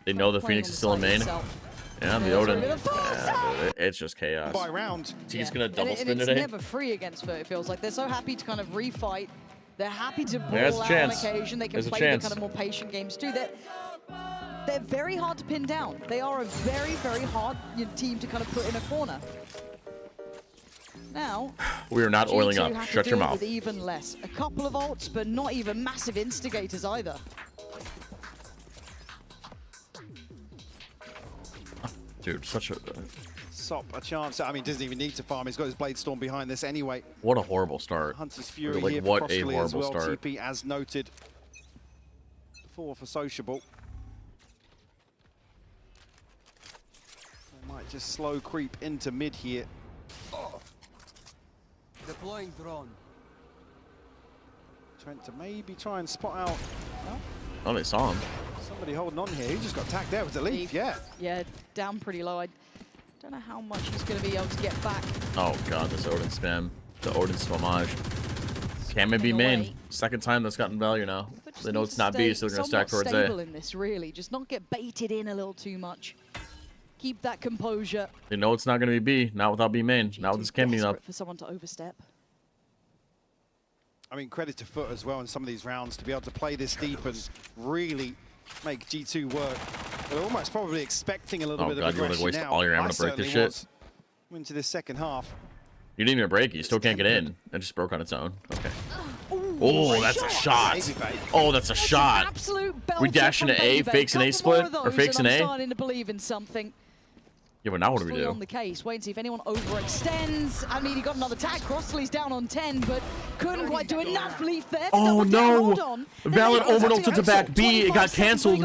They know the Phoenix is still in main. Yeah, the Odin. Yeah, it's just chaos. By round. He's going to double spin it's today. Never free against Foot, it feels like. They're so happy to kind of refight. They're happy to ball out on occasion. They can play the kind of more patient games too. They're very hard to pin down. They are a very, very hard team to kind of put in a corner. Now, we are not oiling up. Shut your mouth. With even less. A couple of ults, but not even massive instigators either. Dude, such a... Sop a chance. I mean, doesn't even need to farm. He's got his Blade Storm behind this anyway. What a horrible start. Hunter's Fury like, here for what a Crossley horrible as well. start. TP as noted. 4 for Sociable. They might just slow creep into mid here. Deploying drone. Trent to maybe try and spot out. Oh, they saw him. Somebody holding on here. He just got tagged there with a Leaf, yeah. Yeah, down pretty low. I don't know how much he's going to be able to get back. Oh god, this Odin spam. The Odin spamage. Can it be main? Second time that's gotten value now. They know it's not B, so they're going to stack towards A. In this, really. Just not get baited in a little too much. Keep that composure. They know it's not going to be B, not without B main. Now this can be up. For someone to overstep. I mean, credit to Foot as well in some of these rounds to be able to play this deep and really make G2 work. They're almost probably expecting a little bit of aggression now. You want to waste all your ammo to break this shit? Into this second half. You didn't even break it. You still can't get in. It just broke on its own. Okay. Ooh, Oh, that's a shot. Oh, that's a shot. Absolute We dash into A, fakes an A split, or fakes an I'm A. starting to believe in something. Yeah, but now what do we Fully do? on the case. Wait and see if anyone overextends. I mean, he got another tag. Crossley's down on 10, but couldn't quite do enough. Leaf there. Oh no! Valen Then over ulted to back B. It got canceled.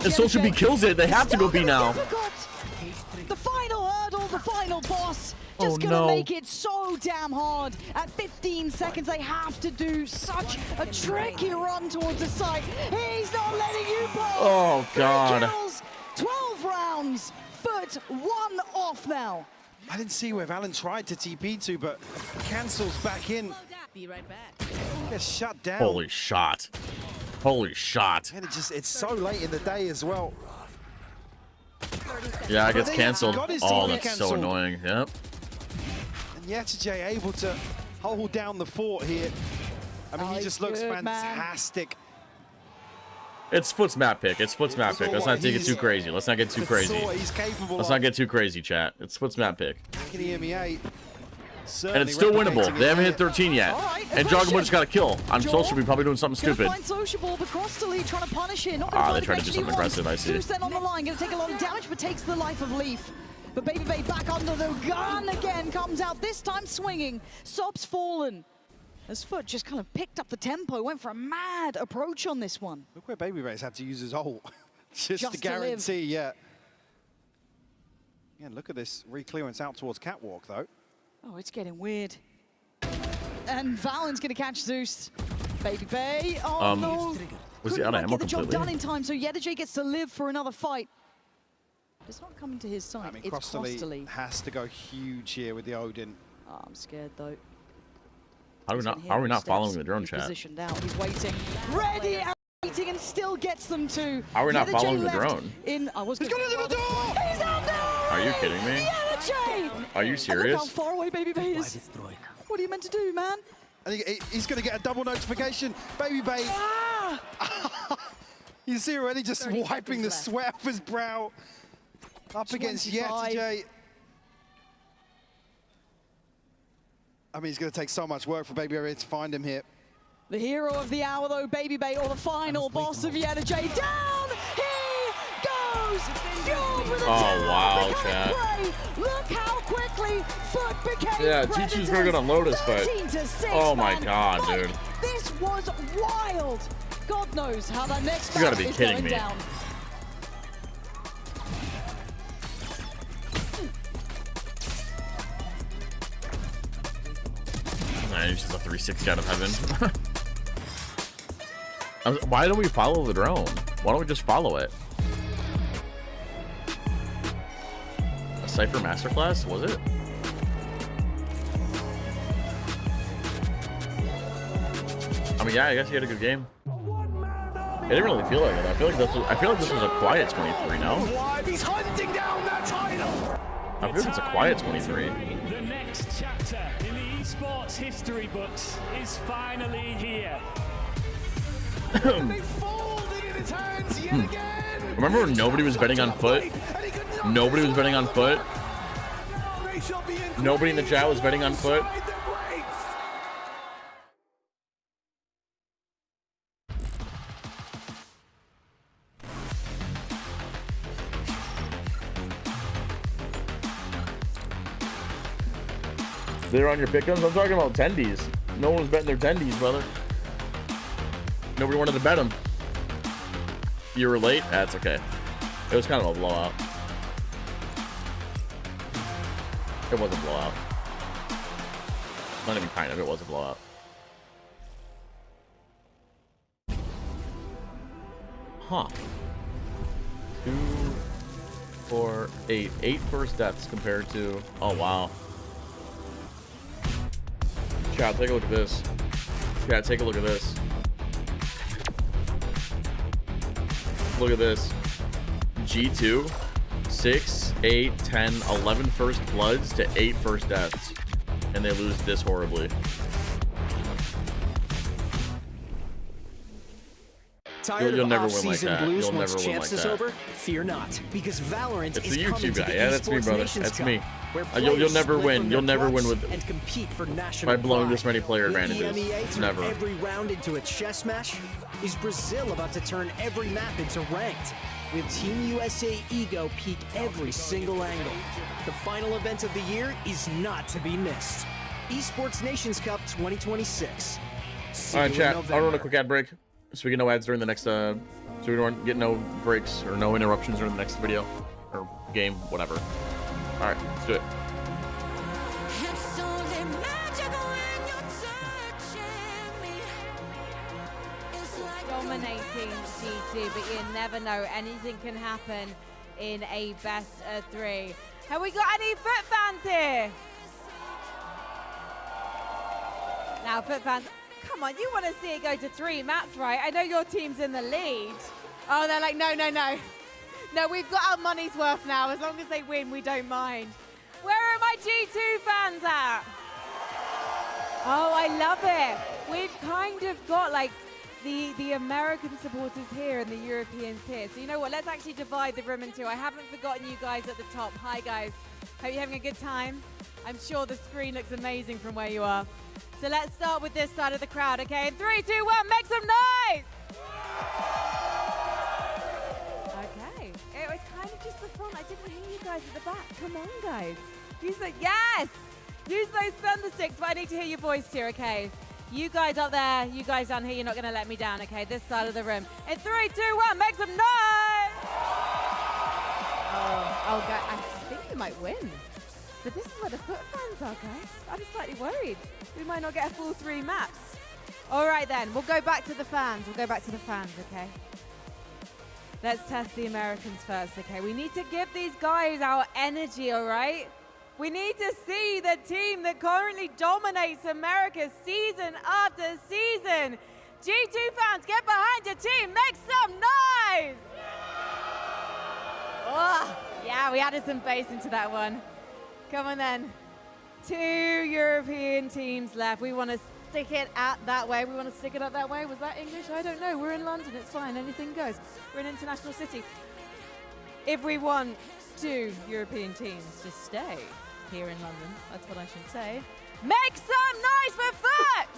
And Social B kills it. They have to go B now. The final hurdle, the final boss. Just Oh, gonna no. make it so damn hard. At 15 seconds, they have to do such a tricky run towards the site. He's not letting you pass. Oh, 3 God. kills, 12 rounds. Foot 1 off now. I didn't see where Valen tried to TP to, but cancels back in. Be right back. Gets shut down. Holy shot. Holy shot. And it's so late in the day as well. Yeah, it gets But they canceled. got his Oh, TP that's so cancelled. annoying. Yep. And Yetijay able to hold down the fort here. I mean, he just looks good, man. fantastic. It's Foot's map pick. It's Foot's map pick. Let's not take it too crazy. Let's not get too crazy. He's capable Let's of. not get too crazy, chat. It's Foot's map pick. Back in EMEA. And it's still winnable. They haven't hit 13 yet. And Joggerboy just got a kill. On Social, we probably doing something Gonna stupid. find Sociable, but Crossley trying to punish it. Not gonna Ah, find they the tried to do connection he something wants. aggressive, I see. Zeus then on the line, gonna take a lot of damage, but takes the life of Leaf. But Baby Bay back under the gun again, comes out, this time swinging. Sob's fallen. As Foot just kind of picked up the tempo, went for a mad approach on this one. Look where Baby Bay's had to use his ult. just to to guarantee, yeah. Yeah, look at this re-clearance out towards Catwalk, though. Oh, it's getting weird. And Valen's gonna catch Zeus. Baby Bay, oh no. Was he Couldn't out of quite ammo get the job completely? done in time, so Yetijay gets to live for another fight. It's not coming to his side, I mean, it's Crossley Crossley. has to go huge here with the Odin. Oh, I'm scared though. How are we not following the drone chat? Positioned out, he's waiting. Ready and waiting and still gets them to. How are we not Yetijay following the left drone? I was He's got a little door! He's out there! Are you kidding me? Yetijay! Are you And look how serious? far away Baby Bay is. What are you meant to do, man? I think he's going to get a double notification. Baby Bay. You see already just wiping the sweat off his brow. Up against 25. Yetijay. I mean, it's going to take so much work for Baby Bay to find him here. The hero of the hour, though, Baby Bay, or the final boss of Yetijay. Down he goes! Fueled with a Oh, wow, becoming chat. prey. Look how quickly Foot became Yeah, Chichu's very good on Lotus, but 13-6, oh my man. god, Mike, dude. This was wild. God knows how that next You gotta match be is kidding going me. down. Man, he's just a 360 out of heaven. Why don't we follow the drone? Why don't we just follow it? A Cypher Masterclass, was it? I mean, yeah, I guess he had a good game. It didn't really feel like it. I feel like this was a quiet 23, no? He's hunting down that title. I feel like it's a quiet 23. The next chapter in the esports history books is finally here. They folded in his hands yet again. Remember when nobody was betting on Foot? Nobody was betting on Foot? Nobody in the chat was betting on Foot? They're on your pick'ems? I'm talking about tendies. No one was betting their tendies, brother. Nobody wanted to bet them. You were late? That's okay. It was kind of a blowout. It was a blowout. Not even kind of, it was a blowout. Huh. 2, 4, 8. 8 first deaths compared to... Oh, wow. Chat, take a look at this. Chat, take a look at this. Look at this. G2, 6, 8, 10, 11 first bloods to 8 first deaths. And they lose this horribly. Tired You'll of never win like off-season that. blues You'll once never win champs like is that. over? Fear not, because Valorant It's is the coming YouTube to guy. the Yeah, that's me, Esports brother. Nations That's Cup, me. where You'll players never split win. from You'll their never win clubs with and compete for national by blowing pride. this many player Will advantages. EMEA turn Never. every round into a chess match? Is Brazil about to turn every map into ranked? Will Team USA Ego peak every single angle? The final event of the year is not to be missed. Esports Nations Cup 2026. See All right, you chat. in I'll run a November. quick ad break so we get no ads during the next. So we don't get no breaks or no interruptions during the next video or game, whatever. All right, let's do it. Dominating G2, but you never know. Anything can happen in a best of 3. Have we got any Foot fans here? Now, Foot fans, come on, you want to see it go to 3 maps, right? I know your team's in the lead. Oh, they're like, no, no, no. No, we've got our money's worth now. As long as they win, we don't mind. Where are my G2 fans at? Oh, I love it. We've kind of got like the American supporters here and the Europeans here. So you know what? Let's actually divide the room in 2. I haven't forgotten you guys at the top. Hi, guys. Hope you're having a good time. I'm sure the screen looks amazing from where you are. So let's start with this side of the crowd, okay? In 3, 2, 1, make some noise! Okay. It was kind of just the front. I didn't hear you guys at the back. Come on, guys. Use the, yes! Use those thunder sticks, but I need to hear your voice here, okay? You guys up there, you guys down here, you're not going to let me down, okay? This side of the room. In 3, 2, 1, make some noise! Oh, God, I think we might win. But this is where the Foot fans are, guys. I'm slightly worried. We might not get a full 3 maps. All right, then. We'll go back to the fans. We'll go back to the fans, okay? Let's test the Americans first, okay? We need to give these guys our energy, all right? We need to see the team that currently dominates America season after season. G2 fans, get behind your team. Make some noise! Oh, yeah, we added some bass into that one. Come on, then. 2 European teams left. We want to stick it at that way. We want to stick it up that way. Was that English? I don't know. We're in London. It's fine. Anything goes. We're an international city. If we want 2 European teams to stay here in London, that's what I should say. Make some noise for Foot!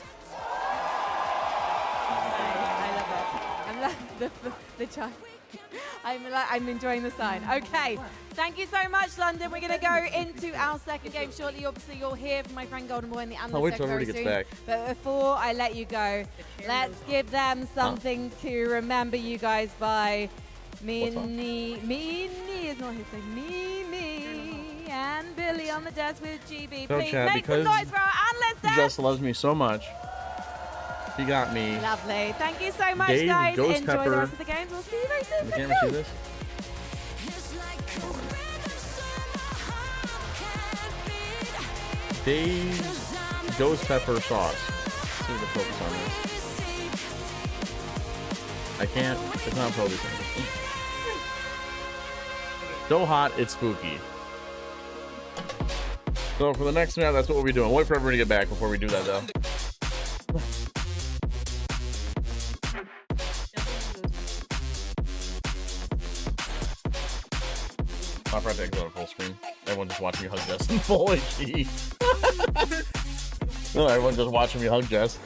I love it. the chime. I'm enjoying the sign. Okay, thank you so much, London. We're going to go into our second game shortly. Obviously, you'll hear from my friend Golden Boy in the analyst wait till very everybody soon. gets back. But before I let you go, let's give them something to remember you guys by. Mini is not his name. Mimi and Billy on the desk with GB. So, Please chat, make some because noise for our analyst He desk. just loves me so much. He got me. Lovely. Thank you so much, Dave, guys. Ghost Enjoy the Pepper. rest of the games. We'll see you very soon. Can the Thank camera see you. this? Dave's Ghost Pepper sauce. Let's see if I can focus on this. I can't. It's not focusing. So hot, it's spooky. So for the next round, that's what we'll be doing. Wait for everyone to get back before we do that, though. My project is on full screen. Everyone just watching me hug Jess in full HD. No, everyone just watching me hug Jess.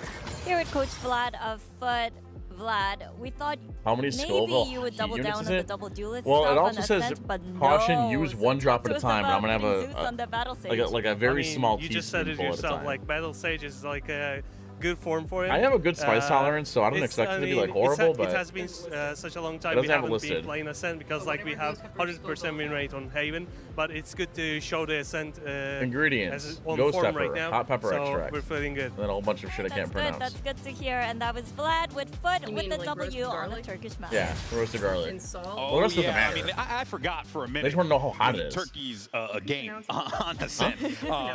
Here with Coach Vlad of Foot. Vlad, we thought How many maybe Scoville you would heat double units down is on the it? double duelist Well, it stuff also on says Ascent, but caution, no. use one drop at a Talk to us time. And I'm gonna about have putting Zeus on the battle stage. like a very I mean, small you just said it teaspoonful at a yourself, time. like Battle Sage is like a good form for him. I have a good spice tolerance, so I don't expect it to be, like, horrible, but it has been such a long it time we doesn't have it haven't been listed. playing Ascent because like we have 100% win rate on Haven, but it's good to show the Ascent Ingredients: as on ghost form pepper, right now. hot pepper so extract, we're feeling good. and then a whole bunch of shit I can't pronounce. That's good to hear. And that was Vlad with Foot You with mean, the like, W roasted on the garlic? Turkish map. Yeah, roasted garlic. And salt? Well, the rest doesn't yeah, matter. I mean, I forgot for a minute. They just want to know how hot it is. Turkey's a game on Ascent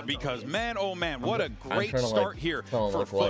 because man, oh man, what a I'm great trying to, start like, here tell them for what Foot.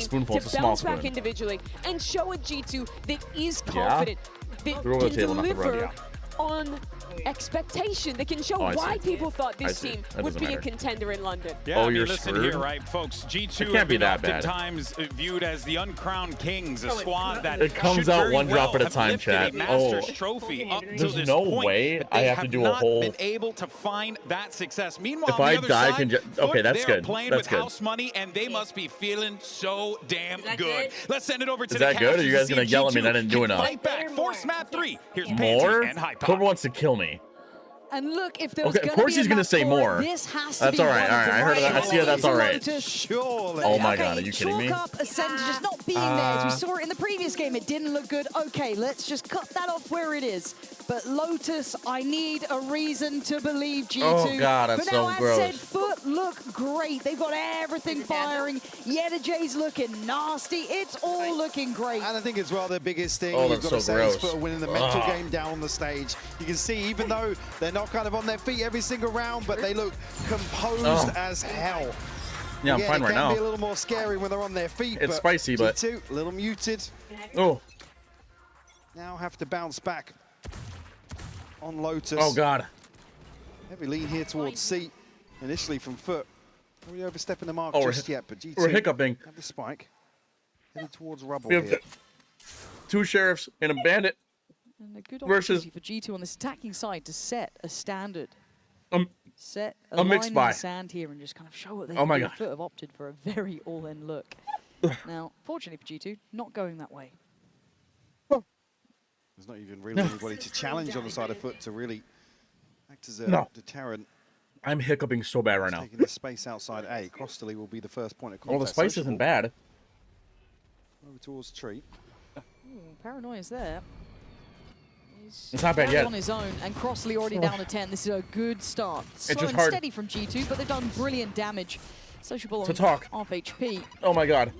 not a spoonful, to it's a small bounce back spoon. individually and show a G2 that is Yeah. confident, that Throw over can the table, not the deliver bread, on expectation. They can show Oh, I why see. people thought I this see. team That would doesn't be a matter. contender in London. Yeah, Oh, I mean, you're listen screwed? here, right, folks. G2 It have can't be been that bad. oftentimes viewed as the uncrowned kings, a squad that It comes should out very one drop well at a have time, lifted chat. a Masters Oh. trophy up to There's this no point, way but I they have to do a not whole- been able to find that success. Meanwhile, If on I the other die, side, okay, that's they are good. playing That's with good. house money, and they must be feeling so damn good. Let's send it over to Is the that good, or cast you to guys see gonna if yell at me G2 that I didn't do can enough? fight back. Force map 3. Here's More? Pansy and Hype. Cobra wants to kill me. And look, if there was Okay, of gonna course be a he's gonna map say for more. it, this has to That's be all right. one All right, of I them, heard that. I see that. That's all right. Lotus. Surely. Oh my Okay, god, are you kidding me? Chalk up Ascend to just not being there. As we saw it in the previous game, it didn't look good. Okay, let's just cut that off where it is. But Lotus, I need a reason to believe G2. Oh, God, that's but now, so as gross. said, Foot look great. They've got everything firing. Yeta J's looking nasty. It's all looking great. And I think as well, the biggest thing Oh, you've that's got to so say is gross. Foot are winning the mental Ugh. game down on the stage. You can see, even though they're not kind of on their feet every single round, but they look composed Oh. as hell. Yeah, I'm Again, fine it right can now. be a little more scary when they're on their feet. It's spicy, but- G2, a little muted. Oh. Now have to bounce back on Lotus. Oh god. Heavy lean here towards C, initially from Foot. Are we overstepping the mark Oh, we're just yet? But G2 we're hiccuping. have the spike. Headed towards rubble We have here. two sheriffs and a bandit. And a good versus- opportunity for G2 on this attacking side to set a standard. Set a line mixed in buy. the sand here and just kind of show what they Oh can my do. God. Foot have opted for a very all-in look. Now, fortunately for G2, not going that way. There's not even really anybody to challenge on the side of Foot to really act as a No. deterrent. I'm hiccuping so bad right now. Taking the space outside A. Crossley will be the first point of contact. Well, the spice Sociable isn't bad. Over towards Tree. Ooh, Paranoia's there. He's It's not bad down yet. on his own, and Crossley already Oh. down to 10. This is a good start. Slow just and hard. steady from G2, but they've done brilliant damage. Sociable To on talk. off HP. Oh my god.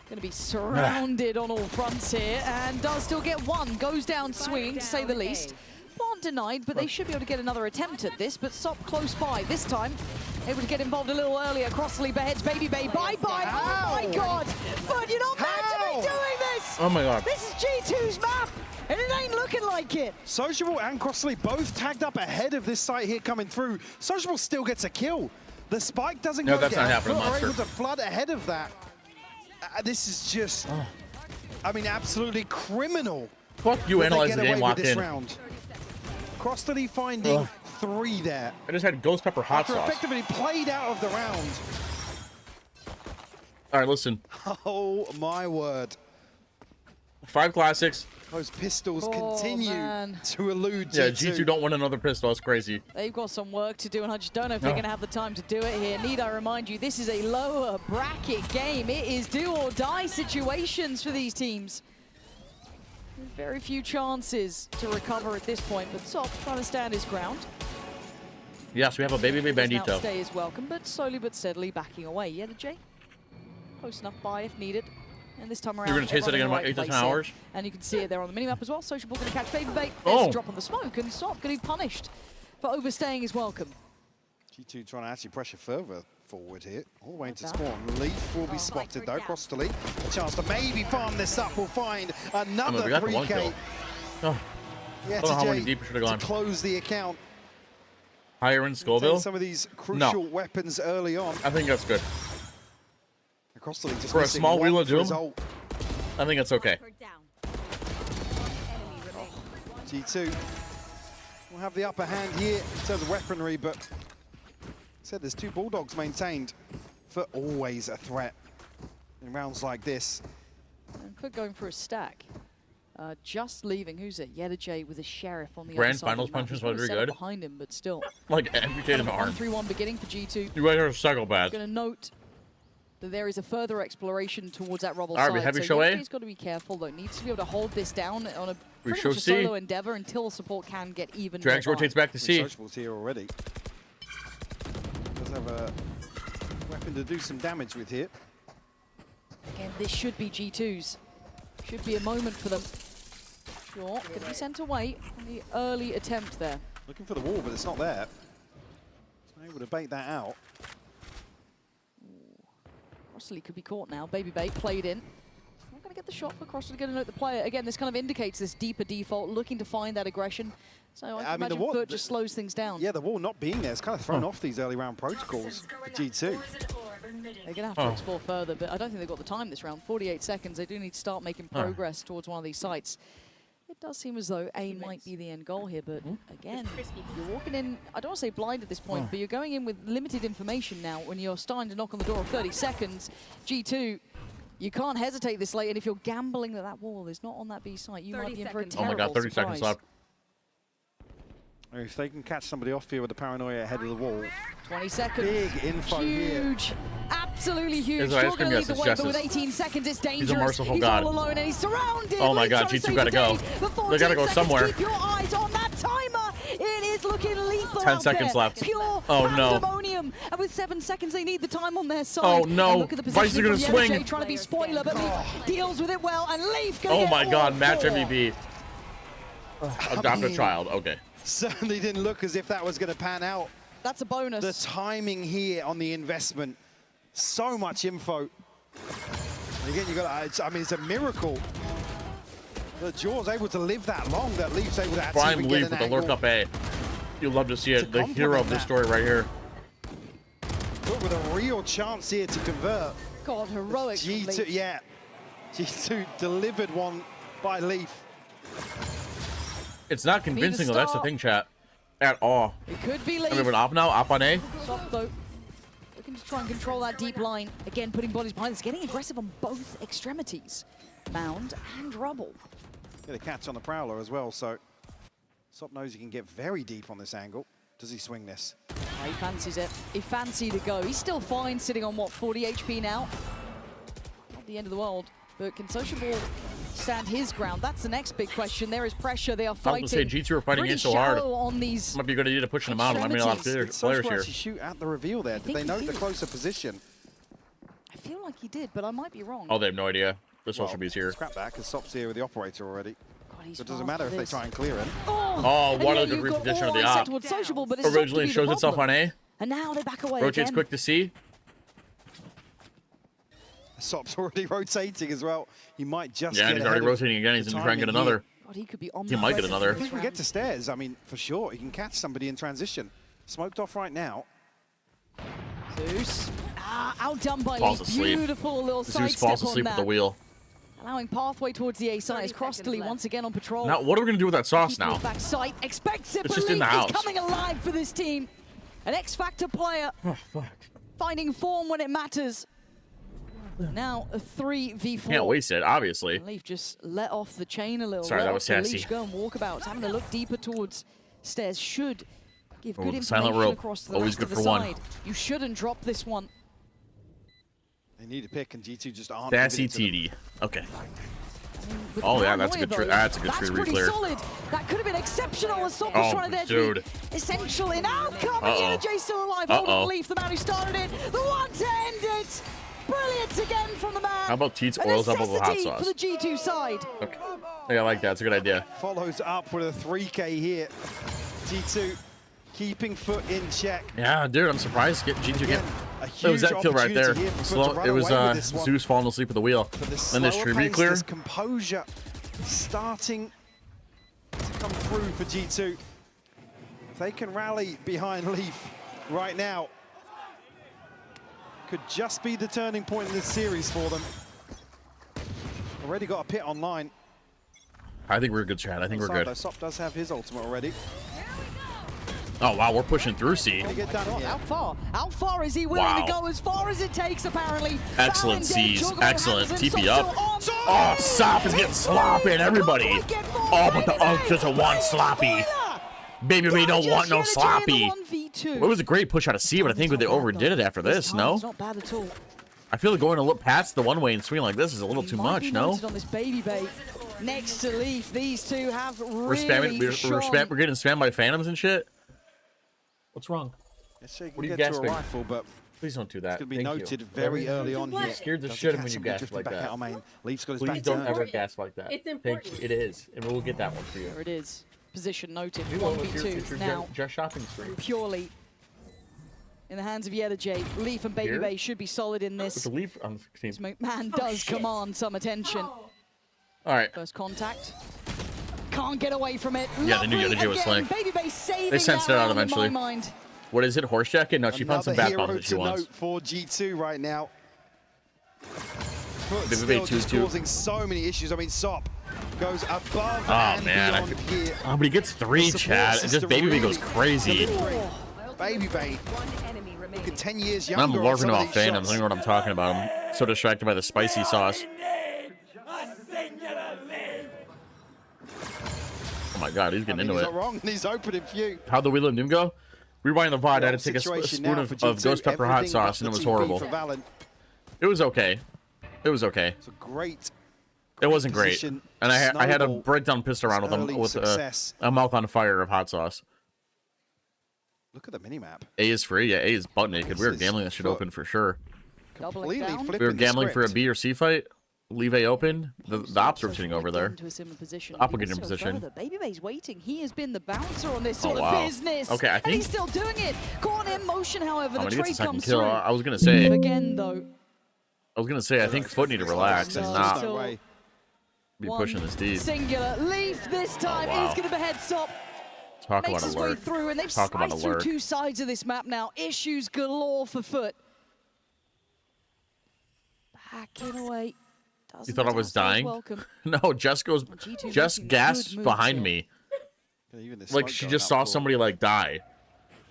Going to be surrounded on all fronts here, and does still get one. Goes down swinging, to say the least. Plant denied, but they should be able to get another attempt at this, but Sop close by. This time, able to get involved a little earlier. Crossley beheads Baby Bay. Bye-bye. Oh my god. But you're not meant to be doing this. Oh my god. This is G2's map, and it ain't looking like it. Sociable and Crossley both tagged up ahead of this site here coming through. Sociable still gets a kill. The spike doesn't No, go that's not down. happening, Foot are Monster. able to flood ahead of that. This is just, I mean, absolutely criminal. Fuck you, that they analyze get the away game, with walked this in. round. Crossley finding Ugh. 3 there. I just had ghost pepper hot After sauce. effectively played out of the round. Alright, listen. Oh my word. 5 classics. Those pistols Oh, continue man. to elude Yeah, G2. G2 don't win another pistol. That's crazy. They've got some work to do, and I just don't know if they're No. going to have the time to do it here. Need I remind you, this is a lower bracket game. It is do or die situations for these teams. Very few chances to recover at this point, but Sop trying to stand his ground. Yes, we have a Baby Bay Doesn't Bandito. outstay is welcome, but slowly but steadily backing away. Yeah, the J. Close enough by if needed. And this time around, You're gonna chase it everyone again in in the about 8 to right 10 place hours? here. And you can see it there on the minimap as well. Sociable going to catch Baby Bait. Oh. There's a drop on the smoke, and Sop going to be punished for overstaying his welcome. G2 trying to actually pressure further forward here, all the way into that. spawn. Leaf will be spotted though, Crossley. A chance to maybe farm this up. We'll find another we got the one 3K. kill. Oh, Yeah, I don't know how many TJ deep we should have to gone. close the account. Higher in Take Scoville? some of these crucial No. weapons early on. I think that's good. Crossley just For a missing small one Wheel of for his Doom? ult. I think that's okay. G2 will have the upper hand here in terms of weaponry, but said there's 2 Bulldogs maintained. For always a threat in rounds like this. And Foot going for a stack. Just leaving. Who's it? Yeta J with a Sheriff on the Grand other side. Finals of the map. punches He's got a was very setup good. behind him, but still. Like amputated arm. 1-3-1 beginning for G2. You guys are psychopaths. Going to note that there is a further exploration towards that rubble Alright, side. we have so show A? He's got to be careful though. Needs to be able to hold this down on a We pretty show much a C. solo endeavor until support can get even. Drax nearby. rotates back to C. Sociable's here already. Does have a weapon to do some damage with here. Again, this should be G2's. Should be a moment for them. Sure, going to be sent away on the early attempt there. Looking for the wall, but it's not there. So able to bait that out. Crossley could be caught now. Baby Bait played in. Not going to get the shot across to get a note the player. Again, this kind of indicates this deeper default, looking to find that aggression. So I imagine Foot just slows things down. Yeah, the wall not being there has kind of thrown off these early round protocols for G2. They're going to have to explore further, but I don't think they've got the time this round. 48 seconds. They do need to start making progress towards one of these sites. It does seem as though A might be the end goal here, but again, you're walking in, I don't want to say blind at this point, but you're going in with limited information now when you're starting to knock on the door of 30 seconds. G2, you can't hesitate this late, and if you're gambling that that wall is not on that B site, you might be in for a terrible Oh my god, 30 seconds left. If they can catch somebody off here with the paranoia ahead of the wall. 20 seconds. Big info huge. here. Absolutely huge. Here's an ice Still cream, going to lead yes, the it's way, but Justice. with 18 seconds, it's dangerous. He's a merciful he's god. all alone, and he's surrounded. Oh my Leaf god, trying to G2 save gotta the go. day. But They 14 gotta go seconds, somewhere. Keep your eyes on that timer. It is looking lethal 10 out seconds there. left. Pure Oh, no. pandemonium. And with 7 seconds, they need the time on their side. Oh, no. And look at the Vice is positioning gonna from swing. Yellow Jay, trying to be spoiler, but Leaf deals with it well, and Leaf gonna Oh get my all god, match 4. MVP. Adopt a child, okay. Certainly didn't look as if that was going to pan out. That's a bonus. The timing here on the investment, so much info. Again, you got. I mean, it's a miracle that Jaw's able to live that long. That Leaf's able to actually Prime get Leaf an with the angle. lurk up A. You'll love to see it. The hero of this that. story right here. But with a real chance here to convert. God, heroic. G2, yeah. G2 delivered one by Leaf. It's not convincing though, that's the thing, chat. At all. It could be Leaf. I mean, we're op now, op on A. Soft though. Looking to try and control that deep line. Again, putting bodies behind this. Getting aggressive on both extremities. Mound and Rubble. Get a catch on the Prowler as well, so Sop knows he can get very deep on this angle. Does he swing this? He fancies it. He fancied to go. He's still fine, sitting on, what, 40 HP now? Not the end of the world. But can Sociable stand his ground? That's the next big question. There is pressure. They are I was fighting. gonna say, G2 are fighting pretty in so hard. shallow on these. Might be a good idea to push them out. I mean, a lot of It's players Sociable here. actually shoot at the reveal there. Did think they he note the did. closer position? I feel like he did, but I might be wrong. Oh, they have no idea. The Well, social bees here. Scrap that, because Sop's here with the operator already. he's So it doesn't fast matter for if they this. try and clear it. Oh, and what yeah, a good you've got reposition of all the eyes set op. towards Sociable, but it's Originally not shows gonna be the itself on problem. A. And now they back away Rotates again. quick to C. Sop's already rotating as well. He might just Yeah, get and he's already ahead of rotating again. He's the gonna try and get timing another. God, he could be on He might get another. If he can get to stairs, I mean, for sure, he can catch somebody in transition. Smoked off right now. Zeus. Outdone by Falls Leaf. asleep. Beautiful little Zeus sidestep falls on asleep with that. the wheel. Allowing pathway towards the A side as Crossley once again on patrol. Now, what are we gonna do with that sauce now? Back sight. Expects it, It's but just in Leaf the house. is coming alive for this team. An X-Factor player. Finding form when it matters. Now a 3v4. Can't waste it, obviously. Leaf just let off the chain a little. Sorry, let that off was the sassy. leash, go and walkabouts. Having to look deeper towards stairs should give Oh, good the information silent rope. across the Always rest good of the for one. side. You shouldn't drop this one. They need a pick, and G2 just aren't. Sassy giving it to them. TD. Okay. With Oh, the yeah, that's a good paranoia, tree. though, That's a good that's tree pretty reclear. solid. That could have been exceptional as Sop was Oh, trying to there to dude. be essential in outcome. Uh-oh. And Jay still alive. Hold Uh-oh. on, Leaf, the man who started it. The one to end it. Brilliant again from the man. How about Teats A oils up with the hot necessity sauce? for the G2 side. Okay. Yeah, I like that. It's a good idea. Follows up with a 3K here. G2 keeping Foot in check. Yeah, dude, I'm surprised G2 Again, get. a It was huge that kill right there. opportunity here for Foot to Slow, run it was away with this one. Zeus falling asleep at the wheel. But this And this slower tree pace, clear. this composure starting to come through for G2. If they can rally behind Leaf right now, could just be the turning point in this series for them. Already got a pit online. I think we're good, Chad. I think we're good. Sop does have his ultimate already. Oh, wow, we're pushing through C. Can he get done here? How far? How far is he willing Wow. to go? As far as it takes, apparently. Excellent Fallon dead, C's. Juggalo Excellent. hammers in, TP Sop up. still on. Oh, Sop is getting sloppy and everybody. Oh, but the Unk doesn't want sloppy. Baby, we don't want no sloppy. It was a great push out of C, but I think they overdid it after this, no? It's not bad at all. I feel like going a little past the one way and swing like this is a little too Might much, be no? noted on this baby bait. Next to Leaf, these two have We're really spamming. shone. We're getting spammed by phantoms and shit. What's wrong? Yes, so you What are can you get to a gasping? rifle, but Please don't do that. it's going to be Thank noted you. very early on You here. scared the Does shit out of catch when you somebody gasp drifting like back that. out of main. Leaf's got his Please back don't turned. ever gasp like that. It's Thank important. you. It is, and we'll get that one for you. There it is. Position noted. We will if you're 1v2 now. just shopping spree. Purely in the hands of Yellow Jay. Leaf and Baby Here? Bay should be solid in With this. the leaf on the team. This man does command some attention. All right. First contact. Can't get away from it. Yeah, they knew the other G was Again, flank. Babyface saving They sensed that it out round in eventually. my mind. What is it? Horse jacket? No, she found some Another bath bombs hero that she to wants. note for G2 right now. But Baby still Baby just 2-2. causing so many issues. I mean, Sop goes above Oh and man, beyond here. but he gets 3, The support Chad. It system just Baby really goes crazy. delivering. Baby Bay. Look at 10 years And I'm younger. on larping some of about these Phantom. I shots. don't know what I'm talking about. I'm so distracted by the spicy sauce. Oh my god, he's getting into He's it. not wrong. He's opening few. How'd the Wheel of Doom go? Rewind the VOD. I had to take a Situation spoon now of for G2. ghost pepper hot Everything sauce, but and it was the TP horrible. for Valen. It was okay. It was okay. It's a great. It wasn't great. position. And I had a Snowball. breakdown pissed around with Early a success. mouth on fire of hot sauce. Look at the minimap. A is free. Yeah, A is butt naked. We were This is gambling that shit foot. open for sure. Doubling down. We were gambling for a B or C fight. Leave A open. The ops were sitting over there. Into a similar position. Op will get in Also position. further, Babyface waiting. He has been the bouncer on this Oh, sort wow. of business. Okay, I And he's think- still doing it. Caught in motion, however, I'm the gonna get the trade second comes kill. through. I was gonna say. Again, though. I was gonna say. I think Foot need to relax and not Still be one pushing this deep. Singular. Leaf this time wow. is going to be head stop. Talk Makes about his way alert. through, and they've Talk about sliced through alert. 2 sides of this map now. Issues galore for Foot. Backing away. You thought I was dying? Welcome. No, Jess goes. G2 Jess making a gasps good move behind here. me. Even the Like smoke she going just out saw for- somebody like die,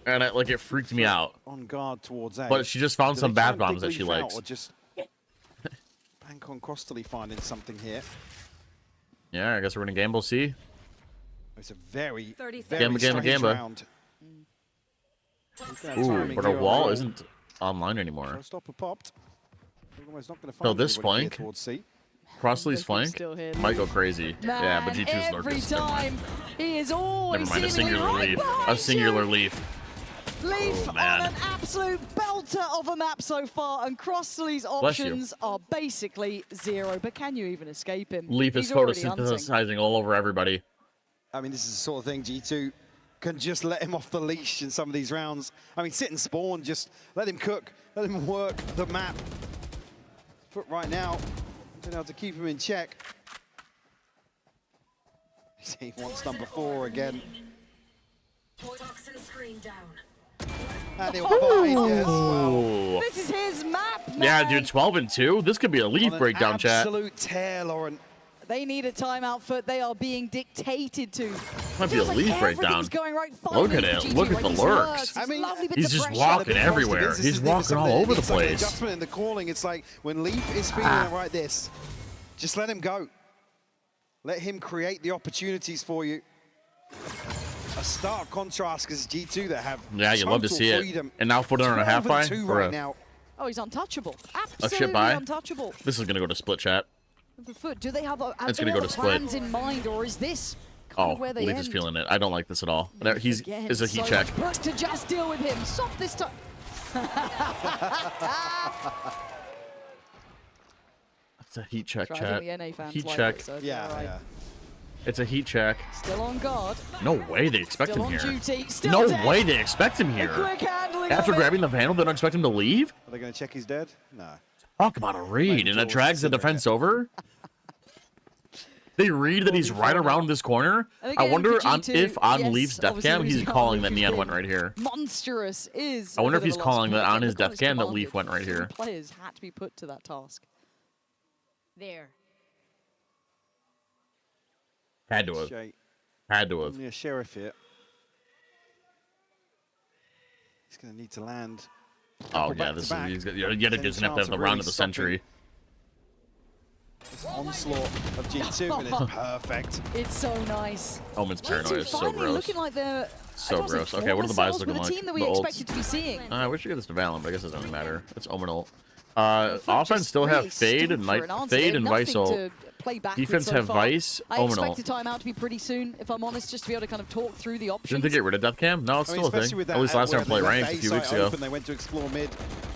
and it freaked me out. On guard towards A. But she just found Do some they try bath and bombs dig that she Leaf out, likes. Or just bank on Crostally finding something here. Yeah, I guess we're gonna gamble. See. It's a very, 30 very Gamba, gamba, strange gamba. round. Ooh, but our wall isn't online anymore. Showstopper popped. Almost not gonna So find this anybody here flank, towards C. Crossley's flank, still here. might go crazy. Yeah, but Man, G2's every lurkers. Never mind. time he is always Never mind, a seemingly singular right leaf. behind A singular you. leaf. Leaf Oh, on man. an absolute belter of a map so far, and Crossley's Bless you. options are basically zero. But can you even escape him? Leaf is He's already hunting. photosynthesizing all over everybody. I mean, this is the sort of thing G2 can just let him off the leash in some of these rounds. I mean, sit and spawn, just let him cook, let him work the map. Foot right now, been able to keep him in check. He wants number 4 again. And he'll find it as well. Ooh. This is his map. Yeah, man. dude, 12 and 2. This could be a leaf On an breakdown, chat. Absolute tear, Lauren. They need a timeout. Foot. They are being dictated to. Might be a Feels like leaf breakdown. everything's going right Look at finally it. for G2, Look at right? the These lurks. these I mean, lovely bits He's of just pressure. walking The big worst of everywhere. this He's is the- walking some of all the- over the needs some of place. Adjustment in the calling. It's like when Leaf is feeling it like this, just let him go. Let him create the opportunities for you. A stark contrast because G2 that have Yeah, you love to total see it. freedom. And now Foot on a half 12 buy and 2 or right a, now. Oh, he's untouchable. a Absolutely shit buy. untouchable. This is gonna go to split chat. The Foot. Do they have It's gonna go to split. plans in mind, or is this kind Oh, of where they Leaf end? is feeling it. I don't like this at all. He's Again, is a heat so check. much push to just deal with him. Soft this time. It's a heat check, Try chat. the NA fans Heat like check. it, so Yeah, alright. yeah. It's a heat check. Still on guard. No way they expect Still him on here. duty. Still No dead. way they expect him here. Quick handling After of it. grabbing the vandal, they don't expect him to leave? Are they going to check he's dead? No. Talk about a read, and it drags the defense over. They read that he's right around this corner. And I again, wonder for G2, if on yes, Leaf's death obviously cam, the he's reason calling why that Leaf Neon has went been right here. Monstrous is. I wonder a if bit he's of a calling loss. that on Again, his the death honest cam that command Leaf of went right 3 here. Players had to be put to that task. There. Had to have. Shay. Had to have. Only a sheriff here. He's going to need to land. Oh, Back yeah, to this back. is. Yet again, Any doesn't have to chance have the of round really of the stopping century. This onslaught of G2 and it's perfect. It's so nice. Omen's paranoia is so finally gross. looking like they're So I don't gross. say Okay, what are the buys themselves, looking but like? a team that we The olds? expected to be seeing. I wish we get this to Valen, but I guess it doesn't really matter. It's Omen ult. Foot Offense just still have really Fade stood and for an answer. Fade They and have Vice nothing ult. to play back with Defense so have far. Vice, I Omen expect ult. the timeout to be pretty soon, if I'm honest, just to be able to kind of talk through the options. Didn't they get rid of death cam? No, it's I mean, still a especially thing. with At that least last time I where played they left ranked a the few A weeks site ago. open, they went to explore mid.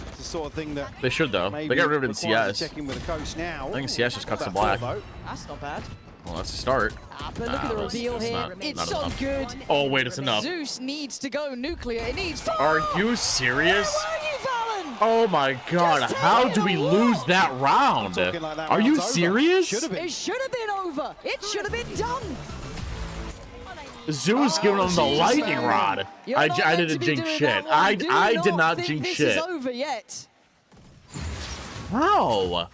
It's the sort of thing that They should though. maybe They got rid of it in requires a CS. check-in with the coach now. I think CS just cuts That to black. thought, though. That's not bad. Well, that's a start. But look at the that's- reveal that's here. not- It's not so enough. good. Oh, wait, it's enough. Zeus needs to go nuclear. It needs 4. Are you serious? Where are you, Valen? Oh my god, how do we lose that round? Talking like that Are you round's over. serious? Should have been. It should have been over. It should have been done. Zeus giving him the lightning rod. I didn't jinx shit. I did not jinx this shit. is over yet. Bro.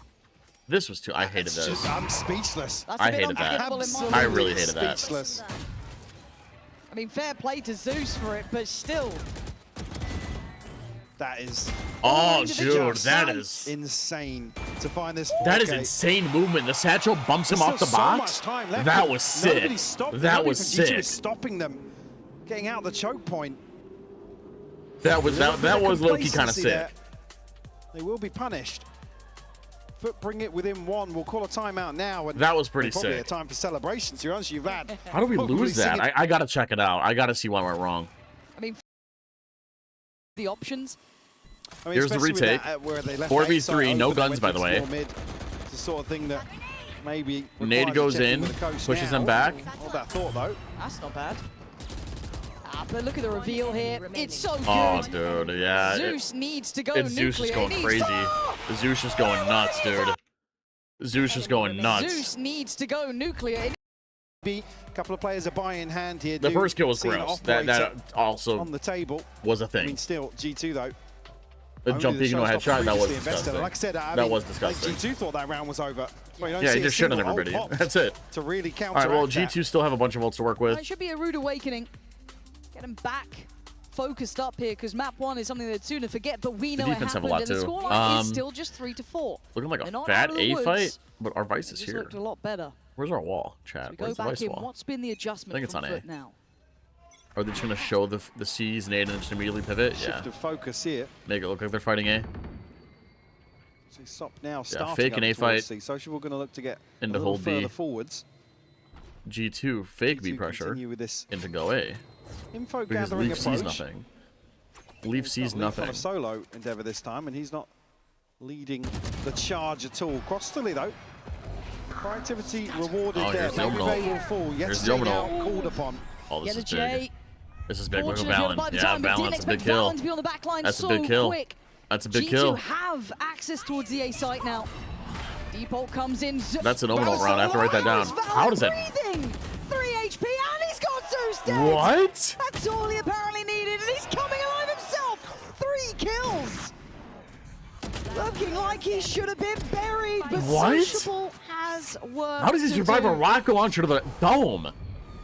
This was too. I hated this. I'm speechless. That's a I bit hated that. unforgivable in my I view. really hated that. Speechless. I mean, fair play to Zeus for it, but still. That is. Oh, dude, that is insane to find this. That is 4K. insane movement. The satchel bumps him There's off the still so box. much time left. That was sick. Nobody stopped- That nobody was from G2 sick. is stopping them getting out the choke point. That was There's a that bit was of low key kind of complacency sick. there. They will be punished. Foot bring it within one. We'll call a timeout now. And That was pretty probably sick. a time for celebrations. To be honest, you've had. How do we hopefully lose that? singing- I gotta check it out. I gotta see what went wrong. I mean, the options. I mean, Here's the especially with retake. that, where they left 4v3, that no open and guns, went by to the way. explore mid. It's the sort of thing that maybe Nade requires a goes check-in in, with the coach pushes now. him back. Hold that thought, though. That's not bad. But look at the reveal here. It's so good. Oh, dude, yeah. Zeus needs to go It's Zeus nuclear. just going He needs- crazy. Zeus just going nuts, dude. Zeus just going nuts. Zeus needs to go nuclear. A couple of players are buying in hand here. The Do first kill was see an gross. That operator also on the table. was a I thing. mean, still G2 though. The Only jumping no showstopper headshot, that was previously invested. disgusting. Like I said, I That mean, was I disgusting. think G2 thought that round was over. Well, you don't Yeah, see he a just shit on single ult everybody. pop That's it. To really All counteract right, well, that. G2 still have a bunch of ults to work with. It should be a rude awakening. Get him back focused up here because map 1 is something they'd sooner forget, but we The know it defense have happened a lot, and the too. scoreline is still just 3-4. Looking like They're a not fat out of the A woods. fight, but our Vice is Just here. looked a lot better. Where's our wall, chat? We go Where's the back Vice in. wall? What's been the adjustment I think it's from on A. Foot now? Are they just going to show the C's, nade, and just immediately pivot? Shift Yeah. of focus here. Make it look like they're fighting A. So Sop now starting fake up an A towards fight. C. Social going to look to get And a to little hold B. further forwards. G2 fake B G2 pressure continue with this into go A. info Because gathering Leaf approach. sees nothing. Leaf sees Leaf on nothing. a solo endeavor this time, and he's not leading the charge at all. Crossley though, proactivity rewarded Oh, there. here's the Maybe Omenal. they will fall. Yes, Here's the Jay now Omenal. called upon. Oh, this Get is a big. J. This is big. Look at Fortunate Valen. by the Yeah, time, but didn't Valen's a big expect kill. Valen to be on the back line That's a so big kill. quick. That's a big G2 kill. have access towards the A site now. Deepult comes in. That's an Omenal round. I have to write that down. How does that? Breathing. 3 HP and he's got Zeus dead. What? That's all he apparently needed, and he's coming alive himself. 3 kills. Looking like he should have been buried, but What? Sociable has worked. How does he to survive do. a rocket launcher to the dome?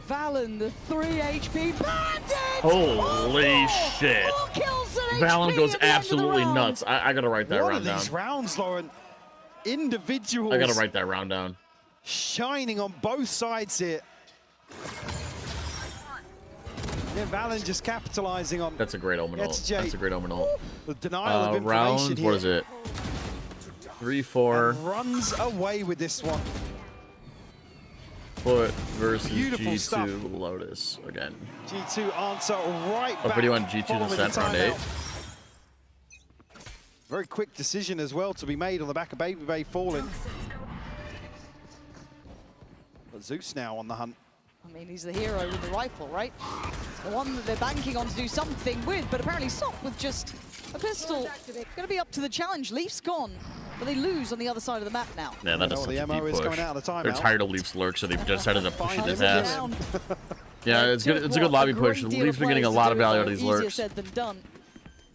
Valen, the 3 HP bandit. Holy shit. 4 kills and Valen HP goes at the end of the absolutely round. nuts. I gotta write that One round of down. these rounds, Lauren, individuals I gotta write that round down. shining on both sides here. Yeah, Valen just capitalizing on That's a great Omenal. That's Jay. That's a great Omenal. the denial of information Round, here. what is it? 3-4. And runs away with this one. Foot versus Beautiful G2 stuff. Lotus again. G2 answer right A back. video on G2 following the descent round 8. timeout. Very quick decision as well to be made on the back of Baby Bay falling. But Zeus now on the hunt. I mean, he's the hero with the rifle, right? The one that they're banking on to do something with, but apparently Sop with just a pistol. Gonna be up to the challenge. Leaf's gone, but they lose on the other side of the map now. Yeah, that is know such the a MO deep is push. going out of the They're timeout. tired of Leaf's lurk, so they've decided to push it in his ass. Round. Yeah, it's good. It's a good lobby push. Leaf's been getting a lot of value out of these Easier lurks. said than done.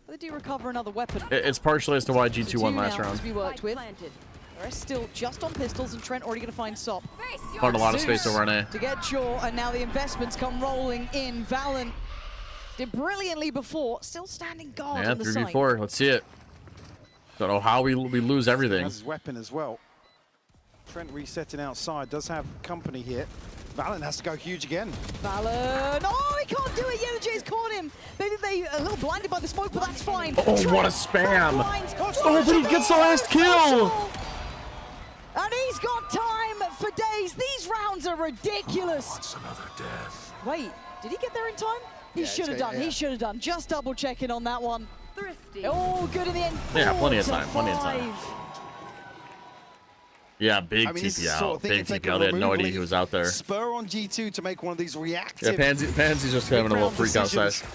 But they do recover another weapon. It's partially as to why G2 won Two last now round. to be worked with. The rest still just on pistols, and Trent already going to find Sop. Found a lot of space Zeus over on A. to get Jaw, and now the investments come rolling in. Valen did brilliantly before, still standing guard Yeah, on the side. 3v4. Let's see it. Don't know how we lose everything. Has his weapon as well. Trent resetting outside, does have company here. Valen has to go huge again. Valen, oh, he can't do it. Yellowjay's caught him. Maybe they a little blinded by the smoke, but that's fine. Oh, what a spam. Oh, but he gets the last kill. And he's got time for days. These rounds are ridiculous. Wait, did he get there in time? He should have done. yeah. He should have done. Just double checking on that one. Oh, good in the end. Yeah, plenty of 4 to time, plenty of time. 5. Yeah, big I mean, this is TP the sort out. of thing Big if they TP can out. They had no remove idea Leaf, he was out there. Spur on G2 to make one of these Yeah, reactive Pansy's just having a little freak out decisions. session.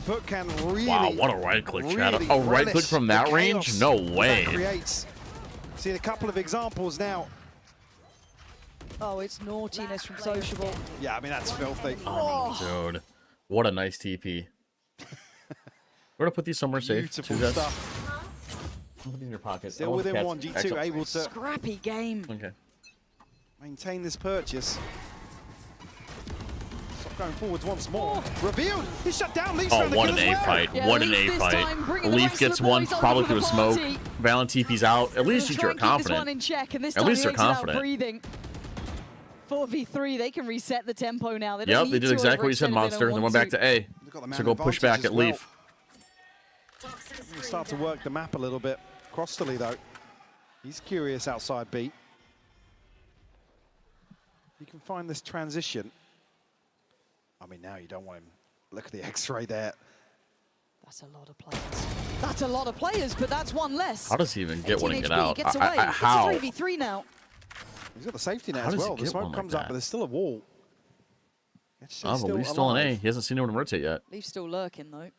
Foot can really. Wow, what a right click, Chad. really A right click relish from the that range? chaos No that way. creates. Seen a couple of examples now. Oh, it's naughtiness from Sociable. Yeah, I mean, that's filthy. Dude, what a nice TP. We're gonna put these somewhere safe. Beautiful Too, guys. stuff. Put these in your pocket. Still within one. G2 able to Scrappy game. Okay. maintain this purchase. Stop going forwards once more. Revealed. He's shut down. Leaf's Oh, around the what kill an as A well. fight. Yeah, What an Leaf A this fight. time, bringing the Leaf rest of gets the one, boys on probably for through a the smoke. party. Valen TP's out. At least Try you're and keep this one confident. in check, and this At time least he they're makes it out confident. breathing. 4v3, they can reset the tempo now. They don't Yep, need they did to exactly what you said, overextend if Monster. they And don't then went want back to A. To go push back at Leaf. Start to work the map a little bit. Crossley, though, he's curious outside B. You can find this transition. I mean, now you don't want him. Look at the X-ray there. That's a lot of players. That's a lot of players, but that's one less. How does he even get one and 18 get HP out? gets away. How? It's a 3v3 now. He's got the safety net How as does he well. The get smoke one like comes up, that? but there's still a wall. Oh, but Leaf's still on A. He hasn't seen anyone rotate yet. Leaf's still lurking, though.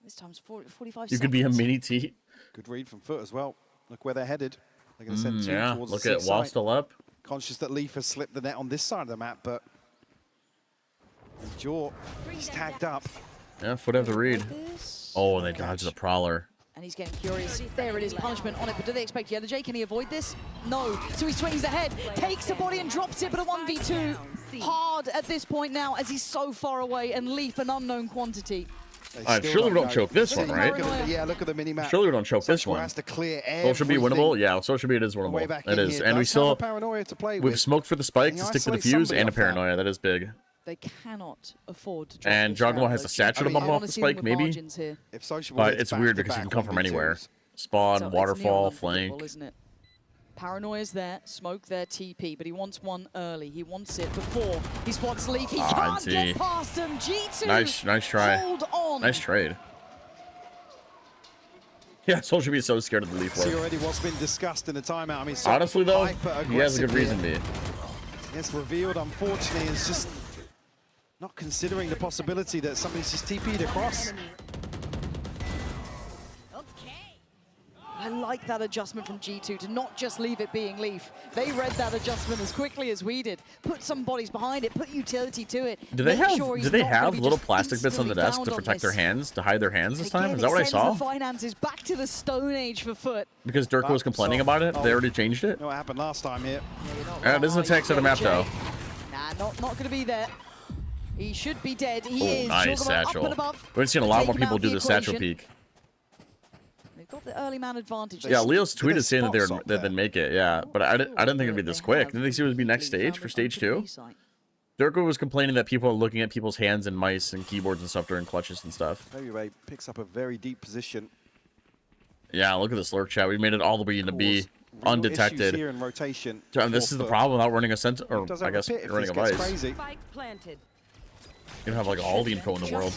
This time's 45 You seconds. could be a mini T. Good read from Foot as well. Look where they're headed. They're going to send two Yeah, towards look the at C Wall site. still up. Conscious that Leaf has slipped the net on this side of the map, but Jaw, he's tagged up. Yeah, Foot have the read. Oh, and they dodged the Prowler. And he's getting curious. There it is, punishment on it. But do they expect the other J? Can he avoid this? No. So he swings ahead, takes the body and drops it, but a 1v2. Hard at this point now as he's so far away, and Leaf an unknown quantity. Surely we don't choke this one, right? Yeah, look at the mini-map. Surely we don't choke this one. Has to clear So it should be everything. winnable? Yeah, so it should be. It is Way winnable. back It in is. here. And we Does have a still... Paranoia to play We've with. smoked for the spike Can to you stick to the isolate fuse somebody and a off that? Paranoia. That is big. They cannot afford to drop And this Jogmo round, has though. the statue to I bump wanna off the see them spike, with maybe? margins here. If Sociable But hits it's weird because he back-to-back can come from 1v2s. anywhere. Spawn, So it's waterfall, near flank. unbelievable, isn't it? Paranoia's there, smoke there, TP, but he wants one early. He wants it before he spots Leaf. He can't NT. get past him. G2. Nice try. Hold on. Nice trade. Yeah, Soul should be so scared of the Leaf See work. already what's been discussed in the timeout. I mean, so Honestly, though, hyper-aggressive he has a good here. reason to be. It's revealed, unfortunately, it's just not considering the possibility that somebody's just TP'd across. I like that adjustment from G2 to not just leave it being Leaf. They read that adjustment as quickly as we did. Put some bodies behind it, put utility to it. Do they make have sure he's do they not gonna have be little just plastic bits on the instantly desk found to on protect their this. hands, to hide their hands this time? Again, Is that what I it sends saw? the finances back to the Stone Age for Foot. Because Dirk was complaining about it, they already changed it. You know what happened last time here? It doesn't attack to the map though. Nah, not going to be there. He should be dead. He Oh, is. nice Joggerman up satchel. and above. We've seen a lot more Take him out people of do the the satchel equation. peek. They've got the early man advantage. Yeah, Leo's Did they tweeted saying that spot they'd make it. Yeah, but I didn't think it'd be this quick. Didn't think it would be next stage for stage 2. Dirk was complaining that people are looking at people's hands and mice and keyboards and stuff during clutches and stuff. Heavyweight picks up a very deep position. Yeah, look at this lurk chat. We made it all the way into B, Real issues undetected. here in rotation. And this is the problem without running a center, or Does I have a guess pit if running a this gets vice. crazy. Spike planted. You can have like all the info in the world.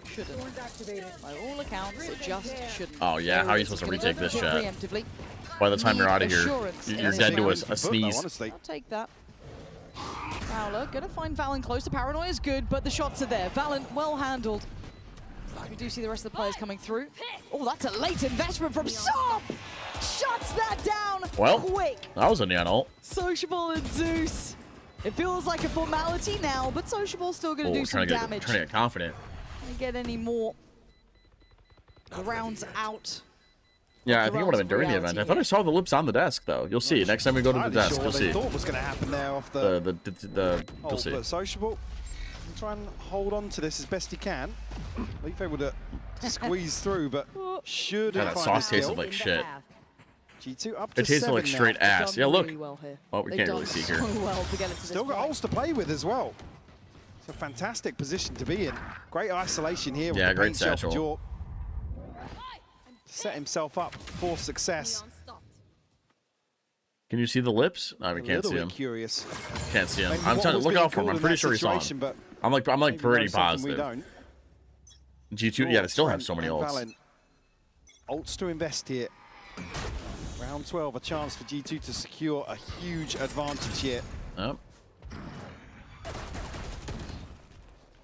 Shouldn't. By all accounts, it just shouldn't. Oh yeah, how are you supposed to retake this shot? By the time you're out of here, you're dead to a sneeze. I'll take that. Fowler gonna find Valen close to Paranoia is good, but the shots are there. Valen well handled. We do see the rest of the players coming through. Oh, that's a late investment from Sop! Shuts that down Well, quick. that was a neon ult. Sociable and Zeus. It feels like a formality now, but Sociable's still gonna do some damage. Trying to get confident. Can't get any more. The round's out. Yeah, I think it would have been during the event. I thought I saw the lips on the desk though. You'll see. Next time we go to the Entirely desk, sure you'll what they see. thought was going to happen there off the You'll see. but Sociable can try and hold on to this as best he can. Leaf able to squeeze through, but should God, have that find sauce the tasted kill. like shit. G2 up to It tasted 7 like now. straight ass. Yeah, look. Really well here. Oh, we They've can't done really see so here. well to get it to Still this got point. holes to play with as well. It's a fantastic position to be in. Great isolation here. Yeah, with the great paint shell satchel. for Jaw. Set himself up for success. Can you see the lips? No, we A can't little see bit him. curious. Can't see him. Maybe I'm what trying to was look being out for him. called I'm in pretty that sure he saw situation, him. but I'm like maybe pretty knows something we positive. don't. G2, yeah, they still have so many And ults. Valen. Ults to invest here. Round 12, a chance for G2 to secure a huge advantage here. Yep.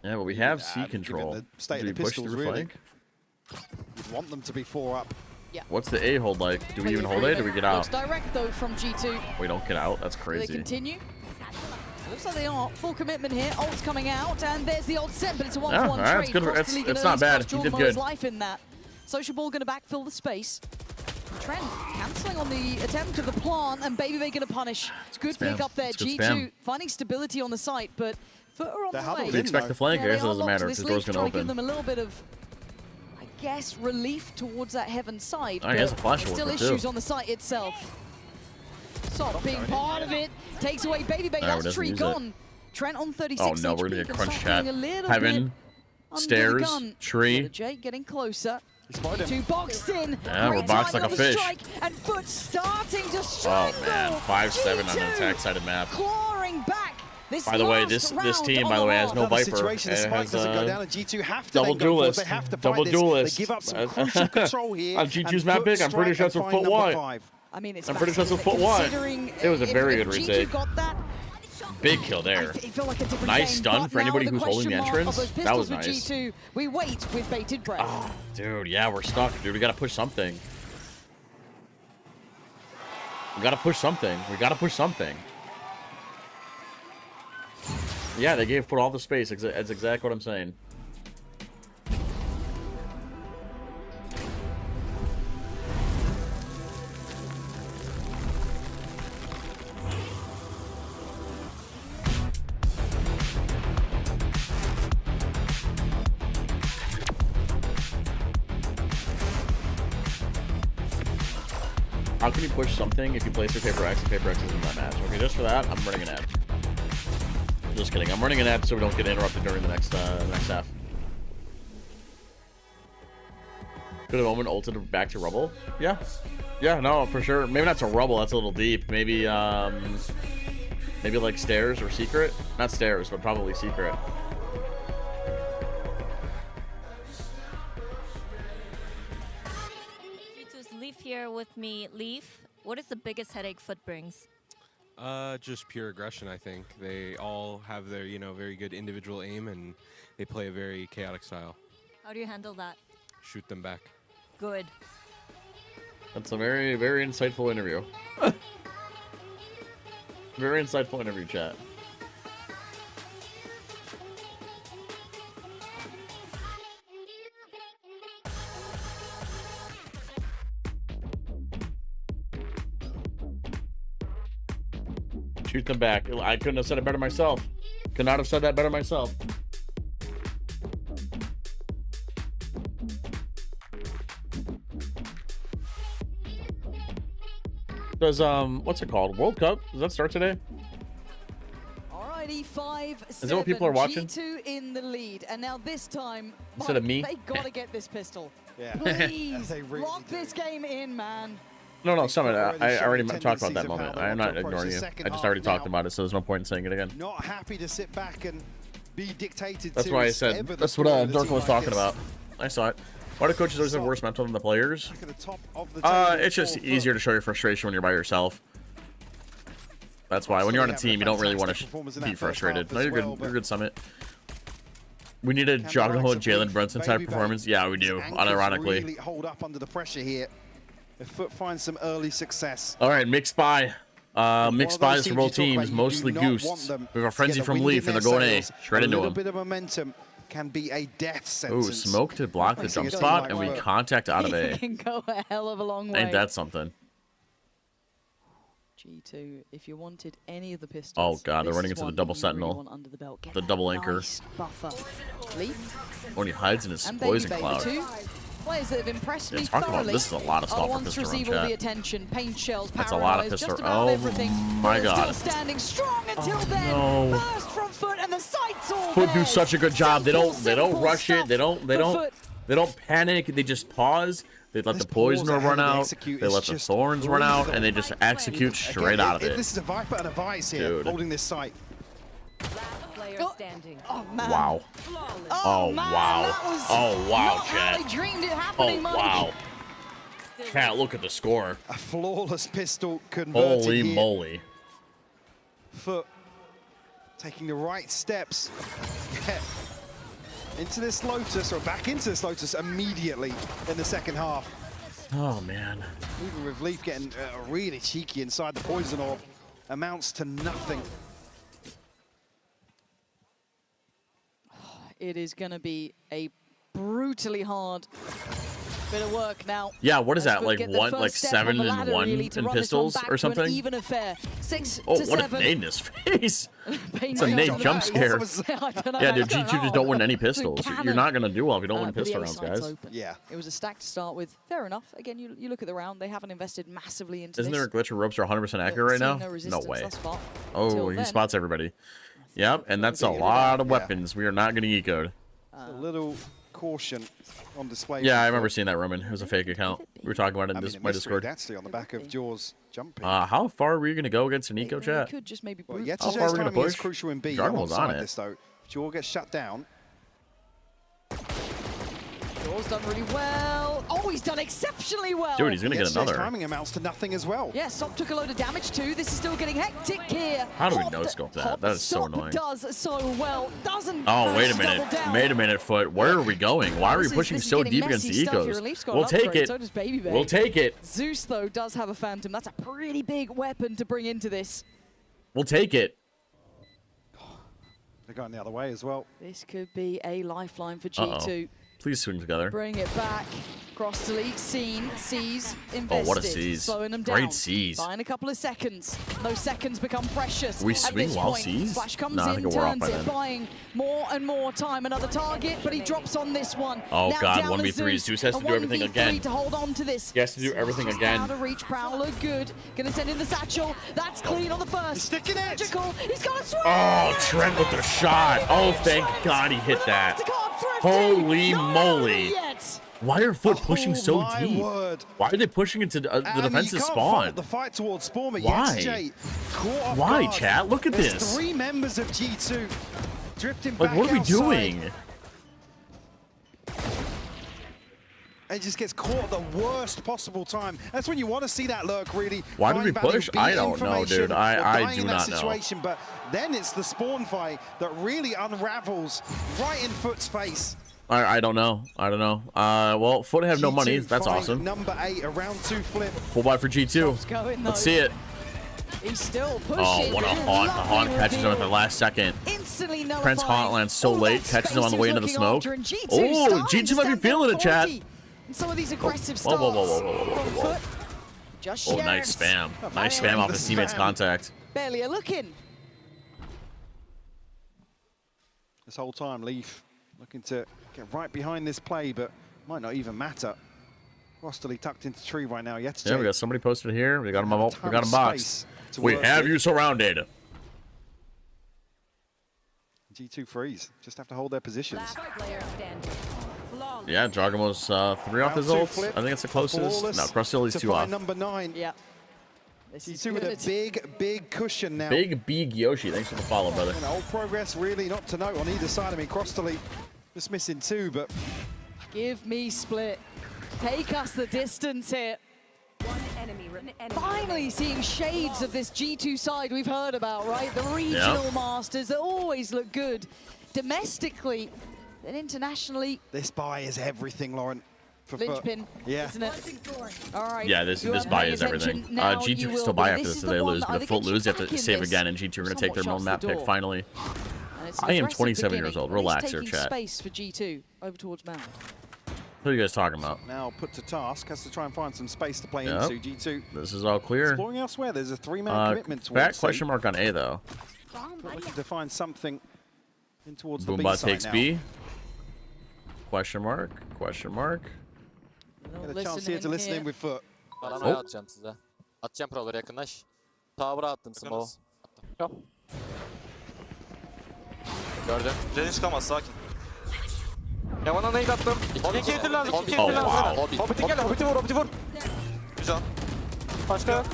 Yeah, but we have C given control. the state Do of we the push pistols, through really. flank? You'd want them to be 4 up. Yeah. What's the A hold like? Do we even hold A? Do we get Looks out? direct though from G2. We don't get out. That's They crazy. continue. Looks like they are. Full commitment here. Ult's coming out, and there's the ult set, but it's a 1-for-1 Yeah, alright, trade. it's good. Across It's- the league it's in not early bad. spots. He did Jordan Muller's good. life in that. Social Ball going to backfill the space. Trent cancelling on the attempt of the plant, and Baby Bay going to punish. Good Spam. pick up there. It's good G2 spam. finding stability on the site, but Footer on the way. We expect the flank, Yeah, I they guess it are doesn't locked matter to if this the door's lead, gonna trying to give open. them a little bit of, I guess, relief towards that heaven side. Oh, he has but a flash there's still worker, too. issues on the site itself. Sop being part of it takes away Baby Bay. Alright, That's we're tree gonna use it. gone. Trent on 36 Oh no, HP, we're gonna get but crunch Sop chat. being a little Heaven, bit under stairs, the gun. tree. Jake getting closer. spotted him. Two boxed in. Yeah, we're Great boxed timing like a on the fish. strike, and Foot starting to Oh strike. man, 5-7 on the G2 attack-sided map. clawing back. This By the way, last this round team, on by the way, has half. no Another Viper. situation, the It spike has, doesn't go down, and G2 have to double then go forward. duelist. They have to Double fight this. duelist. They give up some crucial control here. On G2's and map Foot pick, I'm pretty strike sure it's and with find foot number one. 5. I mean, it's I'm pretty sure it's a massive, foot one. considering It was a very if good G2 retake. got that, Big kill there. it felt like a different Nice game, stun but for now anybody the who's holding the question mark entrance. of those That was pistols nice. with G2. We wait with bated breath. Oh, dude, yeah, we're stuck, dude. We gotta push something. We gotta push something. We gotta push something. Yeah, they gave Foot all the space. That's exactly what I'm saying. How can you push something if you place your paper X and paper X is in that match? Okay, just for that, I'm running an ad. Just kidding. I'm running an ad so we don't get interrupted during the next half. Could have Omen ulted back to Rubble? Yeah. Yeah, no, for sure. Maybe not to Rubble, that's a little deep. Maybe maybe like Stairs or Secret? Not Stairs, but probably Secret. G2's Leaf here with me. Leaf, what is the biggest headache Foot brings? Just pure aggression, I think. They all have their, very good individual aim, and they play a very chaotic style. How do you handle that? Shoot them back. Good. That's a very, very insightful interview. Very insightful interview, chat. Shoot them back. I couldn't have said it better myself. Could not have said that better myself. Does what's it called? World Cup? Does that start today? Alrighty, 5-7. Is that what people are watching? G2 in the lead, and now this time, Instead of Mike, me? they gotta get this pistol. Yeah. Please, They really lock this game in, man. No, Summit. I already showed talked about that tendencies of moment. how they I'm want not to approach ignoring the you. second I just half already talked now. about it, so there's no point in saying it again. Not happy to sit back and be dictated That's to. why I as said. ever the That's what story of the Dirk team was like talking this. about. I saw it. Why do coaches always have worse mental than the players? Back at the top of the table It's just for easier to show your frustration when you're by yourself. That's why when you're on a Having team, you don't really want fantastic to performance in be that first frustrated. half No, as you're good. well, You're but good, Summit. We need a Juggle and Jalen Brunson type Baby Bay, performance. Yeah, we do. anchors Unironically. really hold up under the pressure here. If Foot finds some early success. All right, mixed buy. Mixed of those buys for both teams you talk teams, about, you mostly do not want Goose. them We have a to frenzy get the from wind Leaf, in and they're their going A. sails. Straight A into little him. bit of momentum can be a death Ooh, sentence. Smoke to block the Facing jump a team spot, like and we Foot. contact out of He A. can go a hell of a long way. Ain't that something? G2, if you wanted any of the pistols. Oh god, they're this running is into the one double you really sentinel. want under the belt. Get The that double anchor. nice buffer. Leaf When he hides in his and poison Baby cloud. the two players that have impressed Yeah, me talk about- thoroughly. this is a lot of stuff are for ones to Pistol Run receive all chat. the attention, paint shells, That's a lot of paranoias, Pistol- just about oh everything. my But they're God. Still standing strong until then. no. Burst from Foot and the sight's all Foot do theirs. such a good job. They don't Simple rush it. stuff They for Foot. don't panic. They just pause. They let the poison pause run ahead of the out. execute They is let the just thorns run out, lethal. and they just execute straight Again, out of it. This is a Viper and a Vice here, Dude. holding this site. Oh, man. Wow. Oh, wow. man, that was Oh wow, not how chat. they dreamed it happening, Oh Mike. wow. Cat, look at the score. A flawless pistol converted Holy here. moly. Foot taking the right steps. Yeah. into this Lotus, or back into this Lotus immediately in the second half. Oh, man. Even with Leaf getting really cheeky inside the Poison Orb, amounts to nothing. It is going to be a brutally hard bit of work now. Yeah, what is As that, we like get the one, first like step 7 on the and ladder, 1 really, to in run this one pistols back or to an something? even affair. 6 Oh, to what 7. a nade in his face. It's a Pain nade on the jump face. scare. I don't know Yeah, how dude, to G2 know. just don't win any It's a pistols. cannon. You're not going to do well if you don't win But the pistol A rounds, site's guys. open. Yeah. It was a stack to start with. Fair enough. Again, you look at the round. They haven't invested massively into Isn't this. there a glitch where ropes are 100% accurate right now? seeing no No resistance way. thus far. Oh, Until he then. spots everybody. Yep, and that's a Figured it lot out, of yeah. weapons. We are not getting ecoed. A little caution on display. Yeah, I from remember Foot. seeing that, Roman. It was a fake account. We were talking about it I in mean, my a mystery, Discord. actually, on the back of Jaws jumping. How far are we going to go against an eco They chat? could just maybe Well, brute How Yetijay's far are we going to timing is push? crucial in B. Jargon was on Alongside it. this, though. Jaw gets shut down. Jaw's done really well. Oh, he's done exceptionally well. Dude, he's going to get Yetijay's another. timing amounts to nothing as well. Yeah, Sop took a load of damage too. This is still getting hectic here. How do we Hopped- no-scope that? Hopped That is so Sop annoying. does so well. Doesn't Oh, wait a minute. double down. Wait a minute, Foot. Where are we going? Why are we This is- pushing this is so getting deep against messy the stuff here. Leaf's ecos? got We'll an take upgrade, it. So does Baby Bay. We'll take it. Zeus, though, does have a Phantom. That's a pretty big weapon to bring into this. We'll take it. They're going the other way as well. This could be a lifeline for Uh-oh. G2. Please swing together. Bring it back. Cross delete, sees, invested. Oh, what a seize. Slowing them down. Great seize. Buying a couple of seconds. Those seconds become precious. We at swing this while point. seize? Flash comes No, I in, think we're off turns by it, then. buying more and more time. Another target, but he drops on this one. Oh, Now God, down 1v3. to Zeus has A to do everything 1v3 again. to hold on to this. He has to do everything again. Out of reach, Prowler, good. Gonna send in the satchel. That's clean on the first. He's sticking it. Magical. He's got a swing. Oh, Trent with the shot. Oh, thank God he hit that. Holy moly. Yet. Why are Foot pushing Oh, so my deep? word. Why are they pushing into the And defensive you can't spawn? fault the fight towards spawn, but Why? Yetijay caught off Why, guard. chat? Look at There's this. 3 members of G2 drifting Like, back what are we outside. doing? And just gets caught at the worst possible time. That's when you want to see that lurk really. Why did we find value, push? beat I don't know, information, dude. or I dying do in that not know. situation. But then it's the spawn fight that really unravels right in Foot's face. I don't know. I don't know. Well, Foot have no G2 money. That's find awesome. Number 8, a round 2 flip. Full buy for G2. Going, Let's though. see it. He's still pushing. Oh, what a haunt. The haunt catches him at the last second. Instantly Prince Haunt lands so late, catches him on the way into the smoke. G2 Oh, G2 might be feeling it, chat. And some of these aggressive Whoa, starts. whoa, whoa, whoa, whoa, whoa, whoa. Foot. Just Oh, nice spam. Nice spam off his teammate's contact. Barely a look in. This whole time, Leaf looking to get right behind this play, but might not even matter. Rosterly tucked into tree right now. Yetijay. Yeah, we got somebody posted here. We got him. We ton got of him boxed. space to We work have with. you surrounded. G2 freeze. Just have to hold their positions. Yeah, Jargon was 3 off Round his 2 ults. flip. I think it's the closest. Flawless No, Crustilli's to 2 find off. number 9. Yeah. This is G2 with a good. big cushion now. Big Yoshi. Thanks for the follow, brother. And old progress really not to note on either side. I mean, Crossterly just missing 2, but Give me split. Take us the distance here. Finally seeing shades of this G2 side we've heard about, right? The regional masters that always look good domestically, then internationally. this buy is everything, Lauren. For Foot. Linchpin, Yeah. isn't it? All right. Yeah, this you buy are paying is everything. attention. Now G2 you can will still be. buy after This this is if the they one lose, that but I if think Foot gets you lose, you have back to in save this. again, and G2 are going to take their Somewhat own map shuts the pick door. finally. And it's an I am aggressive 27 years beginning. old. But he's Relax here, taking chat. space for G2 over towards Mound. What are you guys talking about? Now put to task, has to try and find some space to play Yep. into. G2 This is all clear. exploring elsewhere. There's a 3-man commitment towards Back C. question mark on A, though. Looking to find something in towards the B Boombot side takes now. B. Question mark. Question mark. Get a chance here to listen in with Foot. Paranoya atacağım size. Atacağım paraları yakınlaş. Tower'a attın smoke. Gördüm. Jenny çıkamaz sakin. Yaman'a nade attım. İki getir lan. İki Hobbit. getir lan. Oh, wow. Hobbit'i gel. Hobbit'i vur. Hobbit'i vur. Güzel. Başka.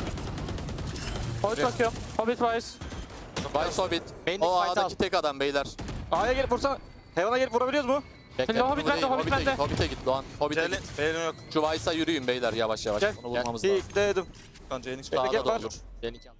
Hobbit bakıyor. Hobbit Vice. Vice Hobbit. O A'daki tek adam beyler. A'ya gelip vursana. Heaven'a gelip vurabiliyoruz mu? Bekle. Hobbit bende. Hobbit bende. Hobbit'e git Doğan. Hobbit'e Jelly. git. Beynin yok. Şu Vice'a yürüyün beyler yavaş yavaş. Gel. Onu vurmamız lazım. İlk dedim. Lan Jenny çıkıyor. Sağda da Gel var. olur. Jenny can.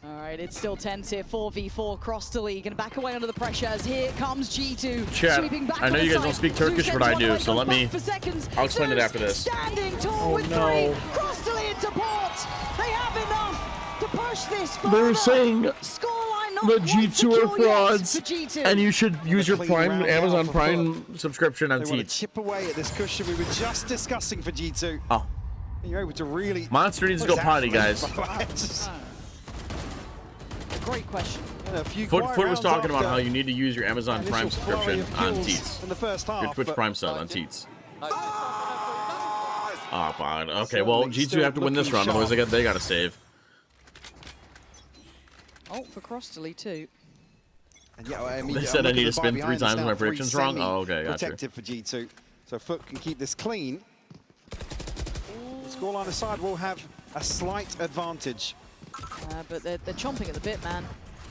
All right, it's still tense here. 4v4 cross the league and back away under the pressure as here comes G2 Chat, sweeping back. I know on the you guys side. don't speak Turkish, Zeus but I sends one do, away, so goes let me. back for seconds. I'll explain it Zeus after this. Standing tall Oh, with no. 3. Cross the lead support. They have enough to push this further. They're saying Scoreline not the quite G2 secure are yet frauds, for G2. and you should use your clean Prime round Amazon now for Prime subscription on They want to Teats. chip away at this cushion we were just discussing for G2. Oh, And you're able to really... Monster needs to go What's potty, that guys. Great question. Foot was talking about how you need to use your Amazon Prime subscription on Teats. In the first half, Your Twitch but- Prime sub on Teats. Oh, fine. Okay, well, G2 have to win this round, otherwise they got to save. Oh, for Crossley too. And yeah, I mean, They I'm said I looking need at to the spin bar 3 behind us times now, my predictions wrong? Oh, okay, gotcha. Protected for G2. So Foot can keep this clean. The scoreline aside will have a slight advantage. But they're chomping at the bit, man.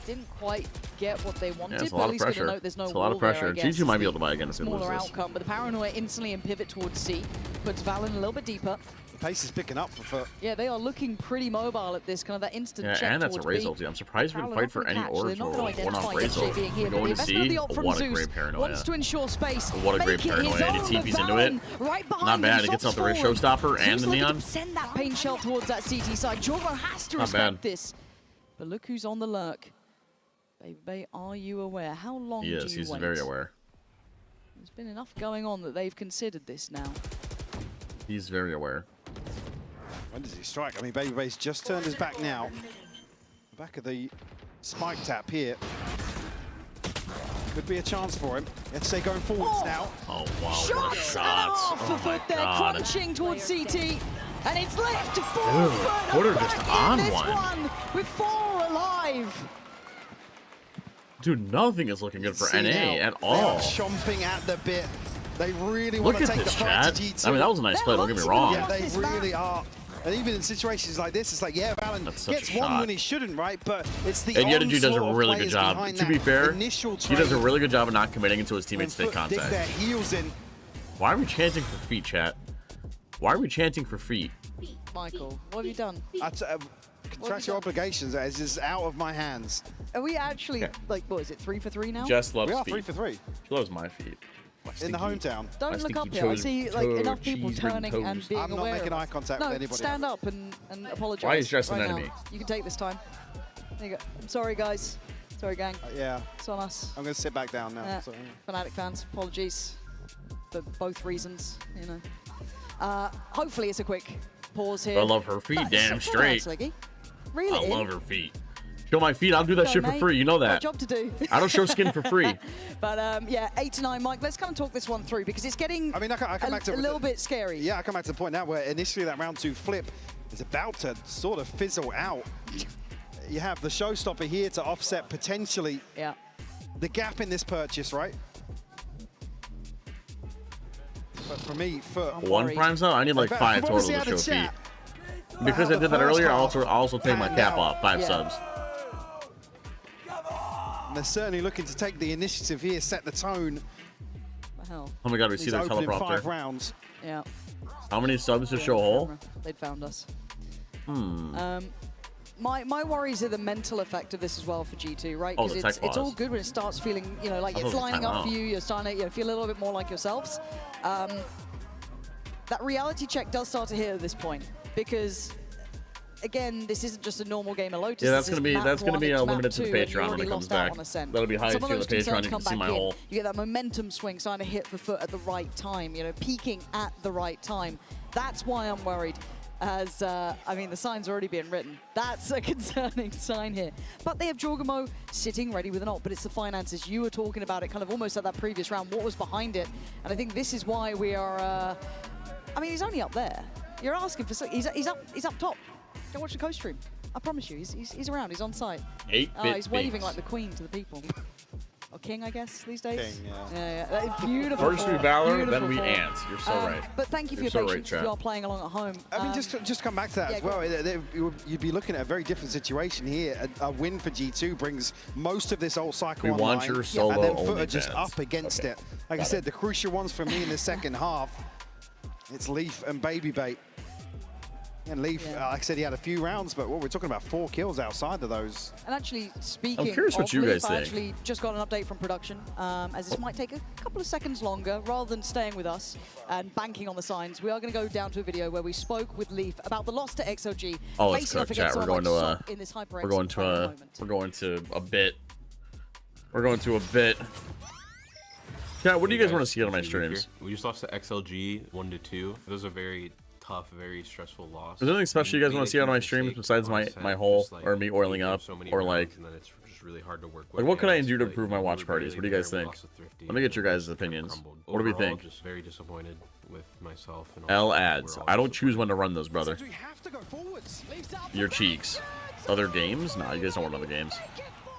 Didn't quite get what they wanted, Yeah, it's a but lot at of least gonna pressure. note there's no It's a lot of wall there, pressure. I guess, G2 might is be able the to buy again if they lose smaller this. outcome, but the Paranoia instantly in pivot towards C, puts Valen a little bit deeper. The pace is picking up for Foot. Yeah, they are looking pretty mobile at this, kind of that instant Yeah, check and that's a towards Raze B. ulti. I'm surprised we didn't Parallel fight for off the any catch, so orbs they're not or gonna one off identify Raze SJ ult. being here, We're but the going to investment see. of the ult from What a Zeus great paranoia. wants to ensure space. What a great make it his paranoia. And he own, TPs but into it. Valen right behind Not him, bad. It gets shots out the Raze forward. Showstopper and Zeus the looking to Neon. send that pain shell towards that CT side. Jorgo has to Not respect bad. this. But look who's on the lurk. Baby Bay, are you aware? How long He do is. you He's wait? very aware. There's been enough going on that they've considered this now. He's very aware. When does he strike? I mean, Baby Bay's just turned his back now. Back of the spike tap here. Could be a chance for him. Let's say going forwards now. Oh, wow. What a Shots and shot. off for Oh, my Foot there, God. crunching towards CT. And it's left to 4 Dude, Foot Porter back just in on this one. with 4 alive. Dude, nothing is looking good for See NA now, at they all. are chomping at the bit. They really Look want to at take this, the fight chat. to G2. I mean, that was a nice play, don't get me wrong. Yeah, they really are. And even in situations like this, it's like, yeah, Valen That's such gets a one shot. when he shouldn't, right? But it's the And Yetaju does a onslaught of really good players job. behind To be that fair, initial he does a trade. really good job of not committing until his When teammates take Foot dig their contact. heels in. Why are we chanting for feet, chat? Why are we chanting for feet? Michael, what have you done? Contractual obligations is out of my hands. Are we actually, Okay. like, what is it, 3 for 3 now? Jess loves We are feet. 3 for 3. She loves my feet. In the hometown. Don't My look up stinky here. I toes- see like toe enough people cheese ring turning toes. and being I'm not aware. making of- eye contact no, with anybody. stand up and apologize. Why is Jess an right enemy? now. You can take this time. There you go. I'm sorry, guys. Sorry, gang. Yeah. It's on us. I'm going to sit back down now. Yeah. So, Fnatic fans, apologies for both reasons. You know. Hopefully, it's a quick pause here. I love her feet, That's damn so nice, straight. Leggy. Really? I love her feet. Show my feet, I'll do that Go, shit for mate. free. You know Got a that. job to do. I don't show skin for free. But yeah, 8 to 9, Mike. Let's kind of talk this one through because it's getting I mean, I come back to a little bit scary. Yeah, I come back to the point now where initially that round 2 flip is about to sort of fizzle out. You have the showstopper here to offset potentially the gap in this purchase, right? But for me, One prime sub? I need like 5 total to show feet. Because I did that earlier, I'll also take my cap off. 5 subs. And they're certainly looking to take the initiative here, set the tone. What the hell? Oh my god, we see These their opening 5 teleprompter. rounds. Yeah. How many subs to show whole? They'd found us. Hmm. My worries are the mental effect of this as well for G2, right? Oh, the Because tech it's all pause. good when it starts feeling, you know, like I it's thought it was lining up timeout. for you. You're starting to feel a little bit more like yourselves. That reality check does start to hit at this point because, again, this isn't just a normal game of Lotus. Yeah, that's This is gonna be map limited one, to it's map the 2, and you Patreon when already it comes lost out back. on Ascent. That'll be highest Some of tier of those the Patreon. concerns You come can see back my in. whole. You get that momentum swing starting to hit for Foot at the right time, you know, peaking at the right time. That's why I'm worried. As, I mean, the sign's already being written. That's a concerning sign here. But they have Jorgamo sitting ready with an ult, but it's the finances. You were talking about it kind of almost at that previous round. What was behind it? And I think this is why we are, I mean, he's only up there. You're asking for, he's up top. Go watch the co-stream. I promise you, he's around, he's on site. 8-bit He's waving beats. like the queen to the people. Or king, I guess, these days. King, yeah. Yeah. That is beautiful. First we form, Valor, then beautiful we form. Ants. You're so right. But thank you for You're your so right, patience if chat. you are playing along at home. I mean, just come back to that yeah, as go well. You'd be looking at a very different situation here. A win for G2 brings most of this old cycle We want online, your solo and then only Foot are just fans. up against Okay. it. Like I Got said, it. the crucial ones for me in the second half, it's Leaf and Baby Bait. And Leaf, like I said, he had a few rounds, but we're talking about 4 kills outside of those. And actually, speaking I'm curious of what you Leaf, guys I think. actually just got an update from production, as this might take a couple of seconds longer. Rather than staying with us and banking on the signs, we are going to go down to a video where we spoke with Leaf about the loss to XOG. Oh, it's facing off cooked, against chat. We're someone going to like Sok in this HyperX we're going to a bit. We're going to a bit. Chat, what do you guys want to see on my streams? We just lost to XLG 1-2. It was a very tough, very stressful loss. Is there anything special you guys want to see on my streams besides my whole or me oiling up or like? And then it's just really hard to work with. Like, what can I do to improve my watch parties? What do you guys think? Let me get your guys' opinions. What do we Overall, think? Just very disappointed with myself. And L ads. I don't choose when to run those, brother. We have to go forwards. Your cheeks. Other games? Nah, you guys don't want other games.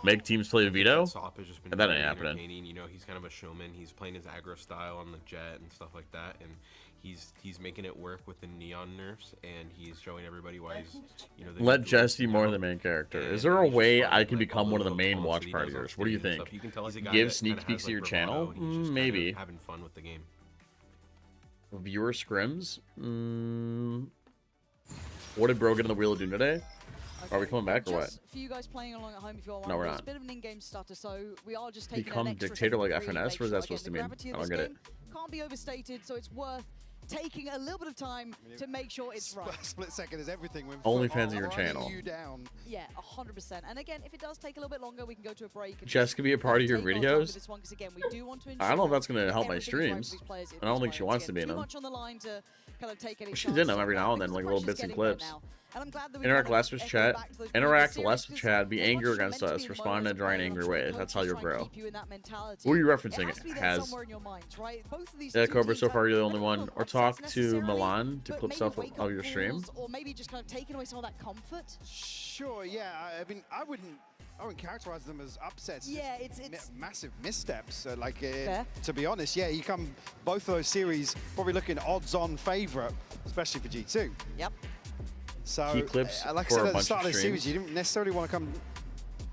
Make teams play Vito? Sop has just been That very ain't happening. entertaining. You know, he's kind of a showman. He's playing his aggro style on the jet and stuff like that, and he's making it work with the neon nerfs, and he's showing everybody why he's, you know. Let Jess be more the main character. Is there a way I can become one of the main watch partiers? What do you think? Give sneak peeks to your channel? Maybe. Having fun with the game. Viewer scrims? What did Bro get on the wheel of doom today? Are we coming back or what? Just for you guys playing along at home, if you're No, we're it's not. a bit of an in-game stutter, so we are just taking Become an extra dictator like second to really FNS? make What is that sure, supposed to again, mean? the gravity of I don't this get it. game can't be overstated, so it's worth taking a little bit of time to make sure it's right. Split second is everything. When OnlyFans of your channel. You down. Yeah, 100%. And again, if it does take a little bit longer, we can go to a break. And Jess could be a part of your take our time with videos? this one, 'cause again, we do want to I don't know if that's going to ensure help my everything is right for streams. these players at I don't this think she moment. wants to be in Too them. much on the line to kind of take any She's in them every now and then, like little bits and clips. Interact less with chat. Interact less with chat. Be angry against us. Respond in a dry and angry way. That's how you grow. Who are you referencing? Has yeah, Cobra. So far, you're the only one. Or talk to Milan to clip stuff of your stream. Or maybe just kind of taking away some of that comfort. Sure, yeah. I mean, I wouldn't characterize them as upsets. Yeah, just it's massive missteps. To be honest, yeah, you come both of those series probably looking odds-on favorite, especially for G2. Yep. So, Key clips like I for said a at the bunch start of of the series, streams. you didn't necessarily want to come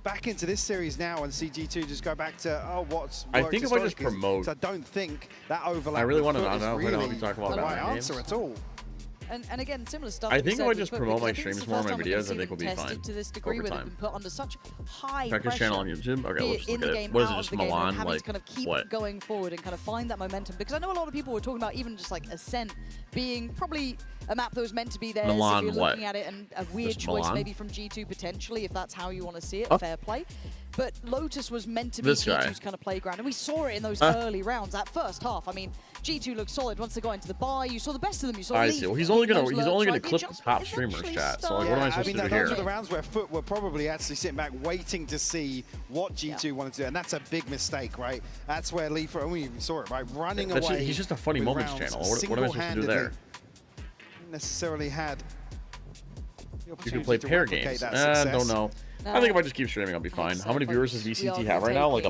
back into this series now and see G2 just go back to what's I worked think if I just historically. promote- So I don't think that overlap. I really with want to Foot know. is I really hope you talk about the that right in answer games. at all. And again, similar stuff. I that we think if said I with just Foot, promote because my I think streams it's the more on first my time we're gonna videos, I see think them we'll be tested fine to this degree over where they've time. been put under such high Check his pressure. channel on YouTube. Okay, be let's it just in look the at it. game, What is out it? of Just the game, and Milan? having Like to kind of keep what? going forward and kind of find that momentum. Because I know a lot of people were talking about even just like Ascent being probably a map that was meant to be there. Milan if you're what? looking at it, and a weird Just choice Milan? maybe from G2 potentially, if that's how you want to see it. Oh. Fair play. But Lotus was meant to be This guy. G2's kind of playground, and we saw it in those early rounds. That first half, I mean, G2 looked solid once they got into the buy. You saw the best of them. You saw I Leaf see. Well, he's only in gonna those he's lurks, only gonna right? They clip just top streamers, eventually chat. So start- like, what am I I supposed mean, to do those here? are the rounds where Foot were probably actually sitting back waiting to see what G2 wanted to do, and that's a big mistake, right? That's where Leaf, and we even saw it, right? Running That's away. he's just a funny with moments rounds channel. What am I supposed to do there? single-handedly Necessarily had the You opportunity can play to pair replicate games. that I success. don't know. I think if I just keep streaming, I'll be fine. How many viewers does VCT have right now? Like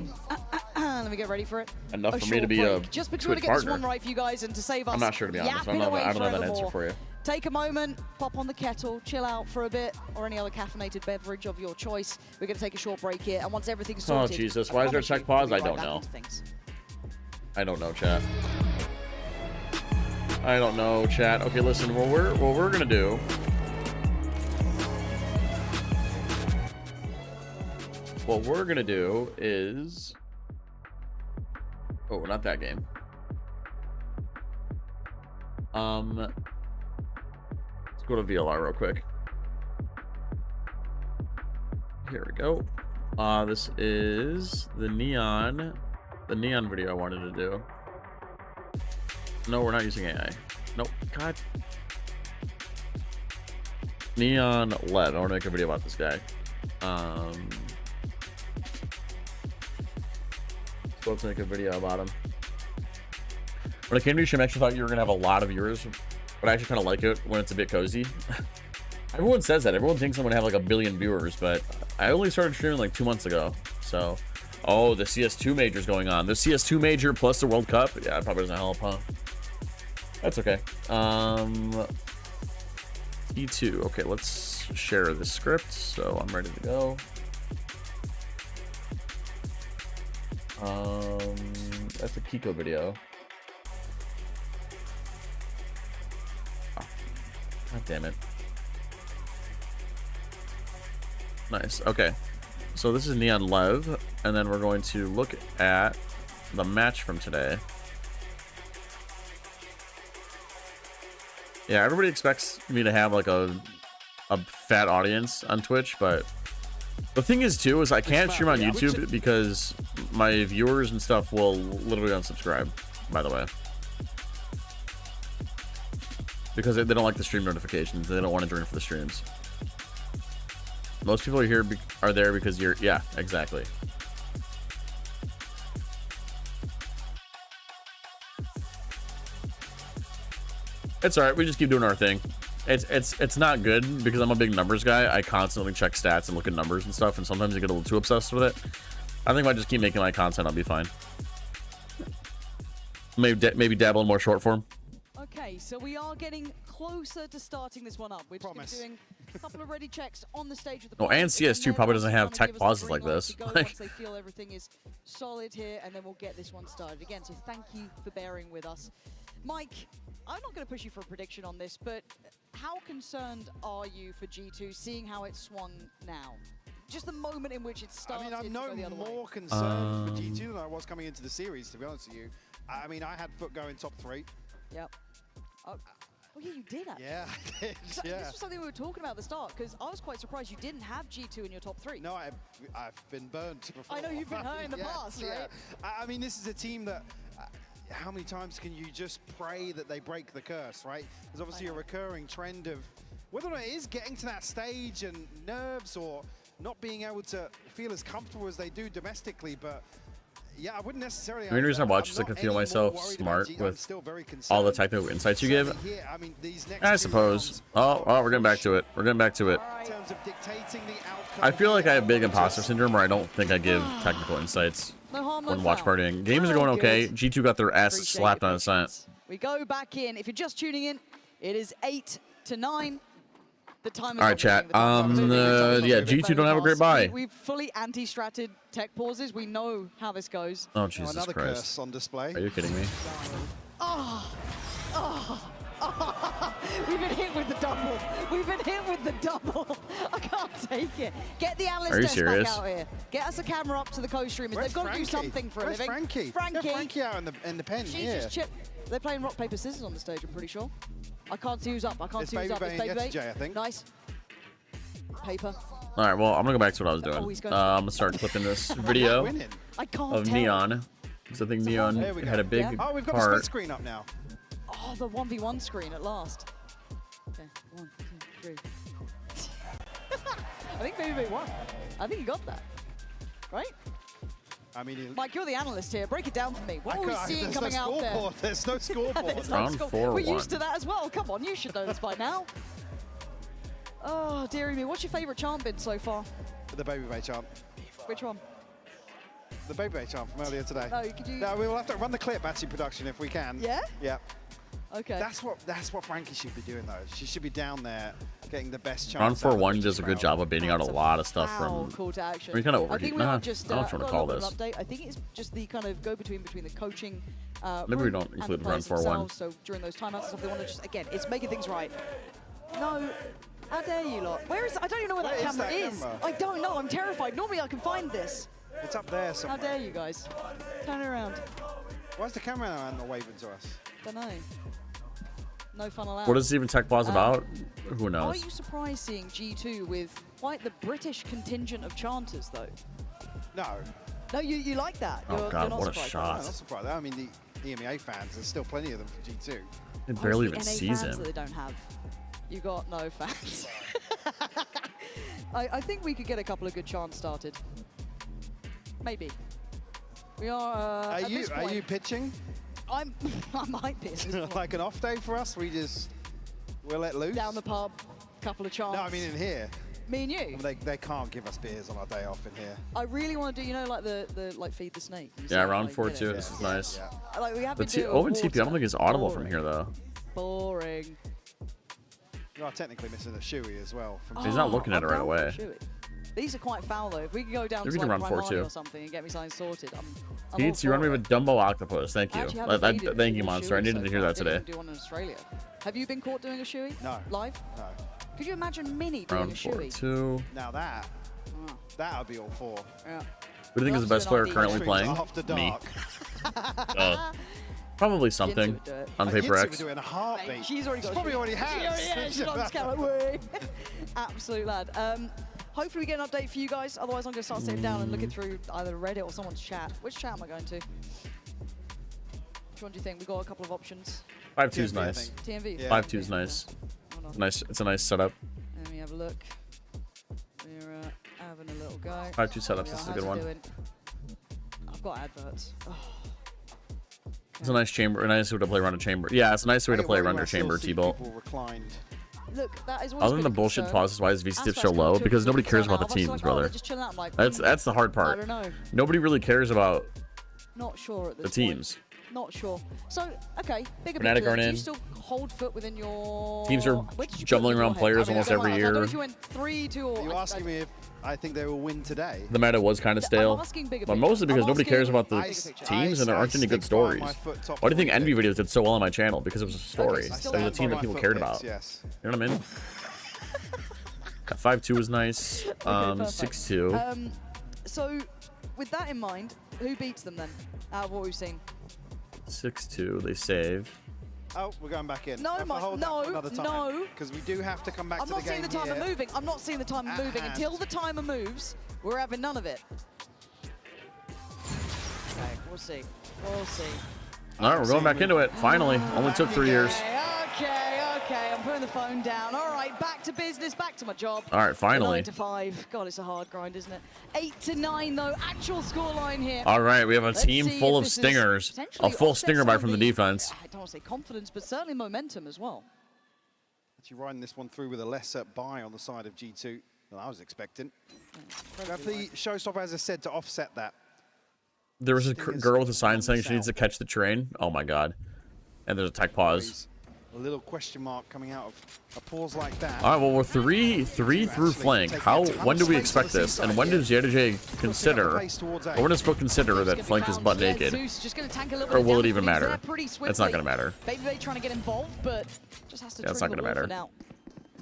Let me get ready for it. enough for me short to be a break. Just because we want Twitch to get this partner. one right for you guys and to save us. I'm not sure, to be honest. yapping away I don't have an answer forevermore. for you. Take a moment, pop on the kettle, chill out for a bit, or any other caffeinated beverage of your choice. We're going to take a short break here, and once everything's Oh sorted, Jesus! I Why is there a promise you, tech pause? we'll I be don't right back know. into things. I don't know, chat. I don't know, chat. Okay, listen. What we're gonna do. What we're gonna do is. Oh, not that game. Let's go to VLR real quick. Here we go. This is the neon video I wanted to do. No, we're not using AI. Nope. God. Neon LED. I want to make a video about this guy. Let's make a video about him. When it came to stream, I actually thought you were gonna have a lot of viewers, but I actually kind of like it when it's a bit cozy. Everyone says that. Everyone thinks I'm gonna have like 1 billion viewers, but I only started streaming like 2 months ago. So, oh, the CS2 major's going on. The CS2 major plus the World Cup. Yeah, it probably doesn't help, huh? That's okay. T2. Okay, let's share the script. So I'm ready to go. That's a Kiko video. Oh, God damn it. Nice. Okay. So this is Neon Lev, and then we're going to look at the match from today. Yeah, everybody expects me to have like a fat audience on Twitch, but the thing is too is I can't stream on YouTube because my viewers and stuff will literally unsubscribe, by the way. Because they don't like the stream notifications. They don't want to join for the streams. Most people are there because you're, yeah, exactly. It's all right. We just keep doing our thing. It's not good because I'm a big numbers guy. I constantly check stats and look at numbers and stuff, and sometimes I get a little too obsessed with it. I think if I just keep making my content, I'll be fine. Maybe dabble in more short form. Okay, so we are getting closer to starting this one up. We're just gonna be doing a couple of ready checks on the stage with the Oh, and CS2 probably doesn't have tech pauses like this. Once they feel everything is solid here, and then we'll get this one started again. So thank you for bearing with us. Mike, I'm not going to push you for a prediction on this, but how concerned are you for G2 seeing how it swung now? Just the moment in which it started. I mean, I'm no more concerned for G2 than I was coming into the series, to be honest with you. I mean, I had Foot going top 3. Yep. Oh yeah, you did actually. Yeah, I did. Yeah. This was something we were talking about at the start, because I was quite surprised you didn't have G2 in your top 3. No, I've been burnt before. I know you've been hurt in the past, right? I mean, this is a team that... how many times can you just pray that they break the curse, right? There's obviously a recurring trend of whether or not it is getting to that stage and nerves or not being able to feel as comfortable as they do domestically, but yeah, I wouldn't necessarily... The only reason I watch is I can feel myself smart with all the technical insights you give. I mean, these next I suppose. Oh, we're getting back to it. We're getting back to it. in terms of dictating the outcome. I feel like I have big imposter syndrome where I don't think I give technical insights when watch partying. Games are going okay. G2 got their asses slapped on Ascent. We go back in. If you're just tuning in, it is 8 to 9. The time is all right, chat. Yeah, G2 don't have a great buy. We've fully anti-stratted tech pauses. We know how this goes. Oh, Jesus another Christ. Curse on display. Are you kidding me? We've been hit with the double. We've been hit with the double. I can't take it. Get the analyst Are you desk serious? back out here. Get us a camera up to the co-streamers. They've got to do something for a living. Frankie? Frankie. Yeah, Frankie out in the pen. She's yeah. just They're playing rock, paper, scissors on the stage, I'm pretty sure. I can't see who's up. I can't see who's up. It's Baby Bay. I think. Nice. Paper. All right, well, I'm going to go back to what I was doing. I'm going to start clipping this video of Neon. Because I think Neon had a big Oh, we've got part. the split screen up now. Oh, the 1v1 screen at last. Okay, 1, 2, 3. I think Baby Bay won. I think he got that. Right? I mean, Mike, you're the analyst here. Break it down for me. What are we seeing coming no out there? There's no scoreboard. There's no Round scoreboard. 4-1. We're used to that as well. Come on, you should know this by now. Oh, dearie me. What's your favorite chant been so far? The Baby Bay chant. Which one? The Baby Bay chant from earlier today. No, could you... No, we will have to run the clip, actually, production, if we can. Yeah? Yeah. Okay. That's what Frankie should be doing, though. She should be down there getting the best chance. Round 4-1 does a good job of baiting out a lot of stuff from... Call to action. I mean, kind of I think overheat. we Nah, are just, I don't know what you want to call this. update. I think it's just the kind of go-between between the coaching Maybe we room don't and include the round players 4-1. themselves. So during those timeouts and stuff, they want to just, again, it's making things right. No, how dare you lot? Where is, I don't even know where that camera is. I don't know, I'm terrified. Normally I can find this. It's up there somewhere. How dare you guys? Turn it around. Why's the camera not waving to us? Don't know. No fun allowed. What is even Tech Pause about? Who Are knows? you surprised seeing G2 with quite the British contingent of chanters, though? No. No, you like that. Oh, you're, God, you're not what a surprised. shot. I'm not surprised. I mean, the EMEA fans, there's still plenty of them for G2. It barely It's even the NA sees fans him. that they don't have. You got no fans. I think we could get a couple of good chants started. Maybe. We are. Are at this you point, pitching? I might be. At this point. Like an off day for us? We'll let loose? Down the pub, couple of chants. No, I mean in here. Me and you. I mean, they can't give us beers on our day off in here. I really want to do, you know, like the like feed the snake. You Yeah, say, round like, 4 you know, too. This is nice. Like we have The been doing Open TP, I don't think it's audible from here though. Boring. You are technically missing a shoey as well. From He's not looking at it I'm right down for away. a shoey. These are quite foul though. If we could go down Maybe to we like can run 4-2. Rangmani or something and get me something sorted, I'm Pete, you all run me for with it. Dumbo Octopus. Thank I you. actually haven't made it Thank you, with a Monster. I shoey needed so to hear far. that today. I didn't even do one in Australia. Have you been caught doing a shoey? No. Live? No. Could you imagine Mini doing Round a shoey? 4-2. Now that That would be all four. Yeah. Who do you think is the best player currently playing? After Me. dark. Probably something on Paper Ginsu X. would do it in a heartbeat. She's already got. Probably already She has. she's on scout way. Absolute lad. Hopefully we get an update for you guys. Otherwise, I'm going to start sitting down and looking through either Reddit or someone's chat. Which chat am I going to? Which one do you think? We got a couple of options. 5-2 is nice. TMV. 5-2 is nice. Nice. It's a nice setup. Let me have a look. We're having a little go. 5-2 setups. This is a good one. I've got adverts. Oh. It's a nice chamber. A nice way to play around a chamber. Yeah, it's a nice way to play around your chamber, T-Bolt. Look, that is Other than the bullshit pauses, why is VC diff so low? Because nobody cares about the teams, brother. That's the hard part. I don't know. Nobody really cares about Not sure at this the teams. point. Not sure. So, okay, bigger Fnatic picture. aren't Do you in. still hold foot within your... Teams are Where did you put jumbling your around head? players I mean, almost I don't every know. I don't know year. if you went 3-2 or... You're asking me if I think they will win today. The meta was kind of stale, asking bigger but picture. mostly because I'm nobody cares asking about the bigger picture. teams and there aren't any good stick by stories. my foot top Why do you think 40. Envy videos did so well on my channel? Because it was a story. Okay, It still was a stand team by that people my cared foot about. picks, yes. You know what I mean? 5-2 was nice. perfect. 6-2. So, with that in mind, who beats them then, out of what we've seen? 6-2. They save. Oh, we're going back in. No, Have to Mike, hold that no, for another time, no. Because we do have to come back I'm to not the game seeing the timer here. moving. I'm not seeing the timer moving. hand. Until the timer moves, we're having none of it. Okay, we'll see. We'll see. All right, we're going back into it. Finally. Only took 3 years. Okay. I'm putting the phone down. All right, back to business, back to my job. All right, finally. 9 to 5. God, it's a hard grind, isn't it? 8 to 9 though. Actual scoreline here. All right, we have a Let's team see full if of this is stingers. potentially A full offset stinger some buy of from the defense. I don't want to say confidence, but certainly momentum as well. Actually riding this one through with a lesser buy on the side of G2 than I was expecting. Have the showstopper, as I said, to offset that. There was a girl with a sign saying she needs to catch the train. Oh my god. And there's a tech pause. A little question mark coming out of a pause like that. All right, well, we're three through flank. When do we expect this? And when does JJ consider, or when does Foot consider that flank is butt naked? Zeus just going to tank a little Or bit will of it even damage. matter? They're pretty It's not swiftly. going to matter. Baby trying to get involved, but just has to Yeah, it's trigger not the gonna wall for matter. now.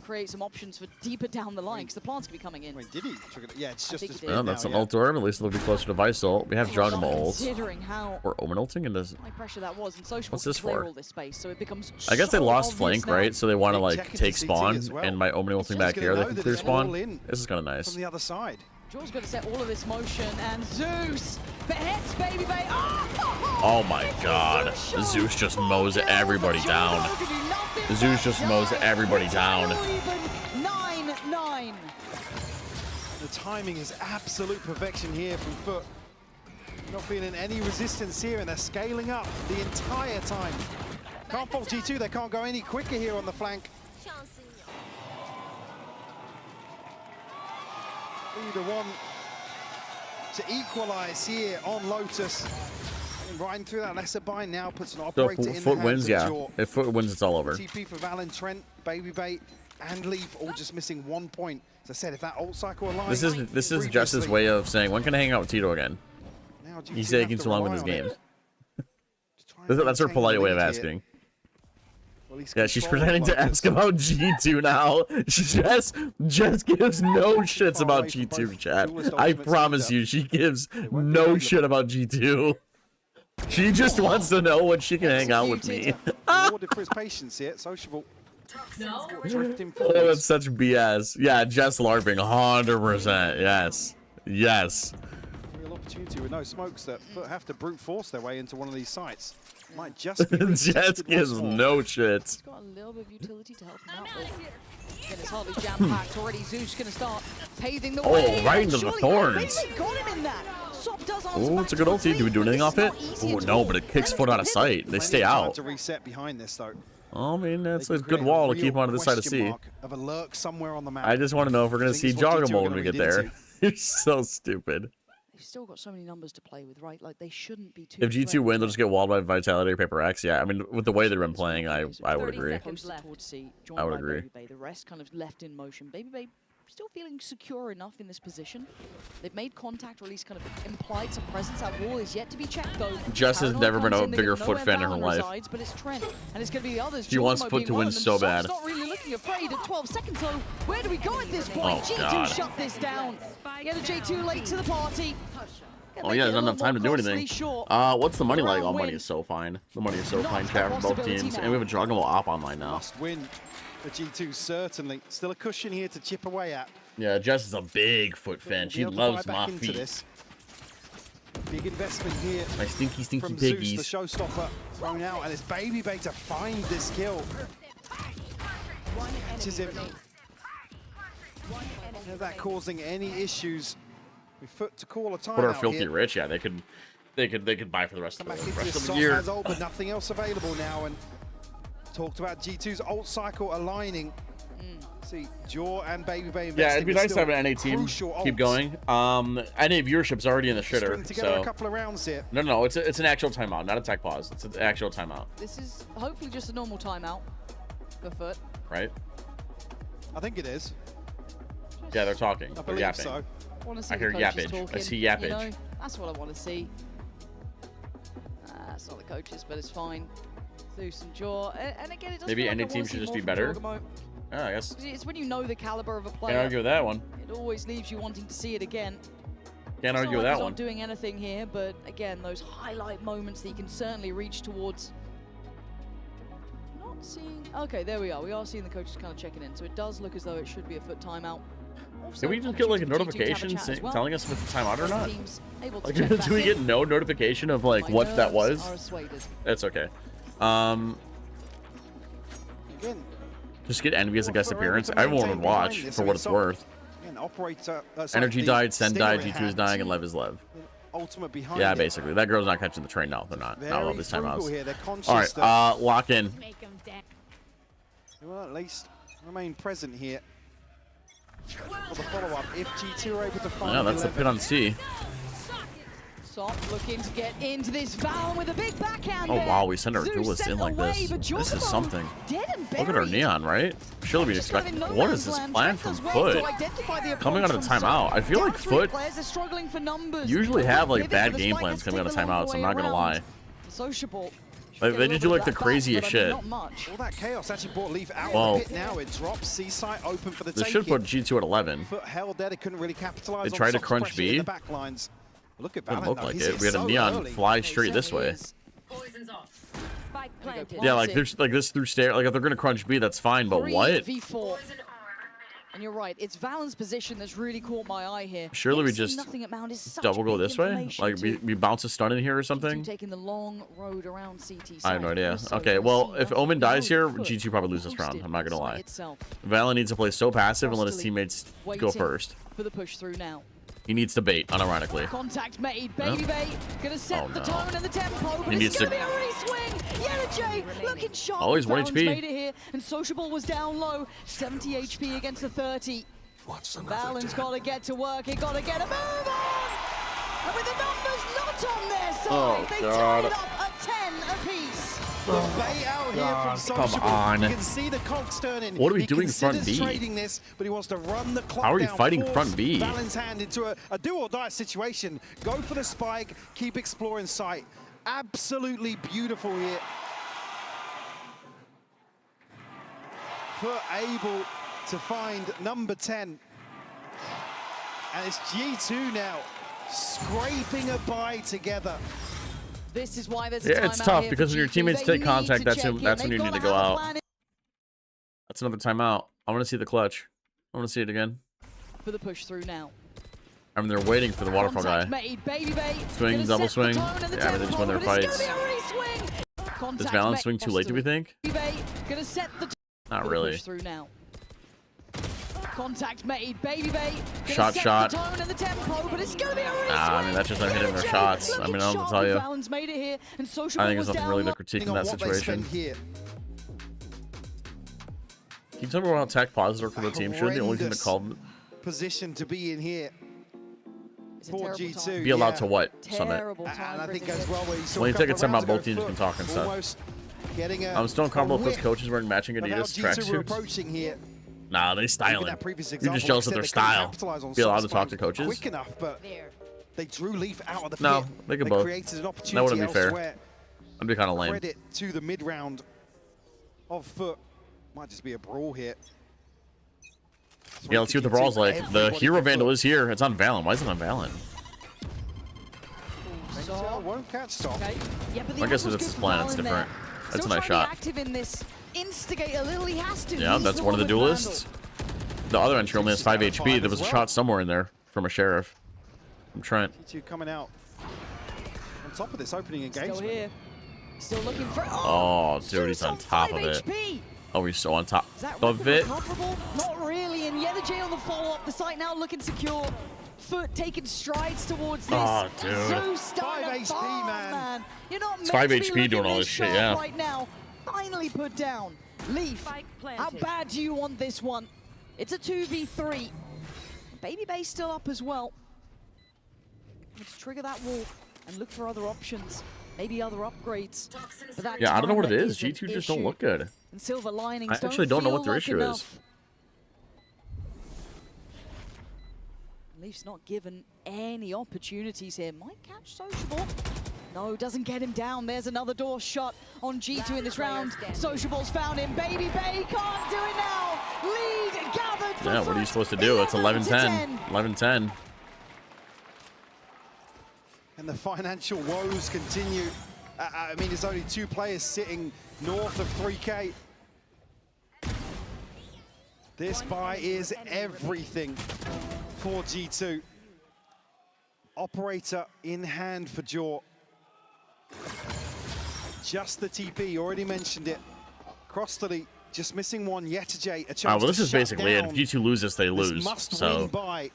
Create some options for deeper down the line, because the plant's going to be coming in. Wait, did he trigger it? Yeah, it's just as Well, that's an ult orb. At least it'll be closer to Vice ult. We have Dragon Ball ult. Considering how Or Omen ulting and does. high pressure that was, and Social What's can this clear for? all this space, so it becomes I guess they so lost obvious flank, now. right? So they want to like check into take CT spawn, as well. and by Omen ulting back gonna here, they know can that clear it's all spawn. in This is kind of nice. From the other side. Joel's going to set all of this motion, and Zeus hits Baby Bay. Oh my god. Zeus just mows everybody down. Zeus just mows everybody down. 9-9. The timing is absolute perfection here from Foot. Not feeling any resistance here, and they're scaling up the entire time. Can't fault G2, they can't go any quicker here on the flank. Either one to equalize here on Lotus. And riding through that lesser bind now puts an So operator if in the Foot hands wins, of yeah. Jaw. If Foot wins, it's all over. TP for Valen, Trent, Baby Bait, and Leaf all just missing 1 point. As I said, if that ult cycle aligns... This is Jess's way of saying, when can I hang out with Tito again? Now G2 He's have taking to too long with rely his on games. it. That's her maintain polite the way of lead here. asking. Well, he's Yeah, she's controlling pretending to Lotus. ask about G2 now. Jess gives no shits about G2, chat. I promise you, she gives no shit about G2. She just wants to know when she can hang out with me. Rewarded for his patience here. Sociable. Drifting Oh, forwards. that's such BS. Yeah, Jess LARPing, 100%. Yes. Yes. Real opportunity with no smokes that Foot have to brute force their way into one of these sites. Might just be Jess retested gives once more. no shits. Got a little bit of utility to help him out with. Again, it's hardly jam-packed already. Zeus going to start paving the Oh, way. right and into the surely thorns. Baby got him in that. Sop does answer Oh, back it's a good ulti. Do we do anything off it? Oh, no, but it kicks Foot out of sight. They Plenty stay of time out. to reset behind this though. Oh, I mean, that's They a can good create wall to real keep on this side of question C. mark of a lurk somewhere on the map. I just want to know if we're going to I think see it's what G2 are Joggable when gonna we get read there. into. You're so stupid. They've still got so many numbers to play with, right? Like, they shouldn't be too... If G2 win, they'll just get walled by Vitality or Paper X. Yeah, I mean, with the way they've been playing, I would agree. Posted towards C, joined I would by agree. Baby Bay. The rest kind of left in motion. Baby Bay still feeling secure enough in this position. They've made contact, or at least kind of implied some presence. That wall is yet to be checked, though. Jess has Paranoid never been comes a in, they bigger don't know Foot where fan in her Valen life. resides, but it's Trent, and it's going to be the others. She wants Jormo Foot being to one win of them. so Soft's bad. not really looking afraid at 12 seconds, though. Where do we go at this point? Oh, G2 God. shut this down. Get a J2 late to the party. Oh yeah, there's not enough time to do anything. What's the money like? Oh, money is so fine. The money is so fine, chat, for both teams. And we have a Juggalo op online now. Must win for G2, certainly. Still a cushion here to chip away at. Yeah, Jess is a big Foot fan. She loves my feet. This. Big investment here. My stinky, stinky from piggies. Zeus, the showstopper thrown out, and it's Baby Bay to find this kill. Catches him. Is that causing any issues? We Foot to call a timeout. Put our filthy here. rich. Yeah, they could buy for the rest of Back the into rest this of the soft year. as old, but nothing else available now. And talked about G2's ult cycle aligning. See, Jaw and Baby Bay investing. Yeah, it'd be but nice to have still an NA team crucial keep ults. going. NA viewership's already in the shitter. String together So a couple of rounds here. no, it's an actual timeout, not a tech pause. It's an actual timeout, This is hopefully just a normal timeout for Foot. right? I think it is. Yeah, they're talking. I They're believe yapping. so. Want to see I the hear coaches yappage. I talking, see you yappage. know? That's what I want to see. It's not the coaches, but it's fine. Zeus and Jaw. And again, it does Maybe feel like any I wanna team see should just more be from better. Jorgamo. Yeah, I guess. It's when you know the caliber of a player. Can't argue with that one. It always leaves you wanting to see it again. Can't It's argue not with like that he's one. not doing anything here, but again, those highlight moments that you can certainly reach towards. Not seeing. Okay, there we are. We are seeing the coaches kind of checking in, so it does look as though it should be a Foot timeout. Did we just get like a notification telling us if it's a timeout or not? Like, do we get no notification of like what that was? That's okay. Again, Just get Envy as a guest appearance. Everyone would watch for what it's worth. again, operator, sorry, Energy the died, Sen died, Stinger G2 is had dying, and Lev is Lev. ultimate behind Yeah, it. basically. That girl's not catching the train. No, they're not. Not all Very these frugal timeouts. here. They're conscious All right, that- lock in. They will at least remain present here for the follow-up. If G2 are able to find Yeah, that's the 11. pit on C. Soft looking to get into this Val with a big backhand. Oh there. wow, we sent our Zeus duelist sent in like away, this. but This is Jorgamo something. dead and Look at our buried. neon, right? Surely we'd Just expect. kind of in no What man's is this land. plan Trent from does well Foot? to identify the Coming out of approach the from timeout. Soft. I feel like Down three Foot players are struggling for numbers. usually have like Pivot, bad but the game spike plans has to coming out of take the long timeouts. I'm way not gonna around. lie. Sociable. Like, they just do like the craziest shit. Not much. All that chaos actually brought Leaf out Whoa. of the pit now. It drops Seaside open for the They taking. should put G2 at 11. Foot held there. They couldn't really capitalize. They on tried to Soft's crunch pressure B. in the back lines. Look at Didn't Valen, look though. like He's it. hit We had a so neon early. fly straight this way. Yeah, like there's like this through stair. Like if they're gonna crunch B, that's fine. But what? 3v4. And you're right, it's Valen's position that's really caught my eye here. Surely we Seeing just nothing at Mount is such double go big this way. information Like to we bounce a stun in here or G2 something. taking the long road around CT I have no side. idea. Also, Okay, we'll well, see if once Omen we dies know here, Foot G2 probably loses this round. hosted I'm not gonna site lie. itself. Valen needs to play so passive and let his Frostily teammates go waiting first. For the push through now. He needs to bait, unironically. Contact made. Baby Bay gonna set Oh, the no. tone and the tempo, but He it's needs gonna to- be a really swing. J looking sharp. Oh, he's 1 Valen's HP. made it here, and Sociable was down low. 70 HP against the 30. Valen's got to get to work. He got to get a move on. And with the numbers not on their side, Oh, they God. tie it up at 10 apiece. The bait out here from Come Sociable. on. You can see the cogs turning. What are we He doing front considers B? trading this, but he wants to run the clock How are we down, fighting force front B? Valen's hand into a do or die situation. Go for the spike. Keep exploring site. Absolutely beautiful here. Foot able to find number 10. And it's G2 now, scraping a bye together. This is why there's a Yeah, it's timeout tough here because for when your G2. teammates They take contact, need that's to when check in. you They've need to gotta go have a out. plan That's another timeout. I want to see the clutch. I want to see it again. for the push through now. I mean, they're waiting for the waterfall guy. Contact made. Baby Bay Swing, gonna double set the swing. tone and the Yeah, but they just won their tempo, but it's fights. gonna be a re-swing. Does Contact Valen made. swing too late, do we think? Baby Bay gonna set the Not for the really. push through now. Contact made. Baby Bay gonna Shot, set shot. the tone and the tempo, but it's gonna be a re-swing. I mean, that's just not hitting their shots. I mean, I don't know what to tell you. Valen's made it here, and Sociable I think was there's nothing down really to low. critique in On that what they situation. spend here. Can you tell me how tech pauses are for the team? Shouldn't the only thing to call them Position to be in here. It's a For terrible G2, time. be allowed yeah. to what? Summit. Terrible time And I for think it to as hit. well where you saw When a you take a couple of timeout, rounds both ago, teams can Foot talk and stuff. almost getting a, I'm still a uncomfortable with whiff those coaches wearing matching of how Adidas G2 were tracksuits. approaching here. Nah, they Even styling. that previous You're example, just jealous of like I their said, they couldn't style. capitalize on Be allowed to shots talk to flying coaches. quick enough, but they drew Leaf out of the No, pit. they could both. created an That opportunity wouldn't be fair. elsewhere. That'd be kind of lame. Credit to the mid round of Foot. Might just be a brawl here. Yeah, let's see what the brawl's like. The hero vandal is here. It's on Valen. Why is it on Valen? Won't catch Stop. Yeah, but the I guess angle's it's his good plan. for It's Valen different. there. That's a Still nice trying to shot. be active in this. Instigate a little, he has to. Yeah, He's that's one of the with duelists. The other entry only has 5 HP. There was a shot somewhere in there from a sheriff. From Trent. G2 coming out on top of this opening Still engagement. here. Still looking for. Oh, dude, he's on top of it. HP. Oh, he's so on top Is that of it. recoverable? Not really. And Yedajay on the follow-up. The site now looking secure. Foot taking strides towards this. Oh, dude. Zeus starting 5 to HP, farm, man. You're not It's meant 5 to be HP looking doing all this shit, sharp yeah. right now. Finally put down. Leaf, how bad do you want this one? It's a 2v3. Baby Bay's still up as well. Let's trigger that wall and look for other options. Maybe other upgrades. But that Yeah, I don't know what it timer is. is an G2 just don't issue. look good. And silver linings I actually don't know what feel their like issue is. enough. Leaf's not given any opportunities here. Might catch Sociable. No, doesn't get him down. There's another door shot on G2 in this round. Sociable's found him. Baby Bay can't do it now. Lead gathered for Yeah, what are you supposed to do? It's 11-10. 11-10. And the financial woes continue. I mean, there's only 2 players sitting north of 3K. This buy is everything for G2. Operator in hand for Jaw. Just the TP, you already mentioned it. Crostally just missing one. Yetijay, a chance Alright, well, this to is shut basically it. down If G2 lose this, they this lose. must-win So, buy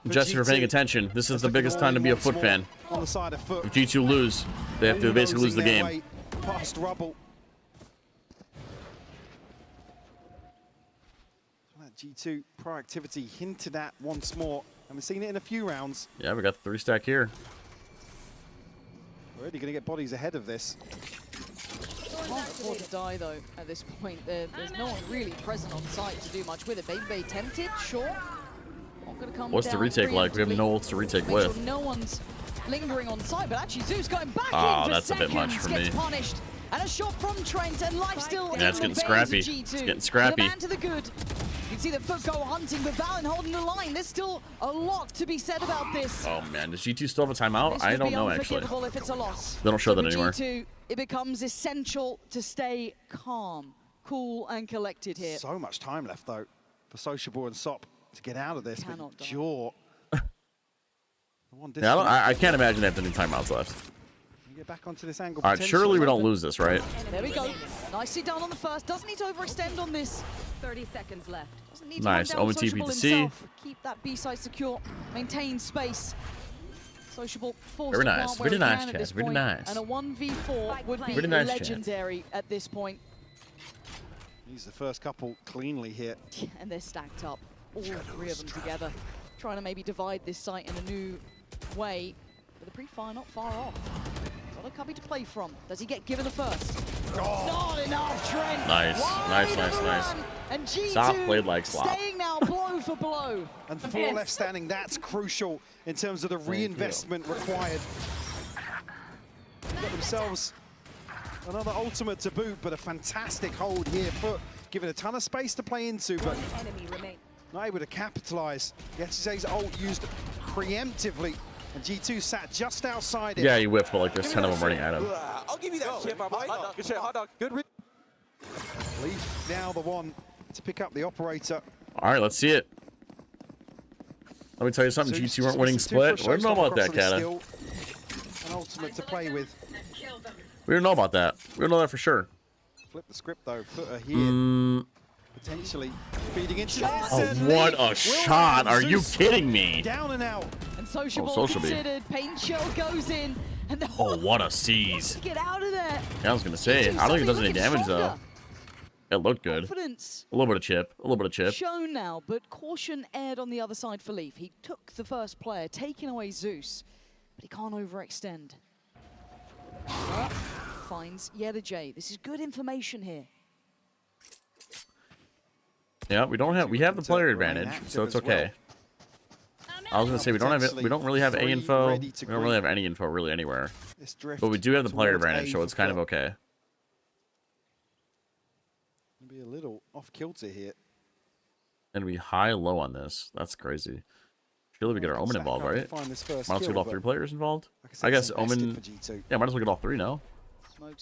for just for G2. paying attention, this is the biggest time to be a Foot fan. On the side of Foot. If G2 lose, they have to basically lose the Bulldozing their game. way Past Rubble. That G2 proactivity hinted at once more, and we've seen it in a few rounds. Yeah, we got the 3-stack here. Already going to get bodies ahead of this. Can't afford to die though at this point. There's no one really present on site to do much with it. Baby Bay tempted, sure. Not gonna come What's the down retake like? We have preemptively. no ults to retake Make with. sure no one's lingering on site, but actually Zeus going back Oh, in for that's a bit much seconds, for gets me. punished. And a shot from Trent, and life still in Yeah, it's the getting veins of scrappy. G2. It's getting scrappy. The man to the good. You can see the Foot go hunting, but Valen holding the line. There's still a lot to be said about this. Oh man, does G2 still have a timeout? This I would don't be know actually. unforgivable if it's a loss. They don't show So that for anywhere. G2, it becomes essential to stay calm, cool, and collected here. So much time left though for Sociable and Sop to get out of this. Cannot But Jaw. Yeah, I can't imagine they have any timeouts left. Get back onto this angle. All right, potentially. surely we don't lose this, right? There we go. Nicely done on the first. Doesn't need to overextend on this. 30 seconds left. Doesn't need Nice. to run down OMTP Sociable to C. himself. Keep that B side secure. Maintain space. Sociable forced Very to nice. plant where Very he nice, can at Chaz. this Very point. nice. And a 1v4 would be Very nice, Chaz. legendary at this point. He's the first couple cleanly here. And they're stacked up. All 3 of them together. Trying to maybe divide this site in a new way. But the pre-fire not far off. Got a cubby to play from. Does he get given the first? Not enough, Trent. Nice, nice, nice, nice. And G2 Slop played like Slop. staying now blow for blow. And 4 left standing, that's crucial in terms of the reinvestment required. They've got themselves another ultimate to boot, but a fantastic hold here. Foot given a ton of space to play into, but not able to capitalize. Yetijay's ult used preemptively, and G2 sat just outside it. Yeah, he whipped, but like there's 10 of them running at him. I'll give you that chip, my boy. Good shit, hot dog. Good. Leaf now the one to pick up the operator. All right, let's see it. Let me tell you something. Zeus G2 weren't winning just missing 2 split. for We don't know about that, Crossley, Kata. still an ultimate to play with. We don't know about that. We don't know that for sure. Flip the script though. Footer here. Potentially feeding into this. Oh, and what Leaf a will shot. have Are you Zeus kidding me? Down and out. And Sociable Sociable. considered. Paint shell goes in. And the Oh, what a seize. get out of there. Yeah, I was going to say. I don't think it does any damage, though. It looked good. Confidence A little bit of chip. A little bit of chip. shown now, but caution aired on the other side for Leaf. He took the first player, taking away Zeus, but he can't overextend. Finds Yetijay. This is good information here. Yeah, we have the player advantage, so it's okay. I was gonna say we don't really have A info. We don't really have any info really anywhere. But we do have the player advantage, so it's kind of okay. Be a little off kilter here. And we high low on this. That's crazy. Surely we get our Omen involved, right? Might as well get all 3 players involved. I guess Omen. Yeah, might as well get all 3 now.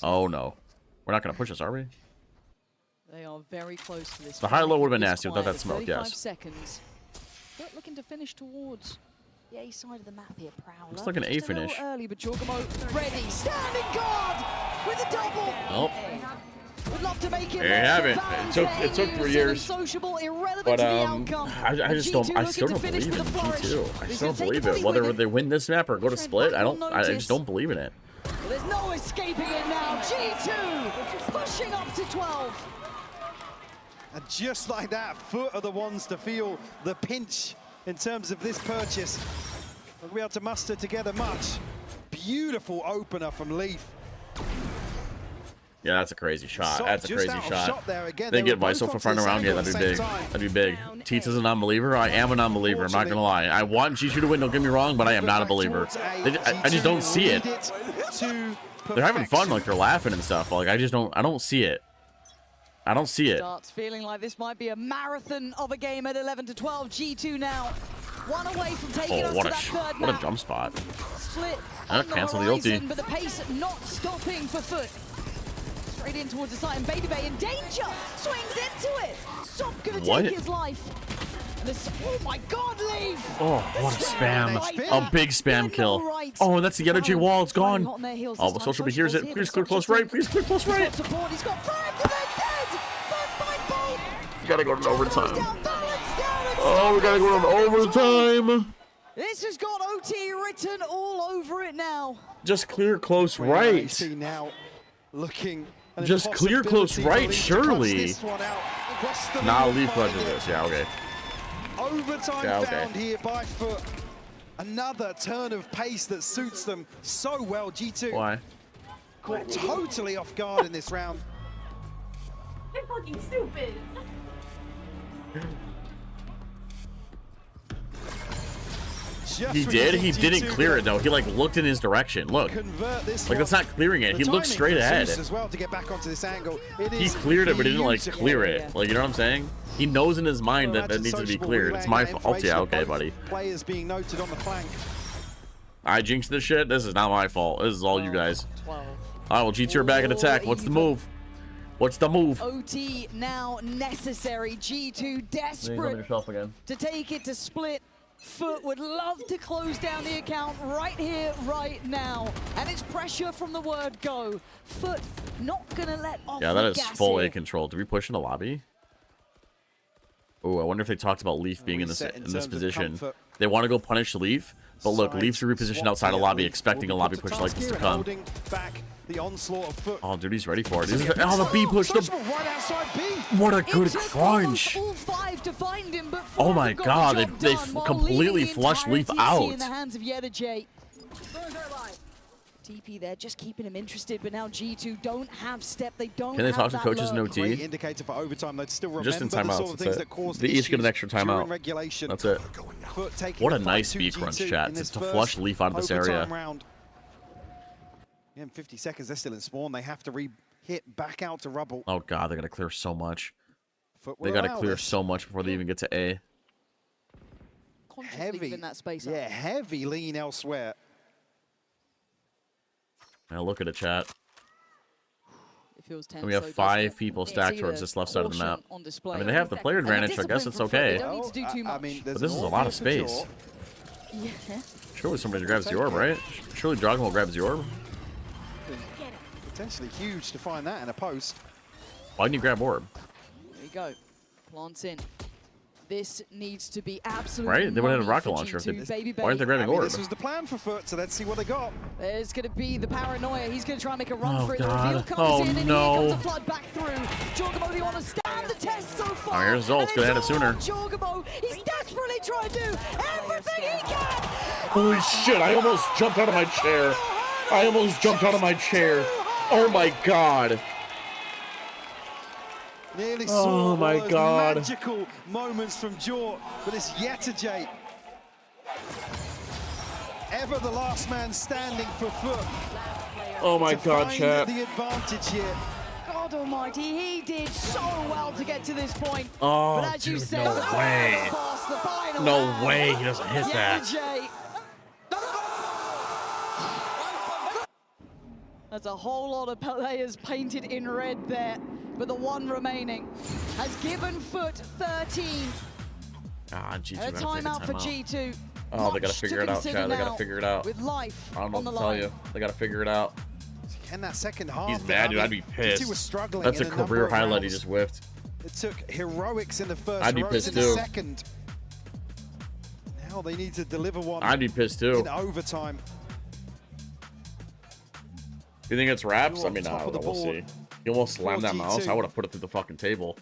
Oh no, we're not gonna push this, are we? They are very close to this. The high low would have been nasty without that smoke. 35 Yes. seconds. But looking to finish towards the A side of the map here. Prowler. Looks like an A finish. A little early, but Jorgamo ready. Standing guard with a double. Nope. Would love to make it. There you have it. It took 3 years. Sociable, irrelevant But to the outcome. I still don't believe in G2. I still don't believe it. Whether they win this map or go to split, I just don't believe in it. Well, there's no escaping it now. G2 pushing up to 12. And just like that, Foot are the ones to feel the pinch in terms of this purchase. We'll be able to muster together much. Beautiful opener from Leaf. Yeah, that's a crazy shot. That's a crazy shot. There again. They get Viso for front around here. That'd be big. That'd be big. Teats is a non-believer. I am a non-believer. I'm not gonna lie. I want G2 to win. Don't get me wrong, but I am not a believer. I just don't see it. They're having fun, like they're laughing and stuff. Like I don't see it. I don't see it. Starts feeling like this might be a marathon of a game at 11 to 12. G2 now 1 away from taking us to that third what a map. jump spot. Split I on the cancel the horizon, ulti. but the pace not stopping for Foot. Straight in towards the site, and Baby Bay in danger. Swings into it. Stop gonna take his life. And this, oh my God, Leaf! Oh, what a spam. A big spam kill. Oh, and that's the energy wall. It's gone. Oh, well, Social B hears it. Please clear close right. Please clear close right. He's got 5 to the dead. Fight both. We gotta go to overtime. Oh, we gotta go to overtime. This has got OT written all over it now. Just clear close right. Now looking. Just clear close right, surely. Nah, Leaf clutches this. Yeah, okay. Overtime found here by Foot. Another turn of pace that suits them so well. G2 Why? caught totally off guard in this round. You're fucking stupid. He did? He didn't clear it though. He like looked in his direction. Look. Like that's not clearing it. He looked straight ahead. As well to get back onto this angle. He cleared it, but he didn't like clear it. Like, you know what I'm saying? He knows in his mind that it needs to be cleared. It's my fault. Yeah, okay, buddy. Players being noted on the flank. I jinxed this shit. This is not my fault. This is all you guys. All right, well, G2 are back in attack. What's the move? What's the move? OT now necessary. G2 desperate to take it to split. Foot would love to close down the account right here, right now. And it's pressure from the word go. Foot not gonna let off Yeah, that the is gas full here. A control. Do we push in the lobby? Oh, I wonder if they talked about Leaf being in this position. They want to go punish Leaf, but look, Leaf's repositioned outside of lobby, expecting a lobby push like this to come. The onslaught of Foot. Oh, dude, he's ready for it. Oh, the B push. What a good crunch. Oh my God, they completely flushed Leaf out. In the hands of Yedajay. TP there, just keeping him interested, but now G2 don't have step. They don't. Can they talk to coaches in Great OT? indicator for overtime. They'd still remember Just in the sort of timeouts. things that That's caused it. They each get an issues extra during timeout. regulation. That's it. Foot taking What a the nice fight B to crunch, G2 chat. in To this flush first Leaf out of this overtime area. round. Yeah, in 50 seconds, they're still in spawn. They have to re-hit back out to rubble. Oh God, they're gonna clear so much. Foot They will gotta allow clear this. so much before they even get to A. Heavy in that space. Yeah, heavy lean elsewhere. Now look at it, chat. It feels tense, And we have though, 5 doesn't it? people It's stacked either towards this left side of the map. caution on display. I mean, they have the player And the advantage, so I guess discipline it's from Foot, they okay. don't need to do too much. I mean, But this is a lot of space. Yeah. Surely somebody grabs the orb, right? Surely Drogmo grabs the orb. Potentially huge to find that in a post. Why didn't you grab orb? There you go. Plants in. This needs to be absolutely Right? They would have had a money rocket for launcher. G2, Baby Why aren't they Bay. grabbing orb? This was the plan for Foot, so let's see what they got. There's going to be the paranoia. He's going to try and make a run Oh, for it. God. The reveal comes Oh, in, and no. here comes the flood back through. Jorgamo, do you want to stand the test so far? Oh, here's Zolt's. Could have had it sooner. Jorgamo, he's desperately trying to do everything he can. Holy shit, I almost jumped out of my chair. I almost jumped out of my chair. Oh my God. Nearly saw Oh my one of those God. magical moments from Jaw, but it's Yetajay. Ever the last man standing for Foot. Oh my to God, find chat. the advantage here. God almighty, he did so well to get to this point. Oh, but as you dude, said, no the way. boss, the final No round. way he doesn't hit that. Yetajay. There's a whole lot of players painted in red there, but the one remaining has given Foot 13. Ah, G2 A gotta take a timeout for timeout. G2. Oh, they gotta Much figure to it out, consider Chad. They gotta now figure it out. With life I don't know on the what to tell line. you. They gotta figure it out. Can that second half? He's there, mad, dude. I I'd mean, be pissed. G2 was struggling That's a in number career of highlight he rounds. just whiffed. It took heroics in the first, I'd be heroics pissed in the too. second. Now they need to deliver one. I'd be pissed too. In overtime. You think it's wraps? You're I mean, on top of the we'll board. see. He almost slammed that For mouse. G2. I would have put it through the fucking table.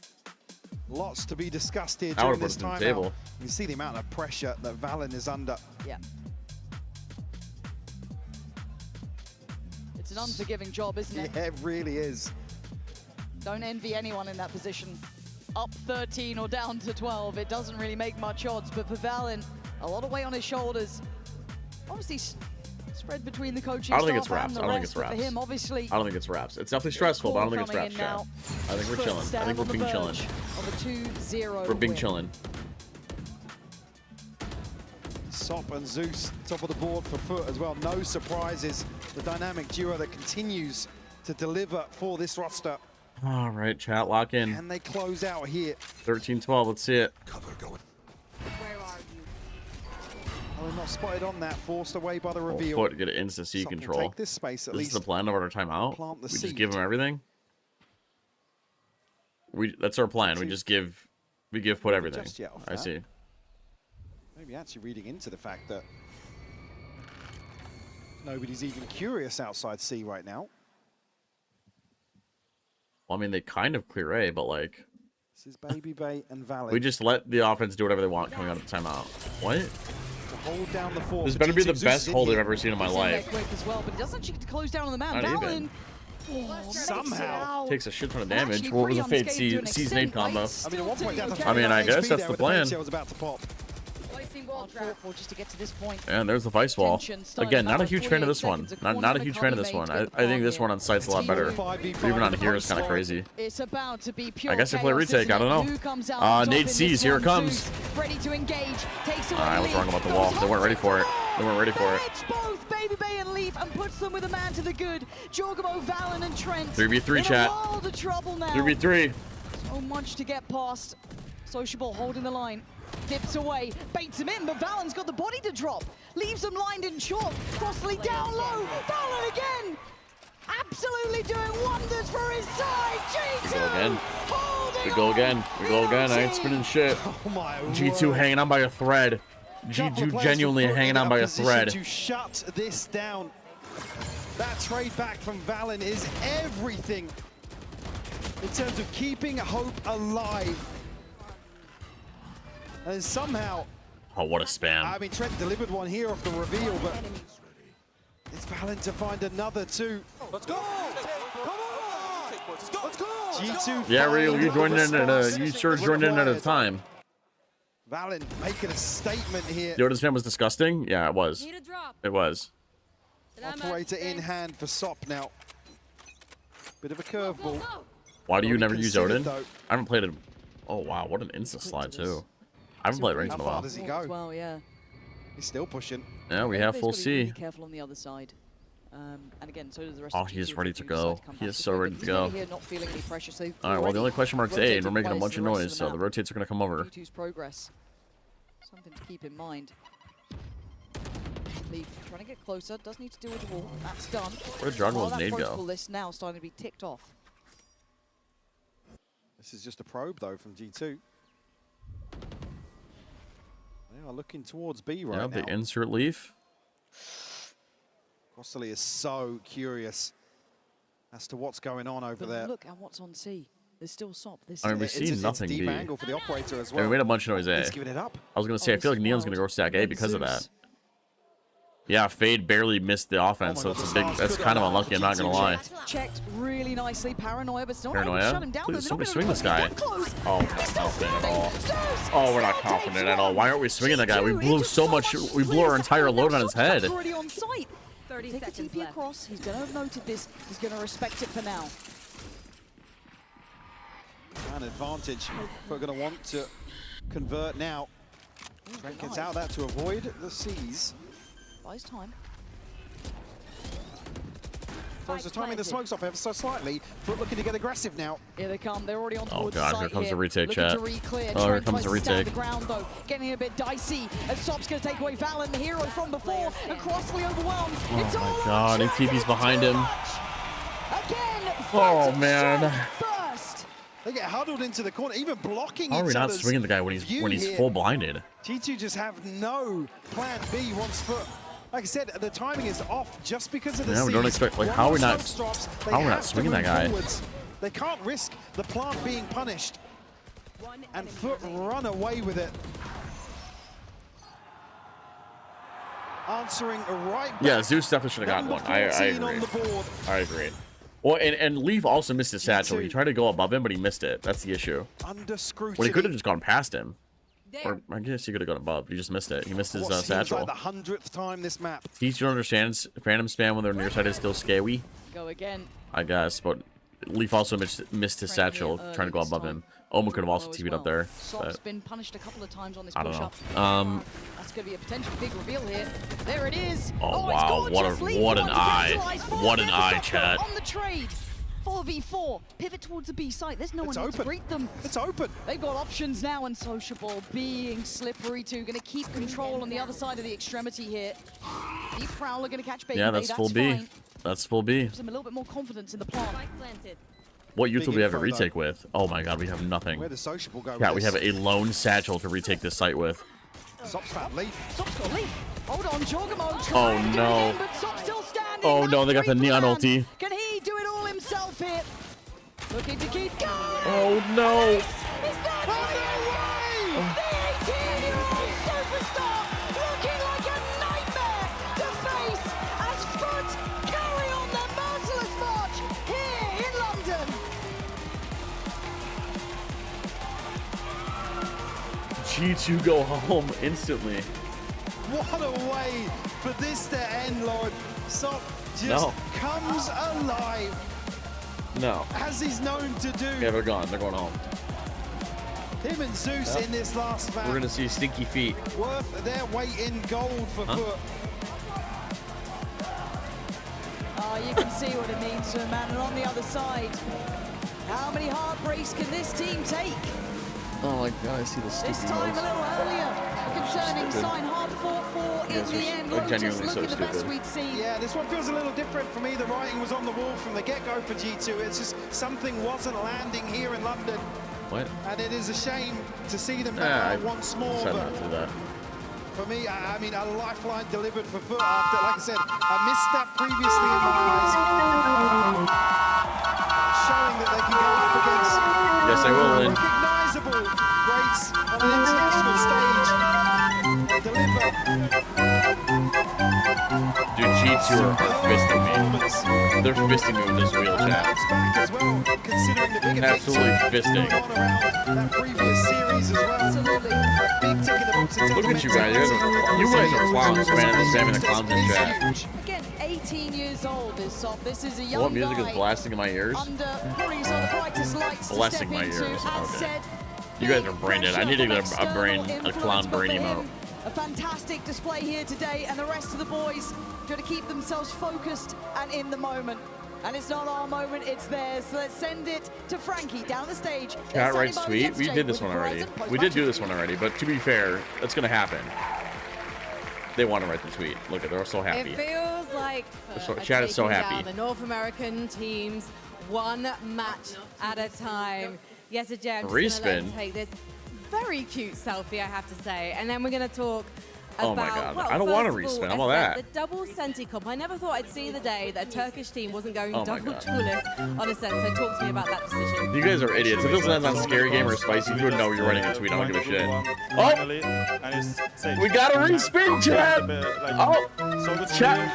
Lots to be discussed here I during would've this put it timeout. through the table. You see the amount of pressure that Valen is under. Yeah. It's an unforgiving job, isn't it? Yeah, it really is. Don't envy anyone in that position. Up 13 or down to 12, it doesn't really make much odds, but for Valen, a lot of weight on his shoulders. Obviously spread between the coaching I don't think staff it's wraps. and I the don't think rest, it's but wraps. for him, obviously, I don't think it's wraps. It's definitely stressful, but I don't think it's coming wraps, in Chad. now. I think we're Foot chilling. I stand think on we're the being chilling. verge of a 2-0 We're being win. chilling. Sop and Zeus, top of the board for Foot as well. No surprises. The dynamic duo that continues to deliver for this roster. All right, chat, lock in. Can they close out here? 13-12, let's see it. Oh, they're not spotted on that, forced away by the Oh, reveal. Foot get an insta C Sop will control. take this space at This is least. the plan of our timeout. Plant the We just seed. give him everything. That's our plan. We just give Foot everything. Just yet off I that. see. Maybe actually reading into the fact that nobody's even curious outside C right now. Well, I mean, they kind of clear A, but like, This is Baby Bay and Valen. we just let the offense do whatever they want coming out of the timeout. What? to hold down the fort. This for better be G2. the Zeus best is in hold I've here. ever seen in my He's in there life. quick as well, but he doesn't actually get to close down on the man. Not Valen even. Somehow Takes a shit ton of And damage. actually What was the pretty fate? unscathed to an C's extent, nade combo. right? I mean, at one point down to I mean, I 39 guess HP that's there the with plan. Ponytail was about to pop. Unfortunate just to get to this point. And there's the vice wall. Tension starting Again, not a about huge fan of 48 this one. seconds. A Not a corner huge fan of this McConney one. made I with the think this ball one on site's a lot better. But even on here is kind of crazy. It's about to be pure I guess they play chaos, retake, isn't I don't it? know. Who comes out on top Nate in this sees, here it one? comes. Zeus ready to engage, takes away I was Leaf, wrong about the goes wall. They weren't ready hot for it. to They weren't ready for it. hits both Baby Bay and Leaf and puts them with a man to the good. Jorgamo, Valen and Trent 3v3 in chat. a world of trouble now. 3v3. So much to get past. Sociable holding the line. Dips away, baits him in, but Valen's got the body to drop. Leaves him lined in chalk. Crossley down low. Valen again. Absolutely doing wonders for his side. G2. We go again. holding We go on. again. We go again. I ain't spinning shit. Oh my G2 word. hanging on by a thread. Couple of G2 players genuinely from Foot hanging in on by a position thread. to shut this down. That trade back from Valen is everything in terms of keeping hope alive. And somehow, Oh, what a spam. I mean, Trent delivered one here off the reveal, but it's Valen to find another two. Let's go! Come on! Let's go! G2 Yeah, finding you the joined in at response you sure joined in at a required. time. Valen making a statement here. Yoda's spam was disgusting? Yeah, it was. It was. Operator in hand for Sop now. Bit of a curveball. Why do you Already never use considered, Odin? though. I haven't played it. Oh wow, what an insta slide too. I haven't played ranked in a How far while. does he As go? well, yeah. He's still pushing. Yeah, we have Everybody's full gotta be C. Really careful on the other side. And again, so does the rest Oh, of he is G2 ready if to they go. decide to come He back is to so play, ready but to he's already go. Here, not feeling any pressure, so All right, well, the already only question mark's A, and rotated we're making a players bunch to of the rest noise, the so the map. rotates are going to come over. G2's progress. Something to keep in mind. Leaf trying to get closer, does need to do with the wall. That's done. Where'd Dragon While Ball's that nade go? protocol list now starting to be ticked off. This is just a probe, though, from G2. They are looking towards B right Yeah, now. the insert leaf. Crossley is so curious as to what's going on over But there. look at what's on C. There's still Sop. This I mean, is we've It's seen a nothing deep B. angle for the operator as And well. we made a bunch of noise A. He's giving it up. I was going to say, I this feel like is Neon's going to wild. go stack A Then because of that. Zeus. Yeah, Fade barely missed the offense, so it's a big. That's kind of unlucky. I'm not gonna lie. Checked really nicely. Paranoia, but still not able to Paranoia. shut him down. Please, They're somebody not swing gonna this guy. get close. Oh, we're not confident at all. Oh, we're not confident at all. Why aren't we swinging that guy? We blew so much. We blew our entire load on his head. Already on site. 30 Take a seconds TP left. across. He's going to have noted this. He's going to respect it for now. An advantage. We're going to want to convert now. Trent gets out that to avoid the C's. Buys time. Throws the timing the smokes off ever so slightly. Foot looking to get aggressive now. Here they come. They're already on Oh towards god, the here site comes the retake, Looking chat. to re-clear. Oh, here Trent comes the tries to stand retake. the ground though, getting a bit dicey. As Sop's going to take away Valen, the hero from before, and Crossley overwhelmed. Oh It's all my god, he TP's behind him. again. Oh man. First. They get huddled into the corner, even blocking How are we each not other's swinging the guy when view he's here. full blinded? G2 just have no plan B once Foot. Like I said, the timing is off just because of the Yeah, we don't C's. expect. Like, One how are more we not? smoke drops, they How are we have not to swinging that move guy? forwards. They can't risk the plant being punished. And Foot run away with it. Answering right back. Yeah, Zeus definitely should have gotten one. I 14 on agree. the board. I agree. Well, and Leaf also missed his satchel. He tried to go above him, but he missed it. That's the issue. Under scrutiny. Well, he could have just gone past him. Or I guess he could have gone above. He just missed it. He missed his What seems satchel. like the 100th time this map. Teach you understands Phantom spam when their near side is still scary. Go again. I guess, but Leaf also missed his satchel trying to go above him. Oma could have also TV'd up there. Sop's But been punished a couple of times on this I don't push-up. know. That's going to be a potential big reveal here. There it is. Oh, it's wow. gorgeous. Leaf What an the one to eye. capitalize. Four What an against eye, Sopko chat. On the trade. 4v4. Pivot towards the B site. There's no one here to greet them. It's open. They've got options now, and Sociable being slippery too. Going to keep control on the other side of the extremity here. Deep Prowler going to catch Baby. yeah, that's full B. Fine. That's full B. Gives them a little bit more confidence in the plant. What ult do we have a info, though. retake with? Oh my god, we have nothing. Where does Sociable go? Yeah, with we this? have a lone satchel to retake this site with. Sop's found Leaf. Sop's got Leaf. Hold on, Jorgamo. Oh no. But Sop's still standing. Oh no, they got the That's neon three for ulti. man. Can he do it all himself here? Looking to keep going. Oh no. Is that the 18-year-old superstar looking like a nightmare to face as Foot carry on their merciless march here in London. G2 go home instantly. What a way for this to end, Lord. Sop just No. comes alive, No. as he's known to do. Yeah, they're gone. They're going home. Him and Zeus Yep. in this last match. We're gonna see stinky feet. Worth their weight in gold for Huh? Foot. Oh, you can see what it means to a man. And on the other side, how many heartbreaks can this team take? Oh my god, I see the sticky This time a little earlier. Concerning Stupid. sign hard fought for You in guys the are end. like Lotus genuinely so looking the best stupid. we'd seen. Yeah, this one feels a little different for me. The writing was on the wall from the get-go for G2. It's just something wasn't landing here in London. What? And it is a shame to see them now I once more. said But not to do that. for me, I mean, a lifeline delivered for Foot after, like I said, a misstep previously in my eyes. Showing that they can go up against Yes, I will win. recognizable greats on an international stage. Deliver. Dude, G2 are fisting me. They're fisting me with this wheel chat. As well, considering the bigger Absolutely fisting. that previous series as well. Absolutely. Big tick in the box in terms Look of at you guys. You guys are clowns, man. Spamming the clowns in chat. Again, 18 years old is Sop. This is a young What music guy is blasting in my ears? under probably some of the brightest lights to Blessing step my into. ears. As Okay. said, You guys are brained. I need to get a brain, a clown brain emote. a fantastic display here today, and the rest of the boys trying to keep themselves focused and in the moment. And it's not our moment, it's theirs. So let's send it to Frankie down the stage. Cat writes tweet. We did this one already. We did do this one already, but to be fair, that's gonna happen. They want to write the tweet. Look at, they're so happy. It feels like So- Foot are chat is so taking happy. down the North American teams one match at a time. Yes, Jay, I'm just gonna Respin. take this very cute selfie, I have to say, and then we're gonna talk Oh my about, God. well, I don't want to first of respin. all, I'm all Essent, that. The double Senti comp. I never thought I'd see the day that a Turkish team wasn't going Oh my double God. duelist on Essent. So talk to me about that decision. You guys are idiots. If this lands on Scary Game or Spicy Food, no, you're writing a tweet. I don't give a shit. Oh! We got a respin, Chad! Oh! Chad!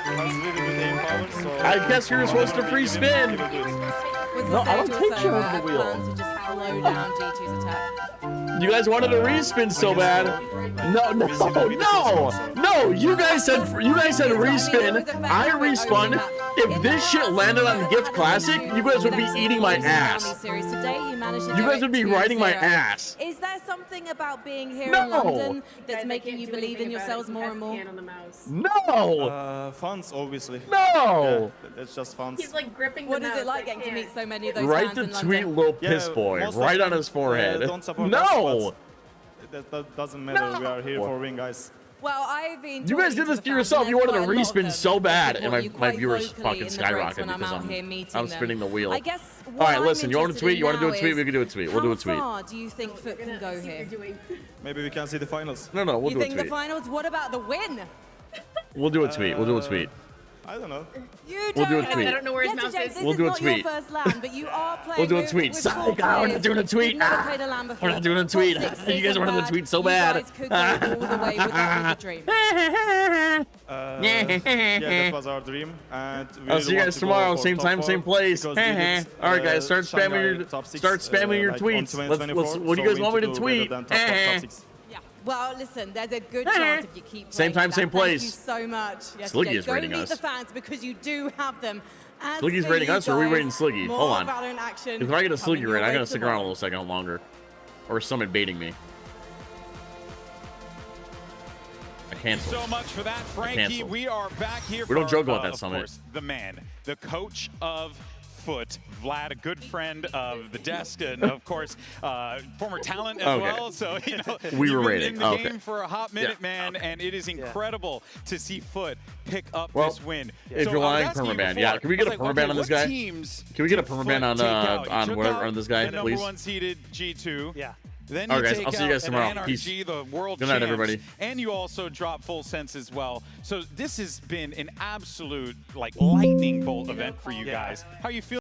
I guess you're supposed to free spin. No, I don't take care of the wheel. To just slow down G2's attack. You guys wanted a respin so bad. No! You guys said respin. I respun. If this shit landed on Gift Classic, you guys would be eating my ass. You guys would be riding my ass. Is there something about being here No. in London that's making you believe in yourselves more and more? No! Fans, obviously. No! Yeah, it's just fans. He's like gripping What is it like getting to meet so many of those Write fans the in tweet, London? little piss boy, most of right on them, his forehead. don't support No! us, but that doesn't matter. We are here for win, guys. Well, I've been. You guys did this to yourself. You wanted a respin so bad, and my quite viewers vocally fucking in the breaks skyrocketed when I'm because out here meeting I'm them. spinning the wheel. I guess All what right, I'm listen. You want a interested tweet? in You want to do a now tweet? is We can do a tweet. We'll do a tweet. How far do you think Foot can go here? Maybe we can see the finals. No, we'll You do a think the tweet. finals? What about the win? We'll do a tweet. We'll do a tweet. I don't know. We'll do a tweet. I don't know where his mouse is. We'll do a This is not tweet. your first LAN, but you are playing We'll do a with- tweet. with Sorry, four God, we're players not doing a who've tweet. never played a LAN before. We're not doing a tweet. Top six You guys isn't wanted the bad. tweet so You bad. guys could go all the way with that with the dream. Yeah, that was our dream. And we I'll see you really guys want to tomorrow, go for same top time, four same place. because we did, All right, guys, start Shanghai spamming top six, your your like, tweets. on Let's 2024, what do you so guys want me to need do tweet? better than top six. Well, listen, there's a good chance if you keep Same playing time, that. same place. Thank you so much. Yes, Sliggy Jay, is go rating meet us. the fans because you do have them. As Sliggy's for rating you us, or are we guys, rating Sliggy? more Hold on. Valorant action If I get a coming Sliggy your rating, I'm way gonna stick around a tomorrow. little second longer, or is someone baiting me? I canceled. So much for that, Frankie. canceled. We are back here. We don't for, joke about that of summit. course, the man, the coach of Foot, Vlad, a good friend of the desk, and of course, former talent as Okay. well. So you know, We were you've been rating. in the Okay. game for a hot minute, Yeah. man, and it is incredible to see Foot pick up Well, this win. if So you're I was lying, asking you permaban. before, Yeah, can we get I a was like, permaban okay, on this what guy? teams Can we get a did permaban Foot take out? You on took whatever out on this guy, the number please? one seeded G2. Yeah. Then All you right, guys, take I'll see you out guys an tomorrow. NRG, the world Good night, champs, everybody. and you also drop Full Sense as well. So this has been an absolute like lightning bolt event for you guys. How you feel?